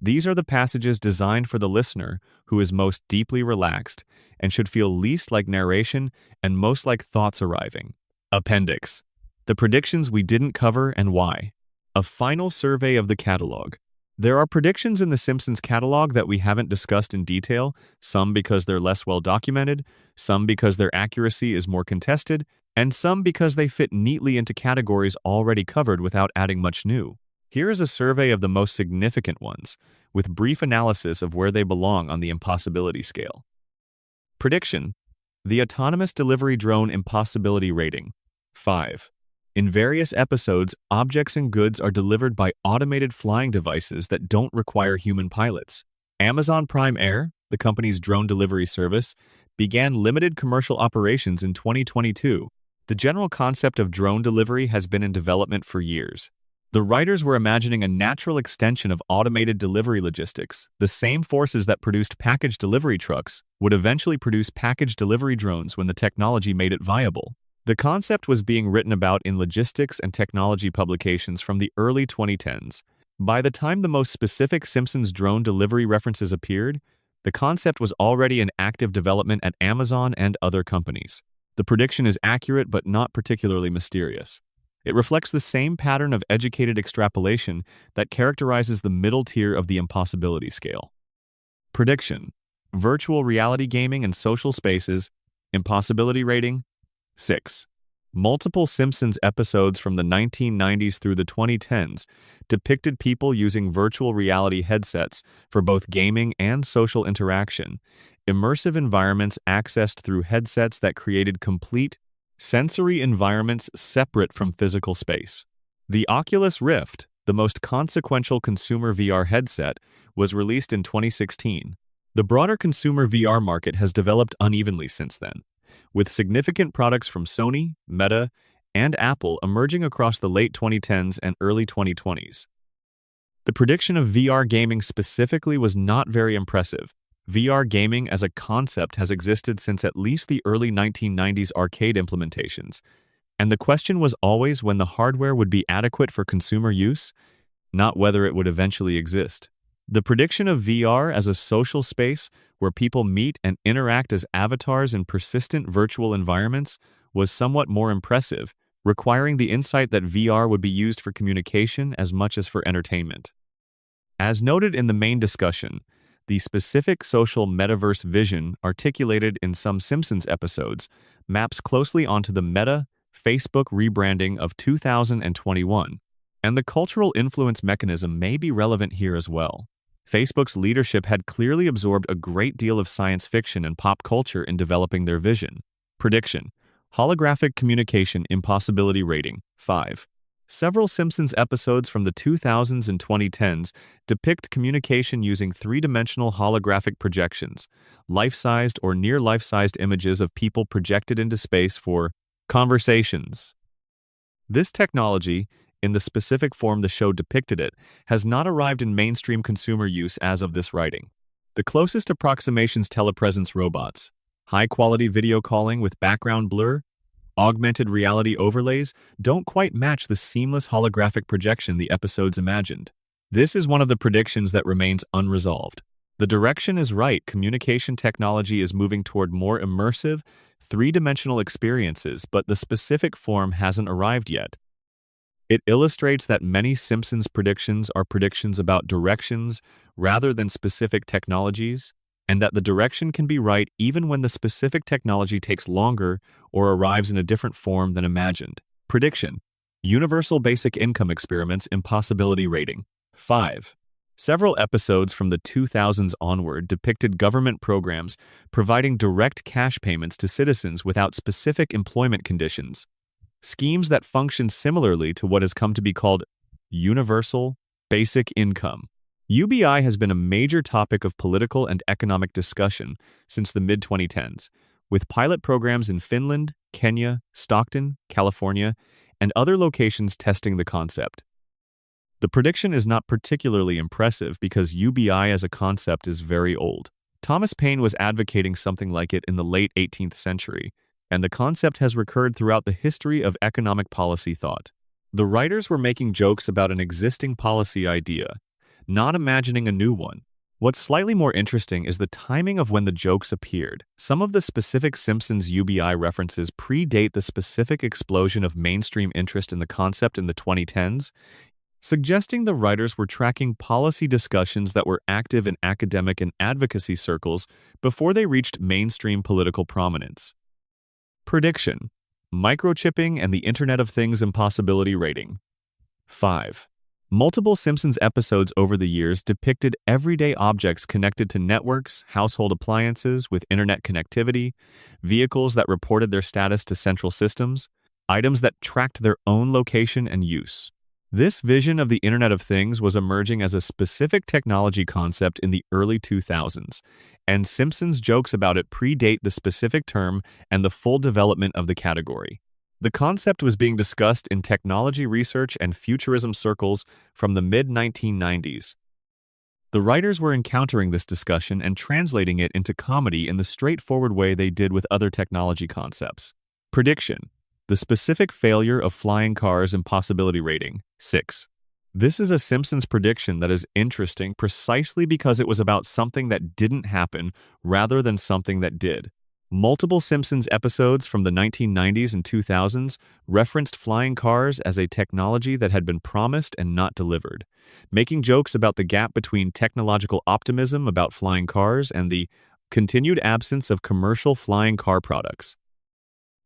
These are the passages designed for the listener who is most deeply relaxed and should feel least like narration and most like thoughts arriving. Appendix: the predictions we didn't cover and why. A final survey of the catalog. There are predictions in The Simpsons catalog that we haven't discussed in detail, some because they're less well documented, some because their accuracy is more contested, and some because they fit neatly into categories already covered without adding much new. Here is a survey of the most significant ones, with brief analysis of where they belong on the impossibility scale. Prediction: the autonomous delivery drone impossibility rating, 5. In various episodes, objects and goods are delivered by automated flying devices that don't require human pilots. Amazon Prime Air, the company's drone delivery service, began limited commercial operations in 2022. The general concept of drone delivery has been in development for years. The writers were imagining a natural extension of automated delivery logistics. The same forces that produced package delivery trucks would eventually produce package delivery drones when the technology made it viable. The concept was being written about in logistics and technology publications from the early 2010s. By the time the most specific Simpsons drone delivery references appeared, the concept was already in active development at Amazon and other companies. The prediction is accurate but not particularly mysterious. It reflects the same pattern of educated extrapolation that characterizes the middle tier of the impossibility scale. Prediction: virtual reality gaming and social spaces, impossibility rating, 6. Multiple Simpsons episodes from the 1990s through the 2010s depicted people using virtual reality headsets for both gaming and social interaction, immersive environments accessed through headsets that created complete, sensory environments separate from physical space. The Oculus Rift, the most consequential consumer VR headset, was released in 2016. The broader consumer VR market has developed unevenly since then, with significant products from Sony, Meta, and Apple emerging across the late 2010s and early 2020s. The prediction of VR gaming specifically was not very impressive. VR gaming as a concept has existed since at least the early 1990s arcade implementations, And the question was always when the hardware would be adequate for consumer use, not whether it would eventually exist. The prediction of VR as a social space where people meet and interact as avatars in persistent virtual environments was somewhat more impressive, requiring the insight that VR would be used for communication as much as for entertainment. As noted in the main discussion, the specific social metaverse vision articulated in some Simpsons episodes maps closely onto the Meta Facebook rebranding of 2021, and the cultural influence mechanism may be relevant here as well. Facebook's leadership had clearly absorbed a great deal of science fiction and pop culture in developing their vision. Prediction: Holographic communication impossibility rating 5. Several Simpsons episodes from the 2000s and 2010s depict communication using three-dimensional holographic projections, life-sized or near-life-sized images of people projected into space for conversations. This technology, in the specific form the show depicted it, has not arrived in mainstream consumer use as of this writing. The closest approximations telepresence robots, high-quality video calling with background blur, augmented reality overlays don't quite match the seamless holographic projection the episodes imagined. This is one of the predictions that remains unresolved. The direction is right. Communication technology is moving toward more immersive, three-dimensional experiences, but the specific form hasn't arrived yet. It illustrates that many Simpsons predictions are predictions about directions rather than specific technologies, and that the direction can be right even when the specific technology takes longer or arrives in a different form than imagined. Prediction: Universal Basic Income Experiments Impossibility Rating 5. Several episodes from the 2000s onward depicted government programs providing direct cash payments to citizens without specific employment conditions, schemes that function similarly to what has come to be called universal basic income. UBI has been a major topic of political and economic discussion since the mid-2010s, with pilot programs in Finland, Kenya, Stockton, California, and other locations testing the concept. The prediction is not particularly impressive because UBI as a concept is very old. Thomas Paine was advocating something like it in the late 18th century, and the concept has recurred throughout the history of economic policy thought. The writers were making jokes about an existing policy idea, not imagining a new one. What's slightly more interesting is the timing of when the jokes appeared. Some of the specific Simpsons UBI references predate the specific explosion of mainstream interest in the concept in the 2010s, suggesting the writers were tracking policy discussions that were active in academic and advocacy circles before they reached mainstream political prominence. Prediction: Microchipping and the Internet of Things Impossibility Rating 5. Multiple Simpsons episodes over the years depicted everyday objects connected to networks, household appliances with internet connectivity, vehicles that reported their status to central systems, items that tracked their own location and use. This vision of the Internet of Things was emerging as a specific technology concept in the early 2000s, and Simpsons jokes about it predate the specific term and the full development of the category. The concept was being discussed in technology research and futurism circles from the mid-1990s. The writers were encountering this discussion and translating it into comedy in the straightforward way they did with other technology concepts. Prediction: The specific failure of flying cars impossibility rating 6. This is a Simpsons prediction that is interesting precisely because it was about something that didn't happen rather than something that did. Multiple Simpsons episodes from the 1990s and 2000s referenced flying cars as a technology that had been promised and not delivered, making jokes about the gap between technological optimism about flying cars and the continued absence of commercial flying car products.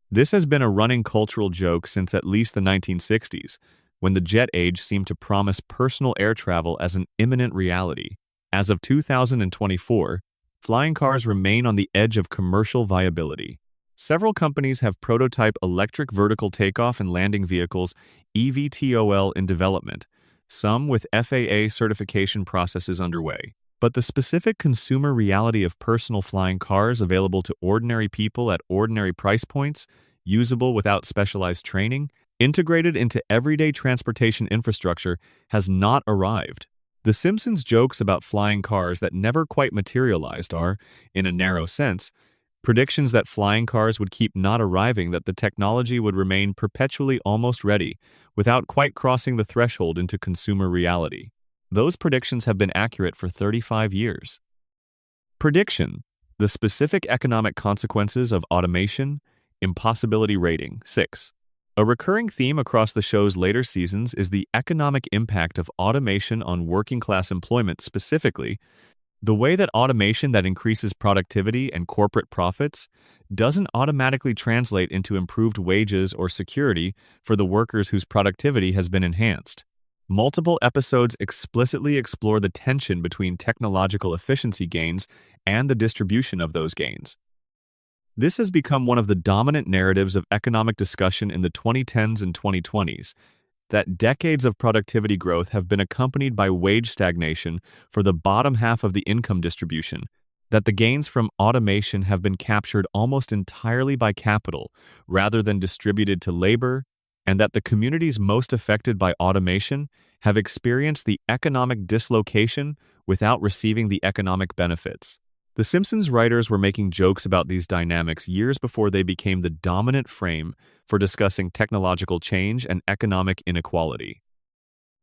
This has been a running cultural joke since at least the 1960s, when the jet age seemed to promise personal air travel as an imminent reality. As of 2024, flying cars remain on the edge of commercial viability. Several companies have prototype electric vertical takeoff and landing vehicles (eVTOL) in development, some with FAA certification processes underway. But the specific consumer reality of personal flying cars available to ordinary people at ordinary price points, usable without specialized training, integrated into everyday transportation infrastructure, has not arrived. The Simpsons jokes about flying cars that never quite materialized are, in a narrow sense, Predictions that flying cars would keep not arriving, that the technology would remain perpetually almost ready, without quite crossing the threshold into consumer reality. Those predictions have been accurate for 35 years. Prediction: the specific economic consequences of automation, impossibility rating. 6. A recurring theme across the show's later seasons is the economic impact of automation on working-class employment. Specifically, the way that automation that increases productivity and corporate profits doesn't automatically translate into improved wages or security for the workers whose productivity has been enhanced. Multiple episodes explicitly explore the tension between technological efficiency gains and the distribution of those gains. This has become one of the dominant narratives of economic discussion in the 2010s and 2020s, that decades of productivity growth have been accompanied by wage stagnation for the bottom half of the income distribution, that the gains from automation have been captured almost entirely by capital rather than distributed to labor, and that the communities most affected by automation have experienced the economic dislocation without receiving the economic benefits. The Simpsons writers were making jokes about these dynamics years before they became the dominant frame for discussing technological change and economic inequality.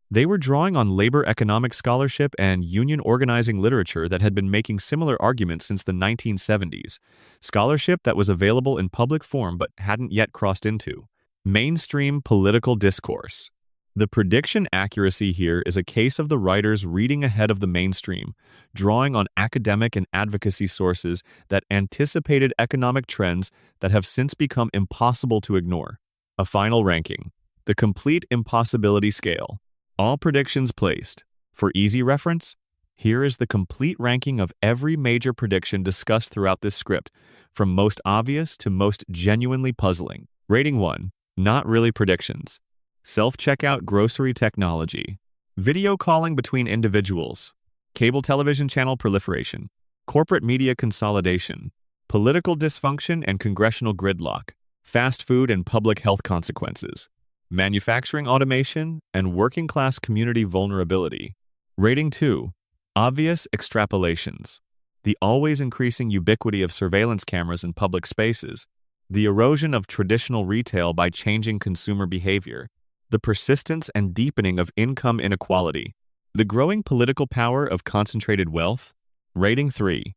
They were drawing on labor economic scholarship and union organizing literature that had been making similar arguments since the 1970s, scholarship that was available in public form but hadn't yet crossed into mainstream political discourse. The prediction accuracy here is a case of the writers reading ahead of the mainstream, drawing on academic and advocacy sources that anticipated economic trends that have since become impossible to ignore. A final ranking: the complete impossibility scale. All predictions placed. For easy reference, here is the complete ranking of every major prediction discussed throughout this script, from most obvious to most genuinely puzzling. Rating 1. Not really predictions. Self-checkout grocery technology. Video calling between individuals. Cable television channel proliferation. Corporate media consolidation. Political dysfunction and congressional gridlock. Fast food and public health consequences. Manufacturing automation and working-class community vulnerability. Rating 2. Obvious extrapolations. The always increasing ubiquity of surveillance cameras in public spaces. The erosion of traditional retail by changing consumer behavior. The persistence and deepening of income inequality. The growing political power of concentrated wealth. Rating 3.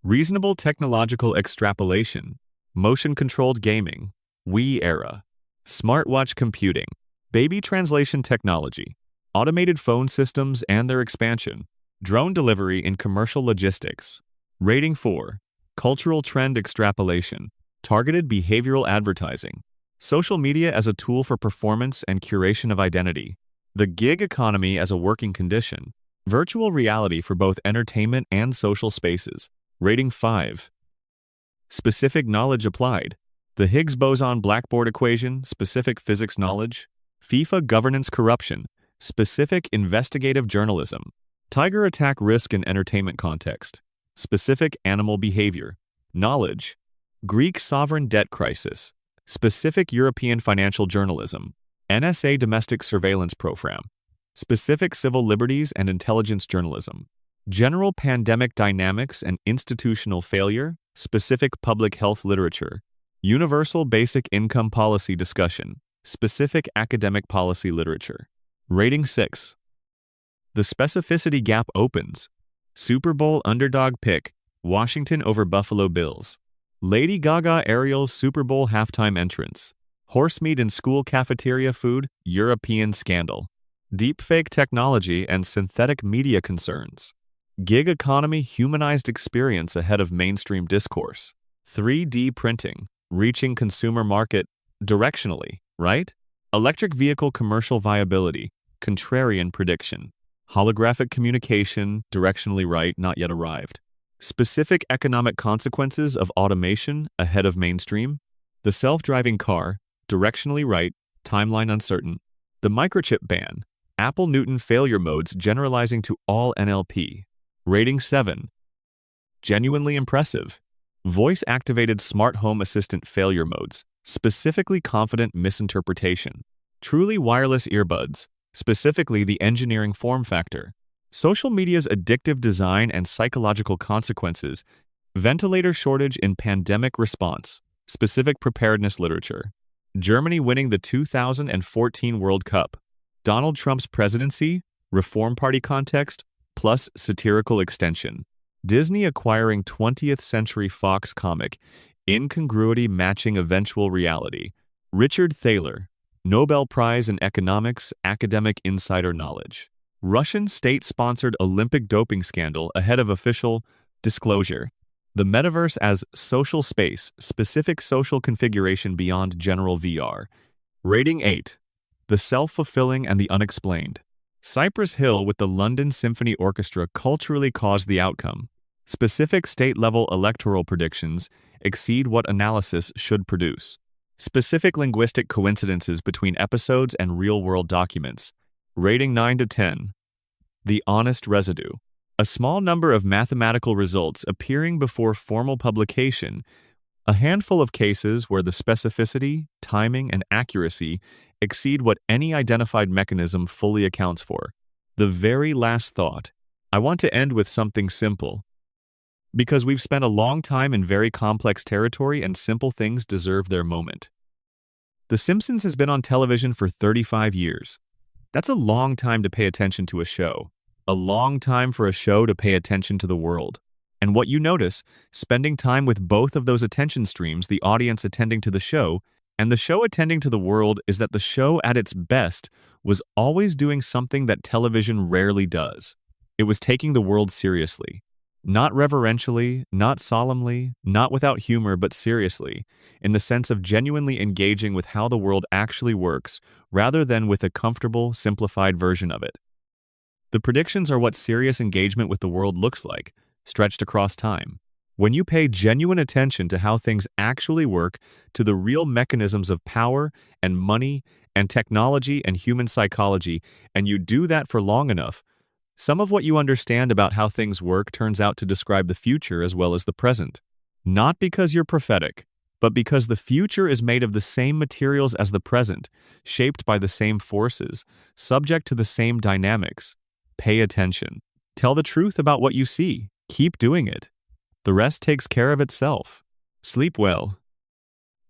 Reasonable technological extrapolation. Motion-controlled gaming. Wii era. Smartwatch computing. Baby translation technology. Automated phone systems and their expansion. Drone delivery in commercial logistics. Rating 4. Cultural trend extrapolation. Targeted behavioral advertising. Social media as a tool for performance and curation of identity. The gig economy as a working condition. Virtual reality for both entertainment and social spaces. Rating 5. Specific knowledge applied. The Higgs boson blackboard equation, specific physics knowledge. FIFA governance corruption, specific investigative journalism. Tiger attack risk in entertainment context. Specific animal behavior. Knowledge. Greek sovereign debt crisis. Specific European financial journalism. NSA domestic surveillance program. Specific civil liberties and intelligence journalism. General pandemic dynamics and institutional failure. Specific public health literature. Universal basic income policy discussion. Specific academic policy literature. Rating 6. The specificity gap opens. Super Bowl underdog pick. Washington over Buffalo Bills. Lady Gaga Ariel's Super Bowl halftime entrance. Horse meat in school cafeteria food, European scandal. Deepfake technology and synthetic media concerns. Gig economy humanized experience ahead of mainstream discourse. 3D printing, reaching consumer market directionally, right? Electric vehicle commercial viability, contrarian prediction. Holographic communication, directionally right, not yet arrived. Specific economic consequences of automation ahead of mainstream. The self-driving car, directionally right, timeline uncertain. The microchip ban, Apple Newton failure modes generalizing to all NLP. Rating 7. Genuinely impressive. Voice-activated smart home assistant failure modes, specifically confident misinterpretation. Truly wireless earbuds, specifically the engineering form factor. Social media's addictive design and psychological consequences Ventilator shortage in pandemic response. Specific preparedness literature. Germany winning the 2014 World Cup. Donald Trump's presidency, Reform Party context, plus satirical extension. Disney acquiring 20th Century Fox comic, incongruity matching eventual reality. Richard Thaler, Nobel Prize in Economics, academic insider knowledge. Russian state-sponsored Olympic doping scandal ahead of official disclosure. The metaverse as social space, specific social configuration beyond general VR. Rating 8. The self-fulfilling and the unexplained. Cypress Hill with the London Symphony Orchestra culturally caused the outcome. Specific state-level electoral predictions exceed what analysis should produce. Specific linguistic coincidences between episodes and real-world documents. Rating 9 to 10. The honest residue. A small number of mathematical results appearing before formal publication, a handful of cases where the specificity, timing, and accuracy exceed what any identified mechanism fully accounts for. The very last thought. I want to end with something simple. Because we've spent a long time in very complex territory and simple things deserve their moment. The Simpsons has been on television for 35 years. That's a long time to pay attention to a show. A long time for a show to pay attention to the world. And what you notice, spending time with both of those attention streams, the audience attending to the show, and the show attending to the world, is that the show at its best was always doing something that television rarely does. It was taking the world seriously. Not reverentially, not solemnly, not without humor, but seriously, in the sense of genuinely engaging with how the world actually works, rather than with a comfortable, simplified version of it. The predictions are what serious engagement with the world looks like, stretched across time. When you pay genuine attention to how things actually work, to the real mechanisms of power and money and technology and human psychology, and you do that for long enough, some of what you understand about how things work turns out to describe the future as well as the present. Not because you're prophetic, but because the future is made of the same materials as the present, shaped by the same forces, subject to the same dynamics. Pay attention. Tell the truth about what you see. Keep doing it. The rest takes care of itself. Sleep well.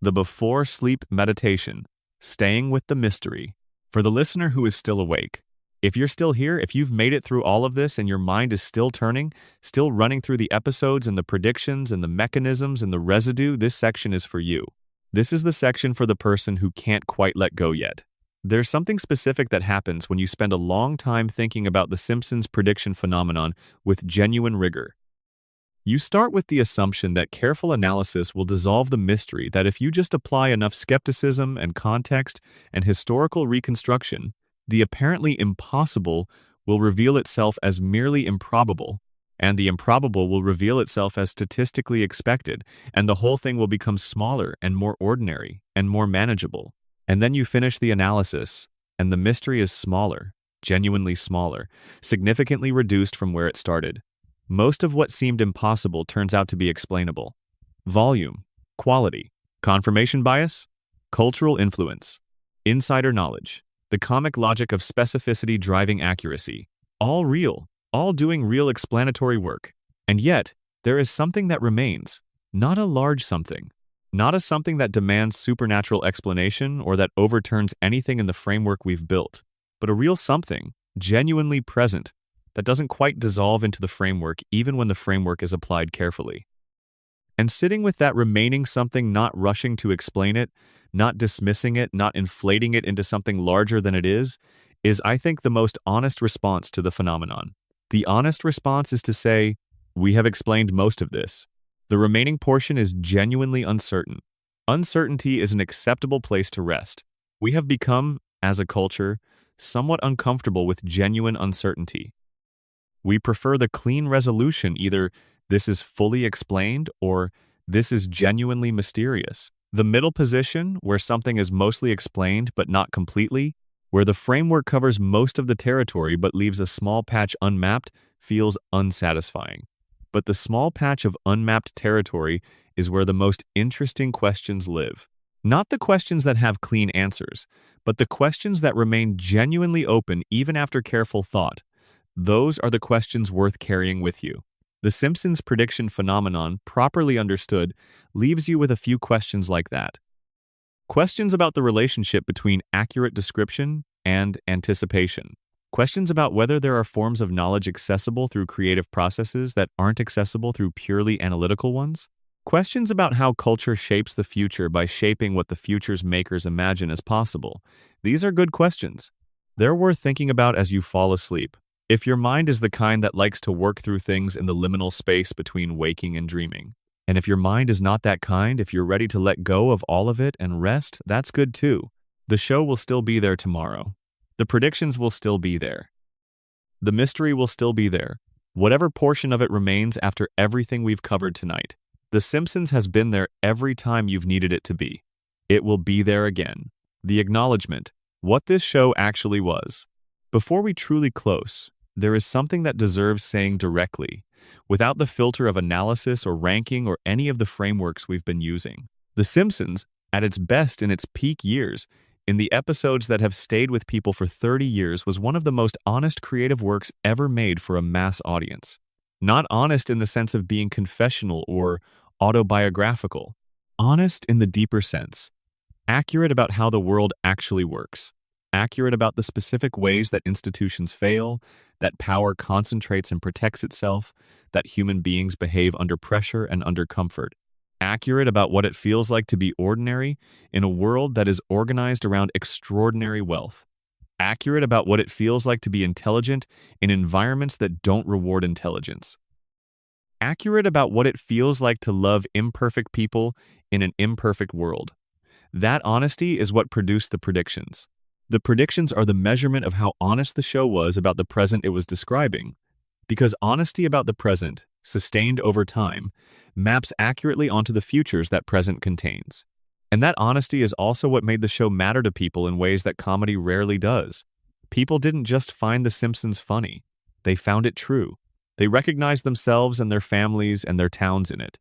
The before sleep meditation. Staying with the mystery. For the listener who is still awake, if you're still here, if you've made it through all of this and your mind is still turning, still running through the episodes and the predictions and the mechanisms and the residue, this section is for you. This is the section for the person who can't quite let go yet. There's something specific that happens when you spend a long time thinking about the Simpsons prediction phenomenon with genuine rigor. You start with the assumption that careful analysis will dissolve the mystery, that if you just apply enough skepticism and context and historical reconstruction, the apparently impossible will reveal itself as merely improbable, and the improbable will reveal itself as statistically expected, and the whole thing will become smaller and more ordinary and more manageable. And then you finish the analysis, and the mystery is smaller, genuinely smaller, significantly reduced from where it started. Most of what seemed impossible turns out to be explainable. Volume, quality, confirmation bias, cultural influence, insider knowledge, the comic logic of specificity driving accuracy. All real, all doing real explanatory work. And yet, there is something that remains, not a large something. Not a something that demands supernatural explanation or that overturns anything in the framework we've built, but a real something, genuinely present, that doesn't quite dissolve into the framework even when the framework is applied carefully. And sitting with that remaining something, not rushing to explain it, not dismissing it, not inflating it into something larger than it is, I think, the most honest response to the phenomenon. The honest response is to say, we have explained most of this. The remaining portion is genuinely uncertain. Uncertainty is an acceptable place to rest. We have become, as a culture, somewhat uncomfortable with genuine uncertainty. We prefer the clean resolution, either this is fully explained or this is genuinely mysterious. The middle position, where something is mostly explained but not completely, where the framework covers most of the territory but leaves a small patch unmapped, feels unsatisfying. But the small patch of unmapped territory is where the most interesting questions live. Not the questions that have clean answers, but the questions that remain genuinely open even after careful thought. Those are the questions worth carrying with you. The Simpsons prediction phenomenon, properly understood, leaves you with a few questions like that. Questions about the relationship between accurate description and anticipation. Questions about whether there are forms of knowledge accessible through creative processes that aren't accessible through purely analytical ones. Questions about how culture shapes the future by shaping what the future's makers imagine as possible. These are good questions. They're worth thinking about as you fall asleep. If your mind is the kind that likes to work through things in the liminal space between waking and dreaming. And if your mind is not that kind, if you're ready to let go of all of it and rest, that's good too. The show will still be there tomorrow. The predictions will still be there. The mystery will still be there. Whatever portion of it remains after everything we've covered tonight. The Simpsons has been there every time you've needed it to be. It will be there again. The acknowledgement, what this show actually was. Before we truly close, there is something that deserves saying directly, without the filter of analysis or ranking or any of the frameworks we've been using. The Simpsons, at its best in its peak years, in the episodes that have stayed with people for 30 years, was one of the most honest creative works ever made for a mass audience. Not honest in the sense of being confessional or autobiographical. Honest in the deeper sense. Accurate about how the world actually works. Accurate about the specific ways that institutions fail, that power concentrates and protects itself, that human beings behave under pressure and under comfort. Accurate about what it feels like to be ordinary in a world that is organized around extraordinary wealth. Accurate about what it feels like to be intelligent in environments that don't reward intelligence. Accurate about what it feels like to love imperfect people in an imperfect world. That honesty is what produced the predictions. The predictions are the measurement of how honest the show was about the present it was describing, because honesty about the present, sustained over time, maps accurately onto the futures that present contains. And that honesty is also what made the show matter to people in ways that comedy rarely does. People didn't just find The Simpsons funny. They found it true. They recognized themselves and their families and their towns in it.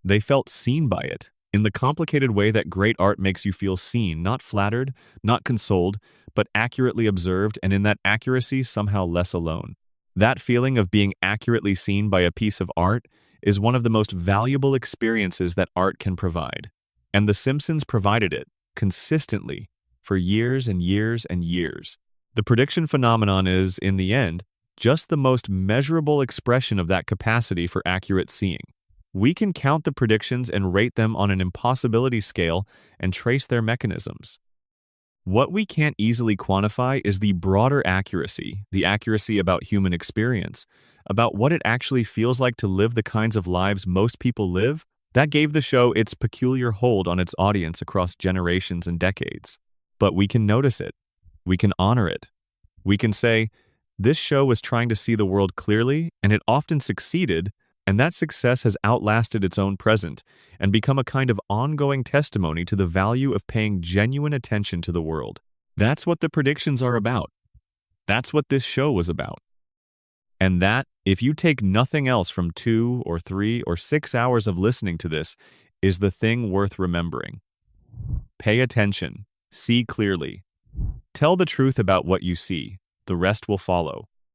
They felt seen by it, in the complicated way that great art makes you feel seen, not flattered, not consoled, but accurately observed, and in that accuracy somehow less alone. That feeling of being accurately seen by a piece of art is one of the most valuable experiences that art can provide. And The Simpsons provided it, consistently, for years and years and years. The prediction phenomenon is, in the end, just the most measurable expression of that capacity for accurate seeing. We can count the predictions and rate them on an impossibility scale and trace their mechanisms. What we can't easily quantify is the broader accuracy, the accuracy about human experience, about what it actually feels like to live the kinds of lives most people live, that gave the show its peculiar hold on its audience across generations and decades. But we can notice it. We can honor it. We can say, this show was trying to see the world clearly, and it often succeeded, and that success has outlasted its own present and become a kind of ongoing testimony to the value of paying genuine attention to the world. That's what the predictions are about. That's what this show was about. And that, if you take nothing else from 2 or 3 or 6 hours of listening to this, is the thing worth remembering. Pay attention. See clearly. Tell the truth about what you see. The rest will follow.